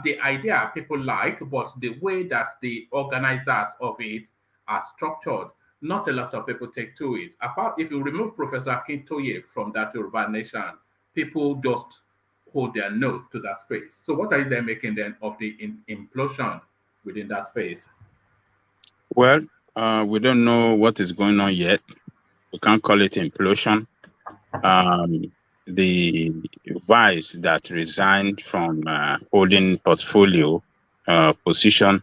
The idea people like, but the way that the organizers of it are structured, not a lot of people take to it. Apart, if you remove Professor Akintoye from that Yoruba Nation, people just hold their nose to that space. So what are they making then of the implosion within that space? Well, we don't know what is going on yet. We can't call it implosion. The vice that resigned from holding portfolio position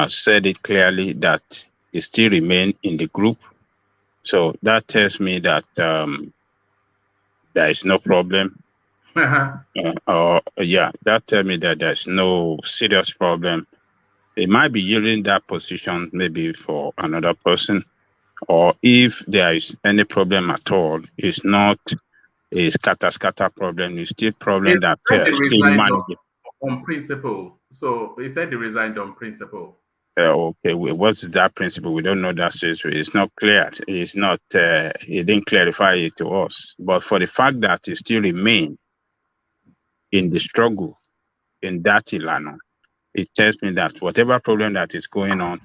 said it clearly that they still remain in the group. So that tells me that there is no problem. Or that tell me that there's no serious problem. It might be using that position maybe for another person, or if there is any problem at all, it's not a scatter problem. It's still problem that still manageable. On principle. So he said he resigned on principle. Okay, what's that principle? We don't know that situation. It's not clear. It's not. He didn't clarify it to us. But for the fact that he still remain in the struggle in that Ilana, it tells me that whatever problem that is going on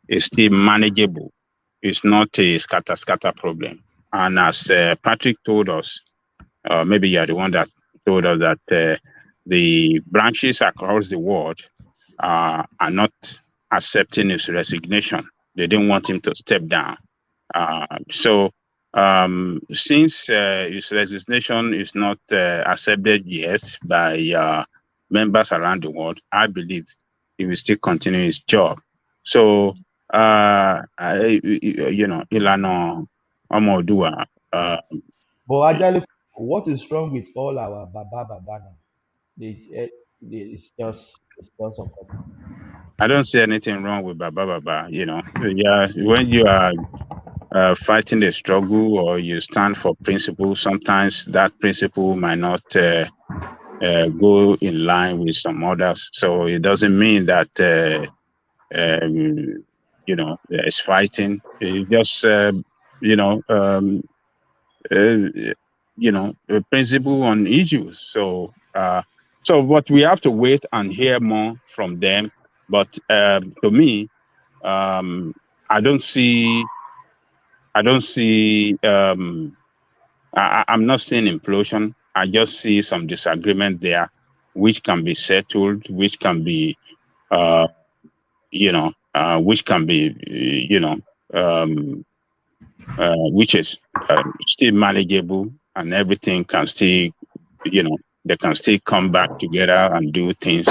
is still manageable. It's not a scatter problem. And as Patrick told us, maybe you're the one that told us that the branches across the world are not accepting his resignation. They didn't want him to step down. So since his resignation is not accepted yet by members around the world, I believe he will still continue his job. So, Ilana Omodua. But actually, what is wrong with all our Baba now? It's just uncomfortable. I don't see anything wrong with Baba. When you are fighting a struggle or you stand for principle, sometimes that principle might not go in line with some others. So it doesn't mean that it's fighting. It just a principle on issues. So what we have to wait and hear more from them. But to me, I'm not seeing implosion. I just see some disagreement there, which can be settled, which can be, which is still manageable, and everything can still, they can still come back together and do things.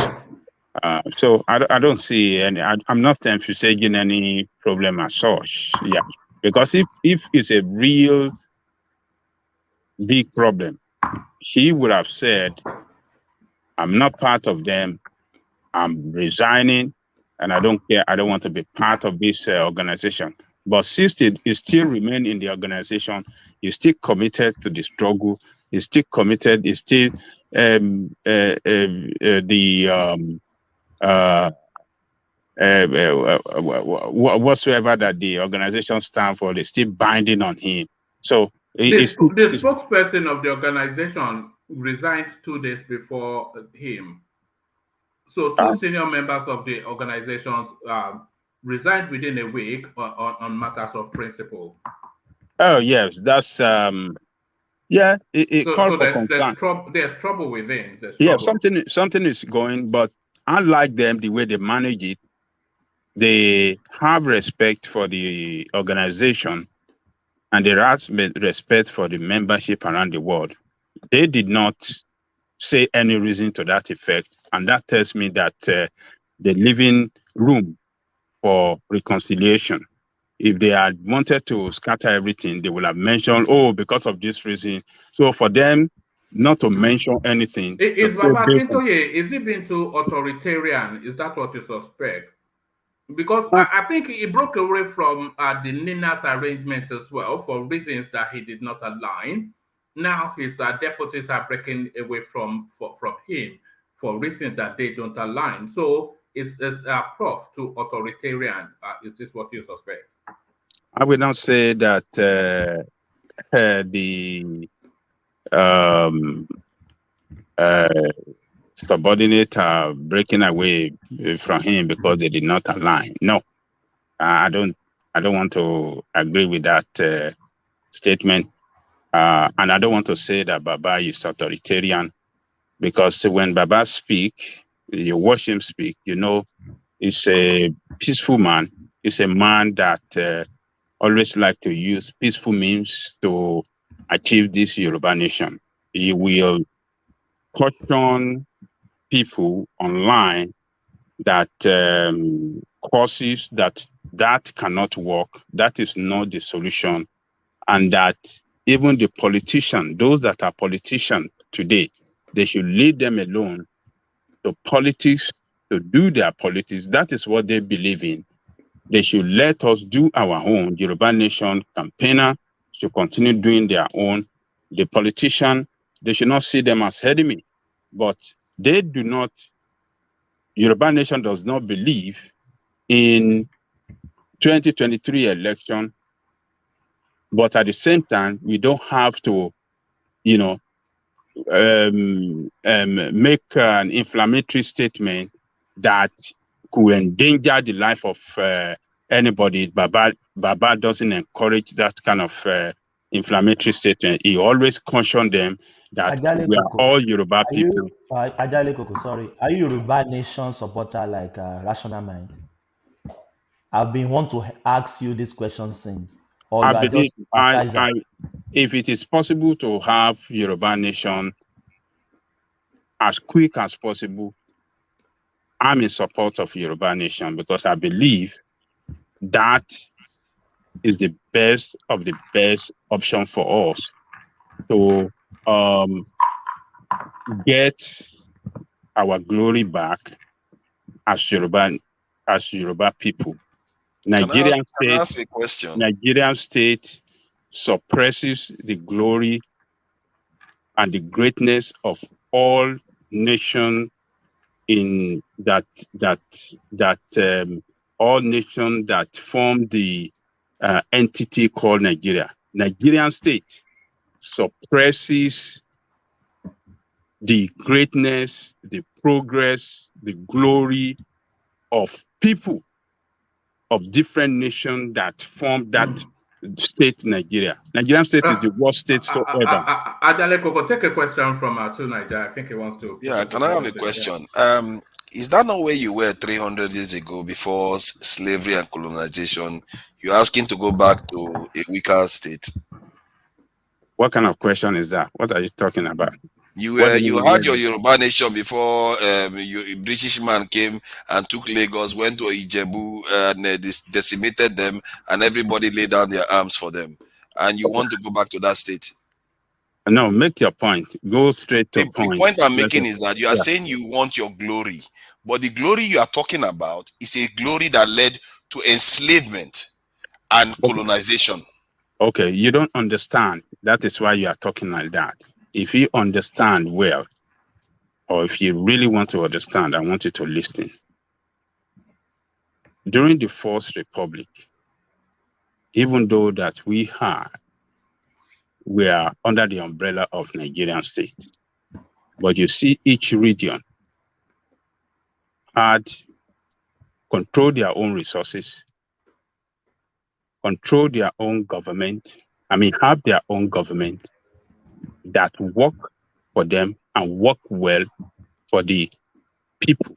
So I don't see any. I'm not emphasizing any problem as such. Yeah, because if it's a real big problem, he would have said, "I'm not part of them. I'm resigning, and I don't care. I don't want to be part of this organization." But since he still remain in the organization, he's still committed to the struggle. He's still committed. He's still whatsoever that the organization stand for, they're still binding on him. So the spokesperson of the organization resigned 2 days before him. So two senior members of the organizations resigned within a week on matters of principle. Oh yes, that's So there's trouble within. Yeah, something is going, but unlike them, the way they manage it, they have respect for the organization and they have respect for the membership around the world. They did not say any reason to that effect, and that tells me that they're leaving room for reconciliation. If they had wanted to scatter everything, they would have mentioned, because of this reason. So for them not to mention anything. Is it being too authoritarian? Is that what you suspect? Because I think he broke away from the Nina's arrangement as well for reasons that he did not align. Now his deputies are breaking away from him for reasons that they don't align. So is Prof too authoritarian? Is this what you suspect? I will not say that the subordinate are breaking away from him because they did not align. No, I don't want to agree with that statement. And I don't want to say that Baba is authoritarian, because when Baba speak, you watch him speak, he's a peaceful man. He's a man that always like to use peaceful means to achieve this Yoruba nation. He will caution people online that courses that cannot work, that is not the solution, and that even the politician, those that are politicians today, they should leave them alone to politics, to do their politics. That is what they believe in. They should let us do our own. Yoruba Nation campaigner should continue doing their own. The politician, they should not see them as enemy, but they do not, Yoruba Nation does not believe in 2023 election, but at the same time, we don't have to, you know, make an inflammatory statement that could endanger the life of anybody. Baba doesn't encourage that kind of inflammatory statement. He always cautioned them that we are all Yoruba people. Ajale Koko, sorry. Are you Yoruba Nation supporter like Rational Mind? I've been want to ask you this question since. Or you are just if it is possible to have Yoruba Nation as quick as possible, I'm in support of Yoruba Nation because I believe that is the best of the best option for us to get our glory back as Yoruba people. Nigerian state suppresses the glory and the greatness of all nations in all nations that form the entity called Nigeria. Nigerian state suppresses the greatness, the progress, the glory of people of different nations that form that state Nigeria. Nigerian state is the worst state so ever. Adale Koko, take a question from Atu Nigeria. I think he wants to. Yeah, can I have a question? Is that not where you were 300 years ago before slavery and colonization? You're asking to go back to a weaker state. What kind of question is that? What are you talking about? You had your Yoruba Nation before a British man came and took Lagos, went to Ijebu and decimated them, and everybody laid down their arms for them. And you want to go back to that state? No, make your point. Go straight to point. The point I'm making is that you are saying you want your glory, but the glory you are talking about is a glory that led to enslavement and colonization. Okay, you don't understand. That is why you are talking like that. If you understand well, or if you really want to understand, I want you to listen. During the First Republic, even though that we are under the umbrella of Nigerian state, but you see each region had controlled their own resources, control their own government, have their own government that work for them and work well for the people.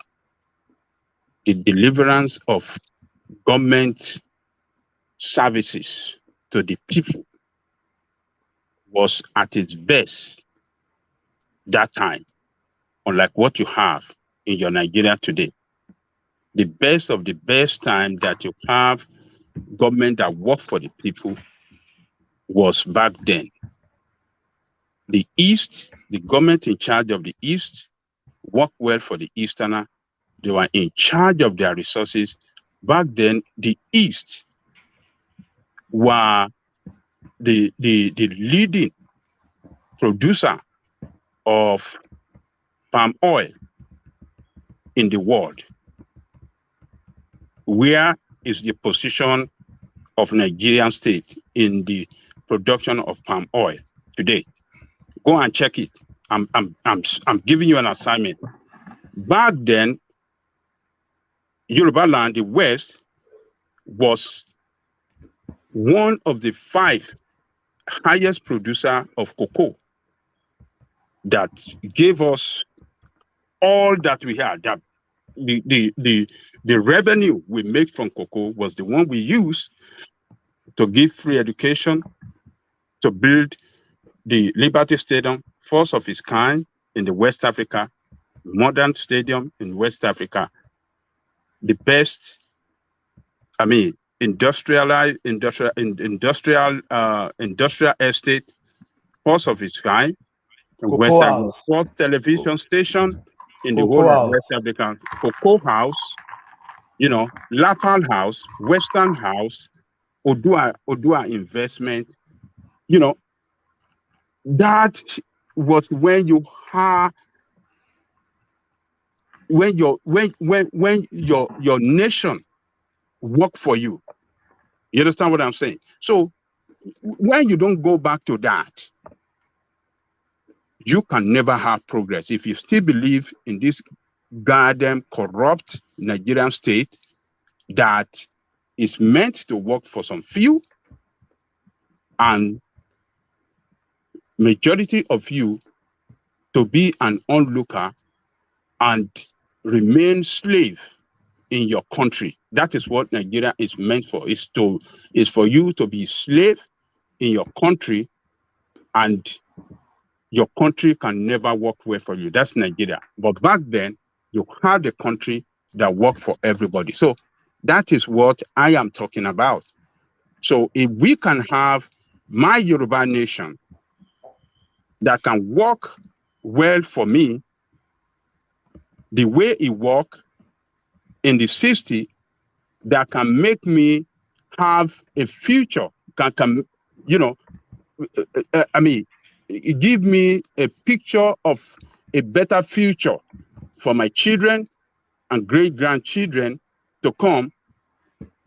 The deliverance of government services to the people was at its best that time, unlike what you have in your Nigeria today. The best of the best time that you have government that work for the people was back then. The East, the government in charge of the East, worked well for the Easterner. They were in charge of their resources. Back then, the East were the leading producer of palm oil in the world. Where is the position of Nigerian state in the production of palm oil today? Go and check it. I'm giving you an assignment. Back then, Yoruba land, the West, was one of the 5 highest producer of cocoa that gave us all that we had. That the revenue we make from cocoa was the one we use to give free education, to build the Liberty Stadium, first of its kind in the West Africa, modern stadium in West Africa, the best, industrial estate first of its kind, first television station in the whole of West Africa, Cocoa House, Lapal House, Western House, Odua Investment, that was when you have when your nation work for you. You understand what I'm saying? So when you don't go back to that, you can never have progress. If you still believe in this goddamn corrupt Nigerian state that is meant to work for some few, and majority of you to be an onlooker and remain slave in your country. That is what Nigeria is meant for, is for you to be slave in your country, and your country can never work well for you. That's Nigeria. But back then, you had a country that worked for everybody. So that is what I am talking about. So if we can have my Yoruba nation that can work well for me, the way it worked in the 60s, that can make me have a future, give me a picture of a better future for my children and great-grandchildren to come.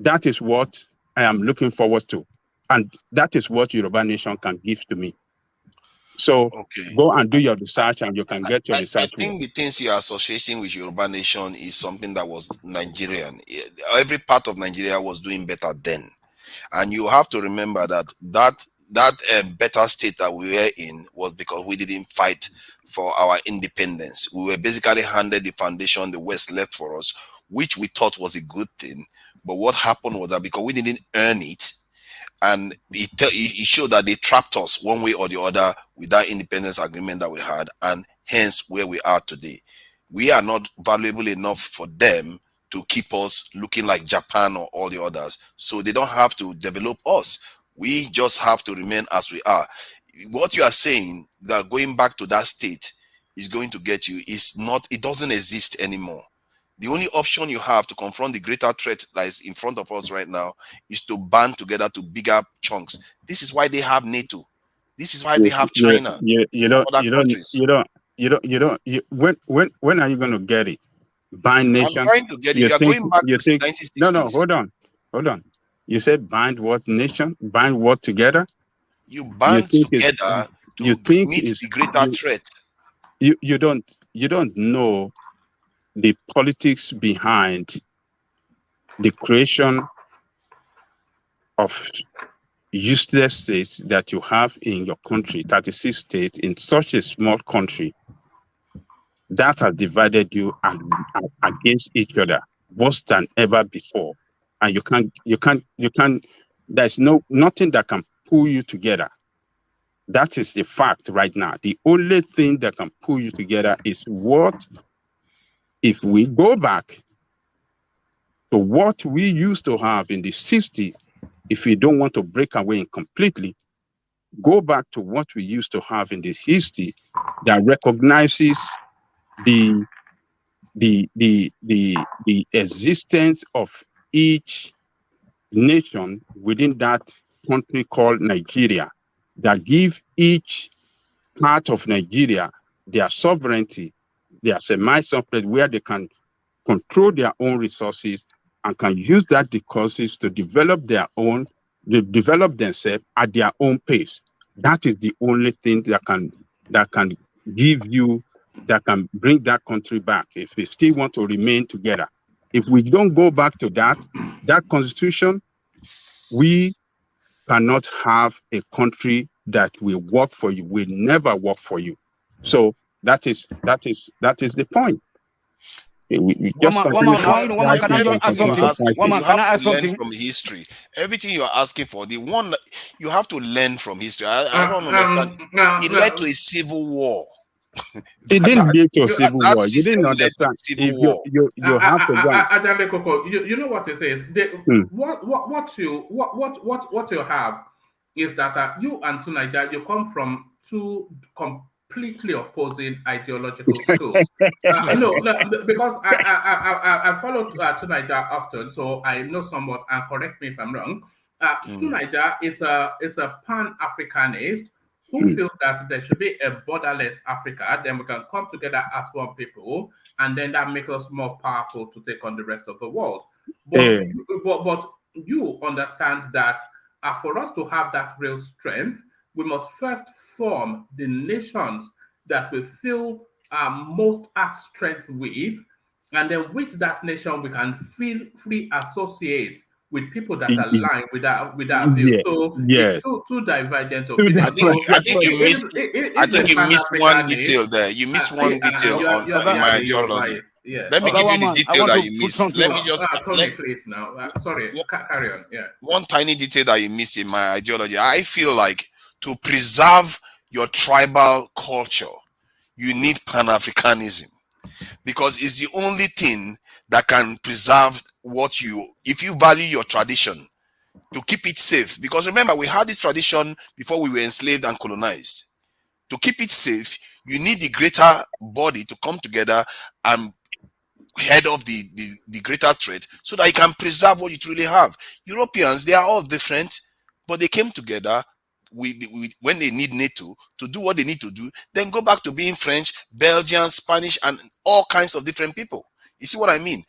That is what I am looking forward to. And that is what Yoruba Nation can give to me. So go and do your research, and you can get your research. I think the things you are associating with Yoruba Nation is something that was Nigerian. Every part of Nigeria was doing better then. And you have to remember that better state that we were in was because we didn't fight for our independence. We were basically handed the foundation the West left for us, which we thought was a good thing. But what happened was that because we didn't earn it, and it showed that they trapped us one way or the other with that independence agreement that we had, and hence where we are today. We are not valuable enough for them to keep us looking like Japan or all the others. So they don't have to develop us. We just have to remain as we are. What you are saying, that going back to that state is going to get you, it doesn't exist anymore. The only option you have to confront the greater threat that is in front of us right now is to band together to bigger chunks. This is why they have NATO. This is why they have China. When are you going to get it? Bind nation. I'm trying to get it. You're going back to the 1960s. No, hold on. You said bind what nation? Bind what together? You band together to meet the greater threat. You don't know the politics behind the creation of useless states that you have in your country, 36 states in such a small country, that has divided you against each other worse than ever before. And you can't, there's nothing that can pull you together. That is the fact right now. The only thing that can pull you together is if we go back to what we used to have in the 60s, if we don't want to break away completely, go back to what we used to have in the history that recognizes the existence of each nation within that country called Nigeria, that give each part of Nigeria their sovereignty, their semi-sovereignty, where they can control their own resources and can use that resources to develop themselves at their own pace. That is the only thing that can bring that country back if we still want to remain together. If we don't go back to that constitution, we cannot have a country that will work for you, will never work for you. So that is the point. You have to learn from history. Everything you are asking for, the one that you have to learn from history. I don't understand. It led to a civil war. It didn't lead to a civil war. You didn't understand. You have to go. You know what it is. What you have is that you and Nigeria, you come from two completely opposing ideological schools. No, because I follow Tunaija often, so I know somewhat, and correct me if I'm wrong. Tunaija is a Pan-Africanist who feels that there should be a borderless Africa, then we can come together as one people, and then that makes us more powerful to take on the rest of the world. But you understand that for us to have that real strength, we must first form the nations that we feel most at strength with, and then with that nation we can free associate with people that align with our views. So it's two divergent opinions. I think you missed one detail there. You missed one detail on my ideology. Yeah. Let me give you the detail that you missed. Let me just please now. Sorry, carry on. Yeah. One tiny detail that you missed in my ideology. I feel like to preserve your tribal culture, you need Pan-Africanism, because it's the only thing that can preserve if you value your tradition, to keep it safe. Because remember, we had this tradition before we were enslaved and colonized. To keep it safe, you need the greater body to come together and head off the greater threat, so that you can preserve what you truly have. Europeans, they are all different, but they came together when they need NATO to do what they need to do, then go back to being French, Belgian, Spanish, and all kinds of different people. You see what I mean?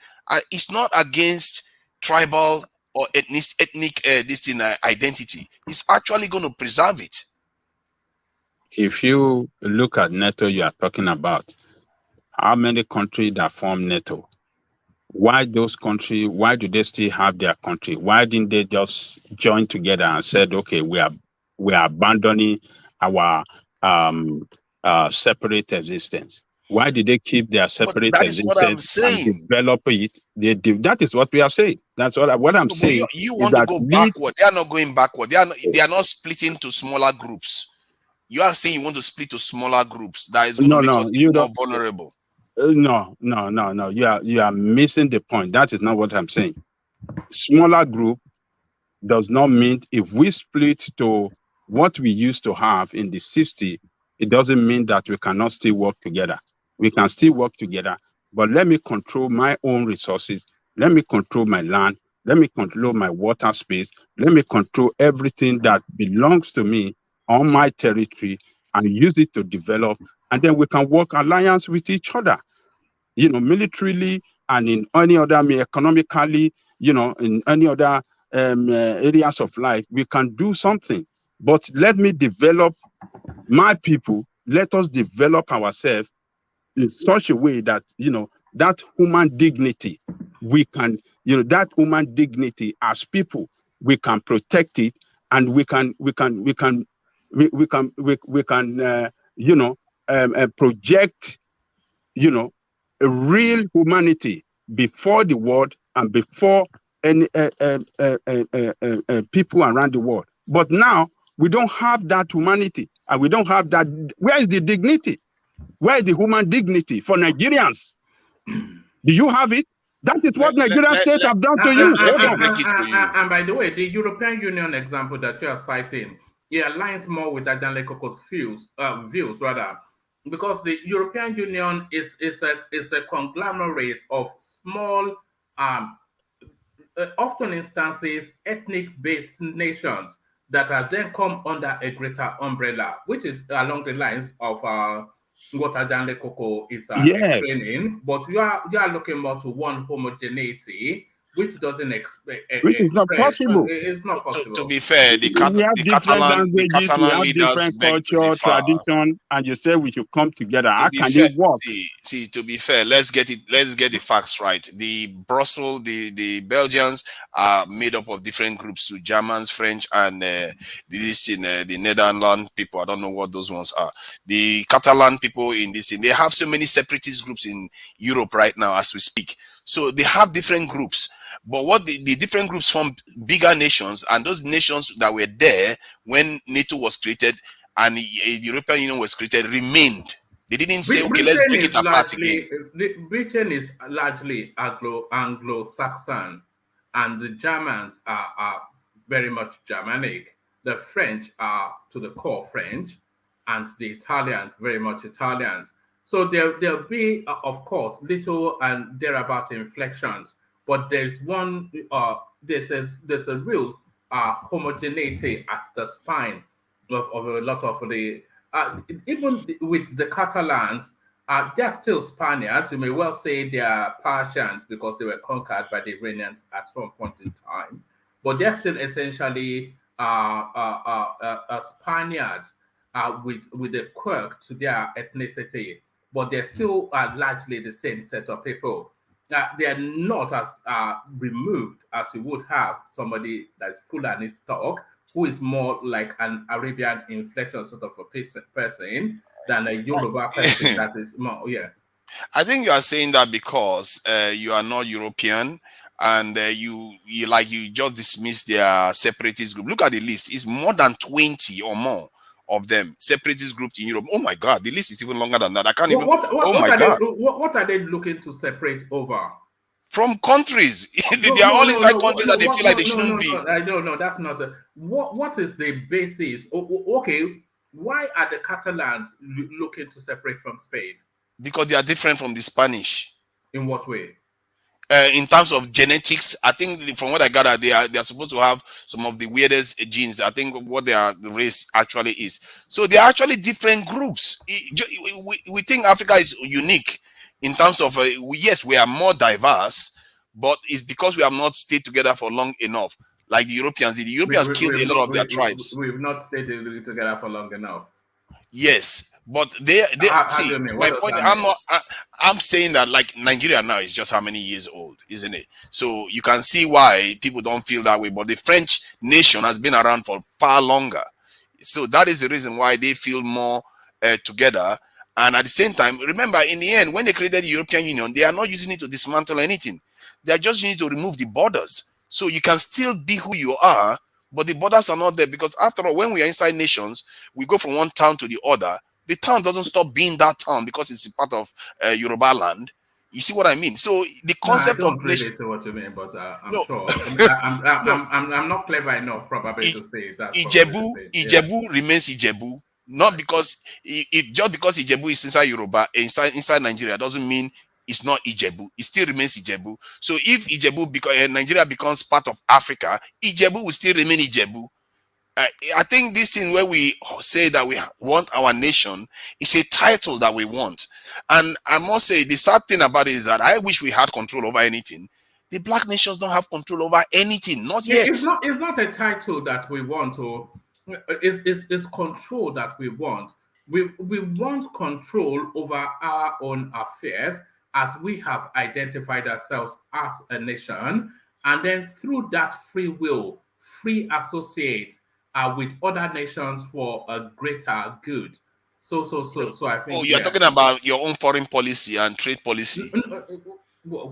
It's not against tribal or ethnic identity. It's actually going to preserve it. If you look at NATO, you are talking about how many countries that form NATO. Why those countries? Why do they still have their country? Why didn't they just join together and said, okay, we are abandoning our separate existence? Why did they keep their separate existence and develop it? That is what we are saying. That's what I'm saying. You want to go backward. They are not going backward. They are not splitting to smaller groups. You are saying you want to split to smaller groups. That is going to make us more vulnerable. No. You are missing the point. That is not what I'm saying. Smaller group does not mean if we split to what we used to have in the 60s, it doesn't mean that we cannot still work together. We can still work together, but let me control my own resources. Let me control my land. Let me control my water space. Let me control everything that belongs to me on my territory and use it to develop. And then we can work alliance with each other, militarily and in any other, economically, in any other areas of life. We can do something. But let me develop my people. Let us develop ourselves in such a way that, that human dignity, we can, that human dignity as people, we can protect it, and we can project, a real humanity before the world and before any people around the world. But now we don't have that humanity, and we don't have that. Where is the dignity? Where is the human dignity for Nigerians? Do you have it? That is what Nigerian states have done to you. And by the way, the European Union example that you are citing, it aligns more with Ajanle Koko's views, rather, because the European Union is a conglomerate of small, often instances, ethnic-based nations that have then come under a greater umbrella, which is along the lines of what Ajanle Koko is explaining. But you are looking more to one homogeneity, which doesn't which is not possible. It's not possible. To be fair, the Catalan leaders different culture, tradition, and you say we should come together. How can they work? See, to be fair, let's get the facts right. The Brussels, the Belgians are made up of different groups, to Germans, French, and the Netherlands people. I don't know what those ones are. The Catalan people they have so many separatist groups in Europe right now as we speak. So they have different groups, but what the different groups form bigger nations, and those nations that were there when NATO was created and the European Union was created remained. They didn't say, okay, let's break it apart again. Britain is largely Anglo-Saxon, and the Germans are very much Germanic. The French are to the core French. and the Italians, very much Italians. So there'll be, of course, little and thereabout inflections, but there's one, there's a real homogeneity at the spine of a lot of the, even with the Catalans, they're still Spaniards. You may well say they are Persians because they were conquered by the Iranians at some point in time, but they're still essentially Spaniards with a quirk to their ethnicity, but they're still largely the same set of people. They are not as removed as you would have somebody that's Fulani stock, who is more like an Arabian inflection sort of a person than a Yoruba person that is more, yeah. I think you are saying that because you are not European and you just dismiss their separatist group. Look at the list; it's more than 20 or more of them separatist groups in Europe. Oh my God, the list is even longer than that. I can't even. What are they looking to separate over? From countries. They are all inside countries that they feel like they shouldn't be. No, that's not the. What is the basis? Okay, why are the Catalans looking to separate from Spain? Because they are different from the Spanish. In what way? In terms of genetics, I think from what I gather, they are supposed to have some of the weirdest genes. I think what their race actually is. So they are actually different groups. We think Africa is unique in terms of yes, we are more diverse, but it's because we have not stayed together for long enough. Like the Europeans, the Europeans killed a lot of their tribes. We've not stayed together for long enough. Yes, but they see my point. I'm saying that like Nigeria now is just how many years old, isn't it? So you can see why people don't feel that way. But the French nation has been around for far longer, so that is the reason why they feel more together. And at the same time, remember, in the end, when they created the European Union, they are not using it to dismantle anything. They are just using it to remove the borders, so you can still be who you are. But the borders are not there because after all, when we are inside nations, we go from one town to the other. The town doesn't stop being that town because it's a part of Yoruba land. You see what I mean? So the concept I don't of really see what you mean, but I'm sure I'm not clever enough probably to say that. Ijebu remains Ijebu, not because just because Ijebu is inside Yoruba, inside Nigeria doesn't mean it's not Ijebu. It still remains Ijebu. So if Nigeria becomes part of Africa, Ijebu will still remain Ijebu. I think this thing where we say that we want our nation is a title that we want. And I must say the sad thing about it is that I wish we had control over anything. The black nations don't have control over anything, not yet. It's not a title that we want, or it's control that we want. We want control over our own affairs as we have identified ourselves as a nation, and then through that free will, free associate with other nations for a greater good. So I think. Oh, you're talking about your own foreign policy and trade policy.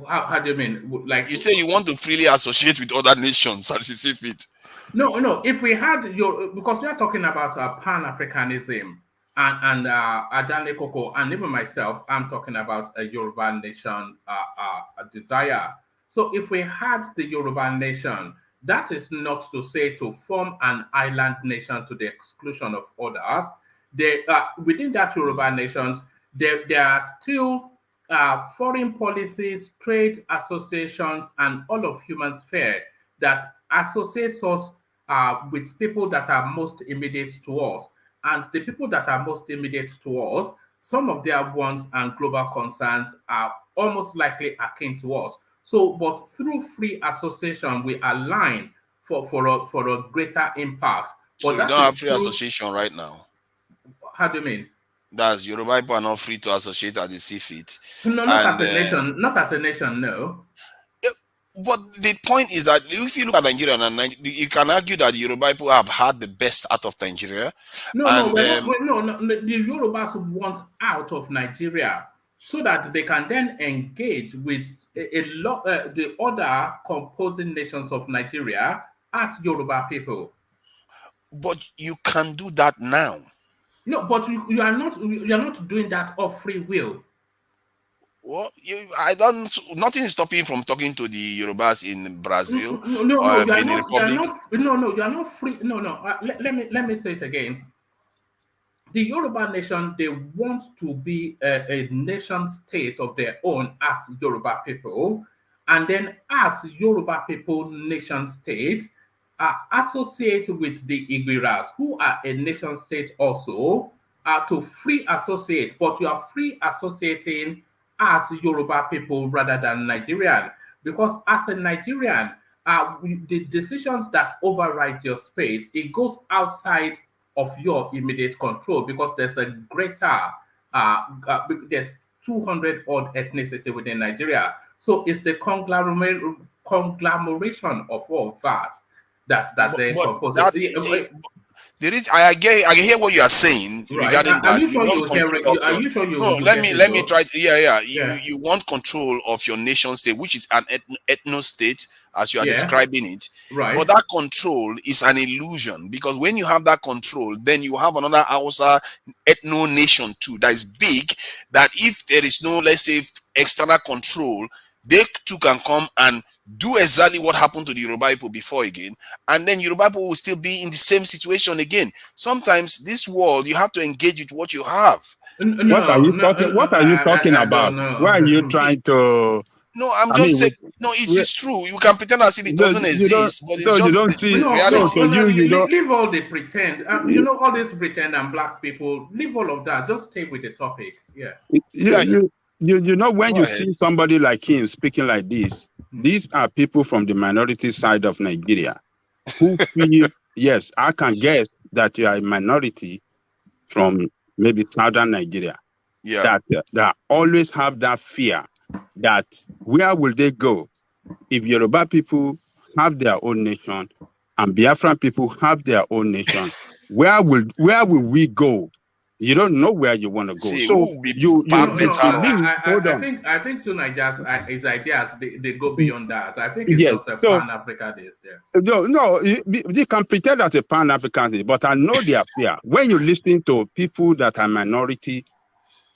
How do you mean? Like you say you want to freely associate with other nations as you see fit. No. If we had because we are talking about Pan-Africanism and Adane Koko and even myself, I'm talking about a Yoruba nation desire. So if we had the Yoruba nation, that is not to say to form an island nation to the exclusion of others. Within that Yoruba nations, there are still foreign policies, trade associations, and all of human sphere that associates us with people that are most immediate to us. And the people that are most immediate to us, some of their wants and global concerns are almost likely akin to us. So, but through free association, we align for a greater impact. So you don't have free association right now? How do you mean? That's Yoruba people are not free to associate as they see fit. No, not as a nation. Not as a nation, no. But the point is that if you look at Nigeria, you can argue that the Yoruba people have had the best out of Nigeria. No, the Yorubas want out of Nigeria so that they can then engage with a lot the other composing nations of Nigeria as Yoruba people. But you can do that now. No, but you are not doing that of free will. Well, nothing is stopping you from talking to the Yorubas in Brazil No, or you are Benin Republic. you are not free. No. Let me say it again. the Yoruba nation, they want to be a nation state of their own as Yoruba people. And then as Yoruba people nation state, associate with the Igbiras, who are a nation state also, to free associate, but you are free associating as Yoruba people rather than Nigerian. Because as a Nigerian, the decisions that override your space, it goes outside of your immediate control, because there's a greater, there's 200 odd ethnicity within Nigeria. So it's the conglomeration of all that then composes. I hear what you are saying regarding that. Are you sure you let me try. You want control of your nation state, which is an ethno state, as you are describing it. Right. But that control is an illusion, because when you have that control, then you have another Hausa ethno nation too that is big, that if there is no, let's say, external control, they too can come and do exactly what happened to the Yoruba people before again, and then Yoruba people will still be in the same situation again. Sometimes this world, you have to engage with what you have. What are you talking about? Why are you trying to? No, I'm just saying. No, it's true. You can pretend as if it doesn't exist, but it's just you don't see reality. Leave all the pretend. You know, all this pretend and black people. Leave all of that. Just stay with the topic. Yeah. You know, when you see somebody like him speaking like this, these are people from the minority side of Nigeria who feel, yes, I can guess that you are a minority from maybe southern Nigeria. Yeah. That always have that fear that where will they go if Yoruba people have their own nation and Biafran people have their own nation? Where will we go? You don't know where you want to go. See, so I think to Nigeria's his ideas they go beyond that. I think it's just a Pan-Africanism there. No, they can pretend as a Pan-Africanism, but I know their fear. When you listen to people that are minority,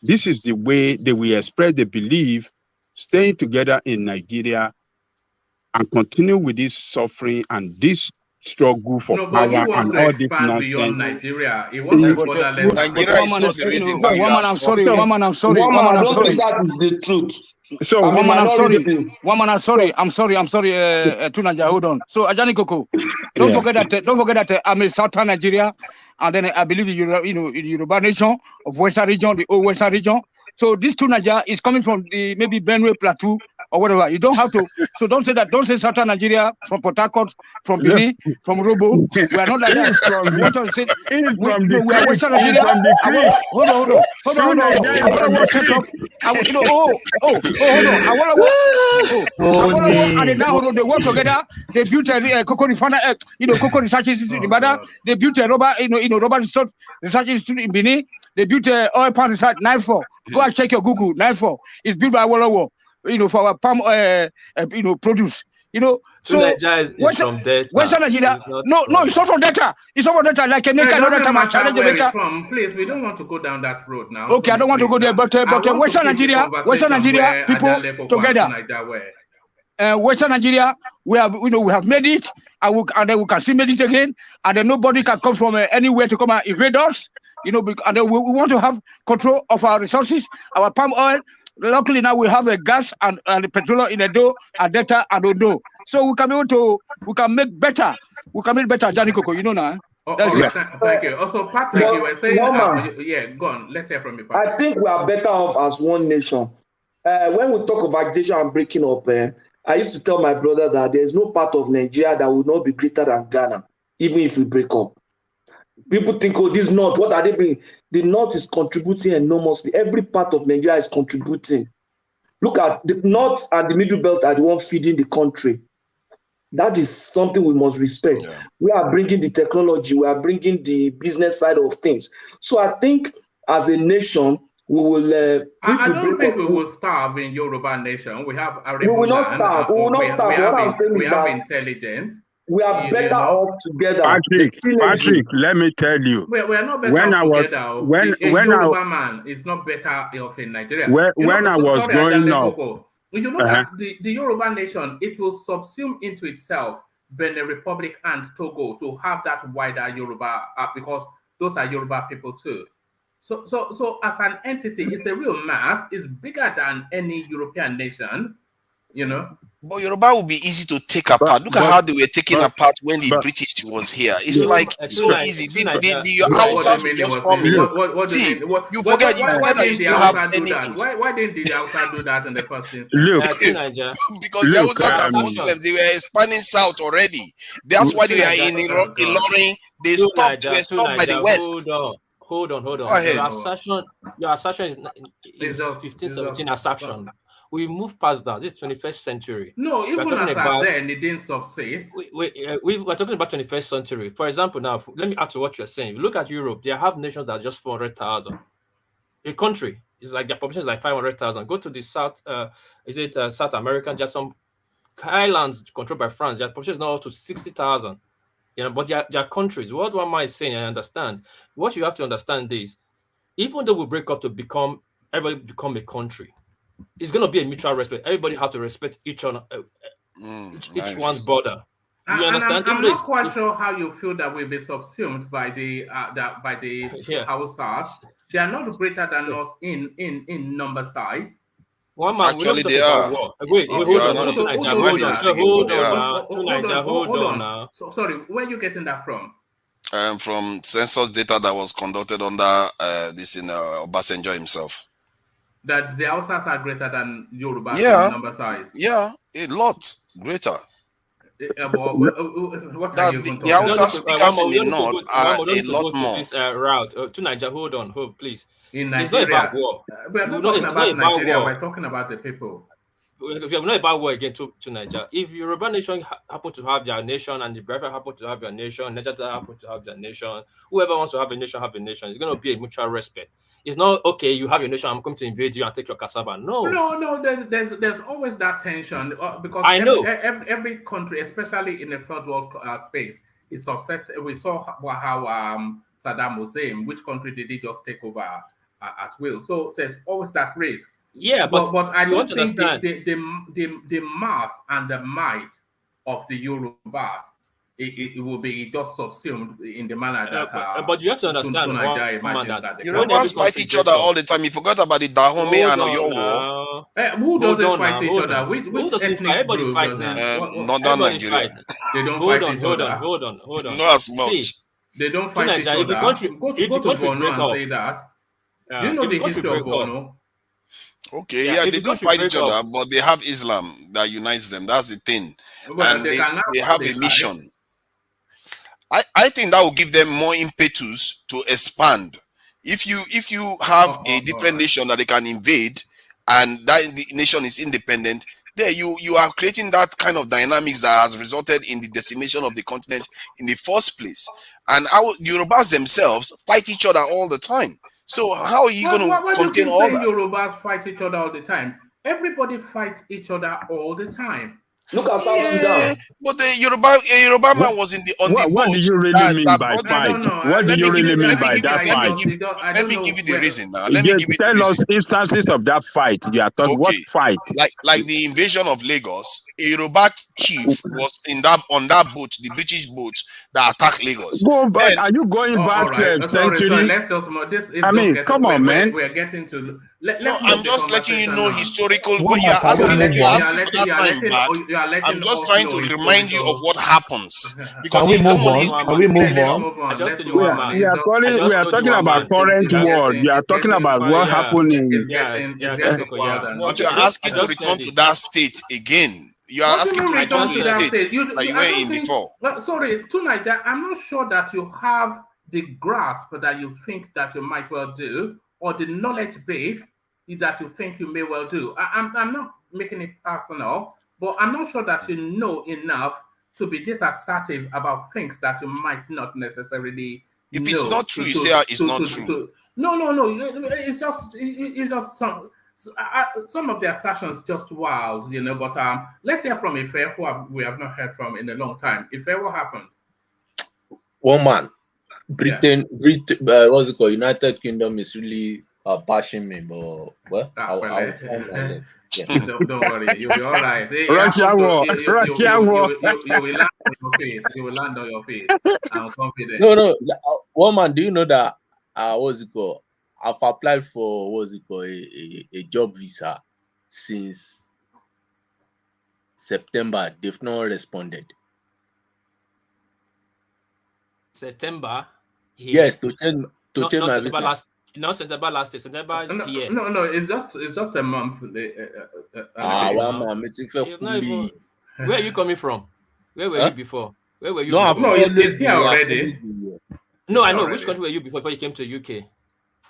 this is the way they will express the belief, staying together in Nigeria and continue with this suffering and this struggle for power and all this nonsense. Beyond Nigeria. It wasn't borderless. Nigeria is not the reason why I'm sorry. That is the truth. So I'm sorry, Tunaja, hold on. So Ajani Koko, don't forget that I'm a southern Nigeria, and then I believe the Yoruba nation of Western region, the old Western region. So this Tunaja is coming from the maybe Benue Plateau or whatever. You don't have to. So don't say that. Don't say southern Nigeria from Port Harcourt, from Benin, from Robo. We are not like that. We are Western Nigeria. Hold on. And now they work together. They built a cocoa refinery, cocoa research institute in Ibadan. They built a rubber research institute in Benin. They built a oil palm research 9-4. Go and check your Google 9-4. It's built by Wolowo. For our palm, produce. So Western Nigeria. No, it's not from data. It's not from data. Like another time I challenge data. Please, we don't want to go down that road now. Okay, I don't want to go there, but Western Nigeria people together. Western Nigeria, we have made it, and then we can still make it again, and then nobody can come from anywhere to come and invade us. And then we want to have control of our resources, our palm oil. Luckily now we have a gas and the petroleum in Edo and Delta and Ondo. So we can make better. We can make better, Johnny Coco, now. Thank you. Also, Patrick, you were saying, go on. Let's hear from you, Patrick. I think we are better off as one nation. When we talk of agitation and breaking up, I used to tell my brother that there is no part of Nigeria that will not be greater than Ghana, even if we break up. People think, this North, what are they bringing? The North is contributing enormously. Every part of Nigeria is contributing. Look at the North and the Middle Belt are the one feeding the country. That is something we must respect. Yeah. We are bringing the technology. We are bringing the business side of things. So I think as a nation, we will... I don't think we will starve in Yoruba nation. We have... We will not starve. We will not starve. We have intelligence. We are better off together. Patrick, let me tell you. We are not better off together. Yoruba man is not better off in Nigeria. When I was growing up... You know that the Yoruba nation, it will subsume into itself Benin Republic and Togo to have that wider Yoruba, because those are Yoruba people too. So as an entity, it's a real mass. It's bigger than any European nation, you know. But Yoruba would be easy to take apart. Look at how they were taken apart when the British was here. It's like so easy. Your Hausas will just come in. See, you forget that you still have enemies. Why didn't the Hausa do that in the first instance? Because the Hausas are Muslims. They were expanding south already. That's why they are in Ilorin. They were stopped by the West. Hold on. Your assertion is 1517 assertion. We move past that. This is 21st century. No, even as then, it didn't subsist. We're talking about 21st century. For example, now, let me add to what you're saying. Look at Europe. They have nations that are just 400,000. A country is like, their population is like 500,000. Go to the South, South America? Just some islands controlled by France. Their population is now up to 60,000. But their countries. What one might say, I understand. What you have to understand is, even though we break up to everybody become a country, it's going to be a mutual respect. Everybody have to respect each other, each one's border. You understand? I'm not quite sure how you feel that we'll be subsumed by the Hausas. They are not greater than us in number size. One man, actually, they are. Wait, hold on now. So, sorry, where are you getting that from? From census data that was conducted under this in Obasanjo himself. That the Hausas are greater than Yoruba in number size. Yeah, a lot greater. What are you going to the Hausa speakers in the north are a lot more. This route to Nigeria. Hold on, please. In Nigeria, it's not about war. We're not talking about Nigeria. We're talking about the people. If you're not about war again to Nigeria, if Yoruba nation happen to have their nation and the Biafra happen to have their nation, Nigeria happen to have their nation, whoever wants to have a nation, it's going to be a mutual respect. It's not okay. You have your nation. I'm going to invade you and take your cassava. No. There's always that tension because I know every country, especially in the third world space, is upset. We saw how Saddam Hussein, which country did he just take over at will? So there's always that risk. Yeah, but I don't think the mass and the might of the Yorubas it will be just subsumed in the manner that. But you have to understand, Yorubas fight each other all the time. You forgot about the Dahomey and Oyo. Who doesn't fight each other? Which ethnic group does Northern Nigeria. They don't fight each other. Hold on. Not as much. They don't fight each other. Go to Borno and say that. Do you know the history of Borno? Okay, yeah, they don't fight each other, but they have Islam that unites them. That's the thing. And they have a mission. I think that will give them more impetus to expand. If you have a different nation that they can invade and that the nation is independent, there you are creating that kind of dynamics that has resulted in the decimation of the continent in the first place. And our Yorubas themselves fight each other all the time. So how are you going to contain all that? Yorubas fight each other all the time. Everybody fights each other all the time. Look at South Sudan. But the Yoruba man was on the boat. What do you really mean by fight? What do you really mean by that fight? Let me give you the reason now. Tell us instances of that fight. You are talking what fight? Like the invasion of Lagos. A Yoruba chief was on that boat, the British boat that attacked Lagos. Are you going back century? I mean, come on, man. We're getting to. I'm just letting you know historical. What you are asking for that time back. I'm just trying to remind you of what happens. Because we move on? We are talking about current world. We are talking about what happened in. But you are asking to return to that state again. You are asking to return to the state like you were in before. Sorry, tonight I'm not sure that you have the grasp that you think that you might well do, or the knowledge base that you think you may well do. I'm not making it personal, but I'm not sure that you know enough to be this assertive about things that you might not necessarily if know. It's not true, you say it's not true. No. It's just some of the assertions just wild, But let's hear from Ife, who we have not heard from in a long time. Ife, what happened? One man, Britain, what's it called? United Kingdom is really bashing me, but well, I'll don't worry, you'll be all right. Russia war. You will land on your feet. I'm confident. No. One man, do you know that? What's it called? I've applied for what's it called a job visa since September. They've not responded. September. Here. Yes, to change my visa. September last year. September here. No. It's just a month. 1 month. It's not even, where are you coming from? Where were you before? Where were you? No, it's here already. No, I know. Already. Which country were you before you came to UK?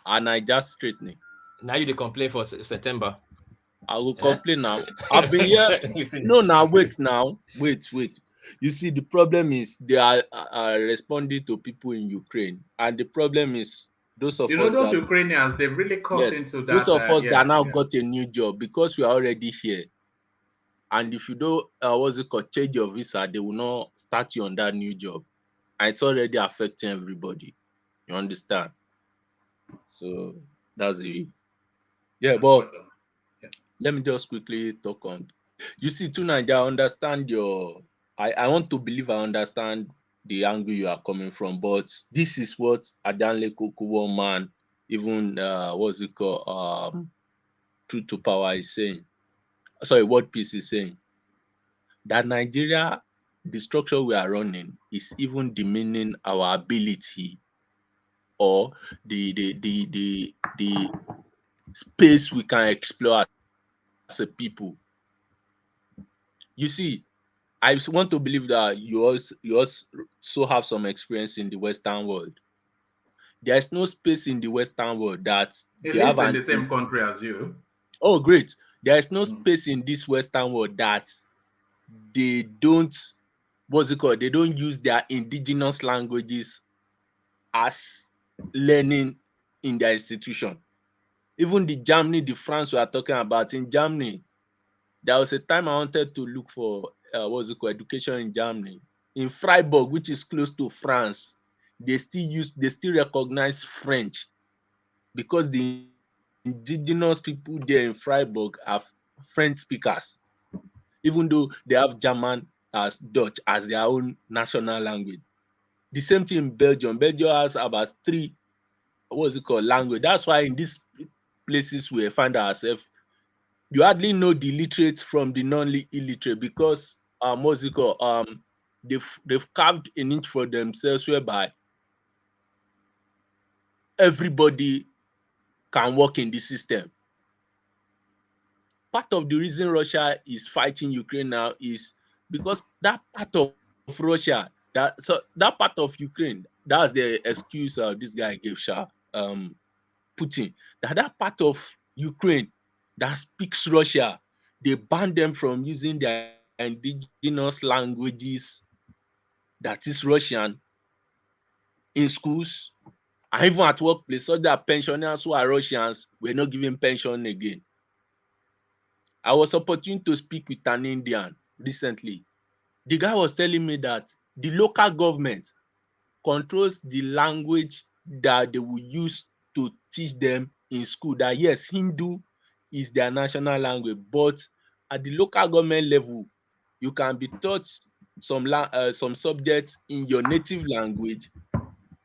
And I just straightening. Now you complain for September. I will complain now. I've been here. No, now wait. You see, the problem is they are responding to people in Ukraine, and the problem is those of us those Ukrainians, they've really caught into that. Those of us that now got a new job because we are already here. And if you don't, change your visa, they will not start you on that new job. And it's already affecting everybody. You understand? So that's it. Yeah, but let me just quickly talk on. You see, tonight, I understand I want to believe I understand the angle you are coming from, but this is what Adanle Kokuwo man, even Truth to Power is saying. Sorry, World Peace is saying that Nigeria, the structure we are running, is even demeaning our ability or the space we can explore as a people. You see, I want to believe that you also have some experience in the Western world. There is no space in the Western world that they have in the same country as you. Oh, great. There is no space in this Western world that they don't, they don't use their indigenous languages as learning in their institution. Even the Germany, the France we are talking about, in Germany, there was a time I wanted to look for education in Germany. In Freiburg, which is close to France, they still recognize French because the indigenous people there in Freiburg are French speakers, even though they have German as Dutch as their own national language. The same thing in Belgium. Belgium has about 3 language. That's why in these places we find ourselves, you hardly know the literate from the non-illiterate because they've carved a niche for themselves whereby everybody can work in the system. Part of the reason Russia is fighting Ukraine now is because that part of Russia, that part of Ukraine, that's the excuse this guy gave Putin, that part of Ukraine that speaks Russia, they ban them from using their indigenous languages, that is Russian, in schools and even at workplace, so that pensioners who are Russians were not given pension again. I was opportune to speak with an Indian recently. The guy was telling me that the local government controls the language that they will use to teach them in school. That yes, Hindu is their national language, but at the local government level, you can be taught some subjects in your native language.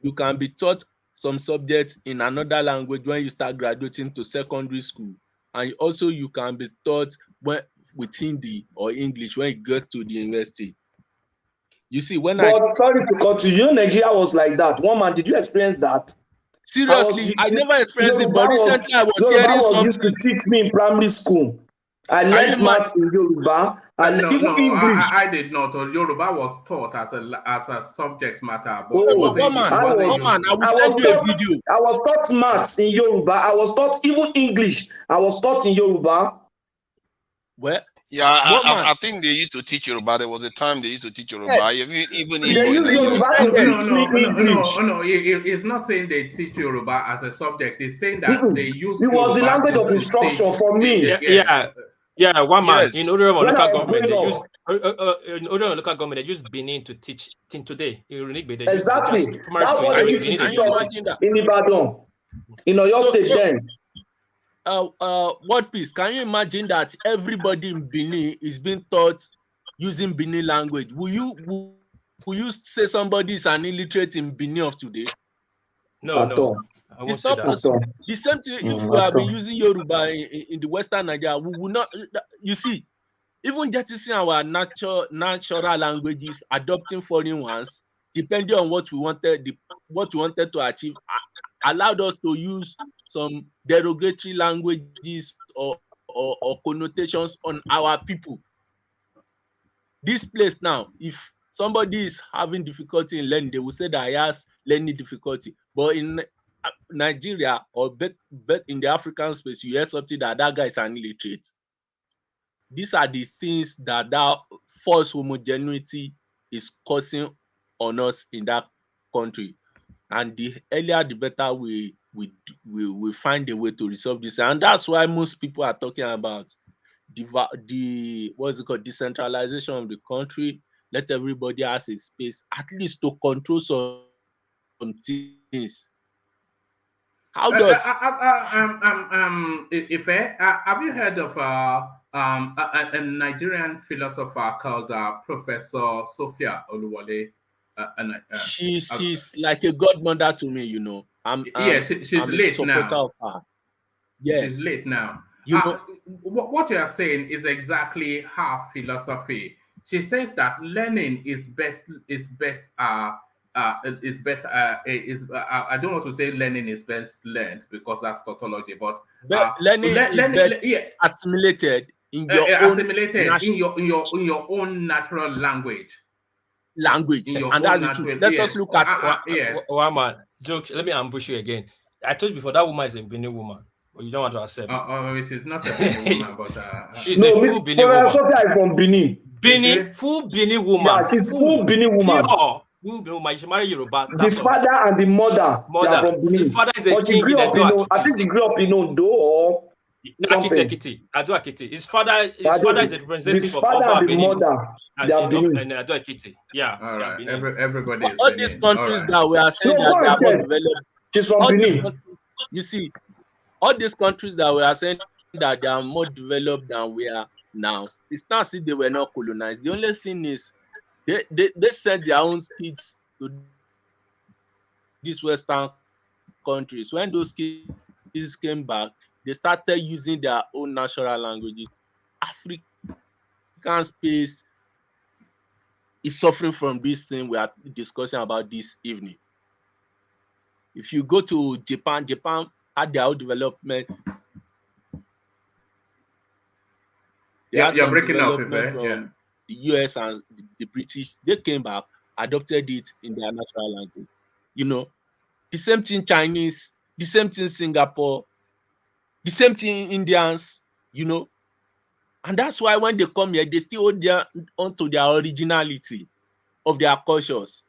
You can be taught some subjects in another language when you start graduating to secondary school. And also you can be taught with Hindi or English when you get to the university. You see, sorry to cut you, Nigeria was like that. One man, did you experience that? Seriously, I never experienced it, but recently I was hearing something. Used to teach me in primary school. I learned maths in Yoruba. English. I did not. Yoruba was taught as a subject matter. But I will send you a video. I was taught maths in Yoruba. I was taught even English. I was taught in Yoruba. Where? Yeah, I think they used to teach Yoruba. There was a time they used to teach Yoruba. Yes. Even No. It's not saying they teach Yoruba as a subject. It's saying that they use. It was the language of instruction for me. Yeah. One man in Ortom local government, they use Benin to teach till today. Exactly. That's what they used to teach in Ibadan, in Oyo State then. What piece? Can you imagine that everybody in Benin is being taught using Benin language? Will you say somebody is an illiterate in Benin of today? No. It's not possible. The same thing if we have been using Yoruba in the Western Nigeria, we will not. You see, even jettisoning our natural languages, adopting foreign ones, depending on what we wanted to achieve, allowed us to use some derogatory languages or connotations on our people. This place now, if somebody is having difficulty in learning, they will say that he has learning difficulty. But in Nigeria or in the African space, you hear something that guy is an illiterate. These are the things that false homogeneity is causing on us in that country. And the earlier, the better we find a way to resolve this. And that's why most people are talking about the what's it called, decentralization of the country. Let everybody has a space, at least to control some things. How does have you heard of a Nigerian philosopher called Professor Sophia Oluwole? She's like a godmother to me, you know. She's I'm late a supporter now. of her. Yes, she's late now. You know, what you are saying is exactly her philosophy. She says that learning is better. I don't want to say learning is best learned because that's tautology, but learning is best assimilated in your own natural language. And that's the truth. Let us look at one man. Joke. Let me ambush you again. I told you before that woman is a Benin woman, but you don't want to accept. It is not a Benin woman, but she's a full Benin woman. Sophia is from Benin. Full Benin woman. Yeah, she's full Benin woman. Full Benin woman. She married Yoruba. The father and the mother are from Benin. The father is a king in Edo. I think they grew up in Ondo or something. Akiti. His father is a representative of Oba Benin. The mother, they are Benin. And Akiti. Yeah. All right. Everybody is all these countries that we are saying that they are more developed. She's from Benin. You see, all these countries that we are saying that they are more developed than we are now, it's not as if they were not colonized. The only thing is they sent their own kids to these Western countries. When those kids came back, they started using their own natural languages. African space is suffering from this thing we are discussing about this evening. If you go to Japan had their own development. You're breaking up from the US and the British. They came back, adopted it in their natural language. You know, the same thing Chinese, the same thing Singapore, the same thing Indians, you know. And that's why when they come here, they still hold onto their originality of their cultures.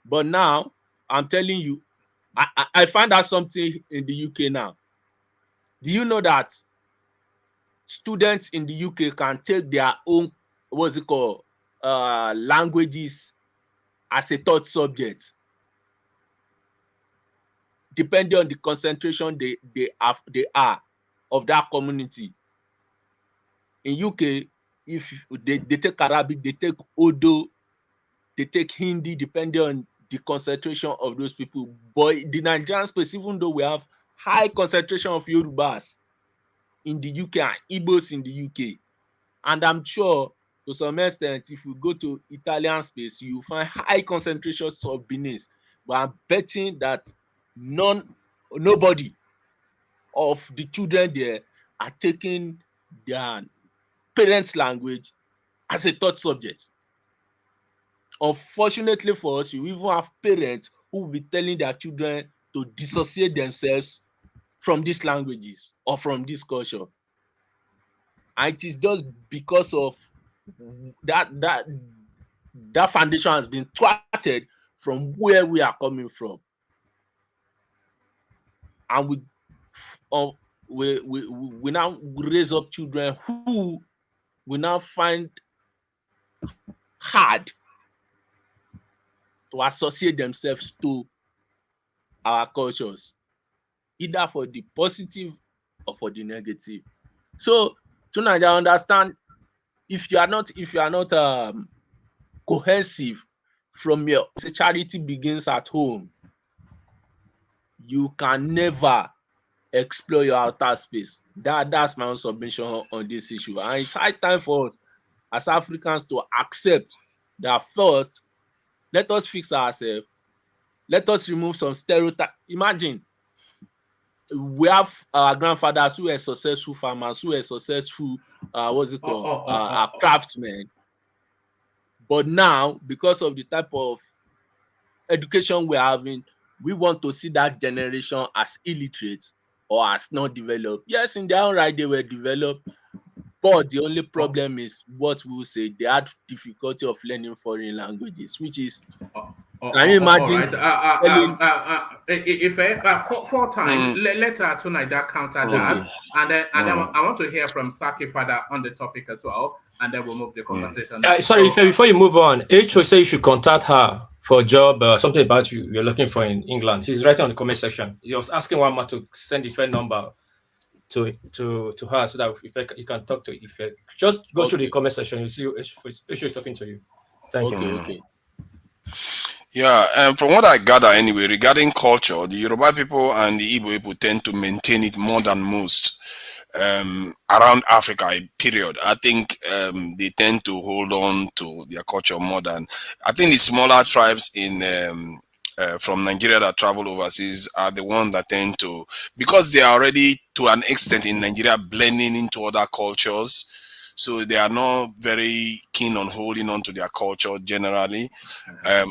But now, I'm telling you, I find out something in the UK now. Do you know that students in the UK can take their own, languages as a third subject, depending on the concentration they are of that community? In UK, if they take Arabic, they take Urdu, they take Hindi, depending on the concentration of those people. But the Nigerian space, even though we have high concentration of Yorubas in the UK and Igbos in the UK, and I'm sure to some extent, if you go to Italian space, you find high concentrations of Benin. But I'm betting that nobody of the children there are taking their parents' language as a third subject. Unfortunately for us, you even have parents who will be telling their children to dissociate themselves from these languages or from this culture. And it is just because of that foundation has been thwarted from where we are coming from. And we now raise up children who we now find hard to associate themselves to our cultures, either for the positive or for the negative. So tonight, I understand if you are not cohesive from your charity begins at home. you can never explore your outer space. That's my own submission on this issue. And it's high time for us as Africans to accept that first, let us fix ourselves. Let us remove some stereotype. Imagine we have our grandfathers who were successful farmers, who were successful, craftsmen. But now, because of the type of education we're having, we want to see that generation as illiterate or as not developed. Yes, in their own right, they were developed, but the only problem is what we will say, they had difficulty of learning foreign languages, which is, can you imagine? If four times, let Tunaida counter that, and then I want to hear from Saki Father on the topic as well, and then we'll move the conversation. Sorry, before you move on, H.O. say you should contact her for a job, something about you're looking for in England. He's writing on the comment section. He was asking one man to send his phone number to her so that you can talk to Ife. Just go through the comment section. You see H.O. is talking to you. Thank you. Okay. Yeah, from what I gather anyway, regarding culture, the Yoruba people and the Igbo people tend to maintain it more than most around Africa, period. I think they tend to hold on to their culture more than, I think the smaller tribes in from Nigeria that travel overseas are the ones that tend to, because they are already to an extent in Nigeria blending into other cultures. So they are not very keen on holding on to their culture generally,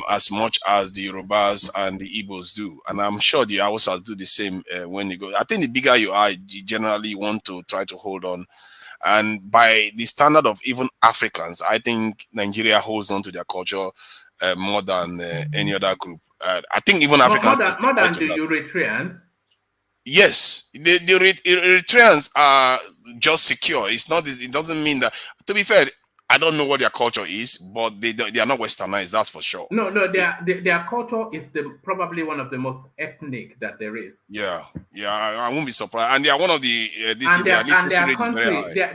as much as the Yorubas and the Igbos do. And I'm sure the Hausas do the same when you go. I think the bigger you are, you generally want to try to hold on. And by the standard of even Africans, I think Nigeria holds on to their culture more than any other group. I think even Africans... More than the Eritreans? Yes, the Eritreans are just secure. It's not. It doesn't mean that. To be fair, I don't know what their culture is, but they are not westernized. That's for sure. No, their culture is probably one of the most ethnic that there is. Yeah, I won't be surprised. And they are one of the.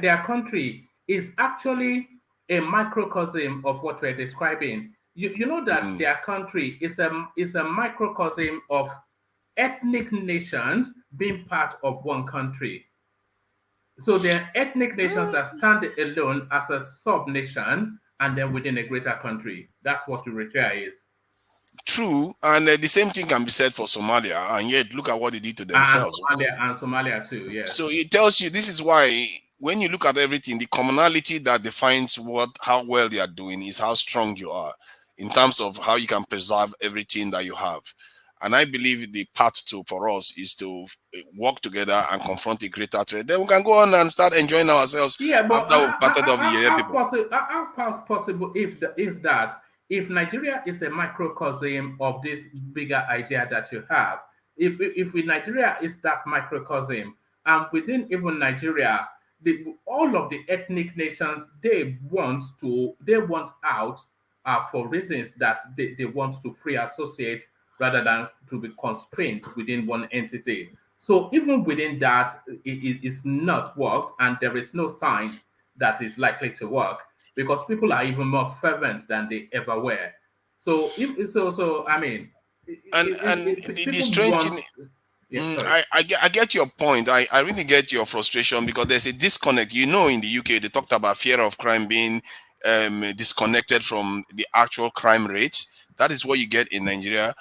Their country is actually a microcosm of what we're describing. You know that their country is a microcosm of ethnic nations being part of one country. So they're ethnic nations that stand alone as a sub-nation and then within a greater country. That's what Eritrea is. True, and the same thing can be said for Somalia, and yet look at what they did to themselves. And Somalia too, yeah. So it tells you, this is why when you look at everything, the commonality that defines how well they are doing is how strong you are in terms of how you can preserve everything that you have. And I believe the path for us is to work together and confront a greater threat. Then we can go on and start enjoying ourselves. Yeah, but how possible is that if Nigeria is a microcosm of this bigger idea that you have, if Nigeria is that microcosm, and within even Nigeria, all of the ethnic nations, they want out for reasons that they want to free associate rather than to be constrained within one entity. So even within that, it is not worked, and there is no signs that is likely to work because people are even more fervent than they ever were. So I mean, the strange thing, I get your point. I really get your frustration because there's a disconnect. You know, in the UK, they talked about fear of crime being disconnected from the actual crime rate. That is what you get in Nigeria.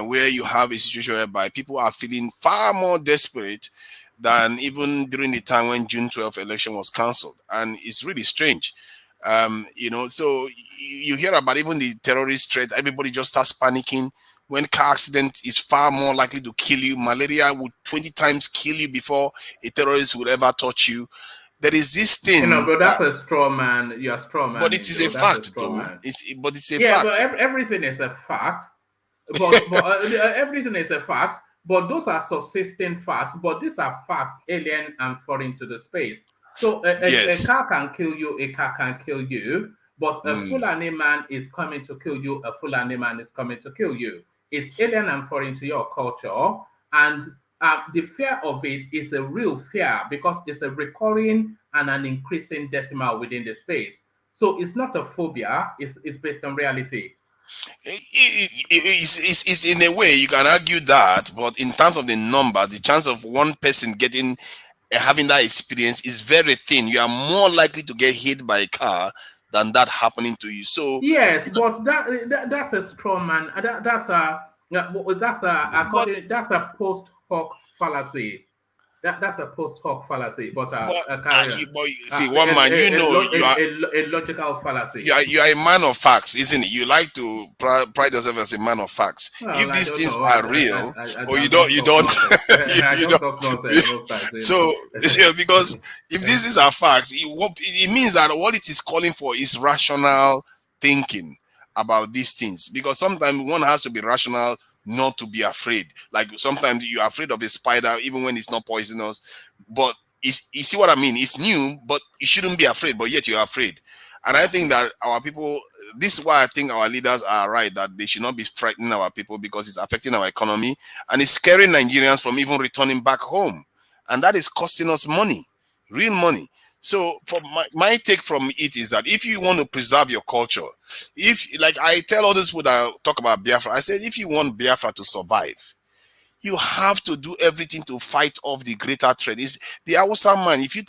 Where you have a situation whereby people are feeling far more desperate than even during the time when June 12th election was cancelled. And it's really strange. So you hear about even the terrorist threat, everybody just starts panicking when car accident is far more likely to kill you. Malaria would 20 times kill you before a terrorist would ever touch you. There is this thing. But that's a straw man. You're a straw man. But it is a fact, though. It's a fact. Yeah, but everything is a fact. But everything is a fact, but those are subsisting facts, but these are facts alien and foreign to the space. So a car can kill you, a car can kill you, but a Fulani man is coming to kill you, a Fulani man is coming to kill you. It's alien and foreign to your culture, and the fear of it is a real fear because it's a recurring and an increasing decimal within the space. So it's not a phobia, it's based on reality. It's in a way you can argue that, but in terms of the number, the chance of one person getting having that experience is very thin. You are more likely to get hit by a car than that happening to you. So yes, but that's a straw man. That's a post hoc fallacy. That's a post hoc fallacy, but see, one man, you are a logical fallacy. You are a man of facts, isn't it? You like to pride yourself as a man of facts. Well, if these things are real, or you don't. So because if these are facts, it means that what it is calling for is rational thinking about these things. Because sometimes one has to be rational not to be afraid. Like sometimes you're afraid of a spider even when it's not poisonous. But you see what I mean? It's new, but you shouldn't be afraid, but yet you're afraid. And I think that our people, this is why I think our leaders are right, that they should not be frightening our people because it's affecting our economy and it's scaring Nigerians from even returning back home. And that is costing us money, real money. So for my take from it is that if you want to preserve your culture, if like I tell all those people that talk about Biafra, I said, if you want Biafra to survive, you have to do everything to fight off the greater threat. It's the Hausa man. If you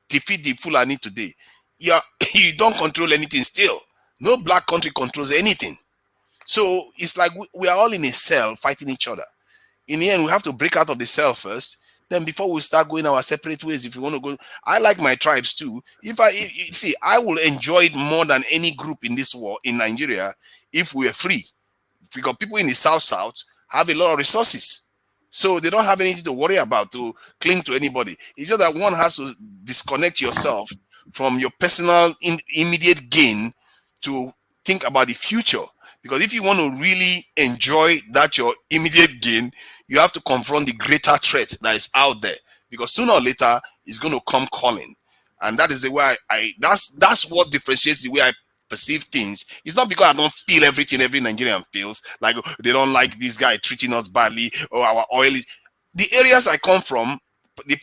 defeat the Fulani today, you don't control anything still. No black country controls anything. So it's like we are all in a cell fighting each other. In the end, we have to break out of the cell first. Then before we start going our separate ways, if you want to go, I like my tribes too. I will enjoy it more than any group in this war in Nigeria if we are free. If we got people in the South have a lot of resources, so they don't have anything to worry about to cling to anybody. It's just that one has to disconnect yourself from your personal immediate gain to think about the future. Because if you want to really enjoy that your immediate gain, you have to confront the greater threat that is out there, because sooner or later it's going to come calling. And that is the way that's what differentiates the way I perceive things. It's not because I don't feel everything every Nigerian feels, like they don't like this guy treating us badly or our oil. The areas I come from,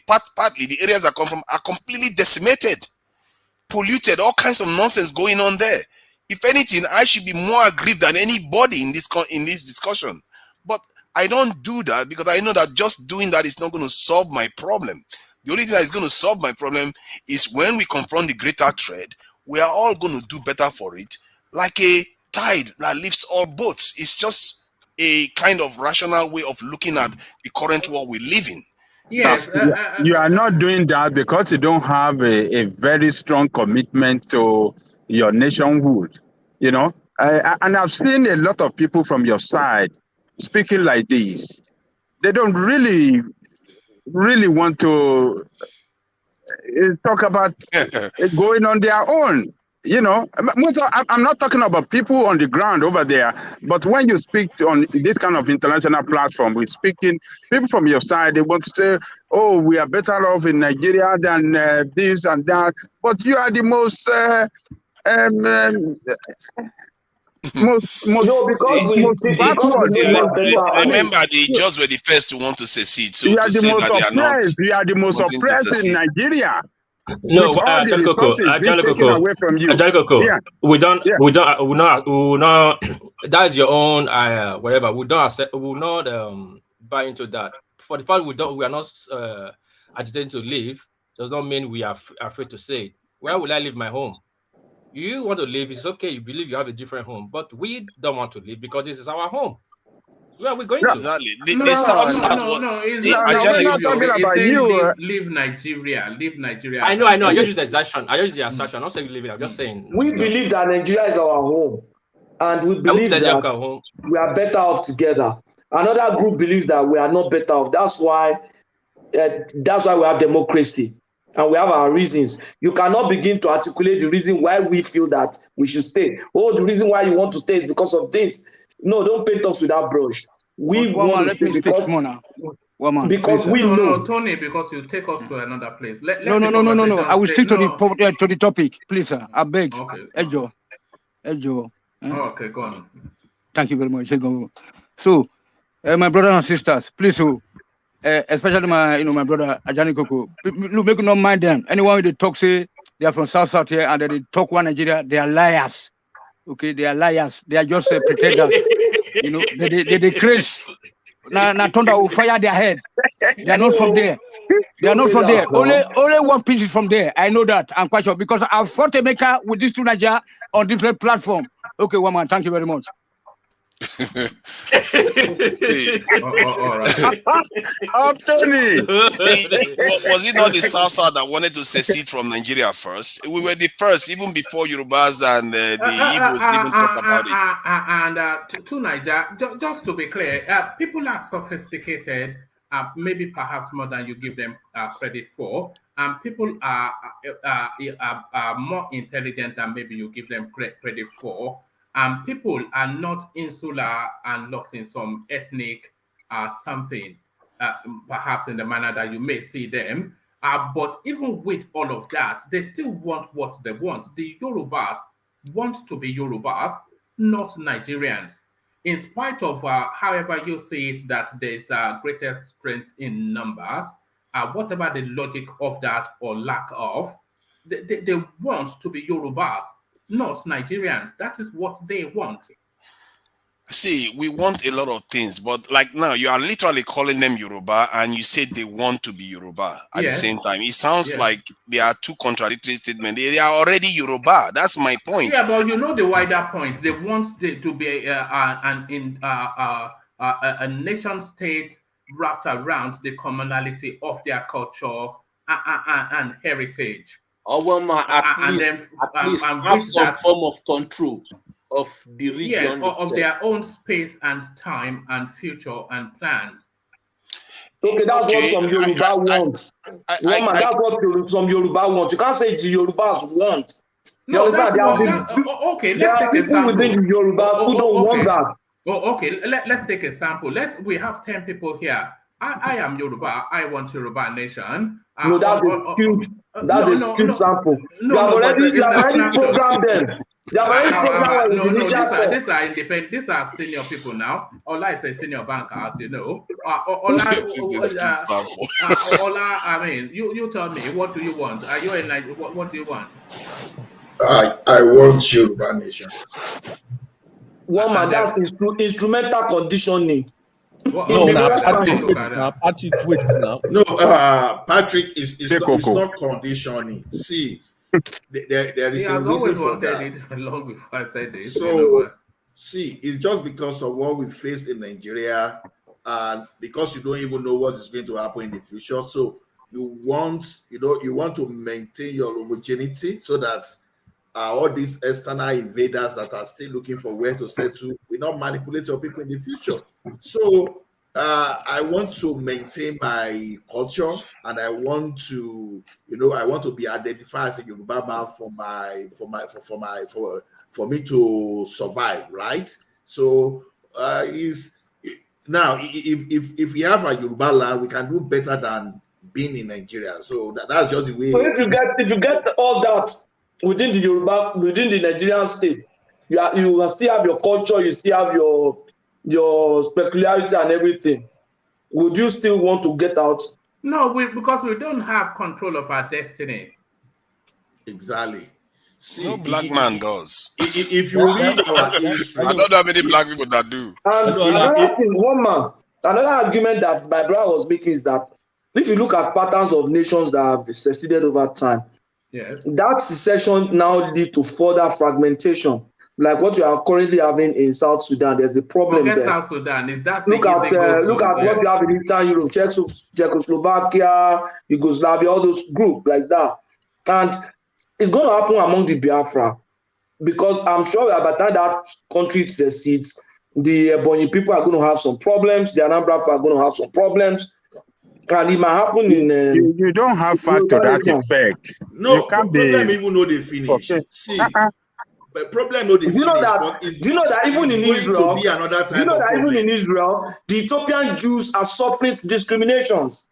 partly the areas I come from are completely decimated, polluted, all kinds of nonsense going on there. If anything, I should be more aggrieved than anybody in this discussion. But I don't do that because I know that just doing that is not going to solve my problem. The only thing that is going to solve my problem is when we confront the greater threat, we are all going to do better for it, like a tide that lifts all boats. It's just a kind of rational way of looking at the current world we live in. Yes, you are not doing that because you don't have a very strong commitment to your nationhood, you know. And I've seen a lot of people from your side speaking like this. They don't really want to talk about going on their own, you know. I'm not talking about people on the ground over there, but when you speak on this kind of international platform, we're speaking, people from your side, they want to say, oh, we are better off in Nigeria than this and that, but you are the most remember the Jaws were the first to want to secede. So you are the most oppressed. You are the most oppressed in Nigeria. No, away from you. Yeah. We don't. That's your own. Whatever. We don't accept. We will not buy into that. For the fact we are not agitating to leave does not mean we are afraid to say it. Where will I leave my home? You want to leave, it's okay. You believe you have a different home, but we don't want to leave because this is our home. Where are we going to? Exactly. It's not talking about you. Leave Nigeria. Leave Nigeria. I know. I just use the assertion. I'm not saying leave it. I'm just saying. We believe that Nigeria is our home, and we believe that we are better off together. Another group believes that we are not better off. That's why we have democracy. And we have our reasons. You cannot begin to articulate the reason why we feel that we should stay. Oh, the reason why you want to stay is because of this. No, don't paint us with that brush. We want to stay because we know. No, Tony, because you take us to another place. No. I will stick to the topic, please, sir. I beg. Okay. Ejo. Okay, go on. Thank you very much. So, my brothers and sisters, please, especially my brother Ajani Koko. Look, make no mind them. Anyone they talk say they are from South here and they talk one Nigeria, they are liars. Okay, they are liars. They are just pretenders. You know, they crazy. Now thunder will fire their head. They are not from there. They are not from there. Only one piece is from there. I know that. I'm quite sure because I've fought a maker with this two Niger on different platforms. Okay, woman, thank you very much. All right. Anthony, was it not the South that wanted to secede from Nigeria first? We were the first, even before Yorubas and the Igbos even talked about it. And to Niger, just to be clear, people are sophisticated, maybe perhaps more than you give them credit for. People are more intelligent than maybe you give them credit for. People are not insular and locked in some ethnic something, perhaps in the manner that you may see them. But even with all of that, they still want what they want. The Yorubas want to be Yorubas, not Nigerians. In spite of however you see it, that there's greater strength in numbers, whatever the logic of that or lack of, they want to be Yorubas, not Nigerians. That is what they want. See, we want a lot of things, but like now, you are literally calling them Yoruba, and you say they want to be Yoruba at the same time. It sounds like there are two contradictory statements. They are already Yoruba. That's my point. Yeah, but you know the wider point. They want to be a nation state wrapped around the commonality of their culture and heritage. At least have some form of control of the region, of their own space and time and future and plans. Okay, that's what some Yoruba wants. That's what some Yoruba want. You can't say the Yorubas want. No, okay, let's take an example. Within the Yorubas who don't want that. Okay, let's take a sample. We have 10 people here. I am Yoruba. I want Yoruba nation. No, that's a skewed. That's a skewed sample. You have already programmed them. These are independent. These are senior people now. Ola is a senior banker, as you know. Ola, I mean, you tell me, what do you want? Are you in like what do you want? I want Yoruba nation. One man, that's instrumental conditioning. Patrick, wait now. No, Patrick is not conditioning. See, there is a reason for that. It long before I said this. So, see, it's just because of what we faced in Nigeria, and because you don't even know what is going to happen in the future. So you want to maintain your homogeneity so that all these external invaders that are still looking for where to settle will not manipulate your people in the future. So I want to maintain my culture, and I want to be identified as a Yoruba man for me to survive, right? So now if we have a Yoruba land, we can do better than being in Nigeria. So that's just the way. So if you get all that within the Nigerian state, you still have your culture, you still have your peculiarity and everything. Would you still want to get out? No, because we don't have control of our destiny. Exactly. See, no black man does. If you read our history, I don't know how many black people that do. And another argument that my brother was making is that if you look at patterns of nations that have seceded over time, that secession now leads to further fragmentation. Like what you are currently having in South Sudan, there's the problem there. South Sudan, look at what you have in Eastern Europe, Czechoslovakia, Yugoslavia, all those groups like that. And it's going to happen among the Biafra, because I'm sure by the time that country secedes, the Ebonyi people are going to have some problems, the Anambra people are going to have some problems. And it might happen in. You don't have fact to that effect. No, you can't problem even though they finish. Okay. See. But problem no do you know that even in Israel, in Israel, the Ethiopian Jews are suffering discriminations.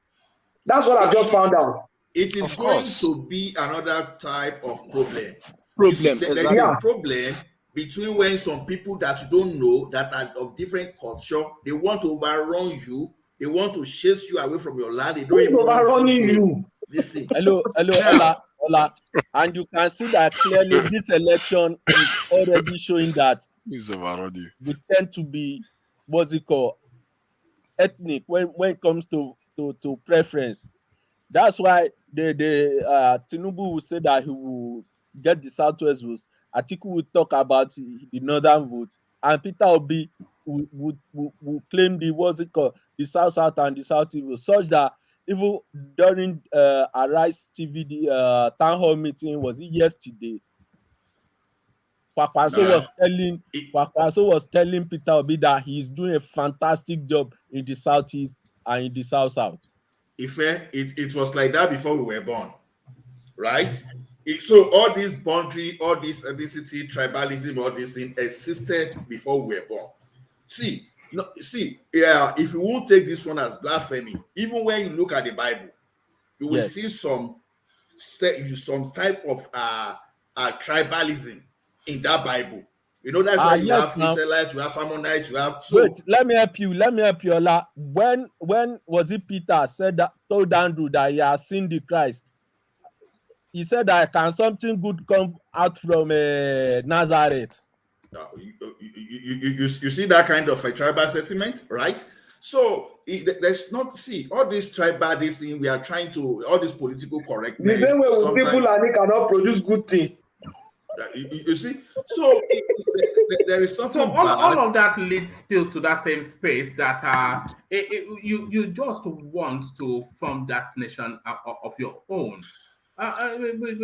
That's what I just found out. It is going to be another type of problem. There's a problem between when some people that you don't know that are of different culture, they want to overrun you, they want to chase you away from your land. They don't even overrunning you. Listen. Hello. And you can see that clearly this election is already showing that we tend to be what's it called ethnic when it comes to preference. That's why the Tinubu will say that he will get the Southwest votes. Atiku will talk about the Northern vote, and Peter Obi will claim the what's it called the South and the South vote, such that even during Arise TV the town hall meeting, was it yesterday? Kwakwaso was telling Peter Obi that he's doing a fantastic job in the Southeast and in the South. It was like that before we were born, right? So all this boundary, all this ethnicity, tribalism, all this thing existed before we were born. If you won't take this one as blasphemy, even when you look at the Bible, you will see some type of tribalism in that Bible. You know, that's why you have Israelites, you have Ammonites, you have. Wait, let me help you, Ola. When was it Peter told Andrew that he has seen the Christ? He said that can something good come out from Nazareth? You see that kind of a tribal sentiment, right? So there's not all this tribalism. We are trying to all this political correctness. The same way with people and they cannot produce good thing. You see, so there is something. So all of that leads still to that same space that you just want to form that nation of your own. We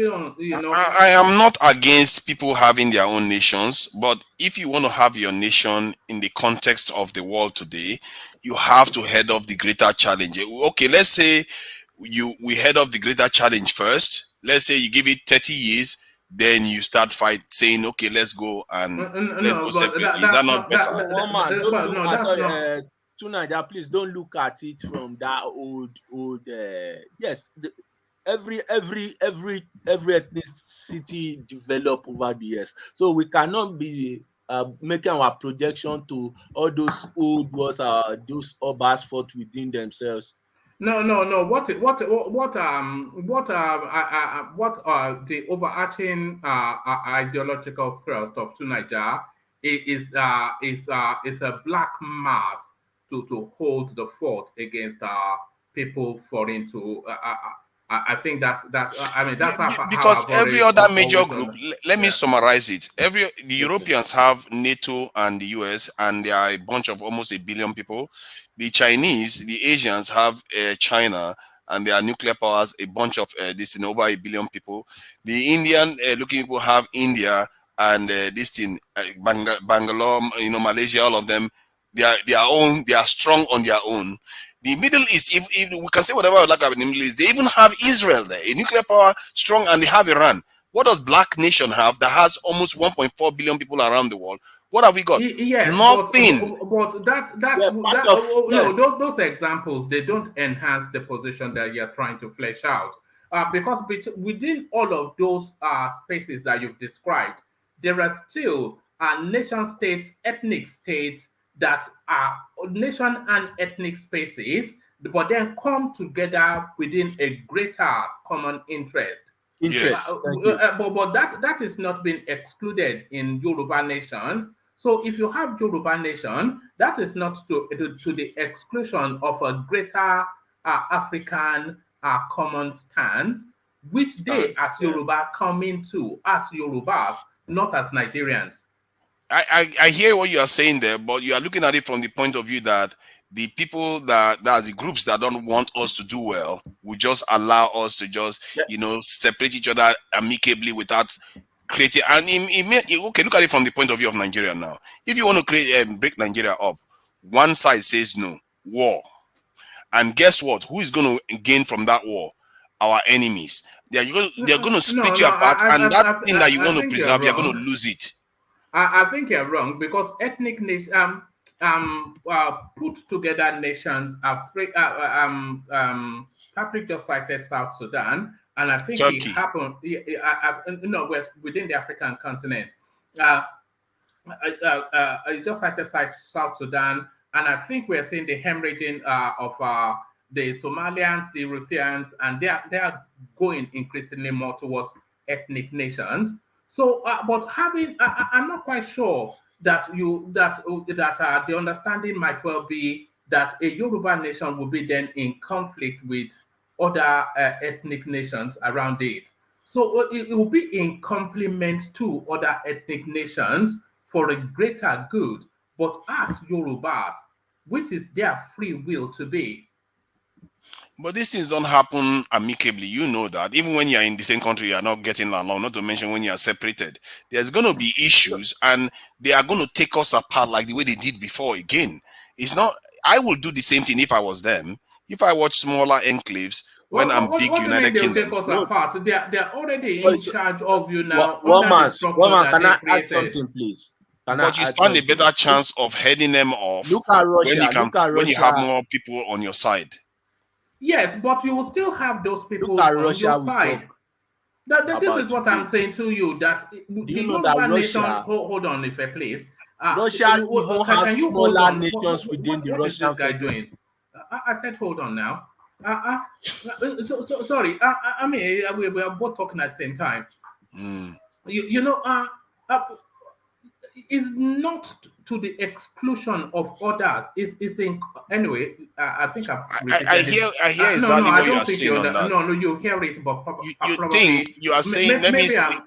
don't, I am not against people having their own nations, but if you want to have your nation in the context of the world today, you have to head off the greater challenge. Okay, let's say we head off the greater challenge first. Let's say you give it 30 years. Then you start saying, okay, let's go and let's go separately. Is that not better? Tonight, please don't look at it from that old. Yes, every ethnicity developed over the years, so we cannot be making our projection to all those old wars, those obas fought within themselves. No. What the overarching ideological thrust of Tunaja is a black mass to hold the fort against people foreign to. I think that's because every other major group. Let me summarize it. The Europeans have NATO and the US, and there are a bunch of almost 1 billion people. The Chinese, the Asians have China, and there are nuclear powers, a bunch of over 1 billion people. The Indian looking people have India and Bangalore, Malaysia, all of them. They are strong on their own. The Middle East, if we can say whatever we like about the Middle East, they even have Israel there, a nuclear power, strong, and they have Iran. What does Black Nation have that has almost 1.4 billion people around the world? What have we got? Yes, nothing. But those examples, they don't enhance the position that you're trying to flesh out. Because within all of those spaces that you've described, there are still nation states, ethnic states that are nation and ethnic spaces, but then come together within a greater common interest. Yes. But that is not being excluded in Yoruba Nation. So if you have Yoruba Nation, that is not to the exclusion of a greater African common stance, which they as Yoruba come into as Yorubas, not as Nigerians. I hear what you are saying there, but you are looking at it from the point of view that the people that are the groups that don't want us to do well will just allow us to just separate each other amicably without creating. And okay, look at it from the point of view of Nigeria now. If you want to create break Nigeria up, one side says no, war, and guess what? Who is going to gain from that war? Our enemies. They're going to split you apart, and that thing that you want to preserve, you're going to lose it. I think you're wrong, because ethnic nation, put together nations have Patrick just cited South Sudan, and I think Turkey. It happened. Within the African continent. I just cited South Sudan, and I think we're seeing the hemorrhaging of the Somalians, the Eritreans, and they are going increasingly more towards ethnic nations. So, but I'm not quite sure that the understanding might well be that a Yoruba nation will be then in conflict with other ethnic nations around it. So it will be in complement to other ethnic nations for a greater good. But as Yorubas, which is their free will to be. But these things don't happen amicably. You know that. Even when you're in the same country, you're not getting along, not to mention when you're separated. There's going to be issues and they are going to take us apart like the way they did before again. It's not, I will do the same thing if I was them. If I watch smaller enclaves, when I'm big United Kingdom. They'll take us apart? They're already in charge of you now. One man, can I add something, please? But you stand a better chance of heading them off look at Russia, when you have more people on your side. Yes, but you will still have those people on your side. This is what I'm saying to you. That do you know that Russia? Hold on, if please. Russia even has smaller nations within the Russian. What is this guy doing? I said, hold on now. Sorry. I mean, we are both talking at the same time. Is not to the exclusion of others. Anyway. I think I hear exactly what you are saying on that. No, you hear it, but you think you are saying.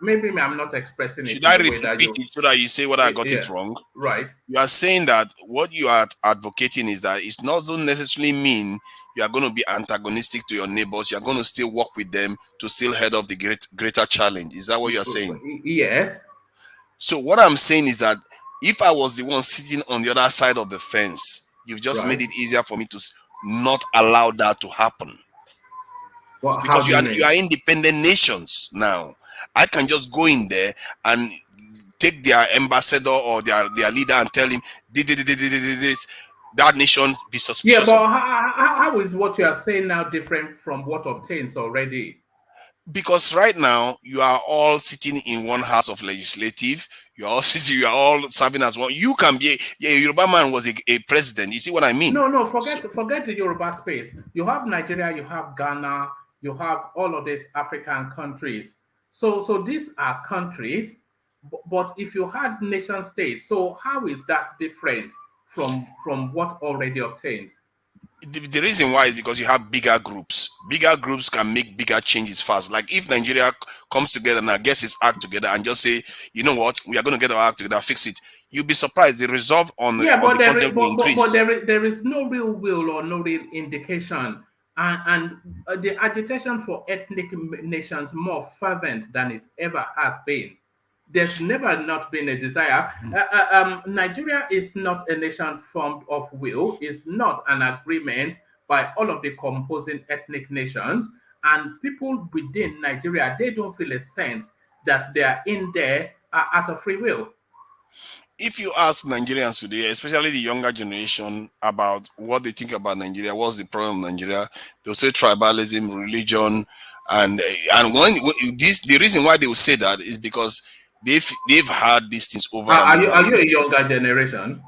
Maybe I'm not expressing it. Should I repeat it so that you say what I got it wrong? Right. You are saying that what you are advocating is that it doesn't necessarily mean you are going to be antagonistic to your neighbors. You are going to still work with them to still head off the greater challenge. Is that what you are saying? Yes. So what I'm saying is that if I was the one sitting on the other side of the fence, you've just made it easier for me to not allow that to happen. Because you are independent nations now. I can just go in there and take their ambassador or their leader and tell him this. That nation be suspicious. Yeah, but how is what you are saying now different from what obtains already? Because right now you are all sitting in one house of legislative. You are all serving as one. You can be a Yoruba man was a president. You see what I mean? No. Forget the Yoruba space. You have Nigeria. You have Ghana. You have all of these African countries. So these are countries. But if you had nation states, so how is that different from what already obtains? The reason why is because you have bigger groups. Bigger groups can make bigger changes fast. Like if Nigeria comes together and I guess its act together and just say, you know what, we are going to get our act together, fix it. You'll be surprised. The resolve on the content will increase. But there is no real will or no real indication. And the agitation for ethnic nations more fervent than it ever has been. There's never not been a desire. Nigeria is not a nation formed of will. It's not an agreement by all of the composing ethnic nations. And people within Nigeria, they don't feel a sense that they are in there out of free will. If you ask Nigerians today, especially the younger generation, about what they think about Nigeria, what's the problem with Nigeria, they'll say tribalism, religion, and the reason why they will say that is because they've had these things over. Are you a younger generation?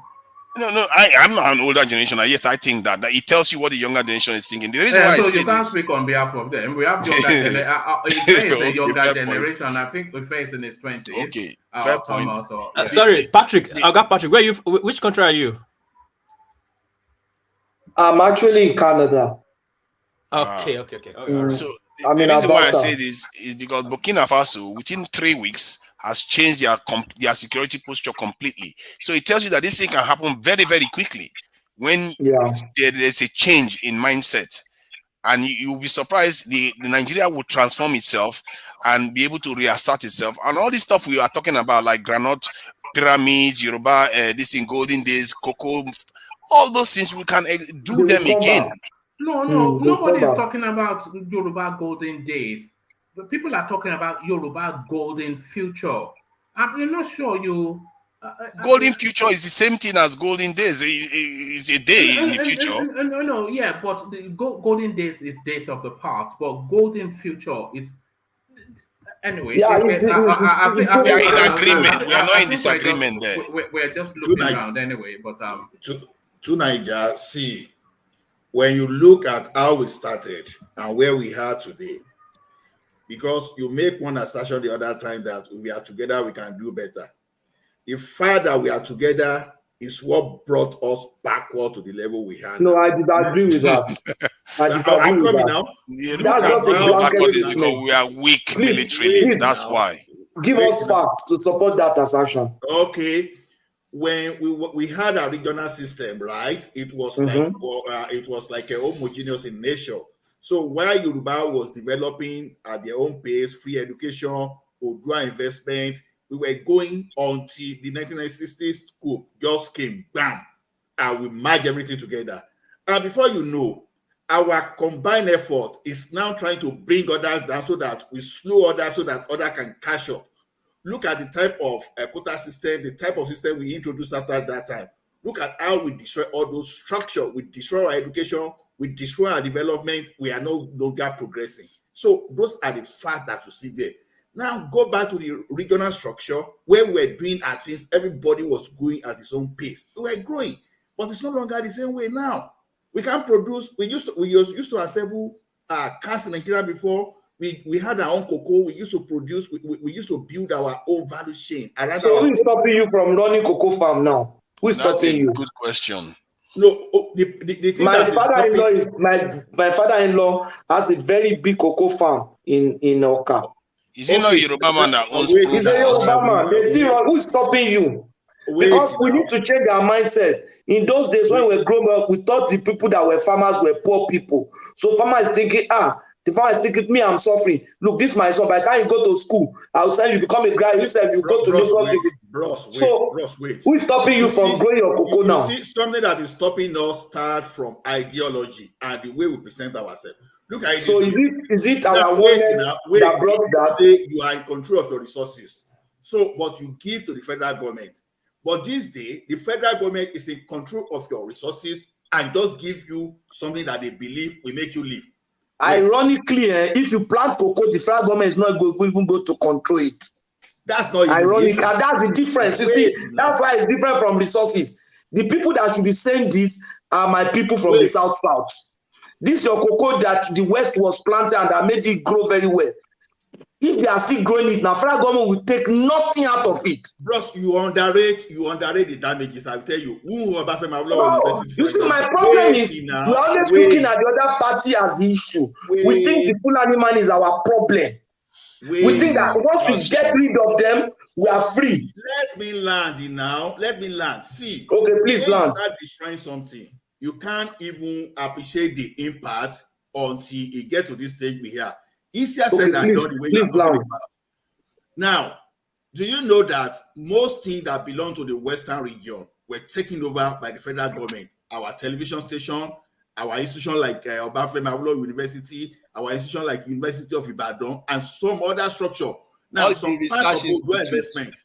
No, I'm not an older generation. Yes, I think that it tells you what the younger generation is thinking. The reason why so you can't speak on behalf of them. We have younger generation. A younger generation. I think Ife is in his 20s. Okay, fair point. Also, sorry, Patrick. I got Patrick. Where you? Which country are you? I'm actually in Canada. Okay. So the reason why I say this is because Burkina Faso, within 3 weeks, has changed their security posture completely. So it tells you that this thing can happen very, very quickly when there's a change in mindset. And you'll be surprised the Nigeria will transform itself and be able to reassert itself. And all this stuff we are talking about, like granite pyramids, Yoruba, this in golden days, cocoa, all those things, we can do them again. No, nobody is talking about Yoruba golden days. But people are talking about Yoruba golden future. I'm not sure you... golden future is the same thing as golden days. It's a day in the future. No, yeah, but the golden days is days of the past, but golden future is... Anyway, we are in agreement. We are not in disagreement there. We're just looking around anyway, but... To Nigeria, see, when you look at how we started and where we are today, because you make one assertion the other time that we are together, we can do better. The fact that we are together is what brought us backward to the level we are. No, I disagree with that. I disagree with that. Now. That's just a blanket is because we are weak militarily. Please, that's why. Give us facts to support that assertion. Okay. When we had a regional system, right? It was like a homogeneous in nature. So while Yoruba was developing at their own pace, free education, Odua investment, we were going until the 1960s coup just came, bam, and we merged everything together. And before you know, our combined effort is now trying to bring others down so that we slow others so that others can catch up. Look at the type of quota system, the type of system we introduced after that time. Look at how we destroy all those structures. We destroy our education, we destroy our development. We are no longer progressing. So those are the facts that you see there. Now go back to the regional structure where we were doing our things. Everybody was going at its own pace. We were growing, but it's no longer the same way now. We can't produce. We used to assemble cars in Nigeria before. We had our own cocoa. We used to produce. We used to build our own value chain. So who is stopping you from running cocoa farm now? Who is stopping you? Good question. No, the thing my father-in-law is my father-in-law has a very big cocoa farm in Oka. Is he not a Yoruba man that owns PROF? He's a Yoruba man. They still who is stopping you? Because we need to change our mindset. In those days when we were growing up, we thought the people that were farmers were poor people. So farmers thinking, the farmer is thinking, me, I'm suffering. Look, this is my son. By the time you go to school, I will send you become a graduate. You said you go to Lagos. Who is stopping you from growing your cocoa now? See, something that is stopping us start from ideology and the way we present ourselves. Look at it. So is it our awareness that brought that? Say you are in control of your resources. So what you give to the federal government. But this day, the federal government is in control of your resources and just give you something that they believe will make you live. Ironically, if you plant cocoa, the federal government is not even going to control it. That's not ironic, and that's the difference. You see, that's why it's different from resources. The people that should be saying this are my people from the south. This your cocoa that the West was planted and that made it grow very well. If they are still growing it now, federal government will take nothing out of it. Bros, you underrate the damages. I'll tell you. You see, my problem is we are always looking at the other party as the issue. We think the Fulani man is our problem. We think that once we get rid of them, we are free. Let me land now. Let me land. See. Okay, please land. You start destroying something. You can't even appreciate the impact until you get to this stage we here. Easier said than done the way you're talking about. Now, do you know that most things that belong to the Western region were taken over by the federal government? Our television station, our institution like Obafemi Awolowo University, our institution like University of Ibadan, and some other structure. Now, some part of Odua investment,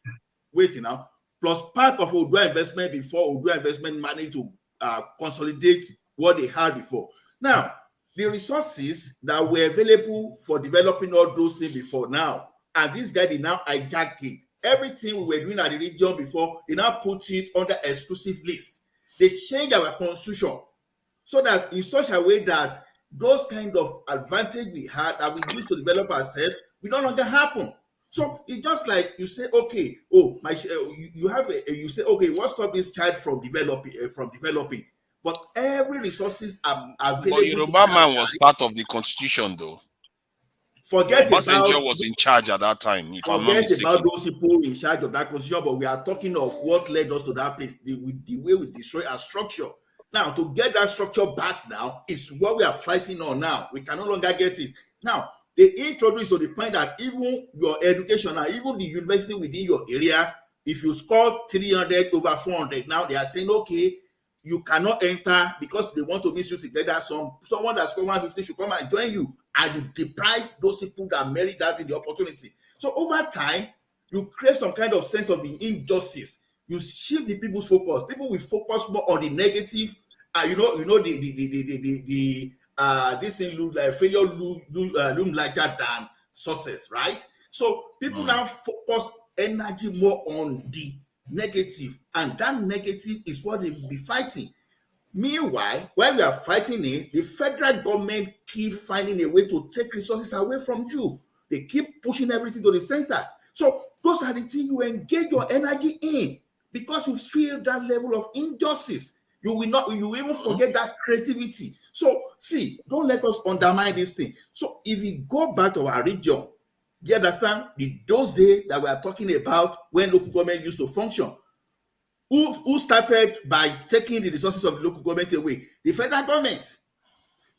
plus part of Odua investment before Odua investment managed to consolidate what they had before. Now, the resources that were available for developing all those things before now, and this guy, they now hijack it. Everything we were doing at the region before, they now put it under exclusive list. They change our constitution so that in such a way that those kind of advantage we had that we used to develop ourselves will no longer happen. So it's just like you say, okay, you say, okay, what stop this child from developing? But every resources are available. But Yoruba man was part of the constitution, though. Forget Messenger was in charge at that time. If I'm not mistaken. About those people in charge of that constitution, but we are talking of what led us to that place. The way we destroy our structure. Now, to get that structure back now is what we are fighting on now. We can no longer get it. Now, they introduce to the point that even your education, even the university within your area, if you score 300 over 400, now they are saying, okay, you cannot enter because they want to mix you together. Someone that's scored 150 should come and join you, and you deprive those people that merit that in the opportunity. So over time, you create some kind of sense of the injustice. You shift the people's focus. People will focus more on the negative. This thing look like failure loom larger than success, right? So people now focus energy more on the negative, and that negative is what they will be fighting. Meanwhile, while we are fighting it, the federal government keep finding a way to take resources away from you. They keep pushing everything to the center. So those are the things you engage your energy in, because you feel that level of injustice. You will even forget that creativity. So see, don't let us undermine this thing. So if we go back to our region, you understand, those days that we are talking about when local government used to function, who started by taking the resources of the local government away? The federal government.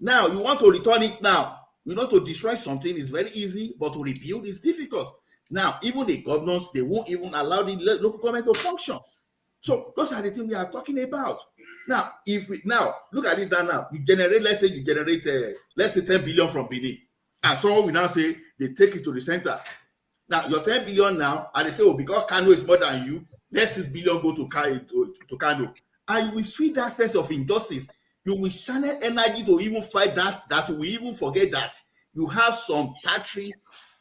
Now you want to return it now. You know, to destroy something is very easy, but to rebuild is difficult. Now, even the governors, they won't even allow the local government to function. So those are the things we are talking about. Now, if we now look at it now, you generate, let's say 10 billion from Benin, and someone will now say they take it to the center. Now your 10 billion now, and they say, oh, because Kano is more than you, let 6 billion go to Kano, and you will feel that sense of injustice. You will channel energy to even fight that. That you will even forget that you have some country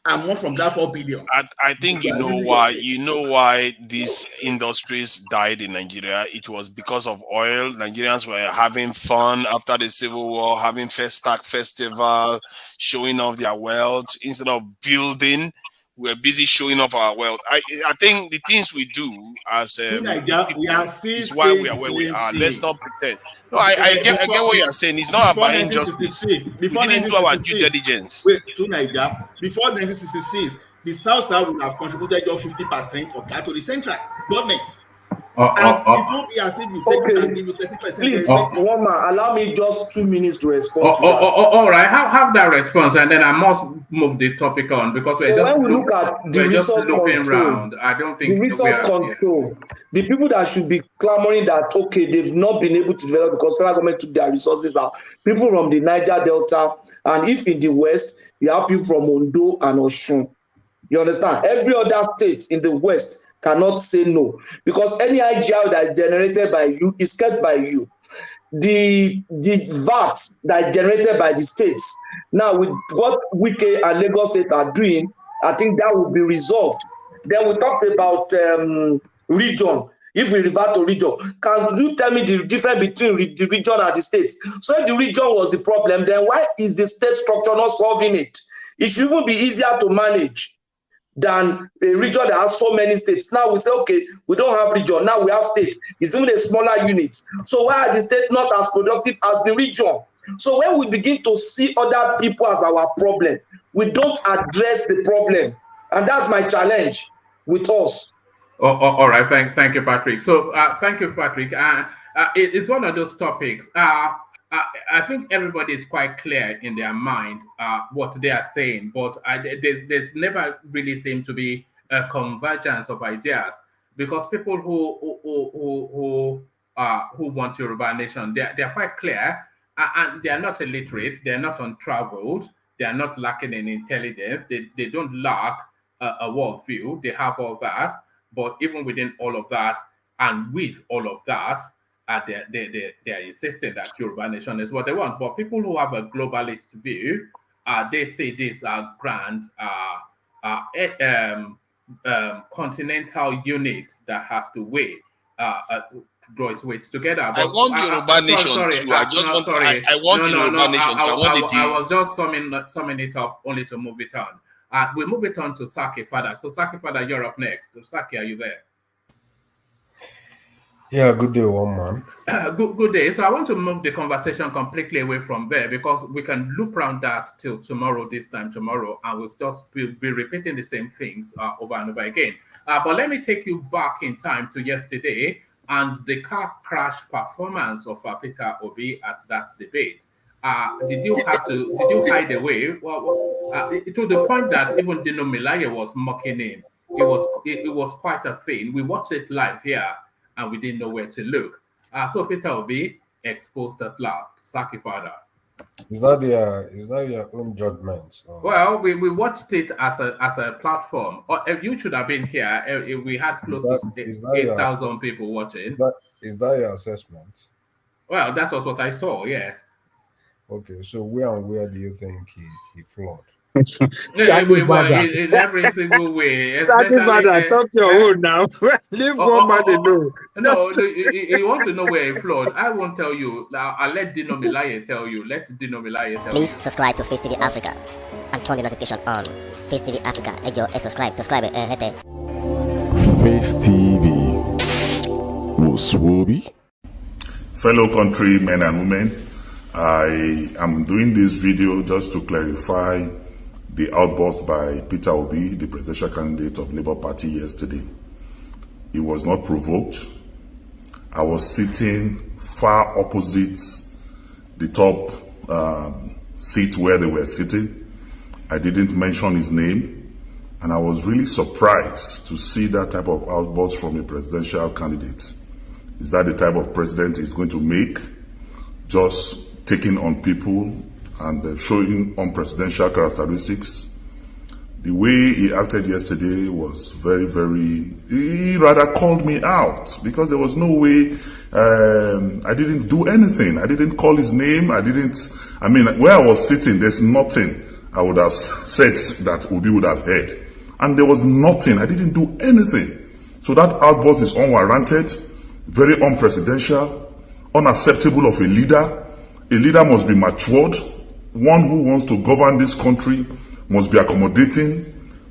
and more from that 4 billion. I think you know why these industries died in Nigeria. It was because of oil. Nigerians were having fun after the Civil War, having Festac Festival, showing off their wealth instead of building. We're busy showing off our wealth. I think the things we do as we are still is why we are where we are. Let's not pretend. No, I get what you're saying. It's not about injustice. We didn't do our due diligence. Wait, to Nigeria, before 1966, the South would have contributed just 50% of that to the central government. It won't be as if you take it and give you 30%. Please, one man, allow me just 2 minutes to respond to that. All right, have that response, and then I must move the topic on, because we're just look at the resource control. I don't think the resource control. The people that should be clamoring that okay, they've not been able to develop because federal government took their resources out. People from the Niger Delta, and if in the West you have people from Ondo and Osun. You understand? Every other state in the West cannot say no, because any IGR that is generated by you is kept by you. The VAT that is generated by the states, now with what Wike and Lagos State are doing, I think that will be resolved. Then we talked about region. If we revert to region, can you tell me the difference between the region and the states? So if the region was the problem, then why is the state structure not solving it? It should even be easier to manage than a region that has so many states. Now we say, okay, we don't have region, now we have states. It's even a smaller unit. So why are the states not as productive as the region? So when we begin to see other people as our problem, we don't address the problem. And that's my challenge with us. All right, thank you, Patrick. So thank you, Patrick. It's one of those topics. I think everybody is quite clear in their mind what they are saying, but there's never really seemed to be a convergence of ideas, because people who want Yoruba nation, they're quite clear, and they are not illiterate, they are not untraveled, they are not lacking in intelligence, they don't lack a worldview, they have all that, but even within all of that, and with all of that, they are insisting that Yoruba nation is what they want. But people who have a globalist view, they say these are grand continental unit that has to weigh draw its weights together. But I want Yoruba nation too. I want Yoruba nation too. I want the deal. I was just summing it up only to move it on. We'll move it on to Saki Fada. So Saki Fada, you're up next. So Saki, are you there? Yeah, good day, one man. Good day. So I want to move the conversation completely away from there, because we can loop around that till tomorrow, this time tomorrow, and we'll just be repeating the same things over and over again. But let me take you back in time to yesterday and the car crash performance of Peter Obi at that debate. Did you hide away? To the point that even Dino Melaye was mocking him. It was quite a thing. We watched it live here, and we didn't know where to look. So Peter Obi exposed at last. Saki Fada. Is that your own judgment? Or? Well, we watched it as a platform. You should have been here. We had close to 8,000 people watching. Is that your assessment? Well, that was what I saw, yes. Okay, so where do you think he flawed? In every single way. Talk your own now. Leave one man alone. No, you want to know where he flawed. I won't tell you. I'll let Dino Melaye tell you. Let Dino Melaye tell you. Please subscribe to Face TV Africa and and turn the notification on. Face TV Africa, subscribe, hete. Face TV, Muswobi. Fellow countrymen and women, I am doing this video just to clarify the outburst by Peter Obi, the presidential candidate of Labour Party yesterday. It was not provoked. I was sitting far opposite the top seat where they were sitting. I didn't mention his name, and I was really surprised to see that type of outburst from a presidential candidate. Is that the type of president he's going to make? Just taking on people and showing unpresidential characteristics? The way he acted yesterday was very, he rather called me out, because there was no way. I didn't do anything. I didn't call his name. Where I was sitting, there's nothing I would have said that Obi would have heard. And there was nothing. I didn't do anything. So that outburst is unwarranted, very unpresidential, unacceptable of a leader. A leader must be matured. One who wants to govern this country must be accommodating,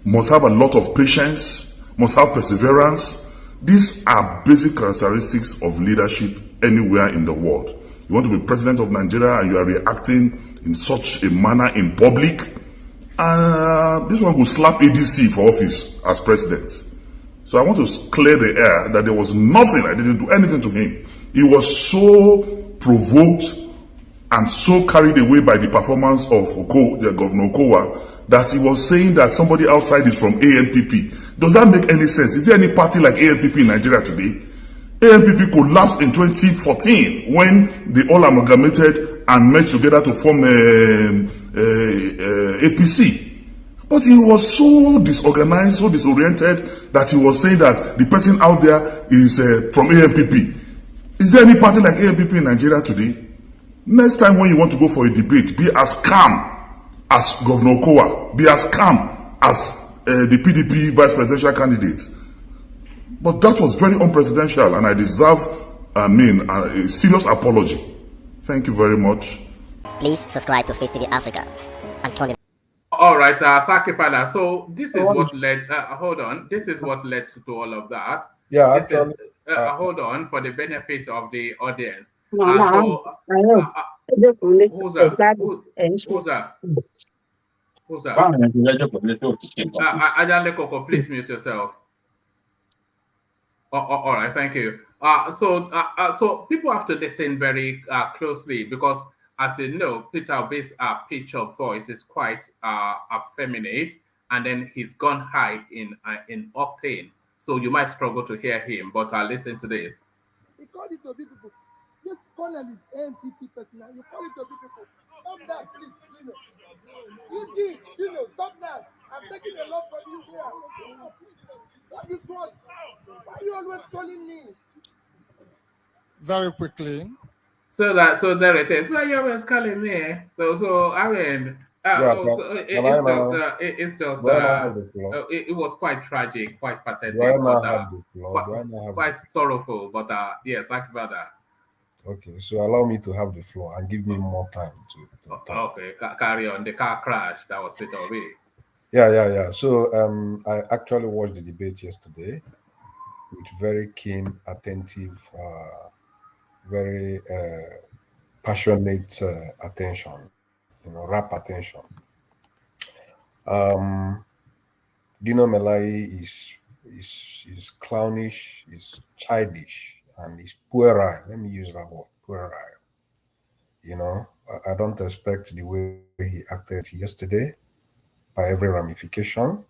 must have a lot of patience, must have perseverance. These are basic characteristics of leadership anywhere in the world. You want to be president of Nigeria and you are reacting in such a manner in public, this one will slap ADC for office as president. So I want to clear the air that there was nothing, I didn't do anything to him. He was so provoked and so carried away by the performance of the Governor Okowa that he was saying that somebody outside is from ANPP. Does that make any sense? Is there any party like ANPP in Nigeria today? ANPP collapsed in 2014 when they all amalgamated and merged together to form APC. But he was so disorganized, so disoriented, that he was saying that the person out there is from ANPP. Is there any party like ANPP in Nigeria today? Next time when you want to go for a debate, be as calm as Governor Okowa. Be as calm as the PDP vice presidential candidate. But that was very unpresidential, and I deserve, a serious apology. Thank you very much. Please subscribe to Face TV Africa and turn the... All right, Sakifada. So this is what led. Hold on. This is what led to all of that. Yeah, this actually. Hold on, for the benefit of the audience. Who's that? Ajaleko, please mute yourself. All right, thank you. So people have to listen very closely, because, as you know, Peter Obi's pitch of voice is quite effeminate, and then he's gone high in octane. So you might struggle to hear him, but listen to this. He called it to people. This colonel is NPP personnel. You call it to people. Stop that, please. You did. Stop that. I'm taking a lot from you here. What is what? Why are you always calling me? Very quickly. So there it is. Why are you always calling me? It was quite tragic, quite pathetic, quite sorrowful. But yes, I about that. Okay, so allow me to have the floor and give me more time to talk. Okay, carry on. The car crash, that was Peter Obi. Yeah. So I actually watched the debate yesterday with very keen, attentive, very passionate attention, rapt attention. Dino Melai is clownish, is childish, and is puerile. Let me use that word, puerile. I don't expect the way he acted yesterday by every ramification.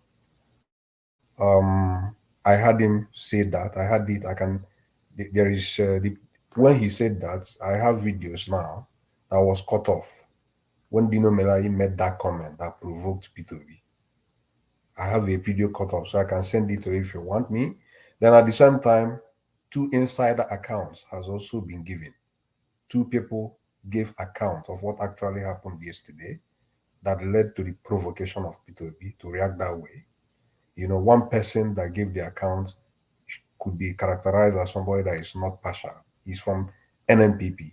I had him say that. I had it. There is when he said that, I have videos now that was cut off when Dino Melai made that comment that provoked Peter Obi. I have a video cut off, so I can send it to you if you want me. Then at the same time, 2 insider accounts has also been given. 2 people gave account of what actually happened yesterday that led to the provocation of Peter Obi to react that way. One person that gave the account could be characterized as somebody that is not partial. He's from NNPP.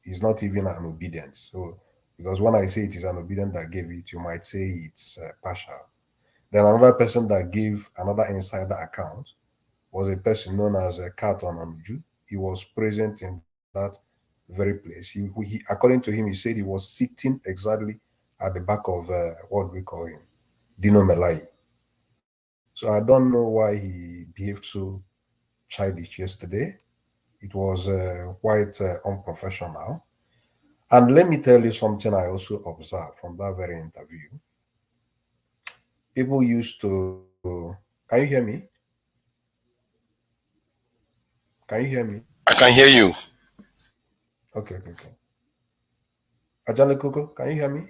He's not even an obedience. So Because when I say it is an obedient that gave it, you might say it's partial. Then another person that gave another insider account was a person known as Katon Anuju. He was present in that very place. He, according to him, he said he was sitting exactly at the back of what we call him, Dino Melai. So I don't know why he behaved so childish yesterday. It was quite unprofessional. And let me tell you something I also observed from that very interview. People used to, can you hear me? Can you hear me? I can hear you. Okay. Ajane Koko, can you hear me?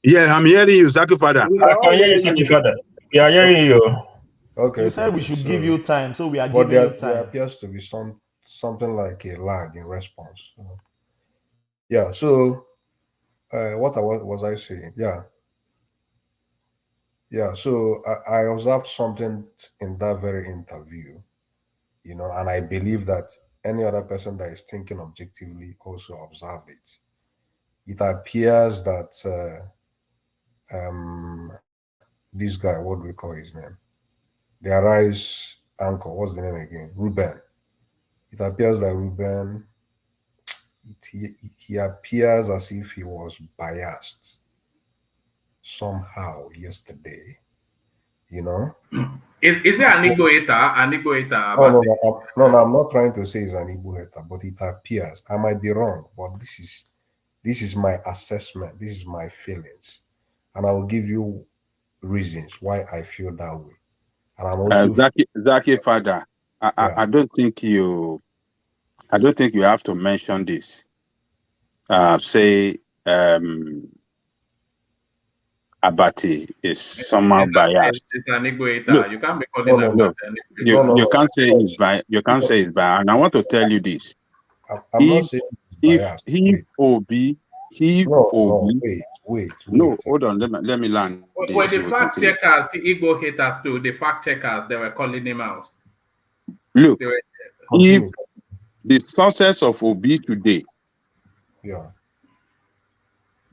Yeah, I'm hearing you, Zaki Father. I can hear you, Zaki Father. We are hearing you. Okay. You said we should give you time, so we are but giving you time. There appears to be something like a lag in response. Yeah. So, what was I saying? Yeah. So I observed something in that very interview, and I believe that any other person that is thinking objectively also observed it. It appears that this guy, what do we call his name? The Arise anchor, what's the name again? Ruben. It appears that Ruben, he appears as if he was biased somehow yesterday, Is it an Igbo hater? No, I'm not trying to say he's an Igbo hater, but it appears. I might be wrong, but this is my assessment. This is my feelings. And I will give you reasons why I feel that way. And I'm also Zaki Father, I don't think you have to mention this. Say Abati is somehow biased. It's an Igbo hater. You can't be calling no. You can't say he's biased. You can't say he's biased. And I want to tell you this. I'm not saying he's biased. Wait. No, hold on. Let me land. When the fact checkers, the Igbo haters too, the fact checkers, they were calling him out. Look, if the success of Obi today,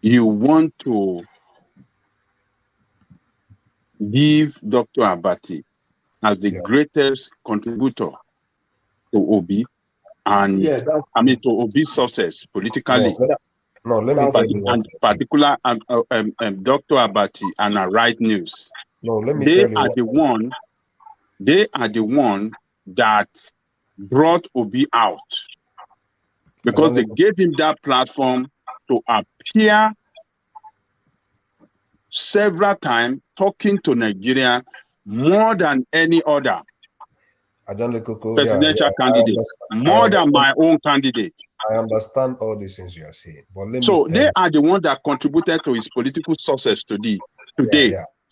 you want to give Dr. Abati as the greatest contributor to Obi and to Obi's success politically. Let me tell you and particular Dr. Abati and Right News. They are the one that brought Obi out because they gave him that platform to appear several times talking to Nigeria more than any other presidential candidate, more than my own candidate. I understand all these things you are saying, but they are the one that contributed to his political success today.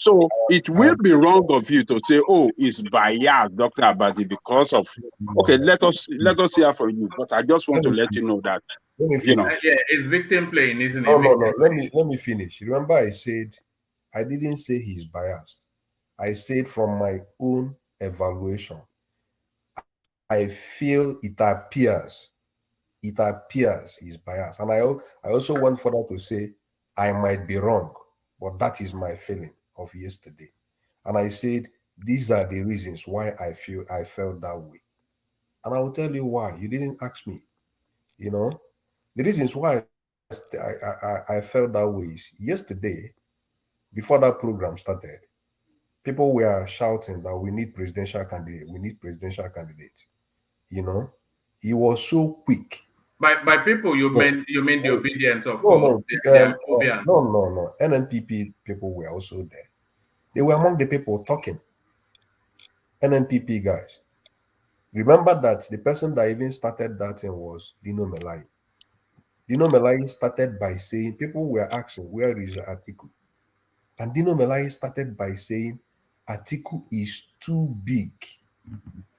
So it will be wrong of you to say, "Oh, it's biased, Dr. Abati," because of. Okay, let us hear from you. But I just want to let you know that it's victim playing, isn't it? No. Let me finish. Remember, I said I didn't say he's biased. I said from my own evaluation, I feel it appears he's biased. And I also went further to say I might be wrong, but that is my feeling of yesterday. And I said these are the reasons why I felt that way. And I will tell you why. You didn't ask me. The reasons why I felt that way is yesterday, before that program started, people were shouting that we need presidential candidate. We need presidential candidates. He was so quick. By people, you mean the obedience of no. NNPP people were also there. They were among the people talking. NNPP guys. Remember that the person that even started that thing was Dino Melai. Dino Melai started by saying, people were asking, where is Atiku? And Dino Melai started by saying, Atiku is too big,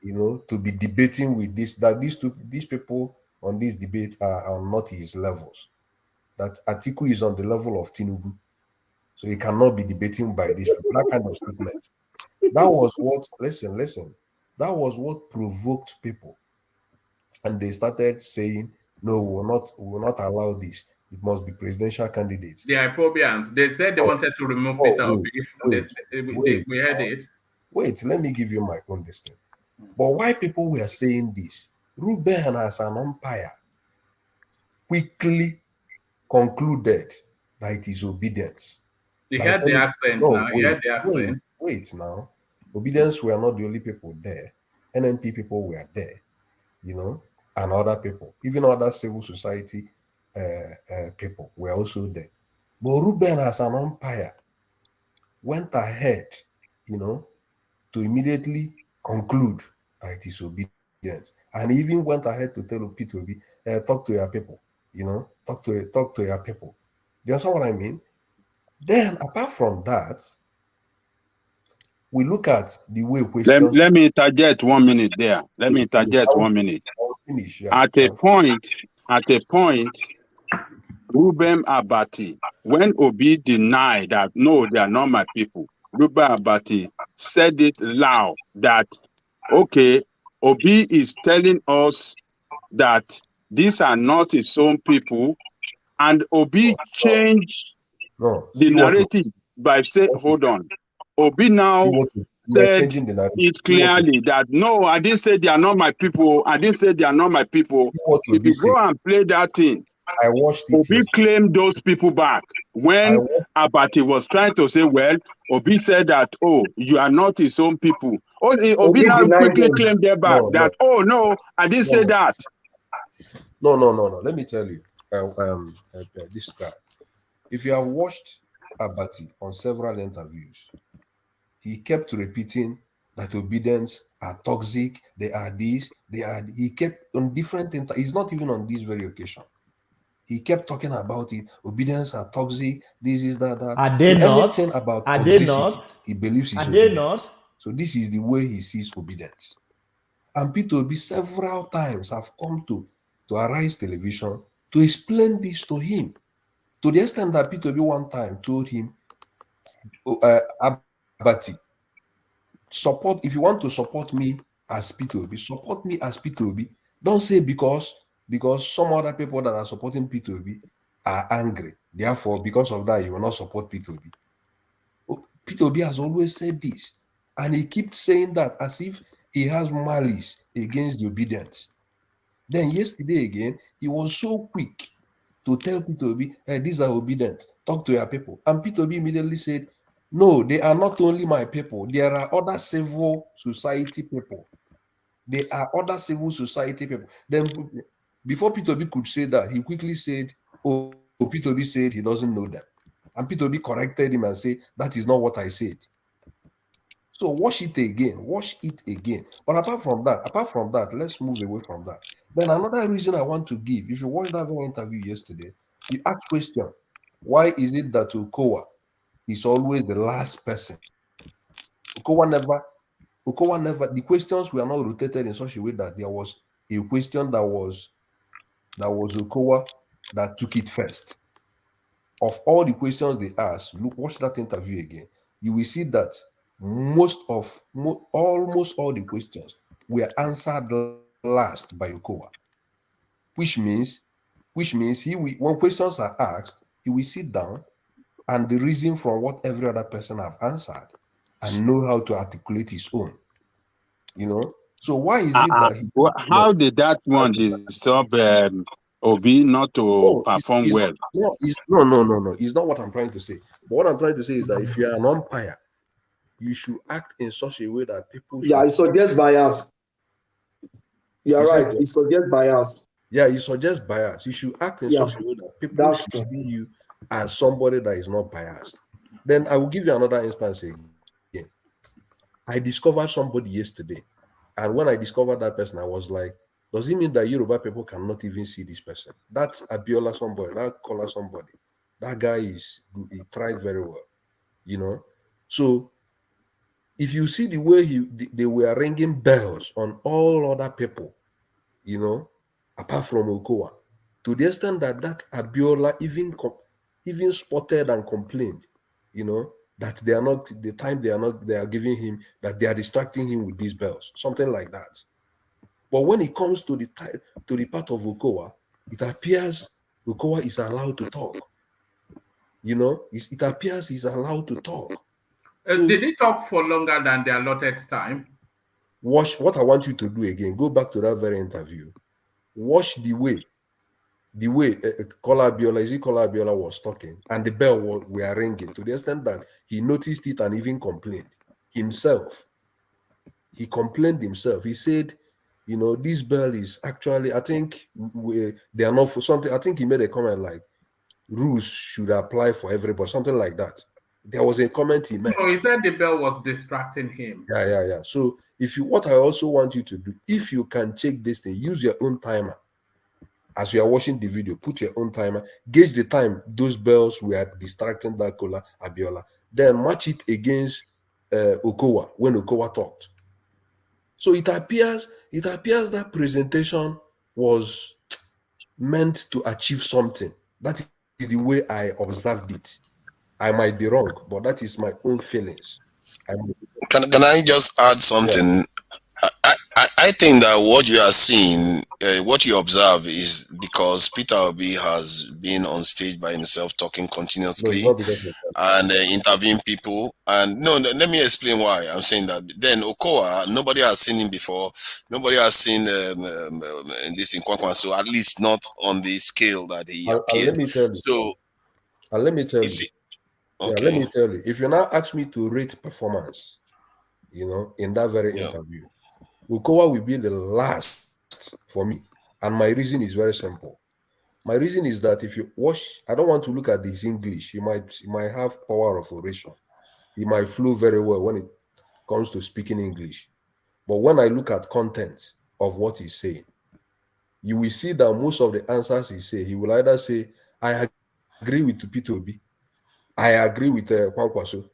to be debating with this, that these people on this debate are not his levels. That Atiku is on the level of Tinubu. So he cannot be debating by these people. That kind of statement. That was what, listen, that was what provoked people. And they started saying No, we will not allow this. It must be presidential candidates. The Ipobians, they said they wanted to remove Peter Obi. We heard it. Wait, let me give you my own destiny. But why people were saying this? Ruben as an umpire quickly concluded that it is obedience. You heard the accent now. You heard the accent. Wait now. Obedience were not the only people there. NNP people were there, you know, and other people, even other civil society people were also there. But Ruben as an umpire went ahead, you know, to immediately conclude that it is obedience. And he even went ahead to tell Peter Obi, talk to your people, you know, talk to your people. Do you understand what I mean? Then, apart from that, we look at the way questions. Let me interject 1 minute there. Let me interject 1 minute. Finish, yeah. At a point, Ruben Abati, when Obi denied that no, they are not my people, Ruben Abati said it loud that okay, Obi is telling us that these are not his own people, and Obi changed the narrative by saying, hold on. Obi now said it clearly that no, I didn't say they are not my people. I didn't say they are not my people. If you go and play that thing, I watched it. Obi claimed those people back. When Abati was trying to say, well, Obi said that, oh, you are not his own people. Obi now quickly claimed them back that, oh, no, I didn't say that. No. Let me tell you, this guy, if you have watched Abati on several interviews, he kept repeating that obedience are toxic, they are this, they are. He kept on different. He's not even on this very occasion. He kept talking about it. Obedience are toxic. This is that. Are they not? Anything about Are toxicity, they not? he believes is Are obedience. they not? So this is the way he sees obedience. And Peter Obi several times have come to Arise Television to explain this to him, to the extent that Peter Obi one time told him, Abati, support, if you want to support me as Peter Obi, support me as Peter Obi. Don't say because some other people that are supporting Peter Obi are angry. Therefore, because of that, you will not support Peter Obi. Peter Obi has always said this, and he keeps saying that as if he has malice against the obedience. Then yesterday again, he was so quick to tell Peter Obi, hey, these are obedient. Talk to your people. And Peter Obi immediately said, no, they are not only my people. There are other civil society people. There are other civil society people. Then before Peter Obi could say that, he quickly said, oh, Peter Obi said he doesn't know that. And Peter Obi corrected him and said, that is not what I said. So watch it again. But apart from that, let's move away from that. Then another reason I want to give, if you watched that very interview yesterday, you asked question, why is it that Okowa is always the last person? Okowa never, the questions were not rotated in such a way that there was a question that was Okowa that took it first. Of all the questions they asked, look, watch that interview again. You will see that almost all the questions were answered last by Okowa, which means when questions are asked, he will sit down and the reason from what every other person have answered and know how to articulate his own. You know, so why is it that how did that one disturb Obi not to perform well? No. It's not what I'm trying to say. But what I'm trying to say is that if you are an umpire, you should act in such a way that people. Yeah, it suggests bias. You're right. It suggests bias. Yeah, you suggest bias. You should act in such a way that people should see you as somebody that is not biased. Then I will give you another instance again. I discovered somebody yesterday, and when I discovered that person, I was like, does it mean that Yoruba people cannot even see this person? That's Abiola somebody, that Kola somebody. That guy is good. He tried very well, you know. So if you see the way they were ringing bells on all other people, you know, apart from Okowa, to the extent that Abiola even spotted and complained, you know, that they are not the time they are giving him, that they are distracting him with these bells, something like that. But when it comes to the part of Okowa, it appears Okowa is allowed to talk. You know, it appears he's allowed to talk. So, did he talk for longer than the allotted time? Watch what I want you to do again. Go back to that very interview. Watch the way Kola Abiola was talking, and the bell were ringing to the extent that he noticed it and even complained himself. He complained himself. He said, you know, this bell is actually, I think they are not for something. I think he made a comment like rules should apply for everybody, something like that. There was a comment he made. So he said the bell was distracting him. Yeah. So what I also want you to do, if you can check this thing, use your own timer. As you are watching the video, put your own timer, gauge the time those bells were distracting that Kola Abiola, then match it against Okowa when Okowa talked. So it appears that presentation was meant to achieve something. That is the way I observed it. I might be wrong, but that is my own feelings. Can I just add something? Yeah. I think that what you are seeing, what you observe is because Peter Obi has been on stage by himself talking continuously and interviewing people. And no, let me explain why I'm saying that. Then Okowa, nobody has seen him before. Nobody has seen this in KWANKWASO, at least not on the scale that he appeared. Let me tell you. So, let me tell you. Okay. Let me tell you. If you now ask me to rate performance, you know, in that very interview, Okowa will be the last for me. And my reason is very simple. My reason is that if you watch, I don't want to look at his English. He might have power of oration. He might flow very well when it comes to speaking English. But when I look at content of what he's saying, you will see that most of the answers he say, he will either say, I agree with Peter Obi. I agree with KWANKWASO.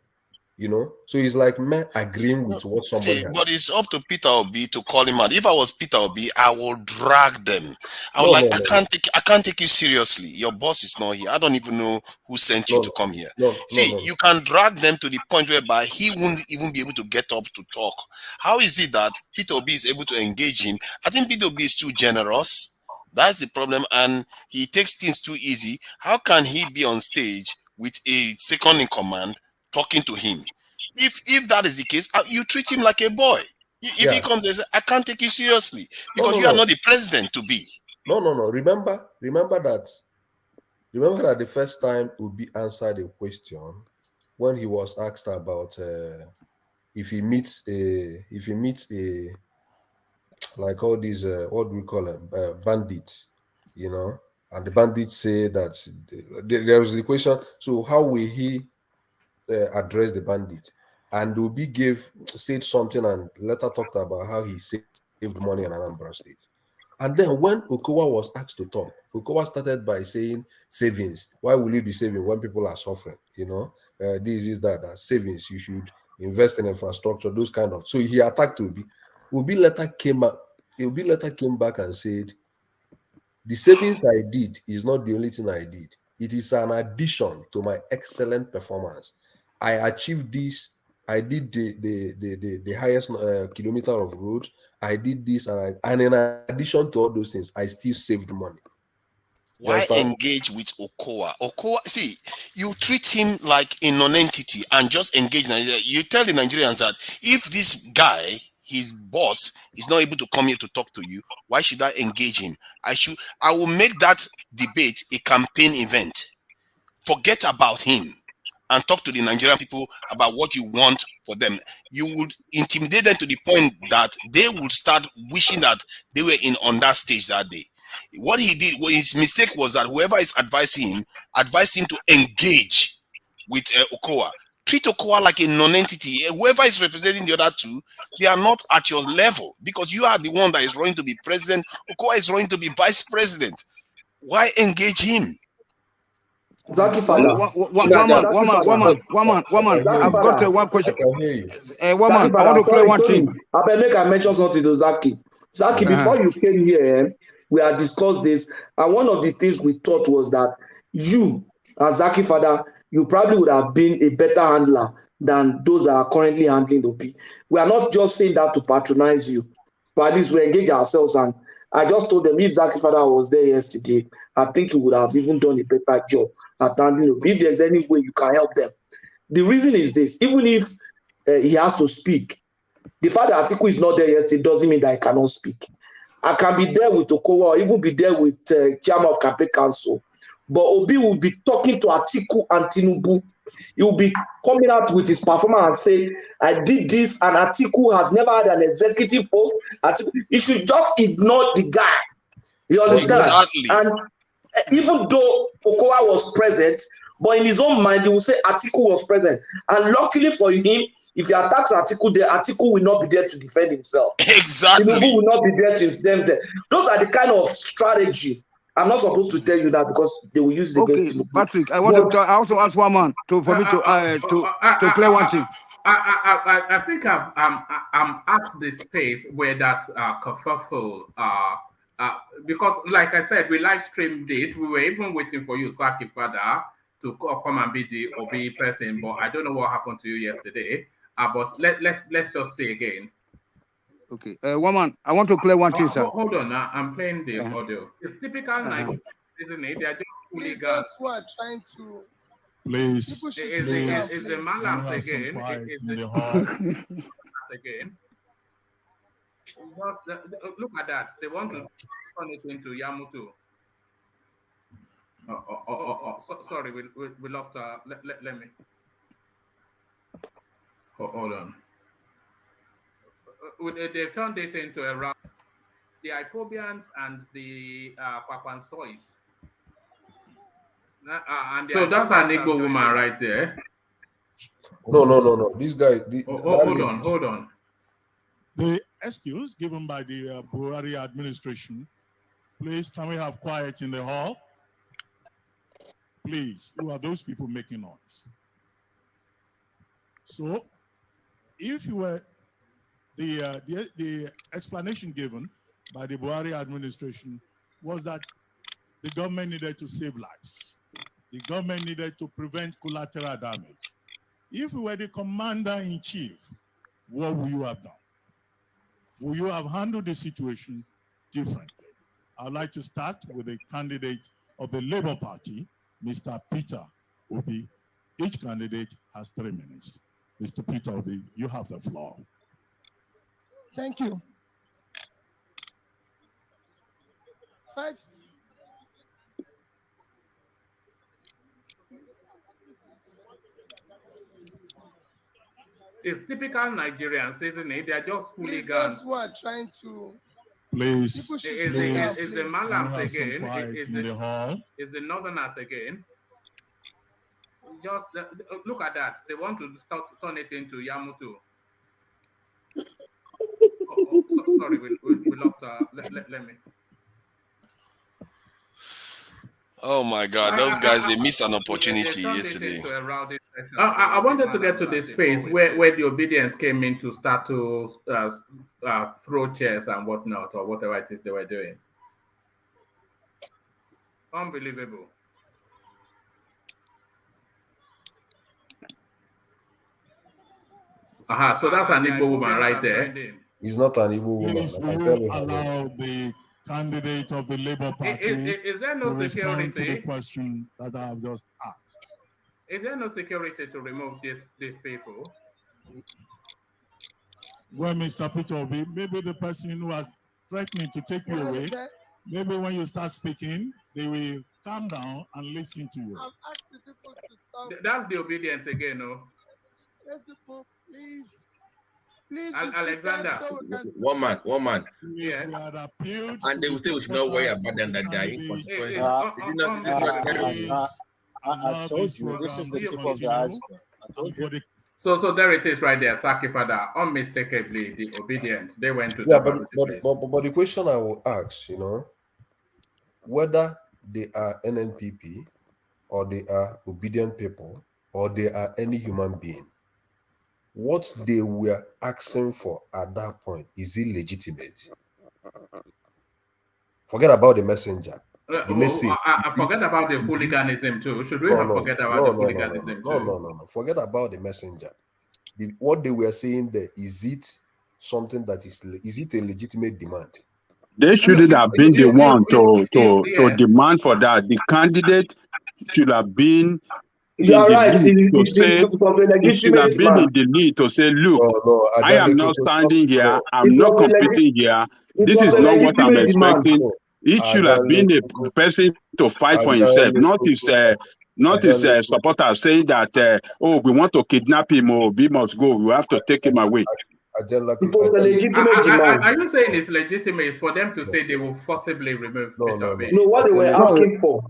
You know, so it's like me agreeing with what somebody has. But it's up to Peter Obi to call him out. If I was Peter Obi, I will drag them. I can't take you seriously. Your boss is not here. I don't even know who sent you to come here. You can drag them to the point whereby he won't even be able to get up to talk. How is it that Peter Obi is able to engage him? I think Peter Obi is too generous. That's the problem, and he takes things too easy. How can he be on stage with a second in command talking to him? If that is the case, you treat him like a boy. If he comes and says, I can't take you seriously because you are not the president to be. No. Remember that the first time Obi answered a question when he was asked about if he meets a like all these what do we call them, bandits, you know, and the bandits say that there was the question. So how will he address the bandits? And Obi said something and later talked about how he saved money in Anambra State. And then when Okowa was asked to talk, Okowa started by saying savings. Why will you be saving when people are suffering? You know, this is that savings. You should invest in infrastructure, those kind of. So he attacked Obi. Obi later came back and said, the savings I did is not the only thing I did. It is an addition to my excellent performance. I achieved this. I did the highest kilometer of road. I did this, and in addition to all those things, I still saved money. Why engage with Okowa? Okowa, see, you treat him like a non-entity and just engage Nigeria. You tell the Nigerians that if this guy, his boss, is not able to come here to talk to you, why should I engage him? I will make that debate a campaign event. Forget about him and talk to the Nigerian people about what you want for them. You would intimidate them to the point that they would start wishing that they were on that stage that day. What he did, his mistake was that whoever is advising him, advised him to engage with Okowa. Treat Okowa like a non-entity. Whoever is representing the other two, they are not at your level because you are the one that is running to be president. Okowa is running to be vice president. Why engage him? Zaki Fada. One man. I've got one question. One man, I want to play one thing. I better make I mention something to Zaki. Zaki, before you came here, we had discussed this, and one of the things we thought was that you, as Zaki Fada, you probably would have been a better handler than those that are currently handling the OP. We are not just saying that to patronize you, but at least we engage ourselves and I just told them if Zaki Father was there yesterday, I think he would have even done a better job at handling it. If there's any way you can help them. The reason is this: even if he has to speak, the fact that Atiku is not there yesterday doesn't mean that I cannot speak. I can be there with Okowa or even be there with Chairman of Campaign Council. But Obi will be talking to Atiku and Tinubu. He will be coming out with his performance and say, I did this, and Atiku has never had an executive post. He should just ignore the guy. You understand? Exactly. And even though Okowa was present, but in his own mind, he will say Atiku was present. And luckily for him, if he attacks Atiku there, Atiku will not be there to defend himself. Exactly. Tinubu will not be there to defend them. Those are the kind of strategy. I'm not supposed to tell you that because they will use it against Tinubu. Patrick, I also ask one man for me to clear one thing. I think I'm at the space where that kerfuffle, because like I said, we live streamed it. We were even waiting for you, Saki Father, to come and be the OB person, but I don't know what happened to you yesterday. But let's just say again. Okay, one man, I want to clear one thing, sir. Hold on, I'm playing the audio. It's typical Nigerian, isn't it? They're just hooligans. That's who are trying to. Please, is the Malams again? Again. Look at that. They want to turn it into Yamutu. Sorry, we lost. Let me. Hold on. They've turned it into a round. The Ipobians and the KWANKWASOs. So that's an Igbo woman right there. No. This guy. Hold on. The excuse given by the Buhari administration. Please, can we have quiet in the hall? Please, who are those people making noise? So, if you were the explanation given by the Buhari administration was that the government needed to save lives. The government needed to prevent collateral damage. If you were the commander-in-chief, what would you have done? Would you have handled the situation differently? I'd like to start with the candidate of the Labour Party, Mr. Peter Obi. Each candidate has 3 minutes. Mr. Peter Obi, you have the floor. Thank you. First, it's typical Nigerians, isn't it? They're just hooligans. Those who are trying to. Please, is the Malams again? Is the Northerners again? Just look at that. They want to turn it into Yamutu. Sorry, we lost. Let me. Oh my God, those guys, they missed an opportunity yesterday. I wanted to get to this space where the obedience came in to start to throw chairs and whatnot, or whatever it is they were doing. Unbelievable. So that's an Igbo woman right there. He's not an Igbo woman. Please, will you allow the candidate of the Labour Party is there no to security respond to the question that I have just asked? Is there no security to remove these people? Well, Mr. Peter Obi, maybe the person who has threatening to take you away, maybe when you start speaking, they will calm down and listen to you. I've asked the people to stop. That's the obedience again, no? Yes, people, please. Alexander. One man. Yes. And they will say we should not worry about them, that they are inconsequential. Did you not see this? I told you, this is the tip of the iceberg. So there it is right there, Saki Father, unmistakably the obedient. They went to but the question I will ask, whether they are NNPP or they are obedient people or they are any human being, what they were asking for at that point, is it legitimate? Forget about the messenger. The message. Forget about the hooliganism too. Should we forget about the hooliganism too? No. Forget about the messenger. What they were saying there, is it something that is it a legitimate demand? They shouldn't have been the one to demand for that. The candidate should have been You are right. it should have been in the lead to say, look, I am not standing here, I'm not competing here, this is not what I'm expecting. It should have been a person to fight for himself, not his supporters saying that, oh, we want to kidnap him, or we must go, we have to take him away. It was a legitimate demand. Are you saying it's legitimate for them to say they will forcibly remove Peter Obi? No, what they were asking for,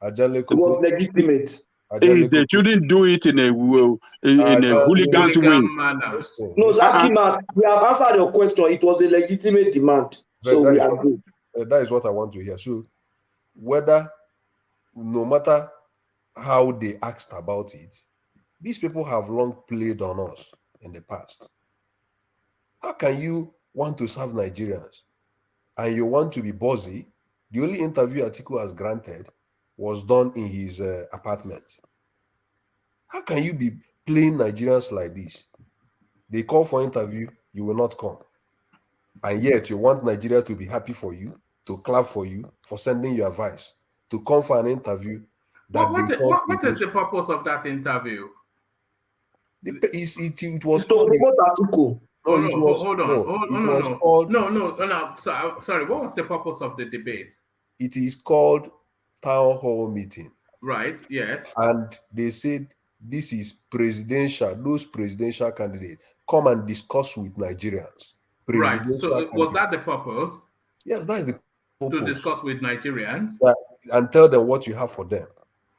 it was legitimate. They shouldn't do it in a hooligan way. No, Zaki man, we have answered your question. It was a legitimate demand. So we agree. That is what I want to hear. So whether, no matter how they asked about it, these people have long played on us in the past. How can you want to serve Nigerians and you want to be bossy? The only interview Atiku has granted was done in his apartment. How can you be playing Nigerians like this? They call for interview, you will not come. And yet you want Nigeria to be happy for you, to clap for you, for sending you advice, to come for an interview. What is the purpose of that interview? It was to promote Atiku. Sorry, what was the purpose of the debate? It is called town hall meeting. Right, yes. And they said this is presidential, those presidential candidates come and discuss with Nigerians. Right, so was that the purpose? Yes, that is the purpose. To discuss with Nigerians? And tell them what you have for them.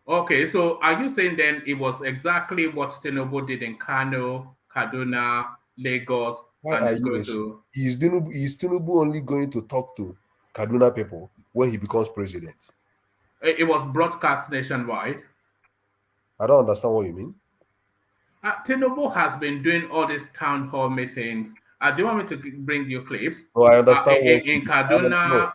Okay, so are you saying then it was exactly what Tinubu did in Kano, Kaduna, Lagos? Is Tinubu only going to talk to Kaduna people when he becomes president? It was broadcast nationwide. I don't understand what you mean. Tinubu has been doing all these town hall meetings. Do you want me to bring you clips? Oh, I understand. In Kaduna,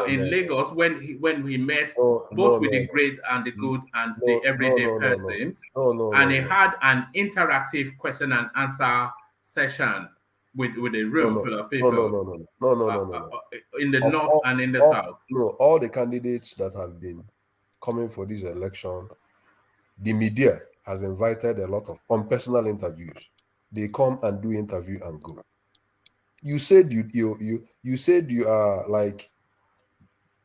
in Lagos, when he met both with the great and the good and the everyday persons, and he had an interactive question and answer session with a room full of people. No. In the north and in the south. No, all the candidates that have been coming for this election, the media has invited a lot of personal interviews. They come and do interview and go. You said you said you are like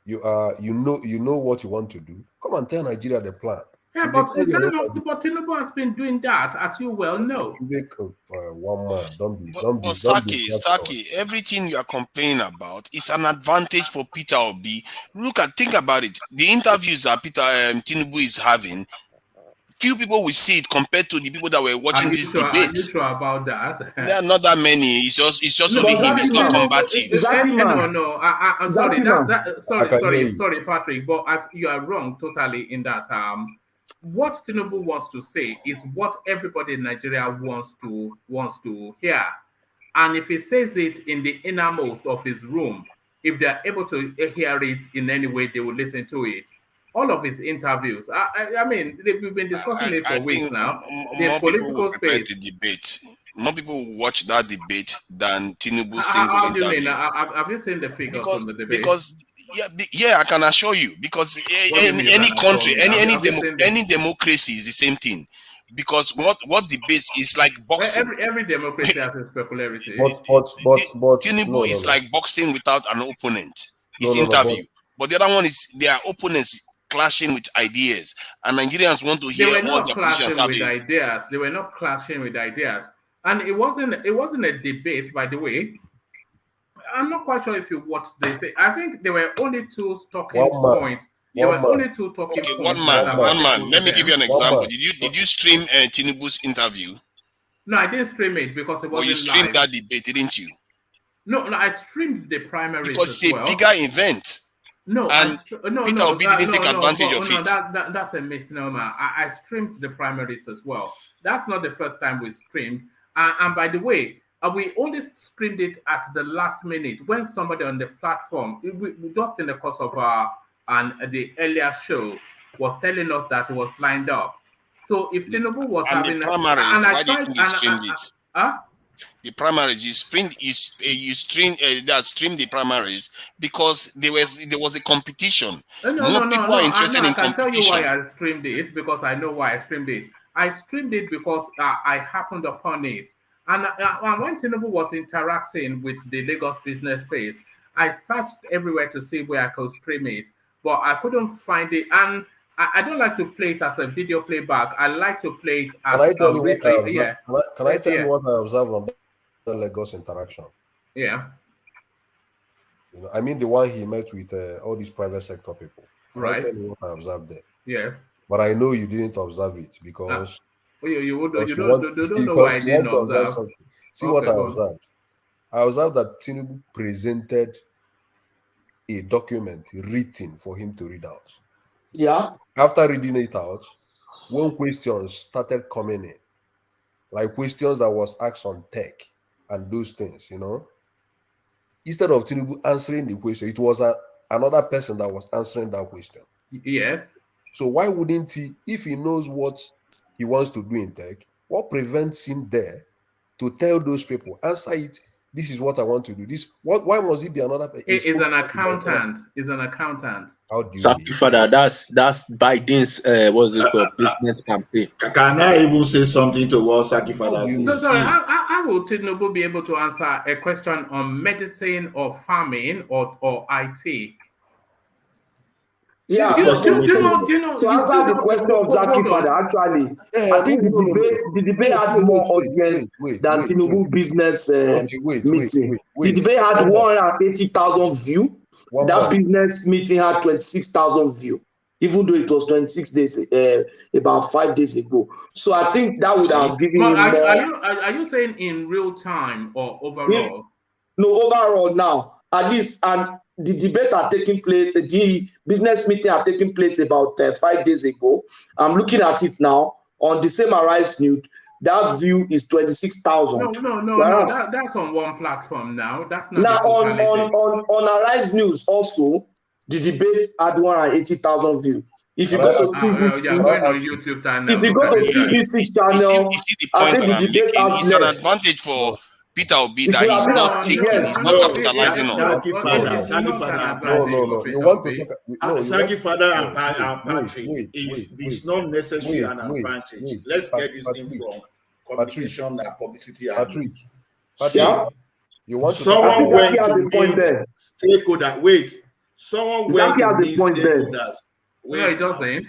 you know what you want to do. Come and tell Nigeria the plan. Yeah, but Tinubu has been doing that, as you well know. One man, don't be. Saki, everything you are complaining about is an advantage for Peter Obi. Think about it. The interviews that Tinubu is having, few people will see it compared to the people that were watching this debate. Are you sure about that? There are not that many. It's just only him. It's not combative. I'm sorry, Patrick, but you are wrong totally in that. What Tinubu wants to say is what everybody in Nigeria wants to hear, and if he says it in the innermost of his room, if they are able to hear it in any way, they will listen to it. All of his interviews. I mean, we've been discussing it for weeks now. More people will prepare the debate. More people will watch that debate than Tinubu's single interview. Have you seen the figures from the debate? Because I can assure you. Because any country, any democracy is the same thing. Because what debates is like boxing. Every democracy has its peculiarity. But Tinubu is like boxing without an opponent. His interview. But the other one is their opponents clashing with ideas, and Nigerians want to hear what their positions are. They were not clashing with ideas, and it wasn't a debate, by the way. I'm not quite sure if you watched the thing. I think there were only two talking points. Only two talking points. One man. Let me give you an example. Did you stream Tinubu's interview? No, I didn't stream it because it wasn't. You streamed that debate, didn't you? No, I streamed the primaries because it's a bigger event. No, Peter Obi didn't take advantage of it. That's a misnomer. I streamed the primaries as well. That's not the first time we streamed. And by the way, we only streamed it at the last minute when somebody on the platform, just in the course of the earlier show, was telling us that it was lined up. So if Tinubu was having the primaries, why didn't you stream it? the primaries. You streamed the primaries because there was a competition. No. People are interested in I can tell you why competition. I streamed it, because I know why I streamed it. I streamed it because I happened upon it. And when Tinubu was interacting with the Lagos business space, I searched everywhere to see where I could stream it, but I couldn't find it. And I don't like to play it as a video playback. I like to play it as Can I tell you replay. what I observed? Yeah. Can I tell you what I observed on the Lagos interaction? Yeah. You know, I mean the one he met with all these private sector people. Can Right. I tell you what I observed there? Yes. But I know you didn't observe it because You don't know because why I you didn't want to observe observe. something. See Okay, what I go on. observed. I observed that Tinubu presented a document written for him to read out. Yeah. After reading it out, when questions started coming in, like questions that was asked on tech and those things, you know, instead of Tinubu answering the question, it was another person that was answering that question. Yes. So why wouldn't he, if he knows what he wants to do in tech, what prevents him there to tell those people, answer it, this is what I want to do. Why must he be another person? He's an accountant. He's an accountant. How do you Saki Father, that's Biden's what's it called, placement campaign. Can I even say something to what Saki Father says? So how will Tinubu be able to answer a question on medicine or farming or IT? Yeah, do you know? To answer the question of Zaki Father, actually, I think the debate had more audience than Tinubu business meeting. The debate had 180,000 views. That business meeting had 26,000 views, even though it was 26 days, about 5 days ago. So I think that would have given him more. Are you saying in real time or overall? No, overall now. At least, and the debate are taking place, the business meeting are taking place about 5 days ago. I'm looking at it now on the same Arise News. That view is 26,000. No. That's on one platform now. That's not now on Arise News also. The debate had 180,000 views. If you go to TVC, going on YouTube channel. If you go to TVC channel, you see the point that I'm making. It's an advantage for Peter Obi that he's not taking, he's not capitalizing on. Saki Father and Patrick. You want to talk? Saki Father and Patrick it's not necessarily an advantage. Let's get this thing from communication and publicity. Patrick, you want to someone went to meet stakeholder. Wait, someone went to meet stakeholders. No, it doesn't.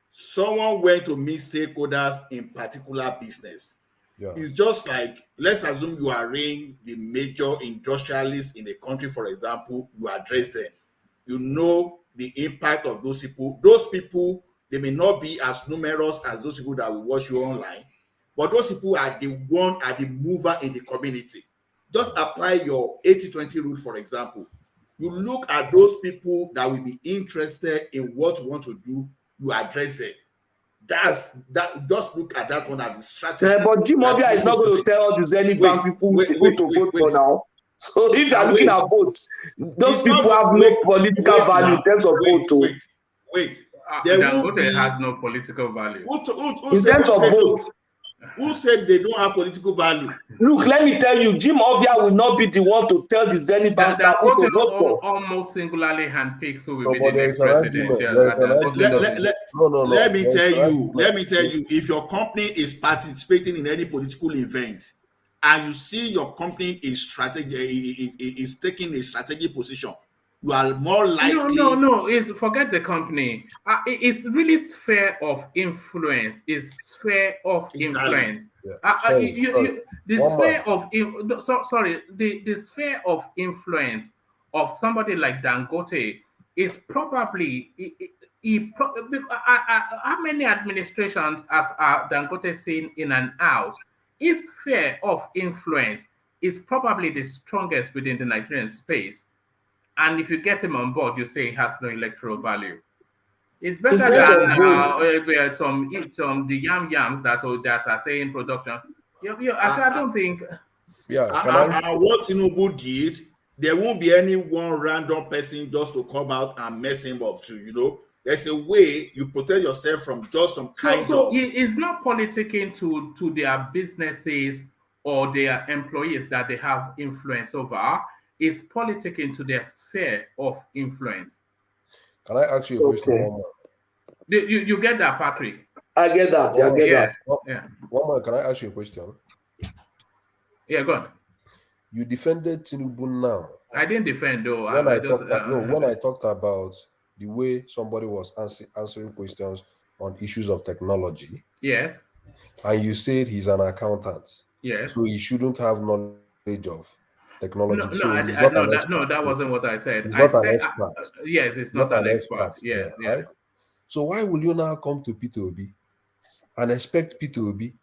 Someone went to meet stakeholders in particular business. Yeah. It's just like, let's assume you are arraying the major industrialists in a country, for example, you address them. You know the impact of those people. Those people, they may not be as numerous as those people that will watch you online, but those people are the mover in the community. Just apply your 80-20 rule, for example. You look at those people that will be interested in what you want to do, you address them. Just look at that one as the strategy. But Jim Ovia is not going to tell all the Zenith Bank people who to vote for now. So if you are looking at votes, those people have no political value in terms of vote. Wait. Dangote has no political value. In terms of votes. Who said they don't have political value? Look, let me tell you, Jim Ovia will not be the one to tell the Zenith Bank staff who to vote for. Almost singularly handpicks who will be but the next president. Let me tell you, if your company is participating in any political event and you see your company is taking a strategic position, you are more likely. No. Forget the company. It's really sphere of influence. It's sphere of influence. The sphere of influence of somebody like Dangote is probably how many administrations has Dangote seen in and out? His sphere of influence is probably the strongest within the Nigerian space. And if you get him on board, you say he has no electoral value. It's better than some the yams that are saying production. I don't think. And what Tinubu did, there won't be any one random person just to come out and mess him up too. You know, there's a way you protect yourself from just some kind of. So it's not politicking to their businesses or their employees that they have influence over is politicking to their sphere of influence. Can I ask you a question? One more? You get that, Patrick? I get that. I get that. Yeah. One more. Can I ask you a question? Yeah, go on. You defended Tinubu now. I didn't defend though. When I talked about the way somebody was answering questions on issues of technology. Yes. And you said he's an accountant. Yes. So he shouldn't have knowledge of technology. That wasn't what I said. He's not an expert. Yes, it's not an expert. Yes, right? So why will you now come to P2OB and expect P2OB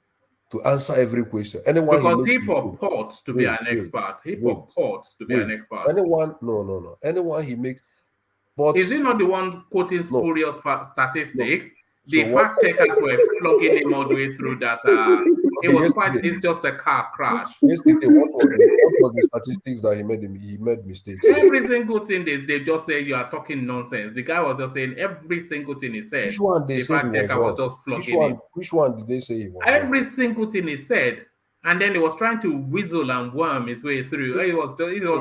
to answer every question? Because he purports to be an expert. He purports to be an expert. Anyone he makes. But is he not the one quoting spurious statistics? The fact checkers were flogging him all the way through that. It's just a car crash. Yesterday, what was the statistics that he made mistakes? Every single thing they just say you are talking nonsense. The guy was just saying every single thing he said. Which one they said he was wrong? Which one did they say he was wrong? Every single thing he said. And then he was trying to whistle and worm his way through. It was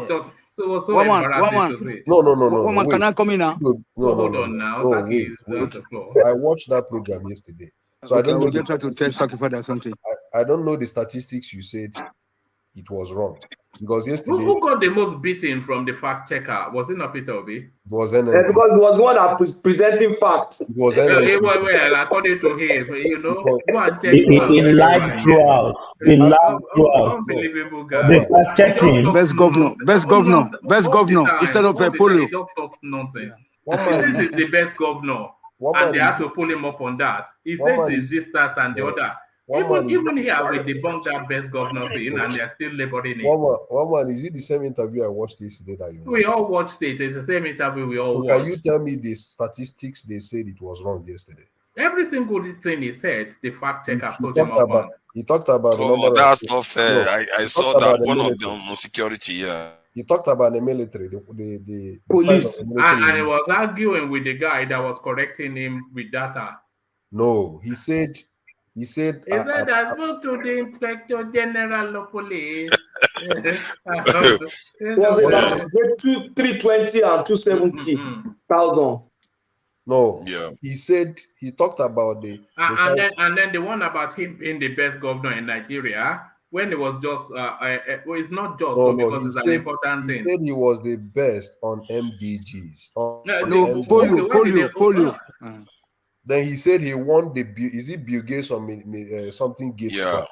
just so embarrassing to see. No. Woman, can I come in now? No, hold on now. Wait. I watched that program yesterday. So I don't know. Just try to tell Saki or something. I don't know the statistics you said it was wrong. Because yesterday, who got the most beating from the fact checker? Was it not Peter Obi? It was NLP. Because it was one that was presenting facts. It was NLP. Well, according to him, go and check. He lied throughout. He lied throughout. Unbelievable guy. They was checking. Best governor instead of a polio. He just talks nonsense. He says he's the best governor, and they have to pull him up on that. He says he's this, that, and the other. Even here, we debunked that best governor thing, and they're still laboring it. One man, is it the same interview I watched yesterday that you watched? We all watched it. It's the same interview we all watched. Can you tell me the statistics they said it was wrong yesterday? Every single thing he said, the fact checker put him up on. He talked about the number that's not fair. I saw that one of them on security, yeah. He talked about the military, the police, and he was arguing with the guy that was correcting him with data. No, he said I spoke to the Inspector General of Police. 320 and 270,000. No, he said he talked about and then the one about him being the best governor in Nigeria. When it was just, it's not just because it's an important thing. He said he was the best on MDGs. Polio. Then he said he won is it Bill Gates or something Gates? Yeah.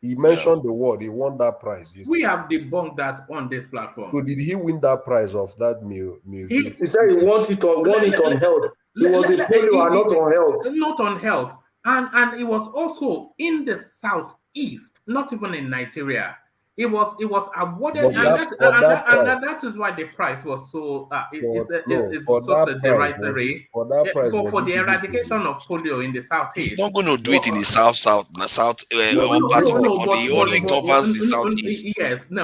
He mentioned the word. He won that prize. We have debunked that on this platform. So did he win that prize of that meal? He said he won it on health. He was a polio and not on health. Not on health. And it was also in the southeast, not even in Nigeria. It was awarded, and that is why the price was so derisory for the eradication of polio in the southeast. He's not going to do it in the south. He only covers the southeast. Yes, and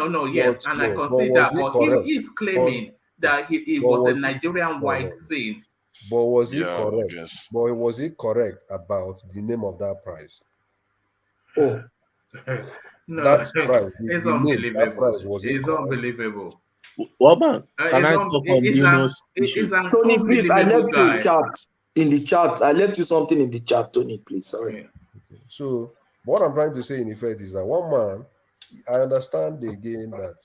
I consider, but he's claiming that it was a Nigerian-wide thing. But was it correct? Yes. But was it correct about the name of that prize? Oh. No, that's price. It's unbelievable. That price, it's unbelievable. Woman, can I talk on Yunus issue? Tony, please, I left you in the chat. I left you something in the chat, Tony, please. Sorry. Okay. So, what I'm trying to say in effect is that one man, I understand again that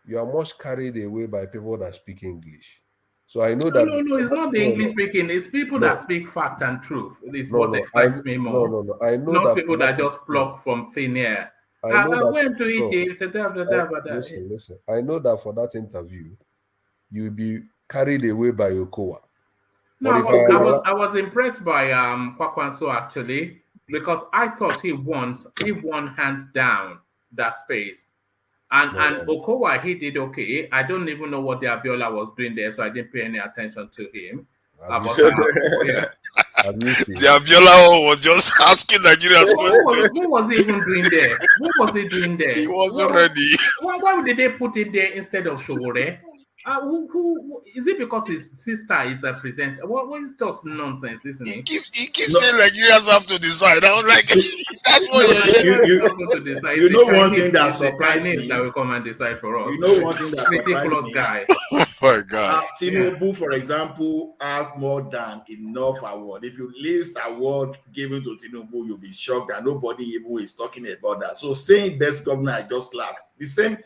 you are much carried away by people that speak English. So I know that. No, it's not the English speaking. It's people that speak fact and truth. It's what excites me more. No. I know not people that just pluck from thin air. I went to Egypt. Listen. I know that for that interview, you'll be carried away by Okowa. No, I was impressed by KWANKWASO actually, because I thought he won hands down that space. And Okowa, he did okay. I don't even know what the Abiola was doing there, so I didn't pay any attention to him. The Abiola was just asking Nigerians questions. Who was he even doing there? What was he doing there? He wasn't ready. Why did they put him there instead of Sowore? Who is it? Because his sister is a presenter? What is just nonsense, isn't it? He keeps saying Nigerians have to decide. I'm like, that's what you know one thing that surprised me. That will come and decide for us. You know one thing that surprised me. Guy. Oh my God. Tinubu, for example, has more than enough award. If you list award given to Tinubu, you'll be shocked that nobody even is talking about that. So saying best governor, I just laugh. The same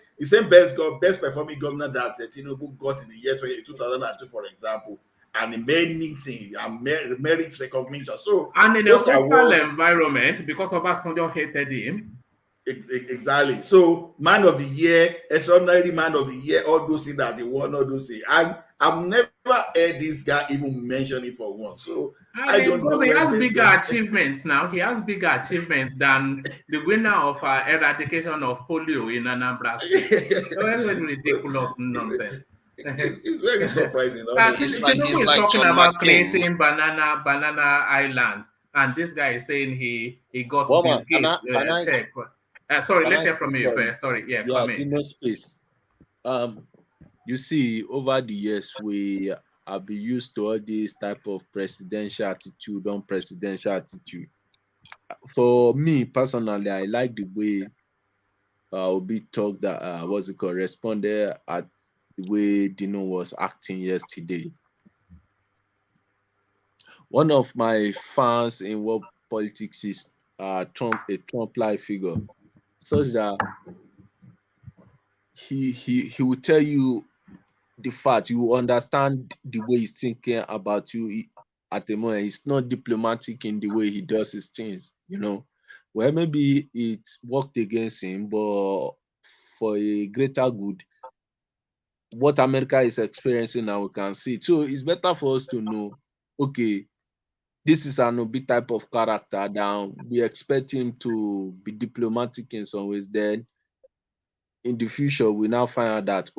best performing governor that Tinubu got in the year 2002, for example, and the main meeting and merit recognition. So and in a hostile environment, because Obasanjo hated him. Exactly. So man of the year, extraordinary man of the year, all those things that he won, all those things. And I've never heard this guy even mention it for once. So I don't know. He has bigger achievements now. He has bigger achievements than the winner of eradication of polio in Anambra State. So that's ridiculous nonsense. It's very surprising. He's like talking about creating banana island, and this guy is saying he got Bill Gates check. Sorry, let's hear from you first. Sorry, come in. In no space. You see, over the years, we have been used to all this type of presidential attitude, unpresidential attitude. For me personally, I like the way Obi talked that responded at the way Dino was acting yesterday. One of my fans in world politics is Trump, a Trump-like figure, such that he will tell you the fact, you will understand the way he's thinking about you at the moment. He's not diplomatic in the way he does his things, Well, maybe it worked against him, but for a greater good, what America is experiencing now, we can see. So it's better for us to know, okay, this is an Obi type of character. Now we expect him to be diplomatic in some ways. Then in the future, we now find out that,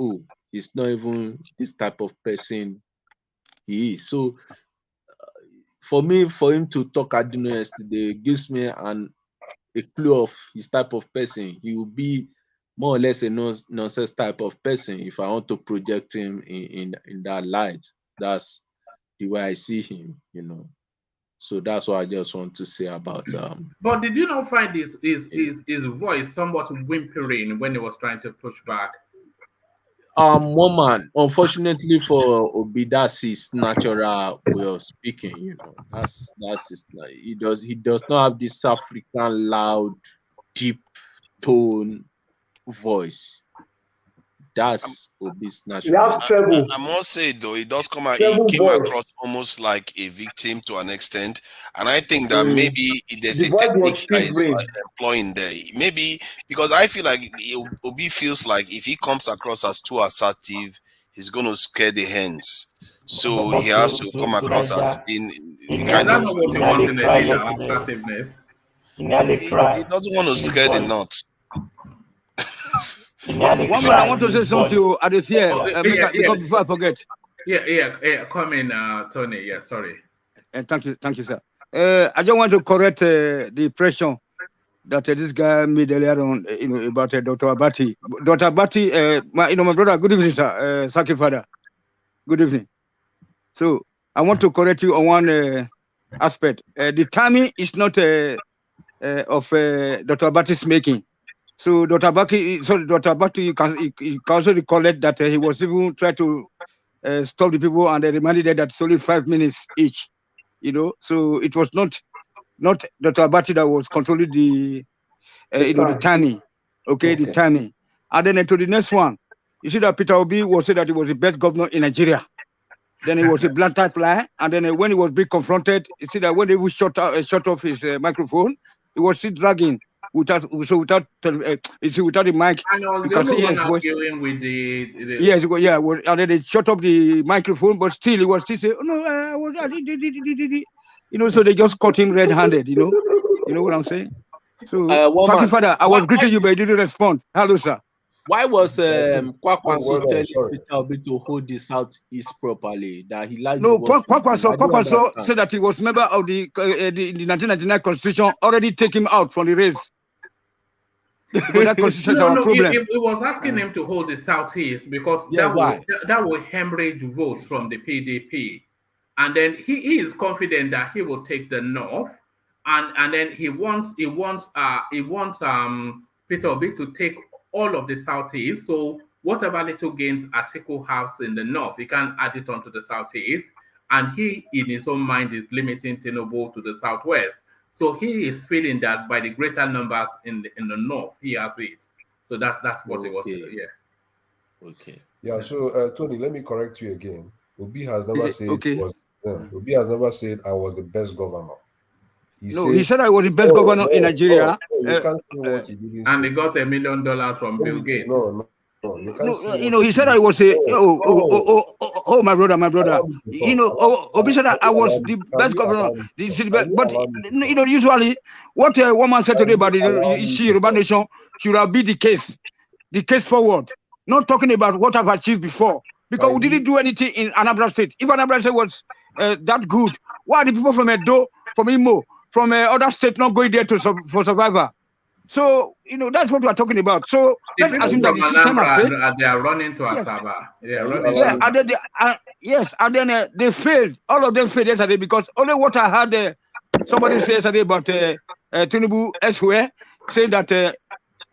he's not even this type of person he is. So for him to talk at dinner yesterday gives me a clue of his type of person. He will be more or less a nonsense type of person if I want to project him in that light. That's the way I see him, So that's what I just want to say about But did you not find his voice somewhat whimpering when he was trying to push back? Woman, unfortunately for Obi, that's his natural way of speaking, That's his, he does not have this African loud, deep tone voice. That's Obi's natural. I must say though, he does come out. He came across almost like a victim to an extent, and I think that maybe there's a technique that is employing there. Maybe because I feel like Obi feels like if he comes across as too assertive, he's going to scare the hens. So he has to come across as being kind of assertiveness. He doesn't want to scare the nuts. One man, I want to say something to Adefia before I forget. Come in, Tony. Yeah, sorry. Thank you, sir. I just want to correct the impression that this guy made earlier on, about Dr. Abati. Dr. Abati, my brother. Good evening, sir. Saki father. Good evening. So I want to correct you on one aspect. The timing is not of Dr. Abati's making. So Dr. Abati, you can also recollect that he was even trying to stop the people, and they reminded them that it's only 5 minutes each. So it was not Dr. Abati that was controlling the timing. Okay, the timing. And then to the next one, you see that Peter Obi was said that he was the best governor in Nigeria. Then he was a blunt type lie, and then when he was being confronted, you see that when they shut off his microphone, he was still dragging. Without the mic, you can see his voice. With and then they shut up the microphone, but still he was still saying, "Oh no, so they just caught him red-handed. You know what I'm saying? So, fucking father, I was greeting you, but you didn't respond. Hello, sir. Why was KWANKWASO telling Peter Obi to hold the Southeast properly? That he likes. No, KWANKWASO said that he was member of the 1999 Constitution, already take him out from the race. Because that constitutes our problem. It was asking him to hold the Southeast because that will hemorrhage votes from the PDP. And then he is confident that he will take the North. And then he wants Peter Obi to take all of the Southeast. So whatever little gains Atiku has in the North, he can add it onto the Southeast. And he, in his own mind, is limiting Tinubu to the Southwest. So he is feeling that by the greater numbers in the North, he has it. So that's what it was. Yeah. Okay. Yeah. So Tony, let me correct you again. Obi has never said Obi has never said I was the best governor. He said I was the best governor in Nigeria. You can't say what he didn't say. And he got $1 million from Bill Gates. No, you can't say he said I was a my brother. Obi said I was the best governor. But usually what a woman said today about the Yoruba nation should have been the case forward. Not talking about what I've achieved before. Because we didn't do anything in Anambra State. If Anambra State was that good, why are the people from Edo, from Imo, from other states not going there for survivor? So, that's what we are talking about. So, let's assume that the system has failed. They are running to Asaba. And then they failed. All of them failed yesterday because only what I heard somebody say yesterday about Tinubu elsewhere, saying that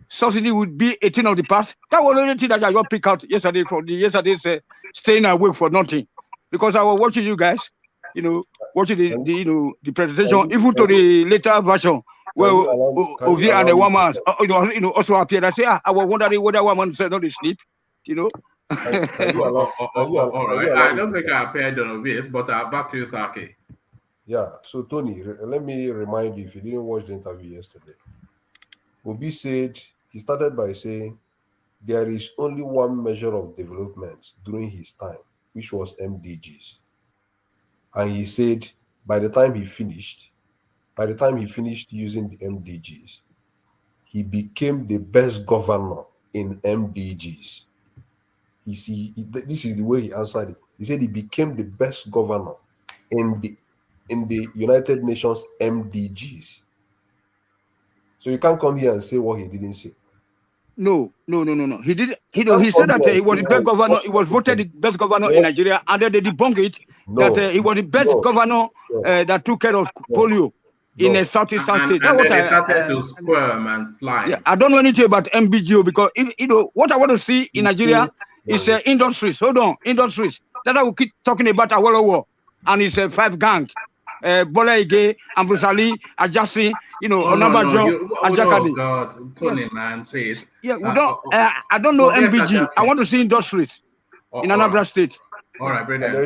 subsidy would be a thing of the past. That was the only thing that I got picked out yesterday from yesterday's staying awake for nothing. Because I was watching you guys, watching the presentation, even to the later version. Well, Ovi and the woman, also appeared. I say, I was wondering whether woman said not to sleep, All right. I don't think I appeared on Ovi, but back to you, Saki. Yeah. So Tony, let me remind you, if you didn't watch the interview yesterday, Obi said he started by saying there is only one measure of development during his time, which was MDGs, and he said by the time he finished using the MDGs, he became the best governor in MDGs. This is the way he answered it. He said he became the best governor in the United Nations MDGs. So you can't come here and say what he didn't say. No. He did. He said that he was the best governor. He was voted the best governor in Nigeria, and then they debunked it that he was the best governor that took care of polio in a southeastern state. And they started to squirm and slide. Yeah, I don't know anything about MBGO because what I want to see in Nigeria is industries. Hold on, industries. That I will keep talking about Awolowo and his 5 gang. Bola Ige, Ambrosali, Ajasi, Onabajo, Ajakadi. Oh God, Tony, man, please. Yeah, we don't. I don't know MBG. I want to see industries in Anambra State. All right, brother. And there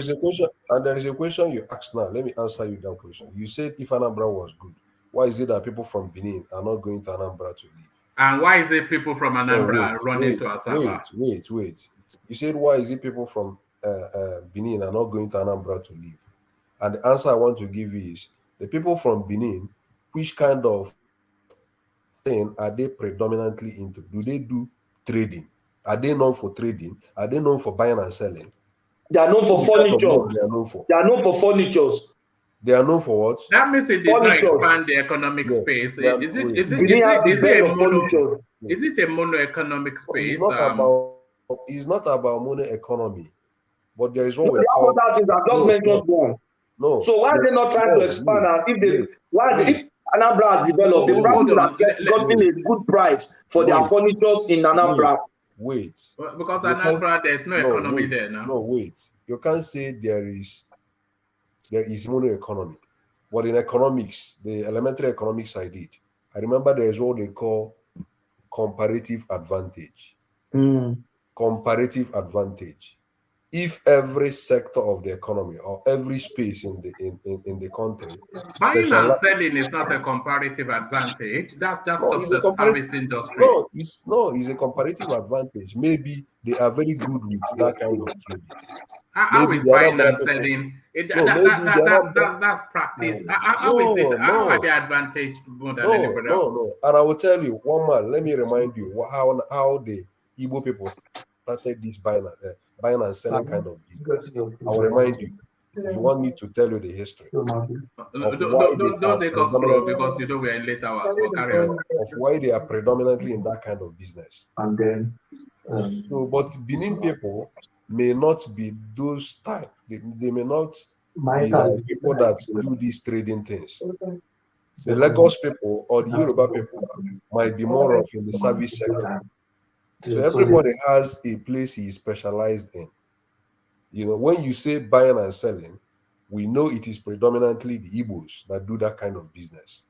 is a question you asked now. Let me answer you that question. You said if Anambra was good, why is it that people from Benin are not going to Anambra to live? And why is it people from Anambra running to Asaba? Wait. You said why is it people from Benin are not going to Anambra to live? And the answer I want to give you is the people from Benin, which kind of thing are they predominantly into? Do they do trading? Are they known for trading? Are they known for buying and selling? They are known for furniture. They are known for furnitures. They are known for what? That means it did not expand the economic space. Is it a mono-economic space? It's not about mono-economy, but there is what we call. That is, I just mentioned one. No. So why are they not trying to expand? And if Anambra has developed, they probably have gotten a good price for their furnitures in Anambra. Wait. Because Anambra, there's no economy there now. No, wait. You can't say there is mono economy. But in economics, the elementary economics I did, I remember there is what they call comparative advantage. Comparative advantage. If every sector of the economy or every space in the country, buying and selling is not a comparative advantage. That's just a service industry. It's a comparative advantage. Maybe they are very good with that kind of trading. How is buying and selling? That's practice. How are they advantaged more than anybody else? No. And I will tell you, one man, let me remind you how the Igbo people started this buying and selling kind of business. I will remind you. if you want me to tell you the history Don't take us through because you know we're in late hours. Carry on. Of why they are predominantly in that kind of business. And then, so, but Benin people may not be those type. They may not be like people that do these trading things. The Lagos people or the Yoruba people might be more of in the service sector. So everybody has a place he is specialized in. You know, when you say buying and selling, we know it is predominantly the Igbos that do that kind of business.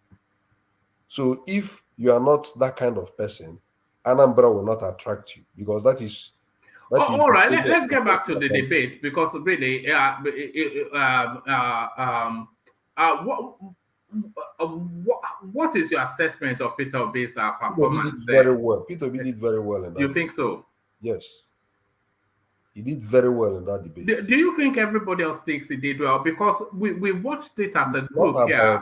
So if you are not that kind of person, Anambra will not attract you because that is. All right, let's get back to the debate because really, what is your assessment of Peter Obi's performance? He did very well. Peter Obi did very well in that. You think so? Yes. He did very well in that debate. Do you think everybody else thinks he did well? Because we watched it as a group here,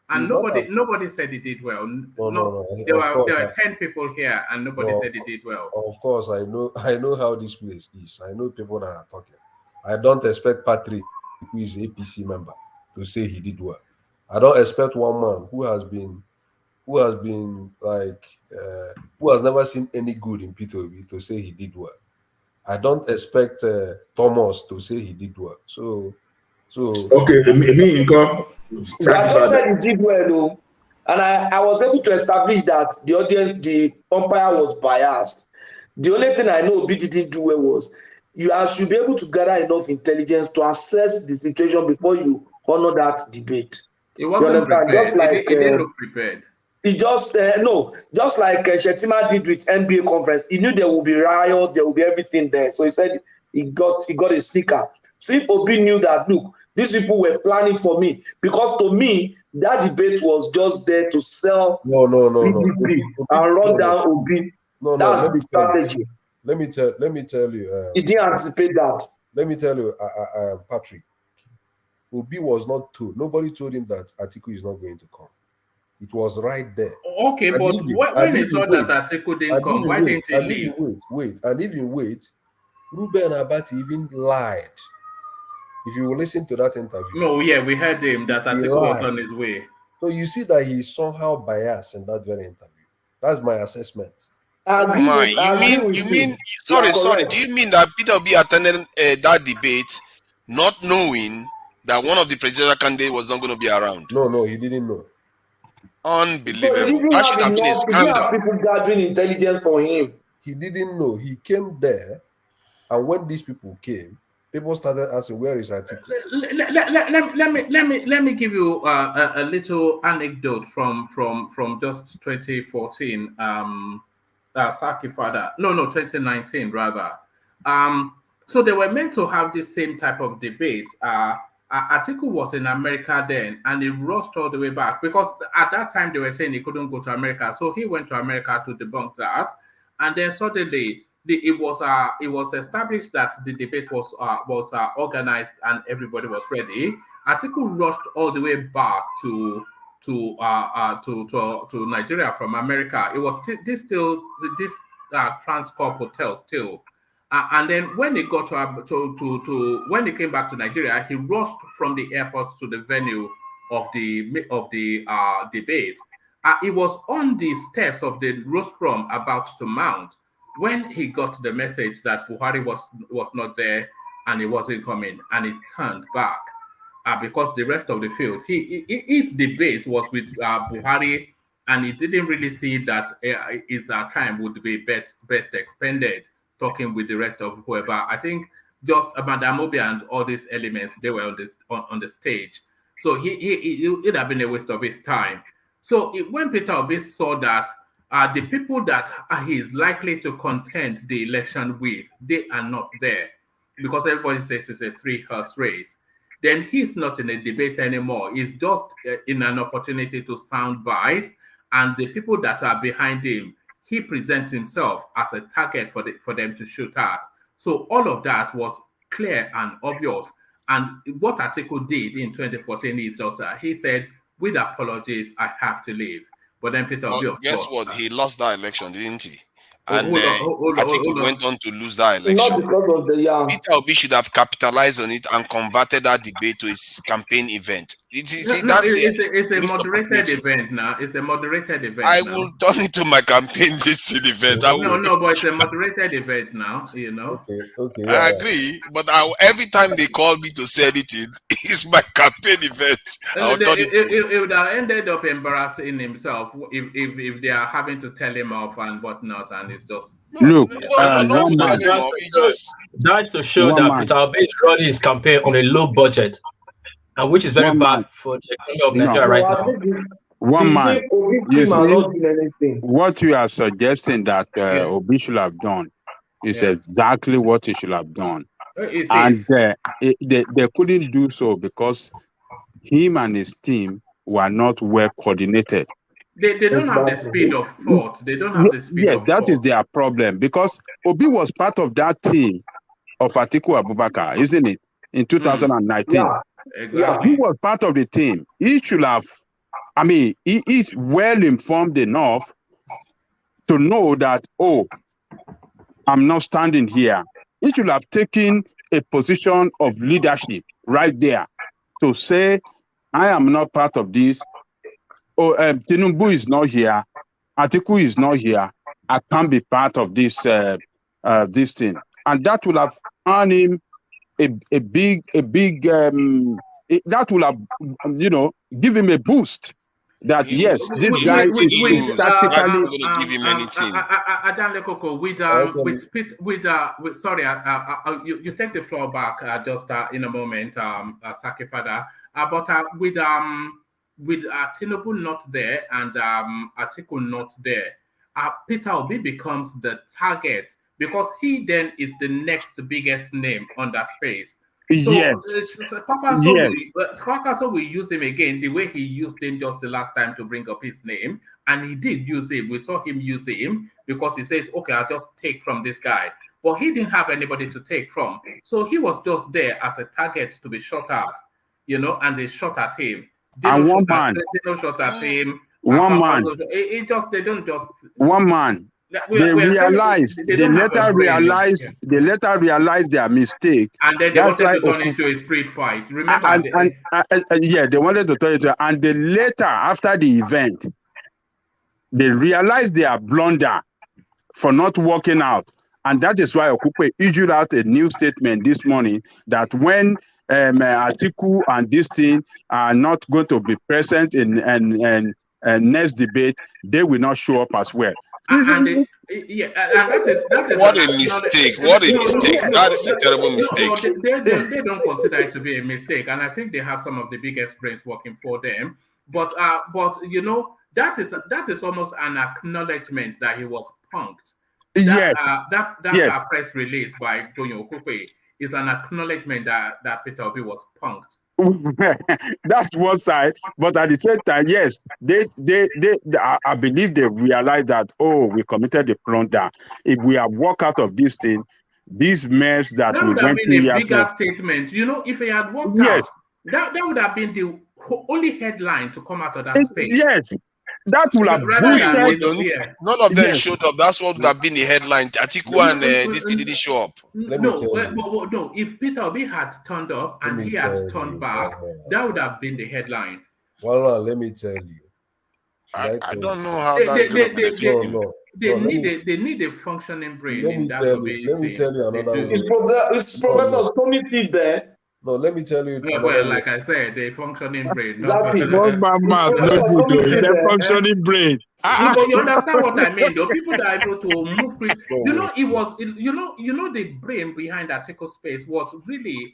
and nobody said he did well. No. There were 10 people here, and nobody said he did well. Of course, I know how this place is. I know people that are talking. I don't expect Patrick, who is an APC member, to say he did well. I don't expect one man who has never seen any good in Peter Obi to say he did well. I don't expect Thomas to say he did well. So okay, me I just said he did well, though, and I was able to establish that the audience, the umpire was biased. The only thing I know Obi didn't do well was you should be able to gather enough intelligence to assess the situation before you honor that debate. It wasn't prepared. Just like, it didn't look prepared. He just just like Shetima did with NBA conference. He knew there will be riot, there will be everything there. So he said he got a sticker. So if Obi knew that, look, these people were planning for me, because to me that debate was just there to sell PDP and run down Obi. That's the strategy. Let me tell you. He didn't anticipate that. Let me tell you, Patrick. Obi was not told. Nobody told him that Atiku is not going to come. It was right there. Okay, but when he saw that Atiku didn't come, why didn't he leave? And even Ruben Abati even lied. If you will listen to that interview. No, yeah, we heard him that Atiku was on his way. So you see that he's somehow biased in that very interview. That's my assessment. You mean? Sorry. Do you mean that Peter Obi attended that debate not knowing that one of the presidential candidates was not going to be around? No, he didn't know. Unbelievable. That should have been a scandal. He didn't have people gathering intelligence for him. He didn't know. He came there, and when these people came, people started asking, "Where is Atiku?" Let me give you a little anecdote from just 2014. Saki Father. No, 2019 rather. So they were meant to have the same type of debate. Atiku was in America then, and he rushed all the way back because at that time they were saying he couldn't go to America. So he went to America to debunk that, and then suddenly it was established that the debate was organized and everybody was ready. Atiku rushed all the way back to Nigeria from America. It was this Transcorp hotel still. And then when he got when he came back to Nigeria, he rushed from the airport to the venue of the debate. He was on the steps of the rostrum about to mount when he got the message that Buhari was not there and he wasn't coming, and he turned back because the rest of the field, his debate was with Buhari, and he didn't really see that his time would be best expended talking with the rest of whoever. I think just Madam Obi and all these elements, they were on the stage. So it'd have been a waste of his time. So when Peter Obi saw that the people that he is likely to contend the election with, they are not there because everybody says it's a 3-horse race, then he's not in a debate anymore. He's just in an opportunity to soundbite, and the people that are behind him, he presents himself as a target for them to shoot at. So all of that was clear and obvious. And what Atiku did in 2014 is just that he said, with apologies, I have to leave. But then Peter Obi, guess what? He lost that election, didn't he? and Atiku went on to lose that election. Not because of the young. Peter Obi should have capitalized on it and converted that debate to his campaign event. It's a moderated event now. It's a moderated event. I will turn it to my campaign event. No, but it's a moderated event now. You know. Okay. I agree, but every time they call me to say anything, it's my campaign event. It would have ended up embarrassing himself if they are having to tell him off and whatnot, and it's just. Look, that's to show that Peter Obi is running his campaign on a low budget, and which is very bad for the economy of Nigeria right now. One man, you see, what you are suggesting that Obi should have done is exactly what he should have done. And they couldn't do so because him and his team were not well coordinated. They don't have the speed of thought. They don't have the speed of thought. That is their problem, because Obi was part of that team of Atiku Abubakar, isn't it? In 2019. Yeah, exactly. He was part of the team. He should have, he is well informed enough to know that, I'm not standing here. He should have taken a position of leadership right there to say, I am not part of this. Tinubu is not here. Atiku is not here. I can't be part of this this thing, and that will have earned him a big that will have give him a boost. That yes, this guy is tactically going to give him anything. You take the floor back just in a moment, Saki Father. But with Tinubu not there and Atiku not there, Peter Obi becomes the target because he then is the next biggest name on that space. So, Kwakwaso will use him again the way he used him just the last time to bring up his name, and he did use him. We saw him use him because he says, "Okay, I'll just take from this guy," but he didn't have anybody to take from, so he was just there as a target to be shot at, and they shot at him. They don't shot at him. One man. They don't just. One man. They later realized their mistake, and then they wanted to turn into a street fight. Remember, they wanted to turn it, and then later, after the event, they realized their blunder for not working out, and that is why Okupe issued out a new statement this morning that when Atiku and this thing are not going to be present in next debate, they will not show up as well. That is what a mistake! What a mistake! That is a terrible mistake. They don't consider it to be a mistake, and I think they have some of the biggest brains working for them. But that is almost an acknowledgement that he was punked. That press release by Tonyo Okupe is an acknowledgement that Peter Obi was punked. That's one side, but at the same time, yes, I believe they realized that we committed a blunder. If we have walked out of this thing, this mess that we would have went been a bigger statement. If he had walked out, that would have been the only headline to come out of that space. Yes. That will have none of them showed up. That's what would have been the headline. Atiku and this didn't show up. No. If Peter Obi had turned up and he had turned back, that would have been the headline. Well, let me tell you. I don't know how that's going to be. They need a functioning brain. Let me tell you another one. Is Professor Tommy T there? No, let me tell you. Well, like I said, the functioning brain. Functioning brain. You understand what I mean? Though people that are able to move quick. The brain behind Atiku space was really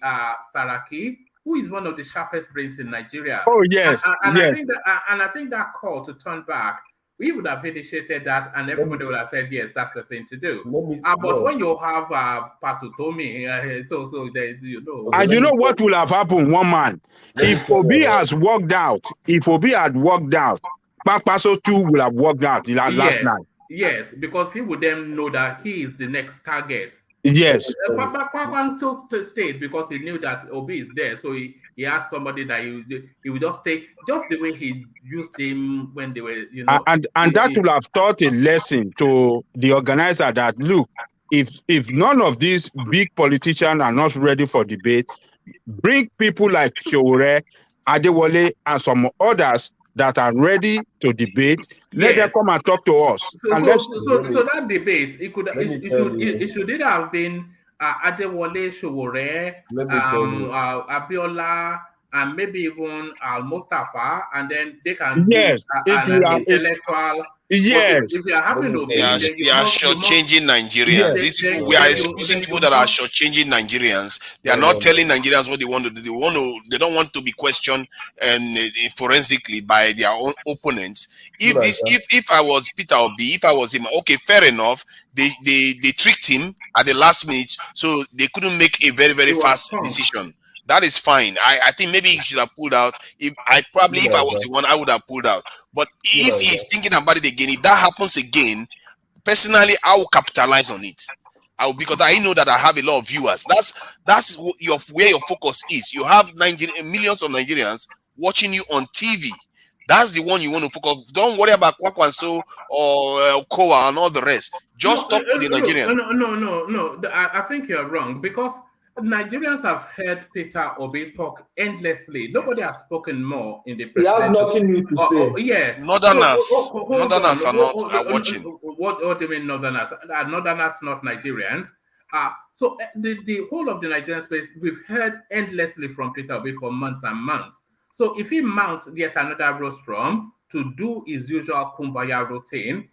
Saraki, who is one of the sharpest brains in Nigeria. Oh yes, I think that call to turn back, we would have initiated that, and everybody would have said, yes, that's the thing to do. But when you have Patutomi, and you know what will have happened, one man? If Obi has walked out, Kwakwaso too will have walked out last night. Yes, because he would then know that he is the next target. Yes. KWANKWASO stayed because he knew that Obi is there, so he asked somebody that he would just take just the way he used him when they were, And that will have taught a lesson to the organizer that look, if none of these big politicians are not ready for debate, bring people like Showore, Adewale, and some others that are ready to debate. Let them come and talk to us. So that debate, it should either have been Adewale, Showore, Abiola, and maybe even Mustafa, and then they can do an intellectual. Yes. If you are having they are shortchanging Nigerians. We are excusing people that are shortchanging Nigerians. They are not telling Nigerians what they want to do. They don't want to be questioned forensically by their own opponents. If I was Peter Obi, if I was him, okay, fair enough. They tricked him at the last minute, so they couldn't make a very, very fast decision. That is fine. I think maybe he should have pulled out. If I was the one, I would have pulled out. But if he's thinking about it again, if that happens again, personally, I will capitalize on it. Because I know that I have a lot of viewers. That's where your focus is. You have millions of Nigerians watching you on TV. That's the one you want to focus. Don't worry about KWANKWASO or Kowa and all the rest. Just talk to the Nigerians. No. I think you're wrong, because Nigerians have heard Peter Obi talk endlessly. Nobody has spoken more in the presidential. He has nothing new to say. Yeah. Northerners are watching. What do you mean Northerners? Northerners, not Nigerians. So the whole of the Nigerian space, we've heard endlessly from Peter Obi for months and months. So if he mounts yet another rostrum to do his usual kumbaya routine,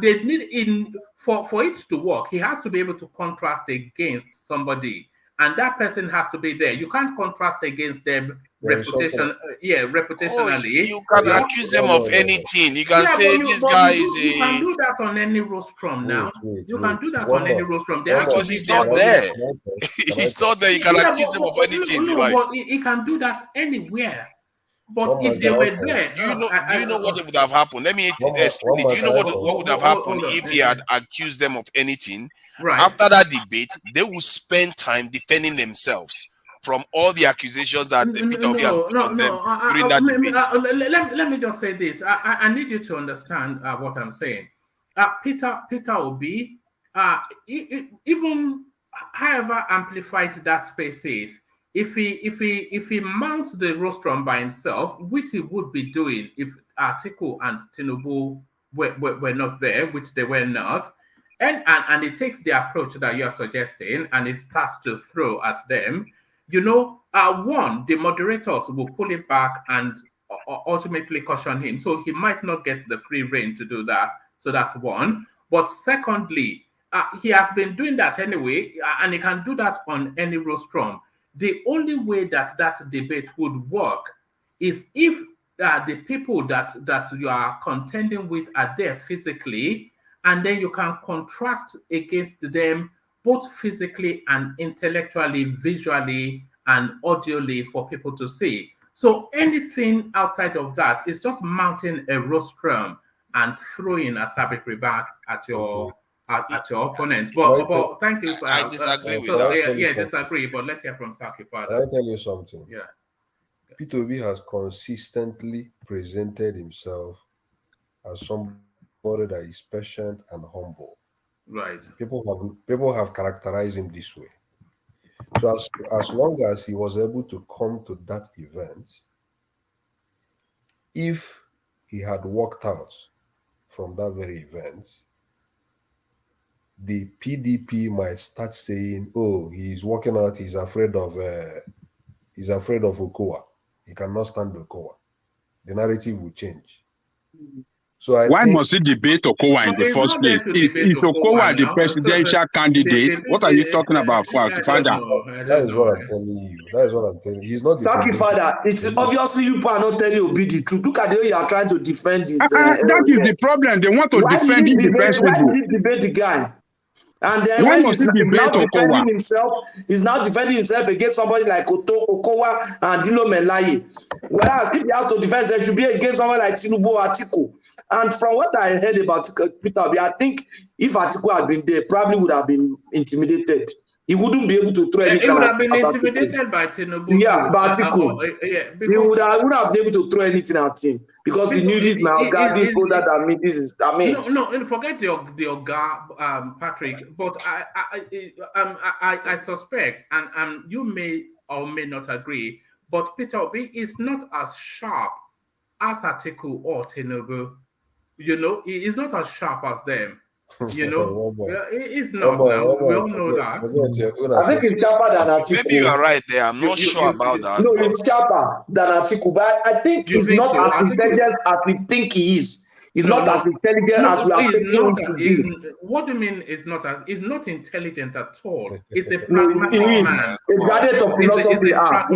they need for it to work, he has to be able to contrast against somebody. And that person has to be there. You can't contrast against them reputationally. You can accuse them of anything. You can say this guy is a... You can do that on any rostrum now. You can do that on any rostrum. Because he's not there. He's not there. You can accuse them of anything. But he can do that anywhere. But if they were there... Do you know what would have happened? Let me explain. Do you know what would have happened if he had accused them of anything? Right. After that debate, they would spend time defending themselves from all the accusations that Peter Obi has put on them during that debate. Let me just say this. I need you to understand what I'm saying. Peter Obi, even however amplified that space is, if he mounts the rostrum by himself, which he would be doing if Atiku and Tinubu were not there, which they were not, and it takes the approach that you're suggesting and it starts to throw at them, one, the moderators will pull it back and ultimately caution him. So he might not get the free rein to do that. So that's one. But secondly, he has been doing that anyway, and he can do that on any rostrum. The only way that debate would work is if the people that you are contending with are there physically, and then you can contrast against them both physically and intellectually, visually, and audially for people to see. So anything outside of that is just mounting a rostrum and throwing acerbic remarks at your opponent. But thank you. I disagree with that. Disagree. But let's hear from Saki Father. Can I tell you something? Yeah. Peter Obi has consistently presented himself as somebody that is patient and humble. Right. People have characterized him this way. So as long as he was able to come to that event, if he had walked out from that very event, the PDP might start saying, "Oh, he's walking out. He's afraid of Okowa. He cannot stand Okowa." The narrative will change. So why must he debate Okowa in the first place? Is Okowa the presidential candidate? What are you talking about, Father? That is what I'm telling you. He's not. Saki Father, it's obviously you are not telling Obi the truth. Look at the way you are trying to defend this. That is the problem. They want to defend indefensible. Why did he debate the guy? And then when he's now defending himself against somebody like Okowa and Dino Melaye. Whereas if he has to defend, it should be against someone like Tinubu or Atiku. And from what I heard about Peter Obi, I think if Atiku had been there, probably would have been intimidated. He wouldn't be able to throw anything. He would have been intimidated by Tinubu. Yeah, by Atiku. He would have been able to throw anything at him because he knew this now. Guarding further than me. This is, I mean. No, forget the Oga, Patrick. But I suspect, and you may or may not agree, but Peter Obi is not as sharp as Atiku or Tinubu. You know, he is not as sharp as them. You know, it's not now. We all know that. I think it's sharper than Atiku. Maybe you are right there. I'm not sure about that. No, it's sharper than Atiku, but I think he's not as intelligent as we think he is. He's not as intelligent as we are thinking him to be. What do you mean it's not as? He's not intelligent at all. It's a pragmatic man. A graduate of philosophy. A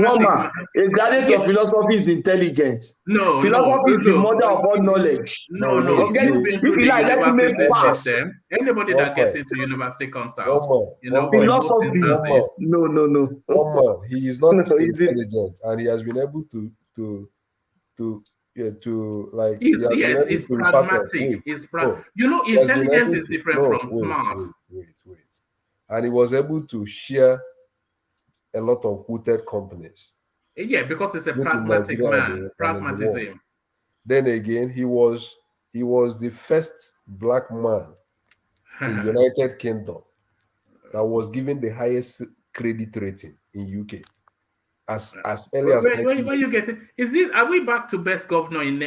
graduate of philosophy is intelligent. No, philosophy is the mother of all knowledge. No. Okay? If you like, let him make pass. Anybody that gets into university comes out. You know, philosophy. No. He is not intelligent, and he has been able to like it's pragmatic. You know, intelligence is different from smart. Wait. And he was able to share a lot of quoted companies. Yeah, because it's a pragmatic man. Pragmatism. Then again, he was the first black man in United Kingdom that was given the highest credit rating in UK. As early as where you get it? Is this? Are we back to best governor in?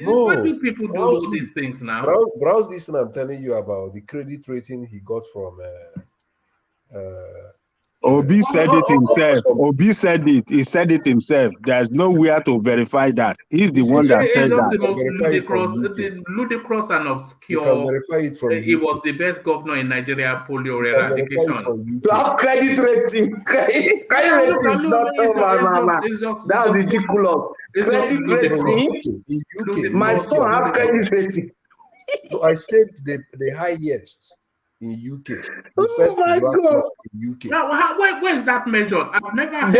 No, why do people do all these things now? Browse this, and I'm telling you about the credit rating he got from. Obi said it himself. Obi said it. He said it himself. There's nowhere to verify that. He's the one that said that. The ludicrous and obscure. Verify it from he was the best governor in Nigeria polio eradication. To have credit rating. Credit rating is not that's ridiculous. Credit rating. My son have credit rating. So I said the highest in UK. The first black man in UK. Now, where is that measured? I've never heard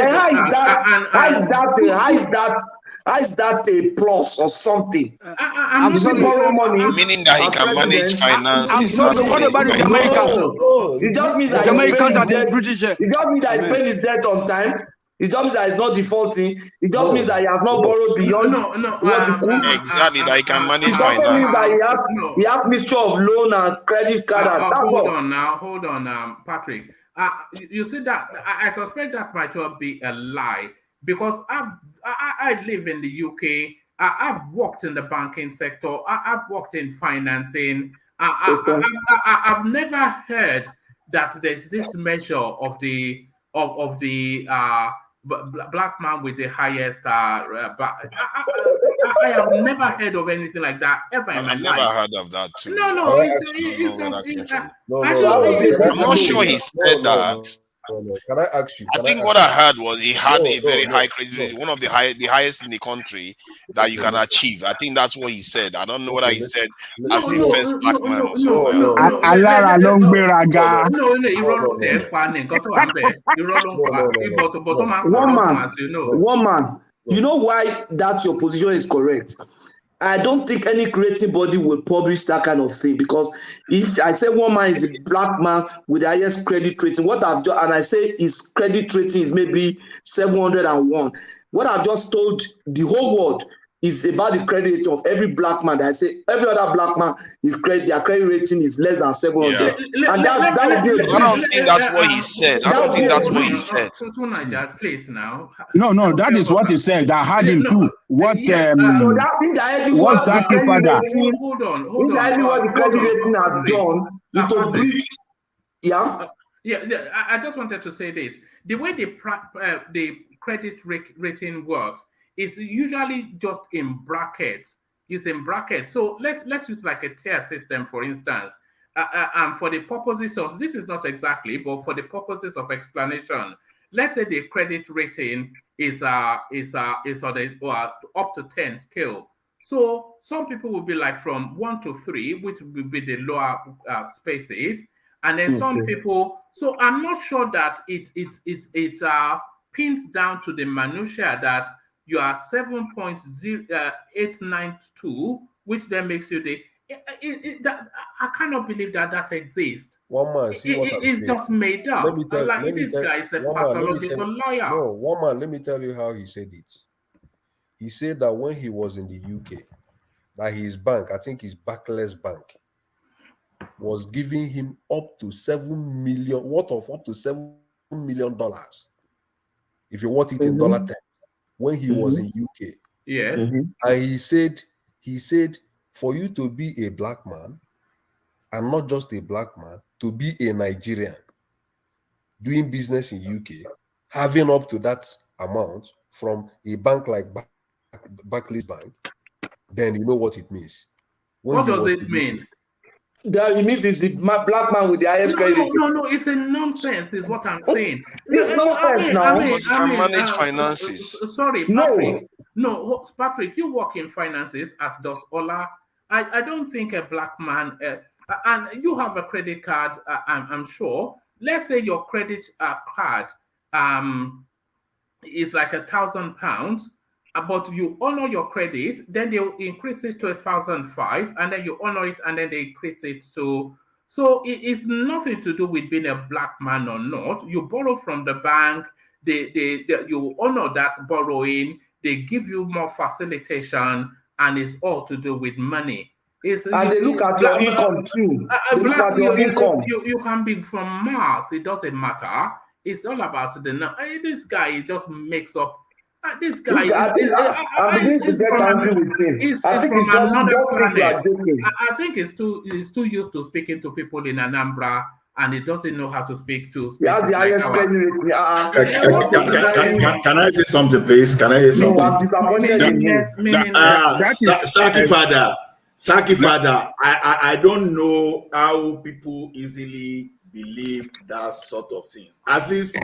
how is that a plus or something? I'm borrow money. Meaning that he can manage finances. What about the Jamaicans? It just means that Jamaicans are the British. It just means that he's paying his debt on time. It just means that he's not defaulting. It just means that he has not borrowed beyond what he could. Exactly, that he can manage it also means finance. that he has mixture of loan and credit card. Hold on, Patrick. You see that I suspect that might well be a lie because I live in the UK. I've worked in the banking sector. I've worked in financing. I've never heard that there's this measure of the black man with the highest. I have never heard of anything like that ever in my life. I've never heard of that too. No. I'm not sure he said that. Can I ask you? I think what I heard was he had a very high credit rating, one of the highest in the country that you can achieve. I think that's what he said. I don't know whether he said as the first black man or something. One man. You know why that your position is correct? I don't think any creating body will publish that kind of thing because if I say one man is a black man with the highest credit rating, what I've just and I say his credit rating is maybe 701. What I've just told the whole world is about the credit rating of every black man. That I say every other black man, their credit rating is less than 700. Yeah. And that would be I don't think that's what he said. I don't think that's what he said. Please now. No, that is what he said. I had him too. What so that indirectly what the credit rating, hold on. Indirectly what the credit rating has done is to breach. Yeah. I just wanted to say this. The way the credit rating works is usually just in brackets. It's in brackets. So let's use like a tier system, for instance. And for the purposes of this is not exactly, but for the purposes of explanation, let's say the credit rating is on the up to 10 scale. So some people will be like from 1 to 3, which will be the lower spaces, and then some people. So I'm not sure that it pins down to the minutia that you are 7.0892, which then makes you the. That, I cannot believe that exists. One man, see what I'm It's saying. just made up. Let me tell, This guy is a pathological liar. No, one man, let me tell you how he said it. He said that when he was in the UK, that his bank, I think his Barclays Bank, was giving him up to $7 million, worth of up to $7 million, if you want it in dollar terms, when he was in UK. Yes. And he said, for you to be a black man, and not just a black man, to be a Nigerian, doing business in UK, having up to that amount from a bank like Barclays Bank, then you know what it means. What does it mean? That it means it's the black man with the highest credit. No, it's a nonsense, is what I'm saying. It's nonsense now. You can manage finances. Sorry, Patrick. No, Patrick, you work in finances, as does Ola. I don't think a black man, and you have a credit card, I'm sure. Let's say your credit card is like £1,000, but you honor your credit, then they'll increase it to 1,005, and then you honor it, and then they increase it to. So it's nothing to do with being a black man or not. You borrow from the bank, you honor that borrowing, they give you more facilitation, and it's all to do with money. They look at your income too. Look at your income. You can be from Mars. It doesn't matter. It's all about this guy. He just makes up. This guy I'm beginning to get angry with him. I think it's just I think he's too used to speaking to people in Anambra, and he doesn't know how to speak to. He has the highest credit rating. Can I say something, please? Can I say something? No, I'm disappointed in him. Saki Father, I don't know how people easily believe that sort of thing. At least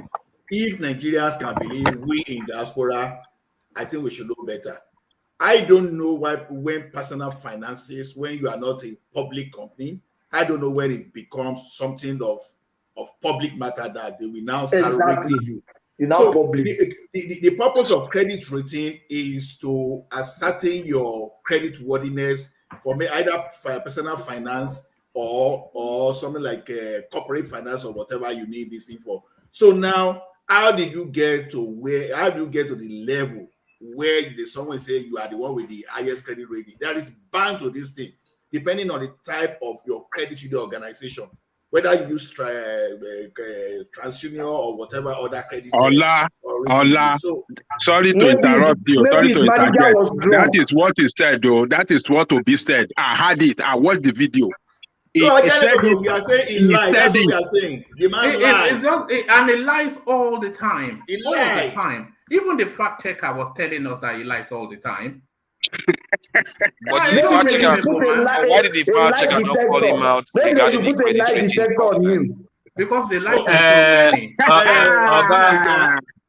if Nigerians can believe we in diaspora, I think we should know better. I don't know why when personal finances, when you are not a public company, I don't know when it becomes something of public matter that they will now start rating you. You're now public. The purpose of credit rating is to ascertain your credit worthiness for me, either personal finance or something like corporate finance or whatever you need this thing for. So now, how did you get to the level where someone say you are the one with the highest credit rating? There is bound to this thing, depending on the type of your credit union organization, whether you use TransUnion or whatever other credit. Ola, so, sorry to interrupt you. Sorry to interject. That is what he said, though. That is what Obi said. I had it. I watched the video. We are saying he lies. That's what we are saying. The man lies. And he lies all the time. He all lies. the time. Even the fact checker was telling us that he lies all the time. But why did the fact checker not call him out regarding the credit rating problem? Because they like many.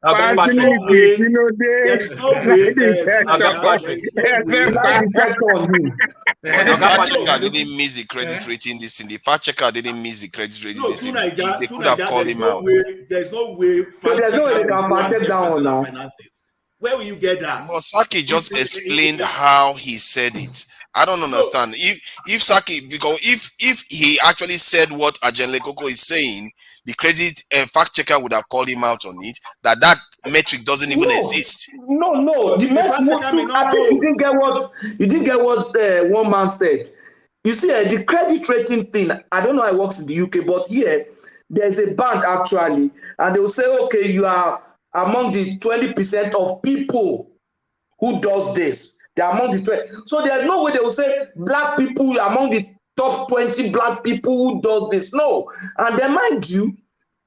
There's no way. The fact checker didn't miss the credit rating. The fact checker didn't miss the credit rating. They could have called him out. There's no way. There's no way they can fact check down now. Where will you get that? Well, Saki just explained how he said it. I don't understand. If Saki, because if he actually said what Ajenle Koko is saying, the credit fact checker would have called him out on it. That metric doesn't even exist. No. The metric. I think you didn't get what one man said. You see, the credit rating thing. I don't know how it works in the UK, but here there's a band actually, and they will say, okay, you are among the 20% of people who does this. They are among the 20. So there's no way they will say black people are among the top 20 black people who does this. No. And then mind you,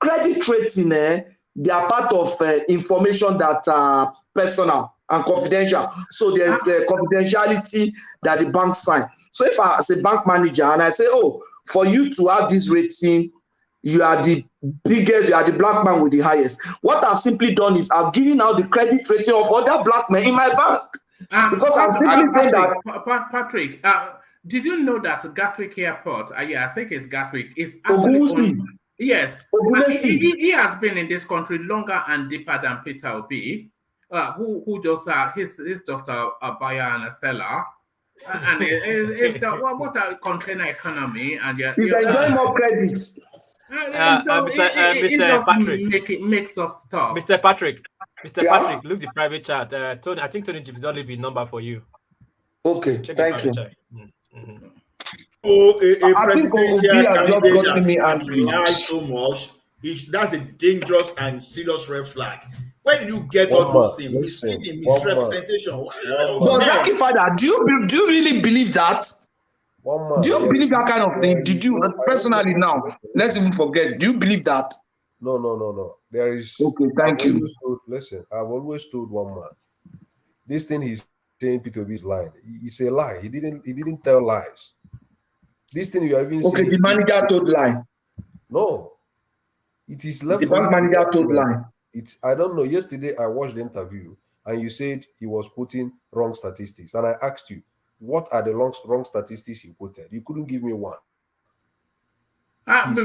credit rating, they are part of information that are personal and confidential. So there's confidentiality that the bank sign. So if I as a bank manager and I say, oh, for you to have this rating, you are the biggest, you are the black man with the highest. What I've simply done is I've given out the credit rating of other black men in my bank. Because I'm simply saying that. Patrick, did you know that Gatwick Airport, I think it's Gatwick, is actually yes. He has been in this country longer and deeper than Peter Obi. who just he's just a buyer and a seller. And it's just, what a container economy, and he's enjoying more credits. Mr. Patrick makes up stuff. Mr. Patrick, Patrick, look the private chat. Tony, I think Tony Gibbs don't leave his number for you. Okay, thank you. A presidential candidate that lies so much, that's a dangerous and serious red flag. Where did you get all those things? Misrepresentation. But Zaki Father, do you really believe that? Do you believe that kind of thing? Did you personally now? Let's even forget. Do you believe that? No. There is. Okay, thank you. Listen, I've always told one man, this thing he's saying P2B is lying. It's a lie. He didn't tell lies. This thing you have even okay, the manager told lie. No, it is left. The bank manager told lie. I don't know. Yesterday I watched the interview and you said he was putting wrong statistics, and I asked you, what are the wrong statistics he quoted? You couldn't give me one.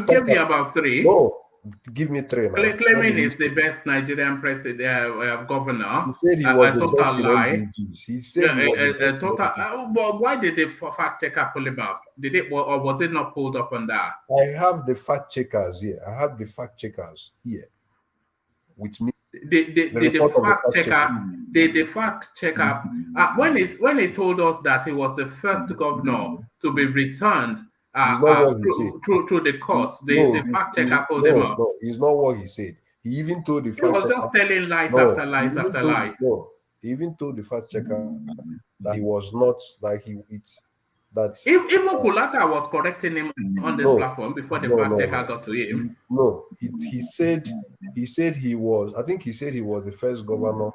Give me about 3. No, give me 3. Claiming he's the best Nigerian president, governor. He said he was the best in MDGs. He said he was the best total. But why did the fact checker pull him up? Did it, or was it not pulled up on that? I have the fact checkers here. With me. The fact checker when he told us that he was the first governor to be returned through the courts, the fact checker pulled him up. No, it's not what he said. He even told the fact checker. He was just telling lies after lies after lies. No, he even told the fact checker that he was not like even Kulata was correcting him on this platform before the fact checker got to him. He said he was. I think he said he was the first governor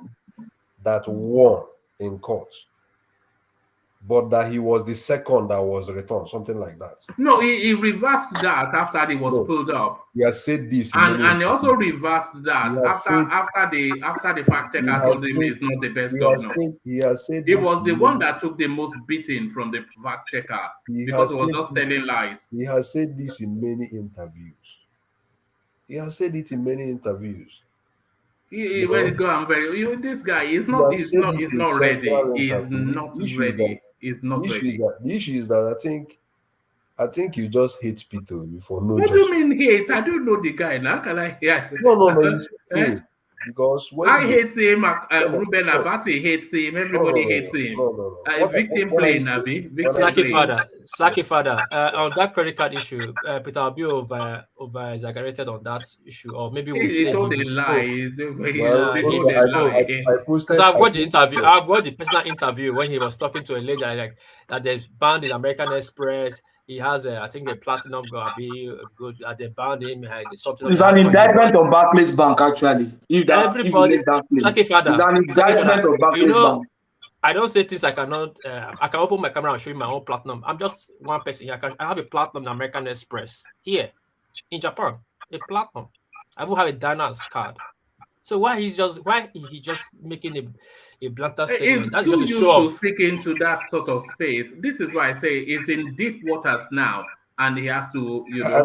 that won in court, but that he was the second that was returned, something like that. No, he reversed that after he was pulled up. He has said this, and he also reversed that after the fact checker told him he's not the best governor. He has said he was the one that took the most beating from the fact checker because he was just telling lies. He has said this in many interviews. This guy is not ready. He's not ready. The issue is that I think you just hate Peter for no reason. What do you mean hate? I don't know the guy. Now can I hear? No. It's hate. Because I hate him. Ruben Abati hates him. Everybody hates him. Victim playing, Abi. Saki father. On that credit card issue, Peter Obi over exaggerated on that issue, or maybe he told a lie. So I've watched the interview. I've watched the personal interview when he was talking to a lady like that they banned the American Express. He has I think the platinum good. They banned him. It's an indictment of Barclays Bank, actually. Everybody, Saki father. It's an indictment of Barclays Bank. I don't say things I cannot. I can open my camera and show you my own platinum. I'm just one person here. I have a platinum American Express here in Japan. A platinum. I will have a Dyna's card. So why he just making a blunder statement? That's just a show to speak into that sort of space. This is why I say he's in deep waters now, and he has to. I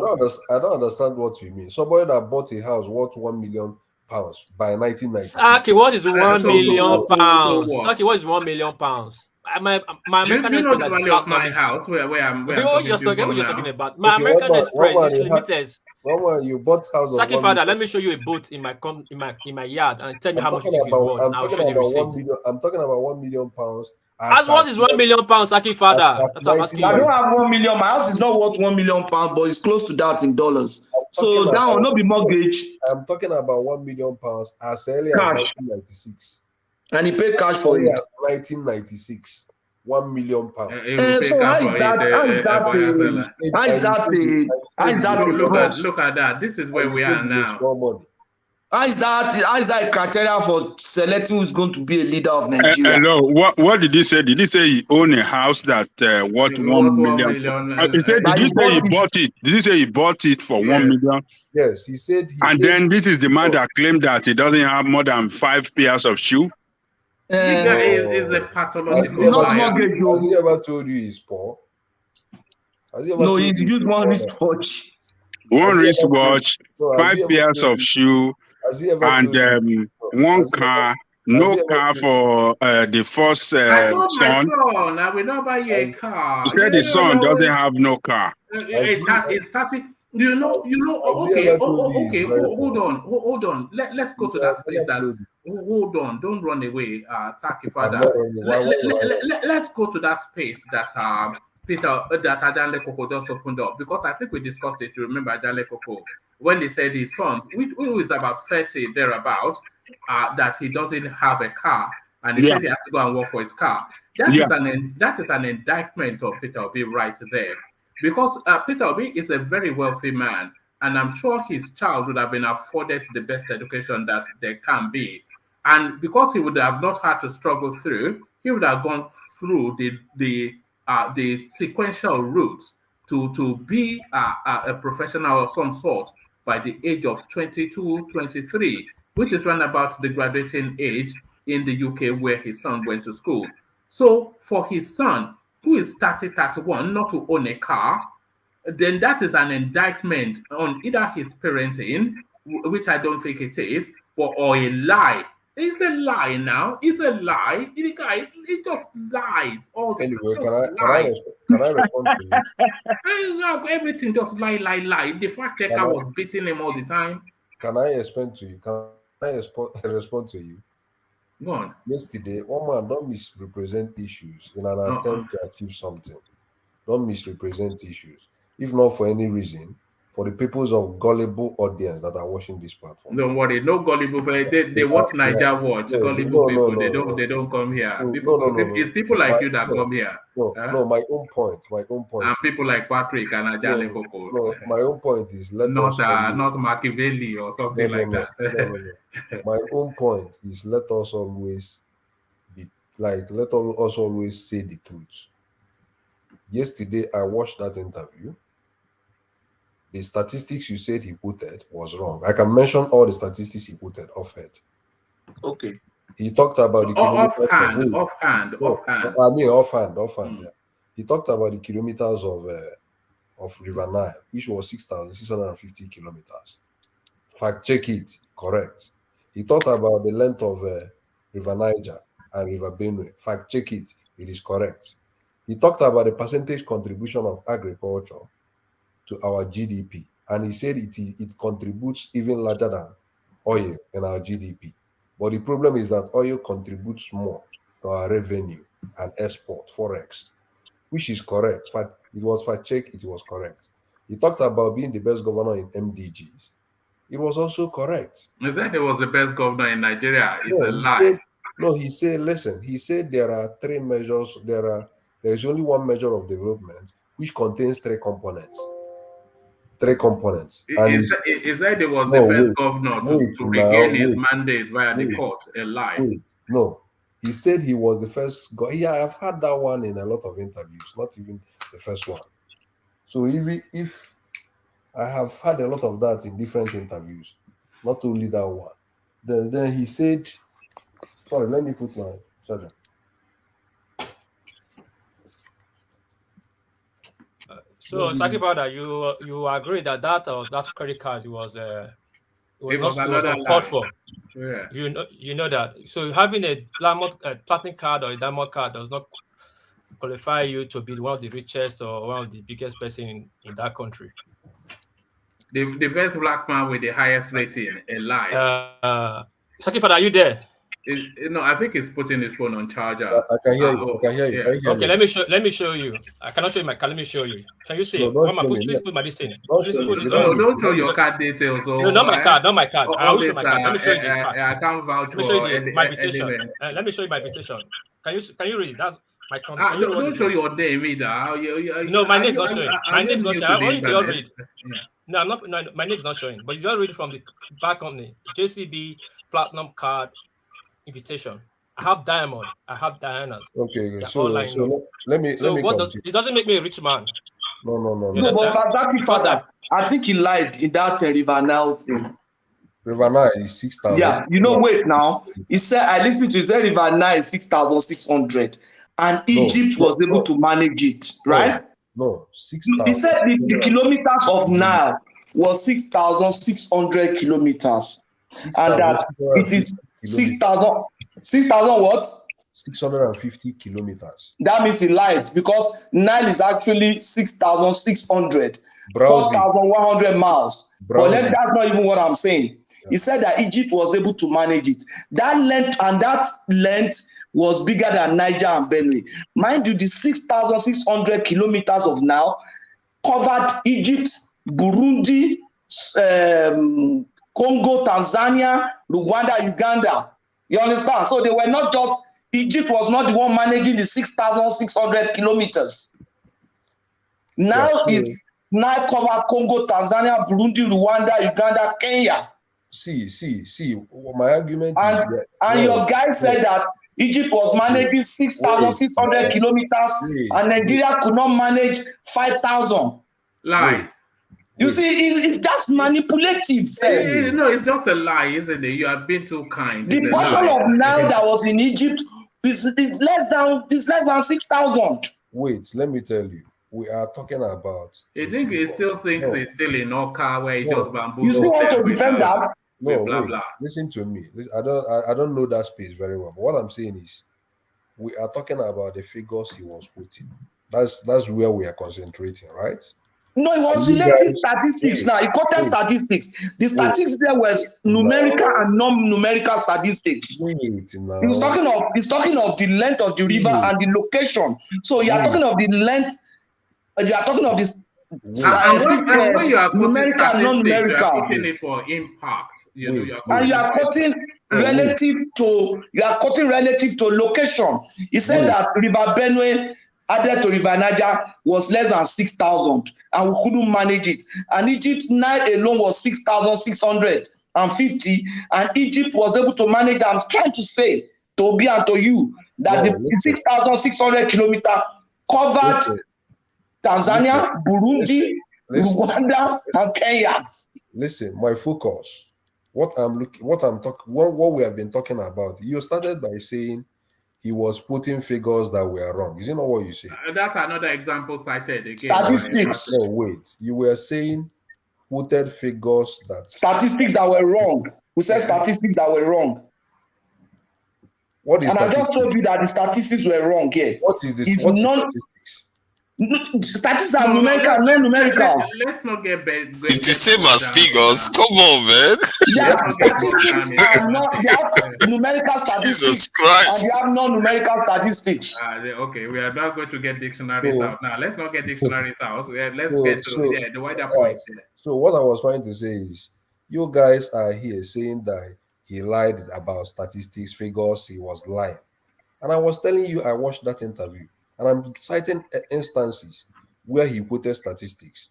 don't understand what you mean. Somebody that bought a house worth £1 million by 1996. Saki, what is £1 million? Saki, what is £1 million? My American Express the value of my house where I'm. What you're talking about? My American Express is limited. You bought house. Saki father, let me show you a boat in my yard and tell me how much it is worth. I'm talking about £1 million. As what is £1 million, Saki father? That's what I'm asking. I don't have 1 million. My house is not worth £1 million, but it's close to that in dollars. So that will not be mortgage. I'm talking about £1 million as early as 1996. And he paid cash for it. 1996. £1 million. So how is that? Look at that. This is where we are now. How is that a criteria for selecting who's going to be a leader of Nigeria? Hello, what did he say? Did he say he owned a house that worth $1 million? He said, did he say he bought it? Did he say he bought it for $1 million? Yes, he said. Then this is the man that claimed that he doesn't have more than 5 pairs of shoes. Is a pathological liar. Has he ever told you he's poor? No, he's used one wristwatch. One wristwatch, 5 pairs of shoes, and one car No car for the first I told my son. son, I will not buy you a car. You said the son doesn't have no car. It's starting. You know. Okay. Okay. Hold on. Let's go to that space. Hold on. Don't run away, Saki father. Let's go to that space that Peter that Adale Koko just opened up, because I think we discussed it. You remember Adale Koko when he said his son, who is about 30 thereabouts, that he doesn't have a car, and he said he has to go and work for his car. That is an indictment of Peter Obi right there, because Peter Obi is a very wealthy man, and I'm sure his child would have been afforded the best education that there can be, and because he would have not had to struggle through, he would have gone through the sequential routes to be a professional of some sort by the age of 22, 23, which is round about the graduating age in the UK where his son went to school. So for his son, who is 30, 31, not to own a car, then that is an indictment on either his parenting, which I don't think it is, or a lie. It's a lie now. It's a lie. The guy, he just lies all the time. Can I respond to you? Everything just lie. The fact that I was beating him all the time. Can I respond to you? Can I respond to you? Go on. Yesterday, one man don't misrepresent issues in an attempt to achieve something. Don't misrepresent issues. If not for any reason, for the peoples of gullible audience that are watching this platform. Don't worry, no gullible, but they watch Niger Watch. Gullible people, they don't come here. It's people like you that come here. No, my own point. And people like Patrick and Ajale Koko. No, my own point is not Machiavelli or something like that. My own point is let us always say the truth. Yesterday, I watched that interview. The statistics you said he quoted was wrong. I can mention all the statistics he quoted offhand. Okay. He talked about the kilometers. Offhand. I mean, offhand. Yeah. He talked about the kilometers of River Nile, which was 6,650 kilometers. Fact check it, correct. He talked about the length of River Niger and River Benue. Fact check it, it is correct. He talked about the percentage contribution of agriculture to our GDP, and he said it contributes even larger than oil in our GDP. But the problem is that oil contributes more to our revenue and export, forex, which is correct. Fact, it was fact check, it was correct. He talked about being the best governor in MDGs. It was also correct. He said he was the best governor in Nigeria. It's a lie. He said there are three measures. There is only one measure of development which contains three components. He said he was the first governor to regain his mandate via the court. A lie. No. He said he was the first. Yeah, I've had that one in a lot of interviews, not even the first one. So if I have had a lot of that in different interviews, not only that one. Then he said, sorry, let me put my charger. So, Saki father, you agree that credit card was uncalled for? Yeah. You know that. So having a platinum card or a diamond card does not qualify you to be one of the richest or one of the biggest person in that country. The first black man with the highest rating, a lie. Saki father, are you there? I think he's putting his phone on charger. I can hear you. Yeah. Okay, let me show you. I cannot show you my card. Let me show you. Can you see? Please put my this thing. Don't show your card details. No, not my card. I will show my card. Let me show you the card. I can't vouch for my invitation. Let me show you my invitation. Can you read? That's my contact. Don't show your name either. No, my name's not showing. My name's not showing. I want you to read. No, I'm not. No, my name's not showing. But you just read it from the back on the JCB Platinum Card invitation. I have diamond. I have Diana's. Okay. So let me. It doesn't make me a rich man. No. But Saki father, I think he lied in that River Nile thing. River Nile is 6,000. Yeah, wait now. He said I listened to River Nile is 6,600, and Egypt was able to manage it, right? No, 6,000. He said the kilometers of Nile was 6,600 kilometers, and that it is 6,000. 6,000 what? 650 kilometers. That means he lied because Nile is actually 6,600, 4,100 miles. But that's not even what I'm saying. He said that Egypt was able to manage it. That length was bigger than Niger and Benue. Mind you, the 6,600 kilometers of Nile covered Egypt, Burundi, Congo, Tanzania, Rwanda, Uganda. You understand? So they were not just, Egypt was not the one managing the 6,600 kilometers. Now it's now cover Congo, Tanzania, Burundi, Rwanda, Uganda, Kenya. See. My argument and, is that, and your guy said that Egypt was managing 6,600 kilometers and Nigeria could not manage 5,000. Lies. You see, it's just manipulative. No, it's just a lie, isn't it? You have been too kind. The portion of Nile that was in Egypt is less than 6,000. Wait, let me tell you. We are talking about. You think he still thinks it's still in Oka where he just bamboo? You still want to defend that? No, blah, wait. blah. Listen to me. I don't know that space very well. But what I'm saying is, we are talking about the figures he was quoting. That's where we are concentrating, right? No, it was related statistics now. He quoted statistics. The statistics there was numerical and non-numerical statistics. He's talking of the length of the river and the location. So you are talking of the length. You are talking of this. And when you are numerical and non-numerical, you are putting it for impact. You are quoting relative to location. He said that River Benue added to River Niger was less than 6,000 and we couldn't manage it. And Egypt's Nile alone was 6,650 and Egypt was able to manage. I'm trying to say to Obi and to you that the 6,600 kilometers covered Tanzania, Burundi, Rwanda, and Kenya. Listen, my focus. What we have been talking about. You started by saying he was putting figures that were wrong. Is it not what you say? That's another example cited again. Statistics. No, wait. You were saying quoted figures that statistics that were wrong. We said statistics that were wrong. What is? And I just told you that the statistics were wrong here. What is this? What is statistics? Statistics are numerical, non-numerical. Let's not get bad. It's the same as figures. Come on, man. Statistics are not. They have numerical statistics. Jesus Christ. And they have non-numerical statistics. Okay, we are not going to get dictionaries out now. Let's not get dictionaries out. Let's get to the wider point. So what I was trying to say is, you guys are here saying that he lied about statistics, figures. He was lying, and I was telling you I watched that interview. And I'm citing instances where he quoted statistics,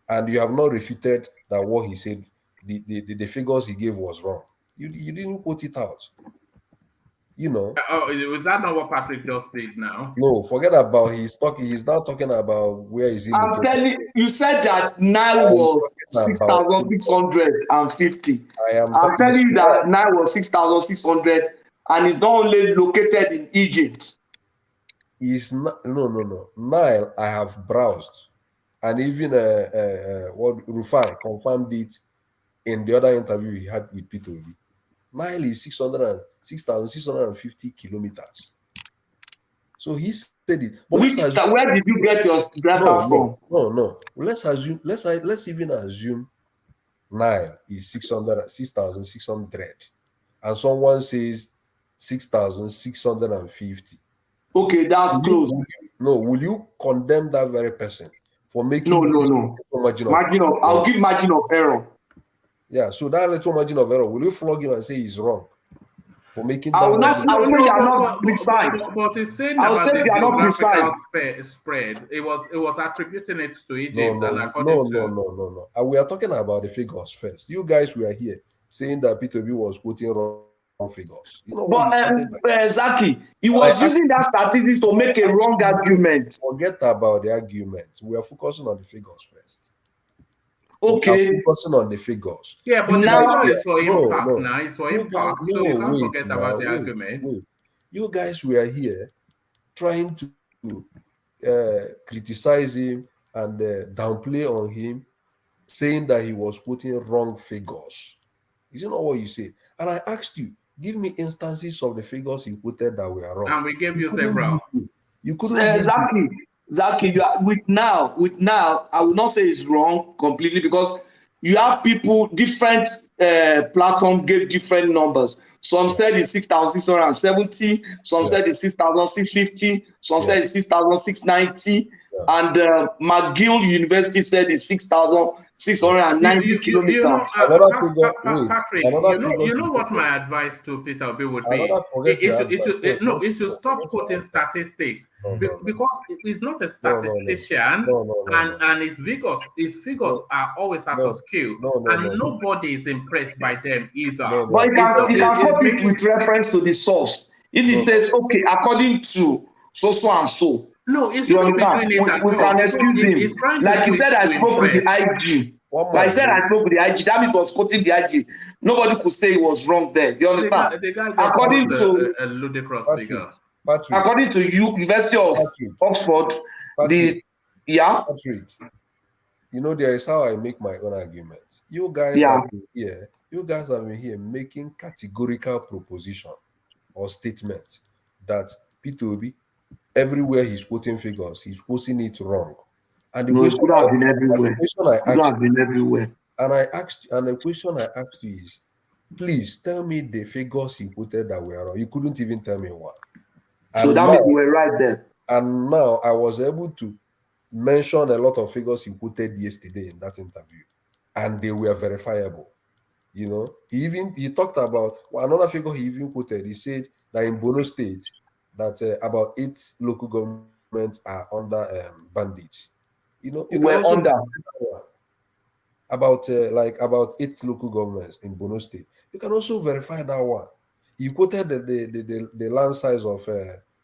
and you have not refuted that what he said, the figures he gave was wrong. You didn't quote it out. You know. Was that not what Patrick just did now? No, forget about he's now talking about where is he. I'm telling you, said that Nile was 6,650. I'm telling you that Nile was 6,600, and it's not only located in Egypt. Is not no. Nile, I have browsed, and even what Rufai confirmed it in the other interview he had with Peter Obi. Nile is 6,650 kilometers. So he said it. But where did you get your data from? No. Let's even assume Nile is 6,600, and someone says 6,650. Okay, that's close. Will you condemn that very person for making no I'll give margin of error. Yeah, so that little margin of error, will you flog him and say he's wrong for making that? I will say you are not precise. But he's saying I'll say you are not precise. Spread. It was attributing it to Egypt. No. And we are talking about the figures first. You guys were here saying that Peter B was quoting wrong figures. You know, but exactly, he was using that statistics to make a wrong argument. Forget about the argument. We are focusing on the figures first. Okay. We are focusing on the figures. Yeah, but now it's for impact. Now it's for impact. So you can't forget about the argument. You guys were here trying to criticize him and downplay on him, saying that he was quoting wrong figures. Is it not what you say? And I asked you, Give me instances of the figures he quoted that were wrong. And we gave you several. You couldn't exactly. You are with now. I will not say it's wrong completely because you have people different platform gave different numbers. Some said it's 6,670. Some said it's 6,650. Some said it's 6,690. And McGill University said it's 6,690 kilometers. Patrick, you know what my advice to Peter Obi would be? It should stop quoting statistics because he's not a statistician, and his figures are always out of scale, and nobody is impressed by them either. But he can copy it with reference to the source. If he says, okay, according to so and so. No, it's not between it at all. We can excuse him. Like he said, I spoke with the IG. Like I said, I spoke with the IG. That means he was quoting the IG. Nobody could say he was wrong there. You understand? The guy according to a ludicrous figure. According to University of Oxford, Patrick, you know, there is how I make my own argument. You guys have been here making categorical proposition or statement that Peter Obi, everywhere he's quoting figures, he's quoting it wrong. And the question could have been everywhere. And the question I asked you is, please tell me the figures he quoted that were wrong. You couldn't even tell me one. So that means we were right there. And now I was able to mention a lot of figures he quoted yesterday in that interview, and they were verifiable. You know, he talked about another figure he even quoted. He said that in Borno State, that about 8 local governments are under bandage. You know, we're under about 8 local governments in Borno State. You can also verify that one. You quoted the land size of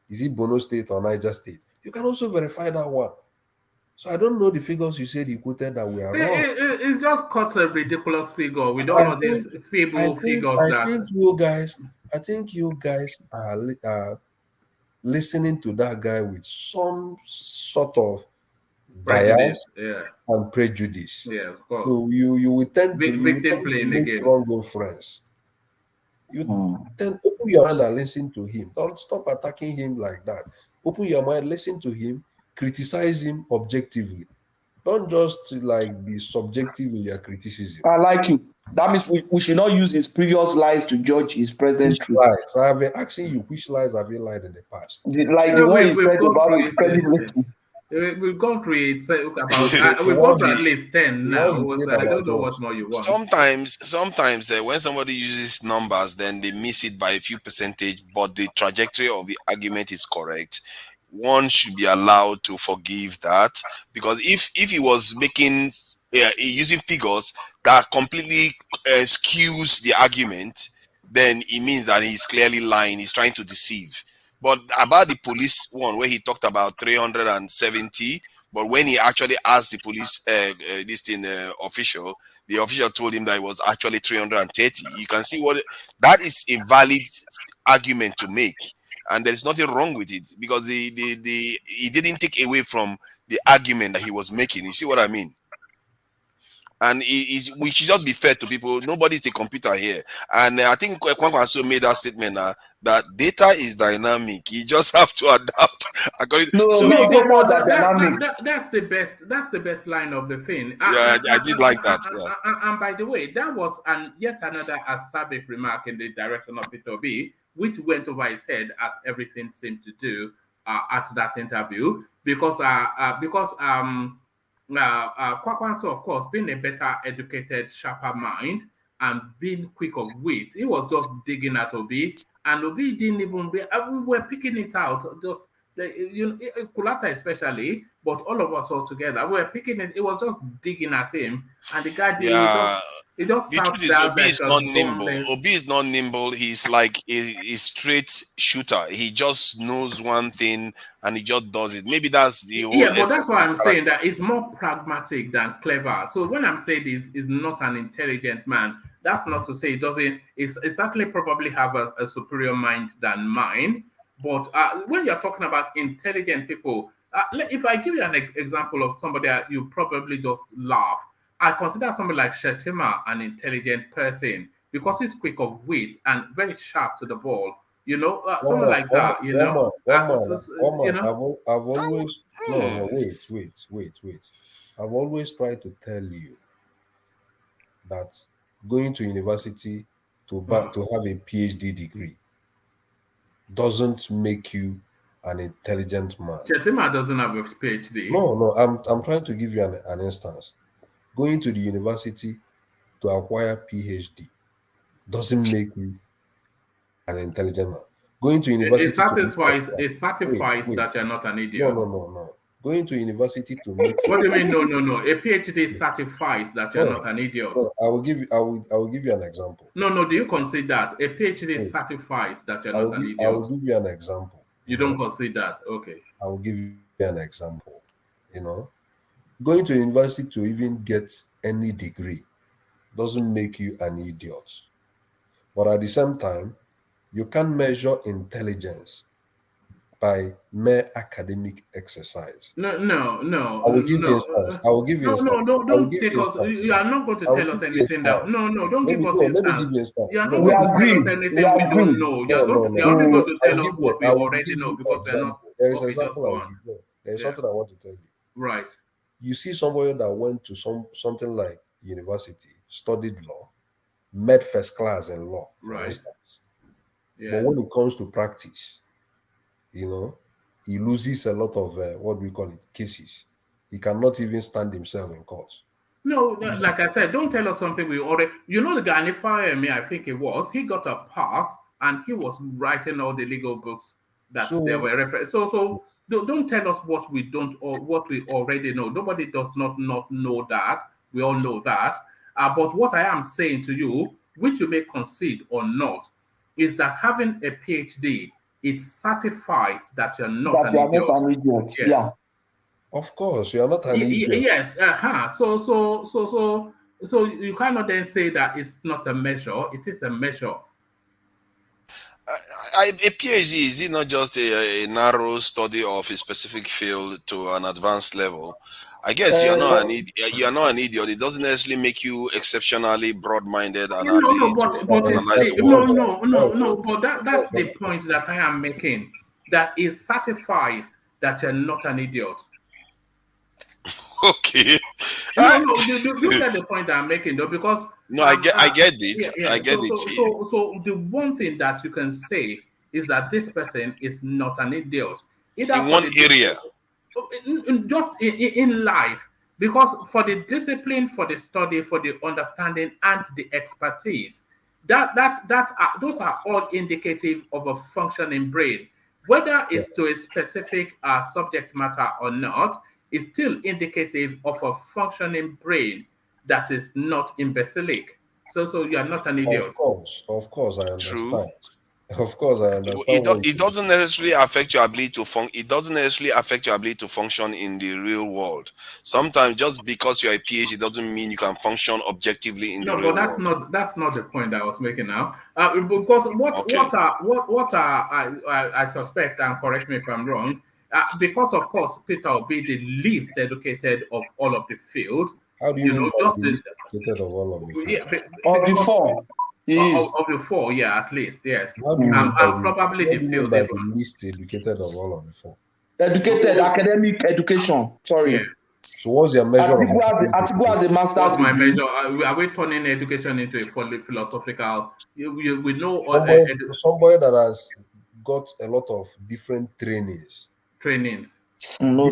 is it Borno State or Niger State? You can also verify that one. So I don't know the figures you said he quoted that were wrong. It's just caught a ridiculous figure. We don't know these feeble figures. I think you guys are listening to that guy with some sort of bias and prejudice. Yeah, of course. So you will tend to make wrong inference. You then open your mind and listen to him. Don't stop attacking him like that. Open your mind, listen to him, criticize him objectively. Don't just be subjective in your criticism. I like you. That means we should not use his previous lies to judge his present truth. Lies. I have been asking you, which lies have you lied in the past? The one he said about his credibility. We've gone through it. We've gone through at least 10 now. I don't know what more you want. Sometimes when somebody uses numbers, then they miss it by a few percentage, but the trajectory of the argument is correct. One should be allowed to forgive that, because if he was using figures that completely skews the argument, then it means that he's clearly lying. He's trying to deceive. But about the police one, where he talked about 370, but when he actually asked the police official, the official told him that it was actually 330. You can see that is a valid argument to make, and there is nothing wrong with it, because he didn't take away from the argument that he was making. You see what I mean? And we should just be fair to people. Nobody's a computer here. And I think KWANKWASO made that statement that data is dynamic. You just have to adapt. That's the best. That's the best line of the thing. I did like that. And by the way, that was yet another acerbic remark in the direction of Peter Obi, which went over his head, as everything seemed to do at that interview, because KWANKWASO, of course, being a better educated, sharper mind and being quick of wit, he was just digging at Obi, and Obi didn't even we were picking it out. Just Kulata especially, but all of us all together, we were picking it. It was just digging at him, and the guy didn't. It just the truth is, Obi is not nimble. Obi is not nimble. He's like a straight shooter. He just knows one thing and he just does it. Maybe that's the whole. Yeah, but that's why I'm saying that it's more pragmatic than clever. So when I'm saying this is not an intelligent man, that's not to say it doesn't. It's exactly probably have a superior mind than mine. But when you're talking about intelligent people, if I give you an example of somebody that you probably just laugh. I consider somebody like Shetima an intelligent person. because he's quick of wit and very sharp to the ball. You know, someone like that. You know, I've always wait. I've always tried to tell you that going to university to have a PhD degree doesn't make you an intelligent man. Chetima doesn't have a PhD. No, I'm trying to give you an instance. Going to the university to acquire PhD doesn't make you an intelligent man. Going to university it satisfies that you're not an idiot. No. Going to university to make what do you mean? No. A PhD certifies that you're not an idiot. No, I will give you an example. No. Do you concede that a PhD certifies that you're not an idiot? I will give you an example. You don't concede that, okay? I will give you an example. You know, going to university to even get any degree doesn't make you an idiot. But at the same time, you can't measure intelligence by mere academic exercise. No. I will give you instance. No, don't take us. You are not going to tell us anything that. No, don't give us instance. Let me give you instance. You are not going to tell us anything we don't know. You're only going to tell us what we already know because we're not. There is an example. There is something I want to tell you. Right. You see somebody that went to something like university, studied law, met first class in law, for instance. Yes. But when it comes to practice, you know, he loses a lot of what we call it, cases. He cannot even stand himself in court. No, like I said, don't tell us something we already. You know, the guy in Fire, I think it was. He got a pass and he was writing all the legal books that they were referring. So don't tell us what we don't or what we already know. Nobody does not know that. We all know that. But what I am saying to you, which you may concede or not, is that having a PhD, it certifies that you're not an idiot. Not an idiot. Yes. Yeah. Of course, you're not an idiot. Yes. So you cannot then say that it's not a measure. It is a measure. A PhD, is it not just a narrow study of a specific field to an advanced level? I guess you're not an idiot. It doesn't necessarily make you exceptionally broad-minded and but that's the point that I am making. That it certifies that you're not an idiot. Okay. You get the point that I'm making, though, because I get it. Yeah. I get it. So the one thing that you can say is that this person is not an idiot. Either in one area, just in life, because for the discipline, for the study, for the understanding, and the expertise, those are all indicative of a functioning brain. Whether it's to a specific subject matter or not, is still indicative of a functioning brain that is not imbecilic. So you are not an idiot. Of course, I understand. True. Of course, I understand. It doesn't necessarily affect your ability to function. It doesn't necessarily affect your ability to function in the real world. Sometimes, just because you're a PhD, doesn't mean you can function objectively in the real world. That's not the point I was making now. Because I suspect, and correct me if I'm wrong, because of course Peter will be the least educated of all of the field. How do you know just the least educated of all of the field? Of the four. Of the four, yeah, at least, yes. I'm probably the field the least educated of all of the four. Educated, academic education. Sorry. Yeah. So what's your measure? Atiku has a master's. What's my measure? Are we turning education into a fully philosophical? We know somebody that has got a lot of different trainings. No,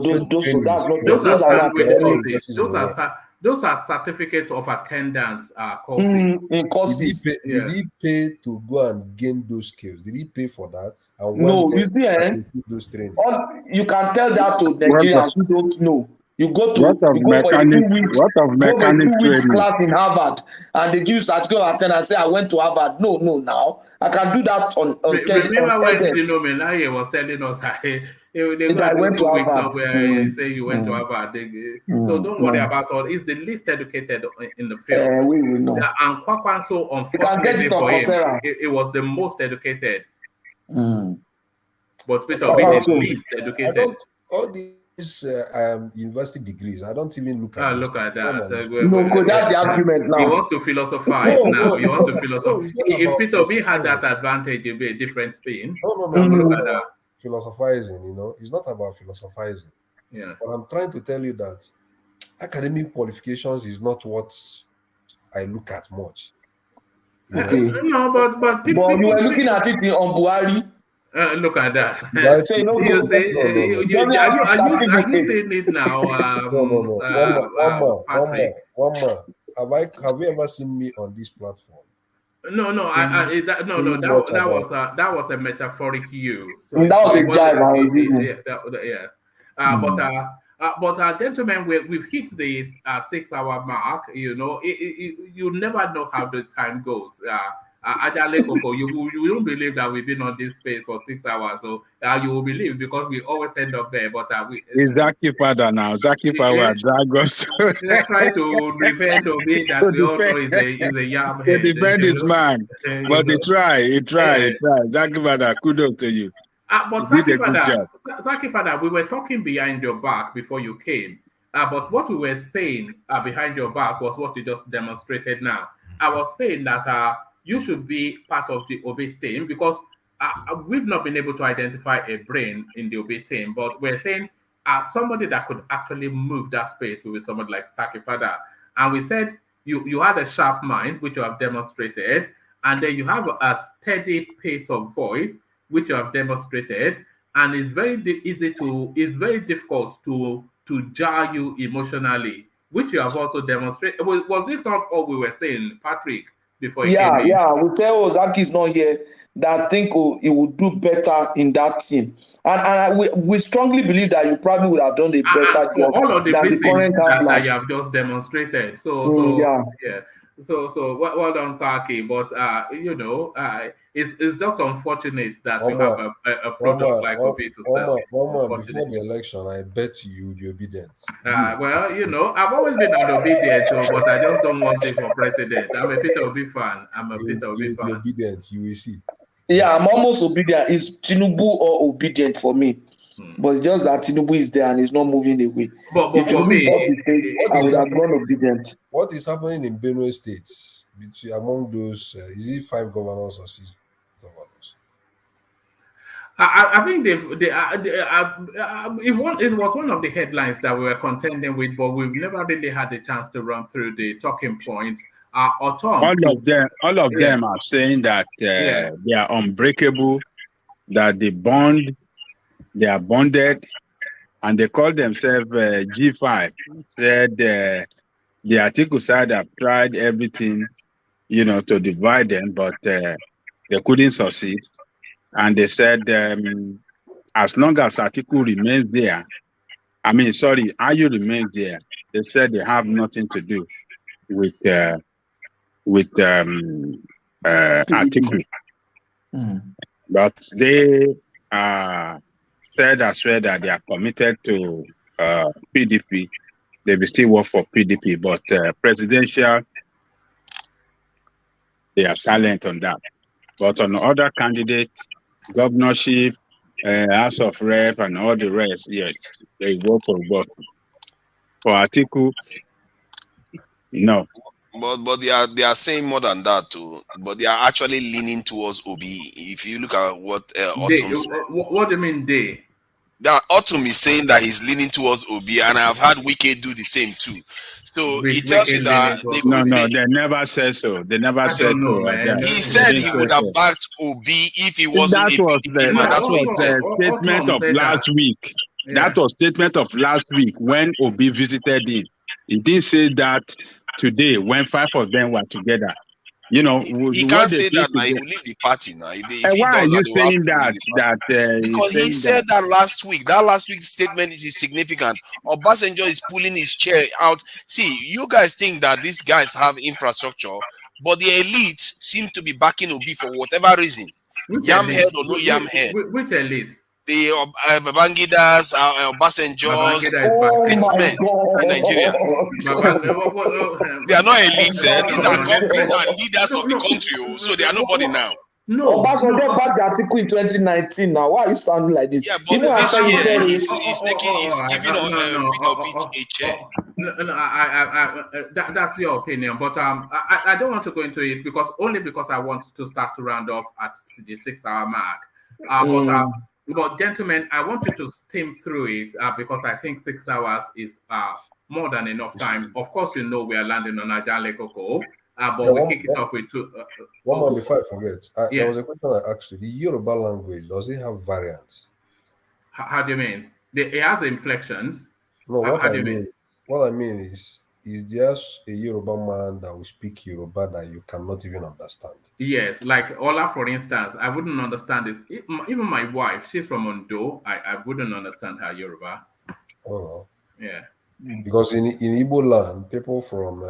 those are certificates of attendance courses. In courses. Did he pay to go and gain those skills? Did he pay for that? And no, you see, those trainings? You can tell that to Nigerians who don't know. You go to what of mechanic training class in Harvard, and they give you certificate of attendance. Say I went to Harvard. No, now I can do that on. Remember when Philomena was telling us they went to Harvard somewhere. Say you went to Harvard. So don't worry about all. He's the least educated in the field. We will know. And KWANKWASO, unfortunately for him, it was the most educated. But Peter being the least educated. All these university degrees. I don't even look at. Look at that. No, that's the argument now. He wants to philosophize now. He wants to philosophize. If Peter B had that advantage, it'd be a different spin. No. Look at that. Philosophizing, it's not about philosophizing. Yeah. But I'm trying to tell you that academic qualifications is not what I look at much. Okay. No, but people, you were looking at it on Buhari. Look at that. So you are you saying it now? One more. Have you ever seen me on this platform? No. That was a metaphoric you. So that was a jive. But gentlemen, we've hit this 6-hour mark. You never know how the time goes. You don't believe that we've been on this space for 6 hours, so you will believe because we always end up there. But it's Zaki father now. Zaki father drag us. Let's try to defend Obi that we all know is a yam head. To defend this man, but he try. Zaki father, kudos to you. But Zaki father, we were talking behind your back before you came. But what we were saying behind your back was what you just demonstrated now. I was saying that you should be part of the Obi team because we've not been able to identify a brain in the Obi team, but we're saying somebody that could actually move that space with somebody like Zaki father. And we said you had a sharp mind, which you have demonstrated, and then you have a steady pace of voice, which you have demonstrated, and it's very difficult to jar you emotionally, which you have also demonstrated. Was this not all we were saying, Patrick, before you came in? Yeah, we tell Ozaki is not here that I think he would do better in that team. And we strongly believe that you probably would have done a better job all of the than the current that you have just demonstrated. So well done, Saki. But it's just unfortunate that you have a product like Obi to sell. Before the election, I bet you'll be obedient. I've always been an obedient, but I just don't want it for president. I'm a Peter Obi fan. You'll be obedient. You will see. Yeah, I'm almost obedient. It's Tinubu or obedient for me. But it's just that Tinubu is there and he's not moving away. But for me, I would have gone obedient. What is happening in Benue State among those? Is it 5 governors or 6 governors? I think it was one of the headlines that we were contending with, but we've never really had the chance to run through the talking points. Ortom, all of them are saying that they are unbreakable, that they are bonded, and they call themselves G5. Said the Atiku side have tried everything, to divide them, but they couldn't succeed. And they said as long as Atiku remains there, Ayu remains there, they said they have nothing to do with Atiku. But they said as well that they are committed to PDP. They will still work for PDP, but presidential, they are silent on that. But on other candidates, governorship, House of Rep, and all the rest, yes, they work for both. For Atiku, no. But they are saying more than that too. But they are actually leaning towards Obi. If you look at what Ortom said. What do you mean they? Ortom is saying that he's leaning towards Obi, and I've had Wike do the same too. So it tells you that they never said so. They never said so. He said he would have backed Obi if he wasn't. That was the statement of last week. That was statement of last week when Obi visited him. He didn't say that today when 5 of them were together. He can't say that now. He will leave the party now. Why are you saying that? Because he said that last week. That last week's statement is significant. Obasanjo is pulling his chair out. See, you guys think that these guys have infrastructure, but the elite seem to be backing Obi for whatever reason. Yam head or no yam head. Which elite? The Babangidas, Obasanjo's statesmen in Nigeria. They are not elites. These are leaders of the country, so they are nobody now. No. Obasanjo backed the Atiku in 2019 now. Why are you sounding like this? Yeah, but Even this after you year said he's it. giving Peter Obi a chair. No, that's your opinion, but I don't want to go into it because I want to start to round off at the 6-hour mark. But gentlemen, I want you to steam through it because I think 6 hours is more than enough time. Of course, we are landing on Ajale Koko, but we kick it off with two. One more before I forget. There was a question I asked you. The Yoruba language, does it have variants? How do you mean? It has inflections. No, what I mean is there a Yoruba man that will speak Yoruba that you cannot even understand? Yes, like Ola, for instance, I wouldn't understand this. Even my wife, she's from Ondo, I wouldn't understand her Yoruba. Oh. Yeah. Because in Igbo land, people from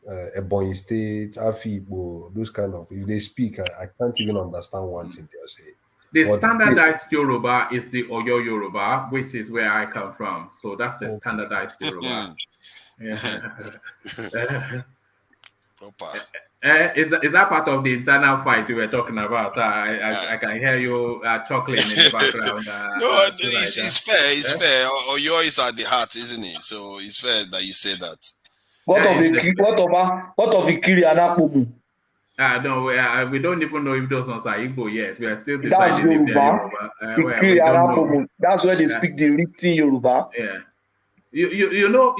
Ebonyi State, Afibo, those kind of, if they speak, I can't even understand one thing they're saying. The standardized Yoruba is the Oyo Yoruba, which is where I come from. So that's the standardized Yoruba. Is that part of the internal fight you were talking about? I can hear you chuckling in the background. No, it's fair. It's fair. Oyo is at the heart, isn't it? So it's fair that you say that. What of Ikiri and Akpomu? No, we don't even know if those ones are Igbo yet. We are still deciding if they're Yoruba. That's where they speak the written Yoruba. Yeah. You know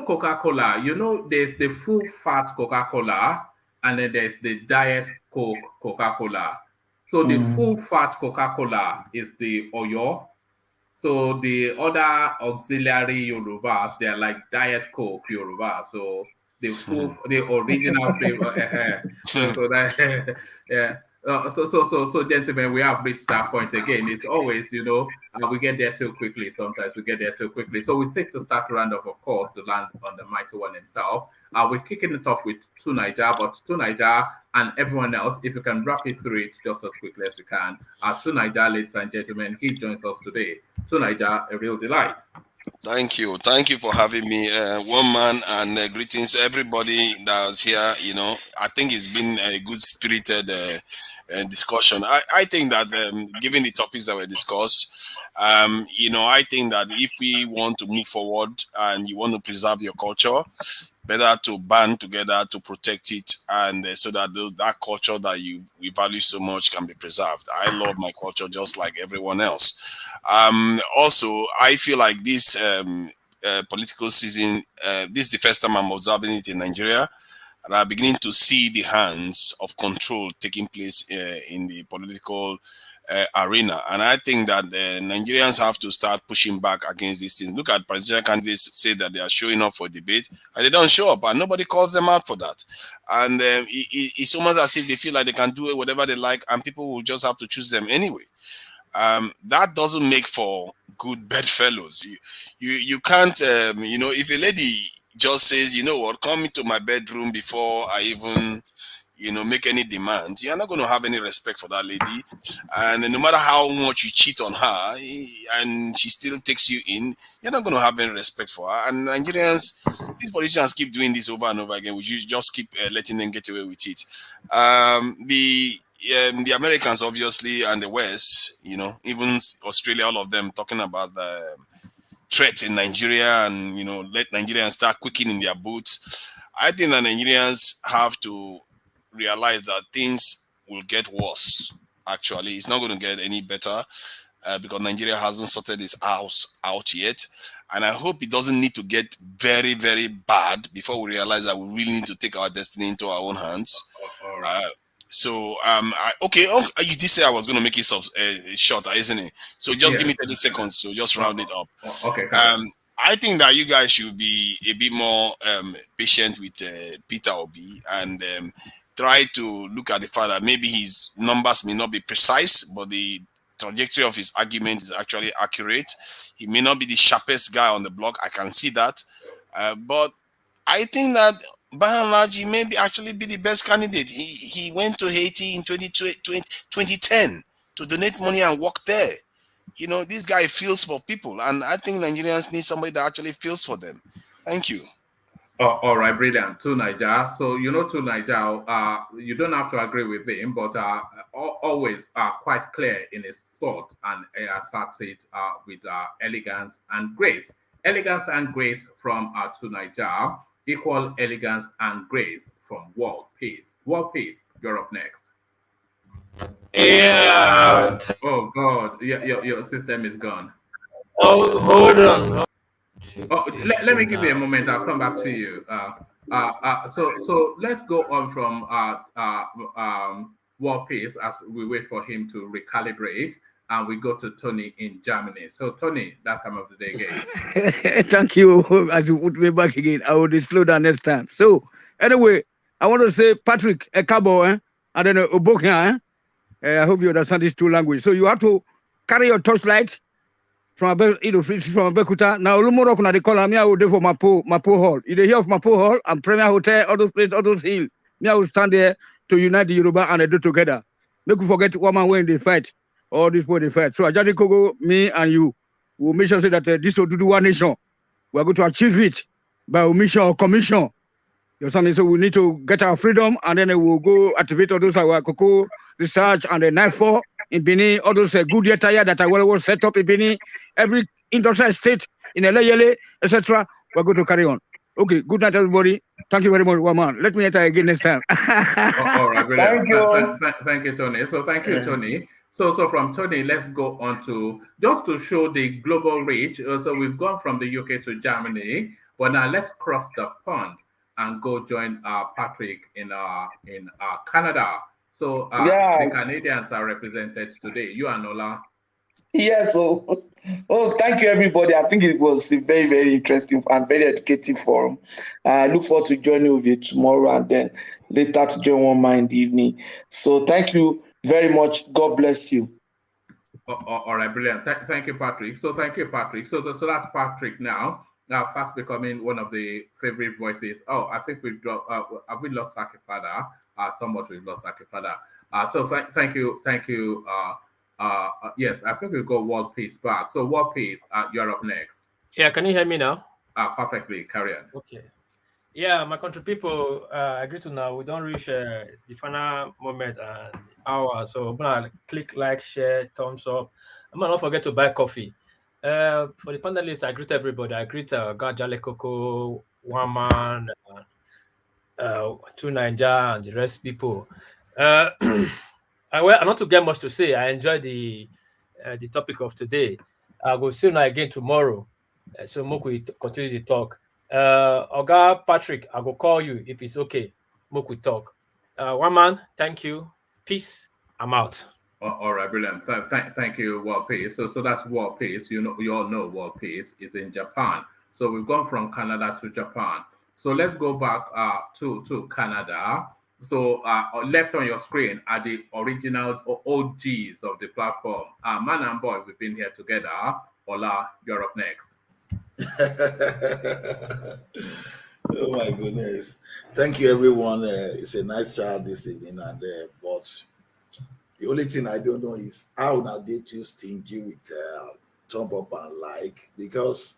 Coca-Cola. There's the full fat Coca-Cola, and then there's the diet Coca-Cola. So the full fat Coca-Cola is the Oyo. So the other auxiliary Yorubas, they're like diet Coke Yoruba. So the original flavor. So gentlemen, we have reached that point again. It's always, we get there too quickly. Sometimes we get there too quickly. So we seek to start round off, of course, to land on the mighty one himself. We're kicking it off with Tunaija, but Tunaija and everyone else, if you can wrap it through it just as quickly as you can. Tunaija, ladies and gentlemen, he joins us today. Tunaija, a real delight. Thank you for having me, one man, and greetings everybody that's here. I think it's been a good spirited discussion. I think that given the topics that were discussed, I think that if we want to move forward and you want to preserve your culture, better to band together to protect it, and so that that culture that we value so much can be preserved. I love my culture just like everyone else. Also, I feel like this political season, this is the first time I'm observing it in Nigeria, and I'm beginning to see the hands of control taking place in the political arena. And I think that Nigerians have to start pushing back against these things. Look at presidential candidates say that they are showing up for debate, and they don't show up, and nobody calls them out for that. And it's almost as if they feel like they can do whatever they like, and people will just have to choose them anyway. That doesn't make for good bedfellows. You can't, if a lady just says, you know what, come into my bedroom before I even, make any demand, you're not going to have any respect for that lady. And no matter how much you cheat on her and she still takes you in, you're not going to have any respect for her. And Nigerians, these politicians keep doing this over and over again. Would you just keep letting them get away with it? The Americans, obviously, and the West, even Australia, all of them talking about the threat in Nigeria and, let Nigerians start quickening their boots. I think that Nigerians have to realize that things will get worse. Actually, it's not going to get any better because Nigeria hasn't sorted its house out yet. And I hope it doesn't need to get very, very bad before we realize that we really need to take our destiny into our own hands. All right. You did say I was going to make it shorter, isn't it? So just give me 30 seconds to just round it up. Okay. I think that you guys should be a bit more patient with Peter Obi and try to look at the fact that maybe his numbers may not be precise, but the trajectory of his argument is actually accurate. He may not be the sharpest guy on the block. I can see that. But I think that by and large, he may actually be the best candidate. He went to Haiti in 2010 to donate money and work there. This guy feels for people, and I think Nigerians need somebody that actually feels for them. Thank you. Oh, all right, brilliant. To Niger. So, to Niger, you don't have to agree with him, but always quite clear in his thought and asserts it with elegance and grace. Elegance and grace from To Niger, equal elegance and grace from World Peace. World Peace, you're up next. Yeah. Oh, God, your system is gone. Oh, hold on. Oh, let me give you a moment. I'll come back to you. So let's go on from War Peace as we wait for him to recalibrate, and we go to Tony in Germany. So Tony, that time of the day again. Thank you. As you put me back again, I will slow down next time. So anyway, I want to say Patrick Ekabo, and then Obokia. I hope you understand these two languages. So you have to carry your torchlight from Bekuta. Now, Lumoro kuna de call me. I will do for Mapo Hall. You hear of Mapo Hall and Premier Hotel, all those places, all those hills. Me, I will stand there to unite the Yoruba and they do together. Make you forget one man when they fight, all these people they fight. So Ajadi Kogo, me and you will make sure that this will do one nation. We are going to achieve it by omission or commission. You know something? So we need to get our freedom and then we'll go activate all those our cocoa research and the NIFO in Benin, all those good year tire that I will set up in Benin, every industrial state in Elayele, etc. We're going to carry on. Okay, good night, everybody. Thank you very much, Waman. Let me enter again next time. All right, brilliant. Thank you, Tony. So thank you, Tony. So from Tony, let's go on to just to show the global reach. So we've gone from the UK to Germany, but now let's cross the pond and go join Patrick in Canada. So the Canadians are represented today. You and Ola. Yes. Oh, thank you, everybody. I think it was a very, very interesting and very educative forum. I look forward to joining with you tomorrow and then later to join one more in the evening. So thank you very much. God bless you. All right, brilliant. Thank you, Patrick. So thank you, Patrick. So that's Patrick now. Now fast becoming one of the favorite voices. Oh, I think we've dropped. Have we lost Sakifada? Somewhat we've lost Sakifada. So thank you. Yes, I think we'll go World Peace back. So World Peace, you're up next. Yeah, can you hear me now? Perfectly. Carry on. Okay. Yeah, my country people, I agree to now. We don't reach the final moment and hour. So I'm gonna click like, share, thumbs up. I'm gonna not forget to buy coffee. For the panelists, I greet everybody. I greet Gajale Coco, Waman, To Niger, and the rest people. I not to get much to say. I enjoyed the topic of today. I will see you again tomorrow. So Moku continue to talk. Oga Patrick, I will call you if it's okay. Moku talk. One man, thank you. Peace. I'm out. All right, brilliant. Thank you, World Peace. So that's World Peace. You all know World Peace is in Japan. So we've gone from Canada to Japan. So let's go back to Canada. So left on your screen are the original OGs of the platform. Man and boy, we've been here together. Ola, you're up next. Oh my goodness. Thank you, everyone. It's a nice chat this evening, and but the only thing I don't know is how now they too stingy with thumb up and like, because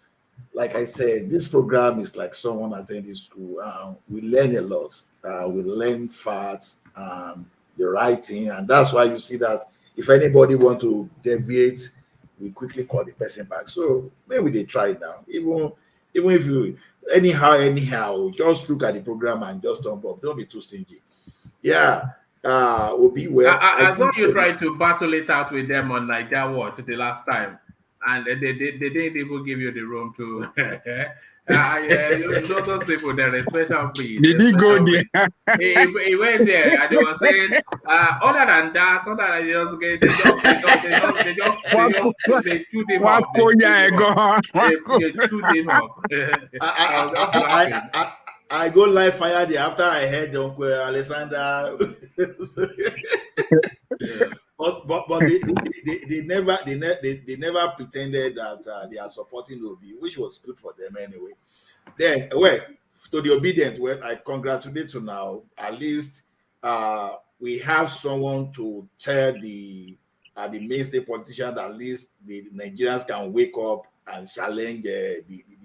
like I said, this program is like someone attending school. We learn a lot. We learn facts and the writing, and that's why you see that if anybody want to deviate, we quickly call the person back. So maybe they try it now. Even if you anyhow, just look at the program and just thumb up. Don't be too stingy. Yeah. Will be well. I saw you try to battle it out with them on Niger Watch the last time, and they didn't even give you the room to. Those people, they're a special breed. Did he go there? He went there and they were saying, other than that, they just chewed him up. They chewed him up. I go live fire there after I heard Uncle Alexander. But they never pretended that they are supporting Obi, which was good for them anyway. Then, to the obedient, I congratulate you now. At least we have someone to tell the mainstream politicians that at least the Nigerians can wake up and challenge the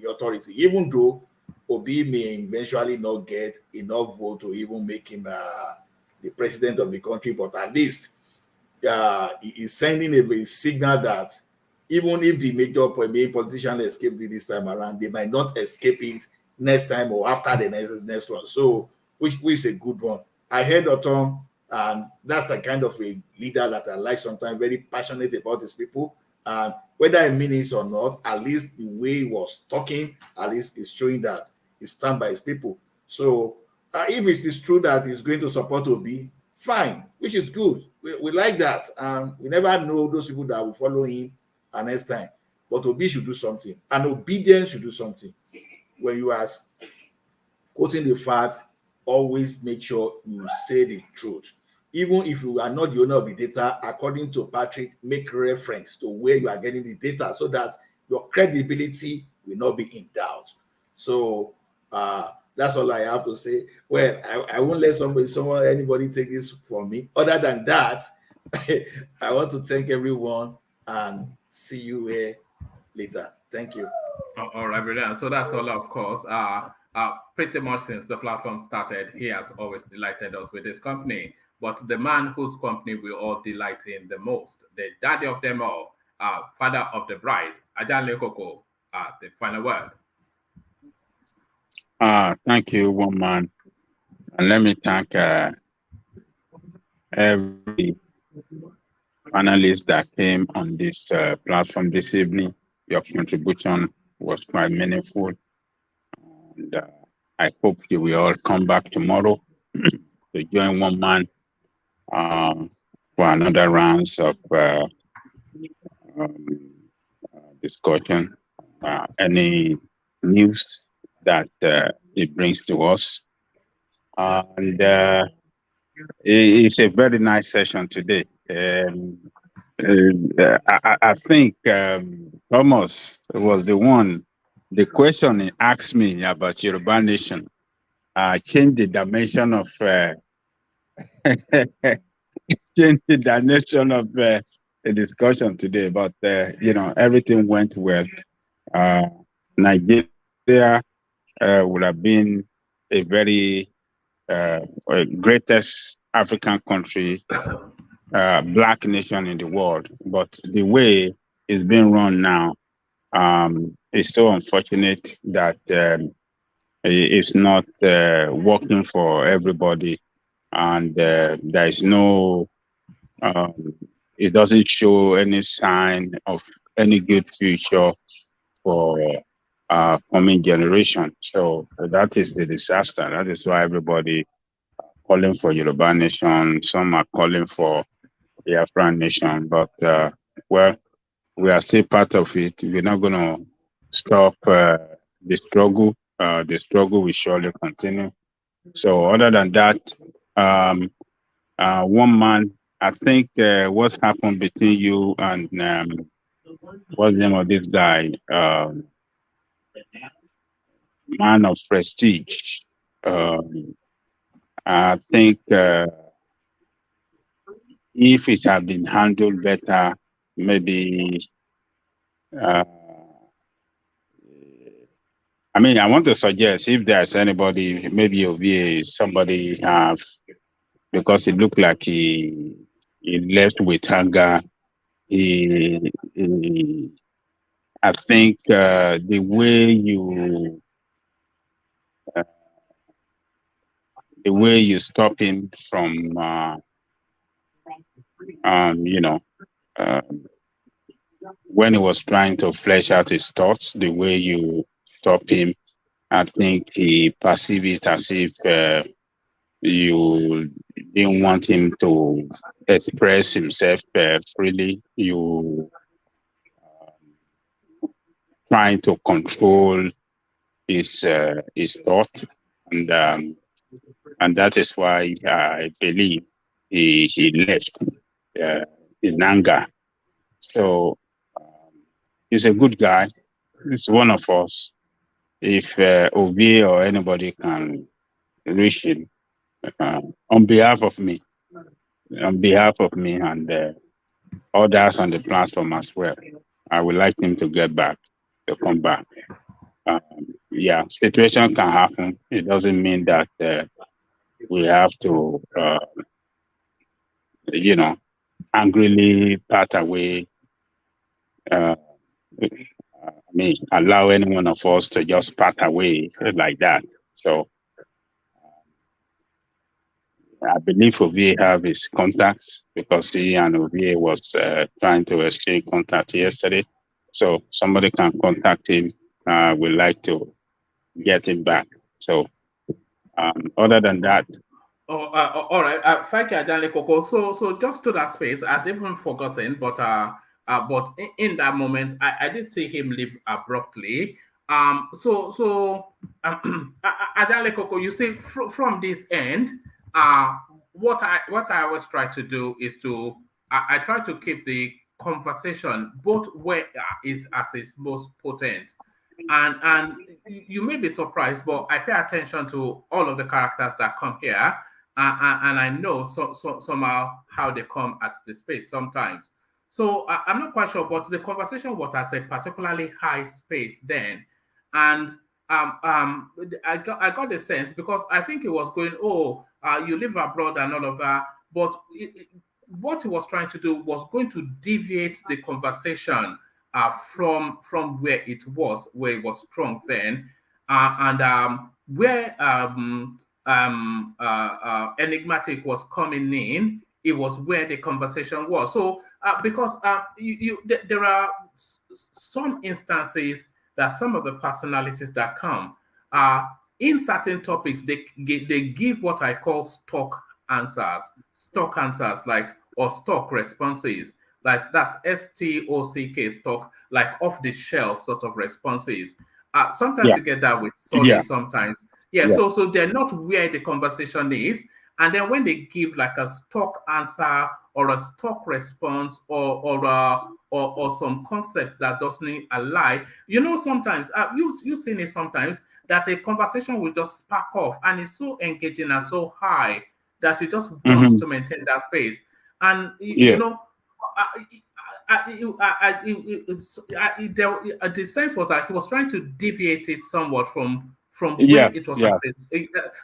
authority, even though Obi may eventually not get enough vote to even make him the president of the country, but at least he is sending a signal that even if the main politician escaped it this time around, they might not escape it next time or after the next one. So, which is a good one. I heard Ortom, and that's the kind of a leader that I like, sometimes very passionate about his people. And whether I mean it or not, at least the way he was talking, at least is showing that he stands by his people. So if it is true that he's going to support Obi, fine, which is good. We like that. We never know those people that will follow him next time. But Obi should do something. And obedience should do something. When you are quoting the facts, always make sure you say the truth. Even if you are not the owner of the data, according to Patrick, make reference to where you are getting the data so that your credibility will not be in doubt. So that's all I have to say. Well, I won't let anybody take this from me. Other than that, I want to thank everyone and see you here later. Thank you. All right, brilliant. So that's all, of course. Pretty much since the platform started, he has always delighted us with his company. But the man whose company we all delight in the most, the daddy of them all, father of the bride, Ajan Lekoko, the final word. Thank you, woman. And let me thank every panelist that came on this platform this evening. Your contribution was quite meaningful. And I hope you will all come back tomorrow to join one man for another rounds of discussion. Any news that it brings to us. And it's a very nice session today. I think Thomas was the question he asked me about Yoruba Nation. Change the dimension of change the dimension of the discussion today. But everything went well. Nigeria would have been a very greatest African country, black nation in the world. But the way it's being run now is so unfortunate that it's not working for everybody, and there is no, it doesn't show any sign of any good future for coming generation. So that is the disaster. That is why everybody calling for Yoruba Nation. Some are calling for the Afghan Nation. But well, we are still part of it. We're not going to stop the struggle. The struggle will surely continue. So other than that, one man, I think what's happened between you and what's the name of this guy? Man of prestige. I think if it had been handled better, maybe. I mean, I want to suggest if there's anybody, maybe OVA, somebody have, because it looked like he left with anger. I think the way you stop him from, when he was trying to flesh out his thoughts, the way you stop him, I think he perceived it as if you didn't want him to express himself freely. You trying to control his thought, and that is why I believe he left in anger. So he's a good guy. He's one of us. If OV or anybody can reach him, on behalf of me and others on the platform as well, I would like him to get back, to come back. yeah, situation can happen. It doesn't mean that we have to, angrily part away. I mean, allow any one of us to just part away like that. So I believe Ovie have his contacts because he and Ovie was trying to exchange contact yesterday. So somebody can contact him. We'd like to get him back. So other than that. All right. Thank you, Adanle Koko. So just to that space, I'd even forgotten, but in that moment, I did see him leave abruptly. Adanle Koko, you see, from this end, what I always try to do is to I try to keep the conversation both where is as is most potent. And you may be surprised, but I pay attention to all of the characters that come here, and I know somehow how they come at the space sometimes. So I'm not quite sure, but the conversation was at a particularly high space then, and I got the sense because I think it was going, you live abroad and all of that, but what he was trying to do was going to deviate the conversation from where it was strong then, and where Enigmatic was coming in, it was where the conversation was. So because there are some instances that some of the personalities that come in certain topics, they give what I call stock answers, like, or stock responses. Like that's STOCK, stock, like off the shelf sort of responses. Sometimes you get that with Solid, sometimes. So they're not where the conversation is. And then when they give like a stock answer or a stock response or some concept that doesn't align, sometimes you've seen it sometimes that a conversation will just spark off and it's so engaging and so high that you just want to maintain that space. And the sense was that he was trying to deviate it somewhat from where it was,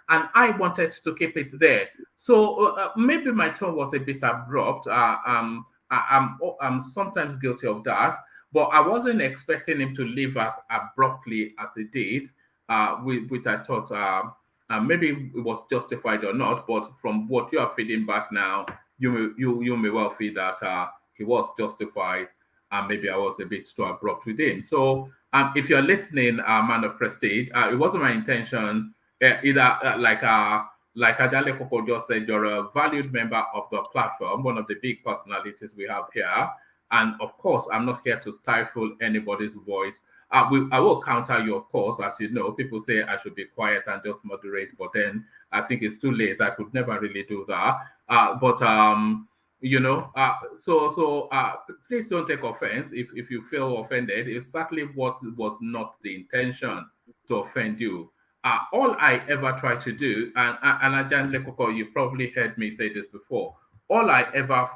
and I wanted to keep it there. So maybe my tone was a bit abrupt. I'm sometimes guilty of that, but I wasn't expecting him to leave as abruptly as he did, which I thought maybe it was justified or not. But from what you are feeding back now, you may well feel that he was justified, and maybe I was a bit too abrupt with him. So if you're listening, man of prestige, it wasn't my intention either like Adale Koko just said, you're a valued member of the platform, one of the big personalities we have here. And of course, I'm not here to stifle anybody's voice. I will counter you, of course. As you know, people say I should be quiet and just moderate, but then I think it's too late. I could never really do that. So please don't take offense if you feel offended. It's exactly what was not the intention to offend you. All I ever try to do, and Ajan Lekoko, you've probably heard me say this before, all I ever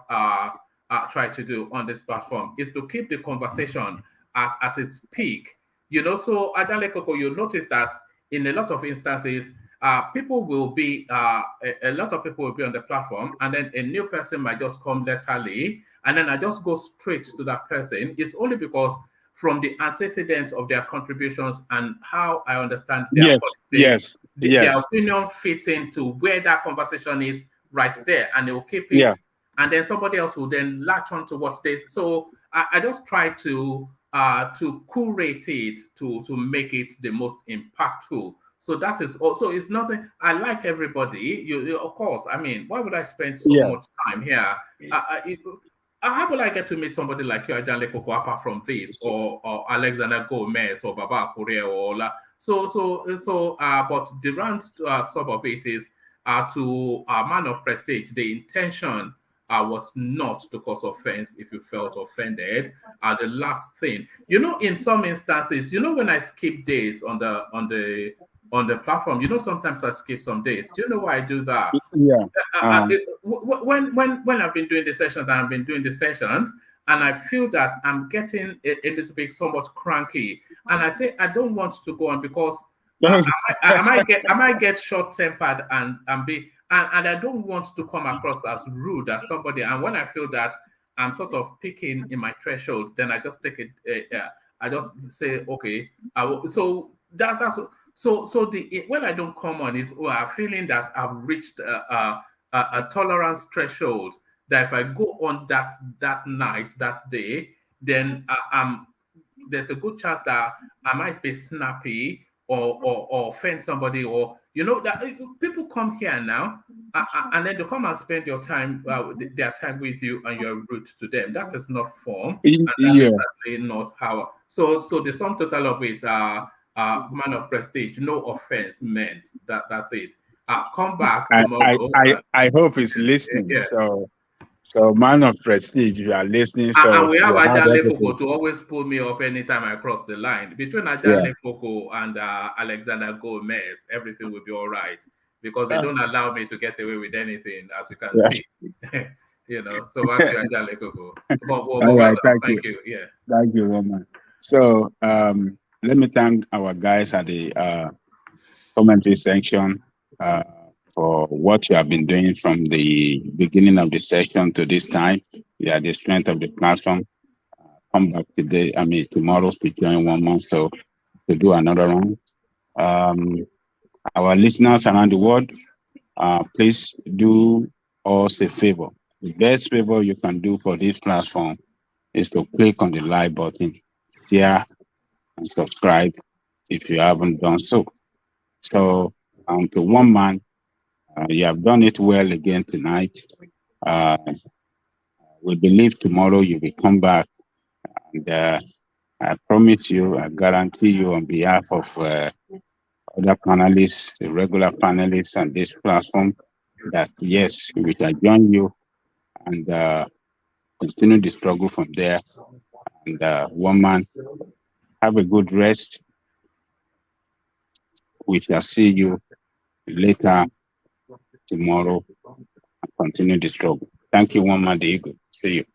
try to do on this platform is to keep the conversation at its peak. So Ajan Lekoko, you'll notice that in a lot of instances, people will be, a lot of people will be on the platform, and then a new person might just come laterally, and then I just go straight to that person. It's only because from the antecedents of their contributions and how I understand their politics, their opinion fits into where that conversation is right there, and they will keep it, and then somebody else will then latch on to what they. So I just try to curate it to make it the most impactful. So that is also, it's nothing. I like everybody. You of course. I mean, why would I spend so much time here? How will I get to meet somebody like you, Ajan Lekoko, apart from this, or Alexander Gomez, or Baba Korea, or Ola? But the round sub of it is to a man of prestige. The intention was not to cause offense if you felt offended. The last thing, in some instances, when I skip days on the platform, sometimes I skip some days. Do you know why I do that? When I've been doing the sessions, and I feel that I'm getting a little bit somewhat cranky, and I say I don't want to go on because I might get short-tempered and I don't want to come across as rude as somebody. And when I feel that I'm sort of picking in my threshold, then I just take it. I just say, okay. So when I don't come on is I'm feeling that I've reached a tolerance threshold. That if I go on that night, that day, then there's a good chance that I might be snappy or offend somebody, or that people come here now and then they come and spend their time with you and you're rude to them. That is not form, and that is certainly not how. So the sum total of it, man of prestige, no offense meant. That's it. Come back tomorrow. I hope he's listening. Yeah. So man of prestige, you are listening. So and we have Ajale Koko to always pull me up anytime I cross the line. Between Ajale Koko and Alexander Gomez, everything will be all right because they don't allow me to get away with anything, as you can see. So back to Ajale Koko. All right, thank you. Yeah. Thank you, Roman. So let me thank our guys at the commentary section for what you have been doing from the beginning of the session to this time. Yeah, the strength of the platform. Come back tomorrow to join 1 month, so to do another round. Our listeners around the world, please do us a favor. The best favor you can do for this platform is to click on the like button, share, and subscribe if you haven't done so. So, to one man, you have done it well again tonight. We believe tomorrow you will come back, and I promise you, I guarantee you on behalf of other panelists, the regular panelists on this platform, that yes, we shall join you and continue the struggle from there. And one man, have a good rest. We shall see you later tomorrow and continue the struggle. Thank you, one man, the Eagle. See you.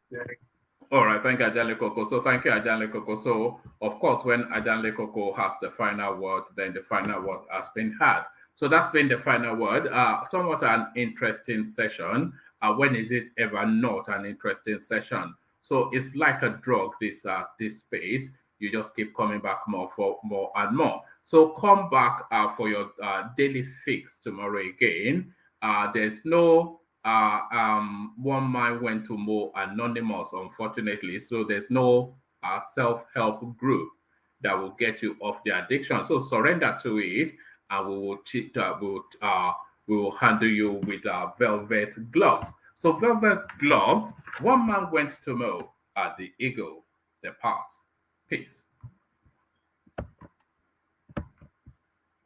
All right, thank you, Ajale Koko. So thank you, Ajale Koko. So of course, when Ajale Koko has the final word, then the final word has been had. So that's been the final word. Somewhat an interesting session. When is it ever not an interesting session? So it's like a drug, this space. You just keep coming back more and more. So come back for your daily fix tomorrow again. There's no one man went to more anonymous, unfortunately. So there's no self-help group that will get you off the addiction. So surrender to it, and we will handle you with velvet gloves. So velvet gloves. One man went to mow at the Eagle. The path. Peace.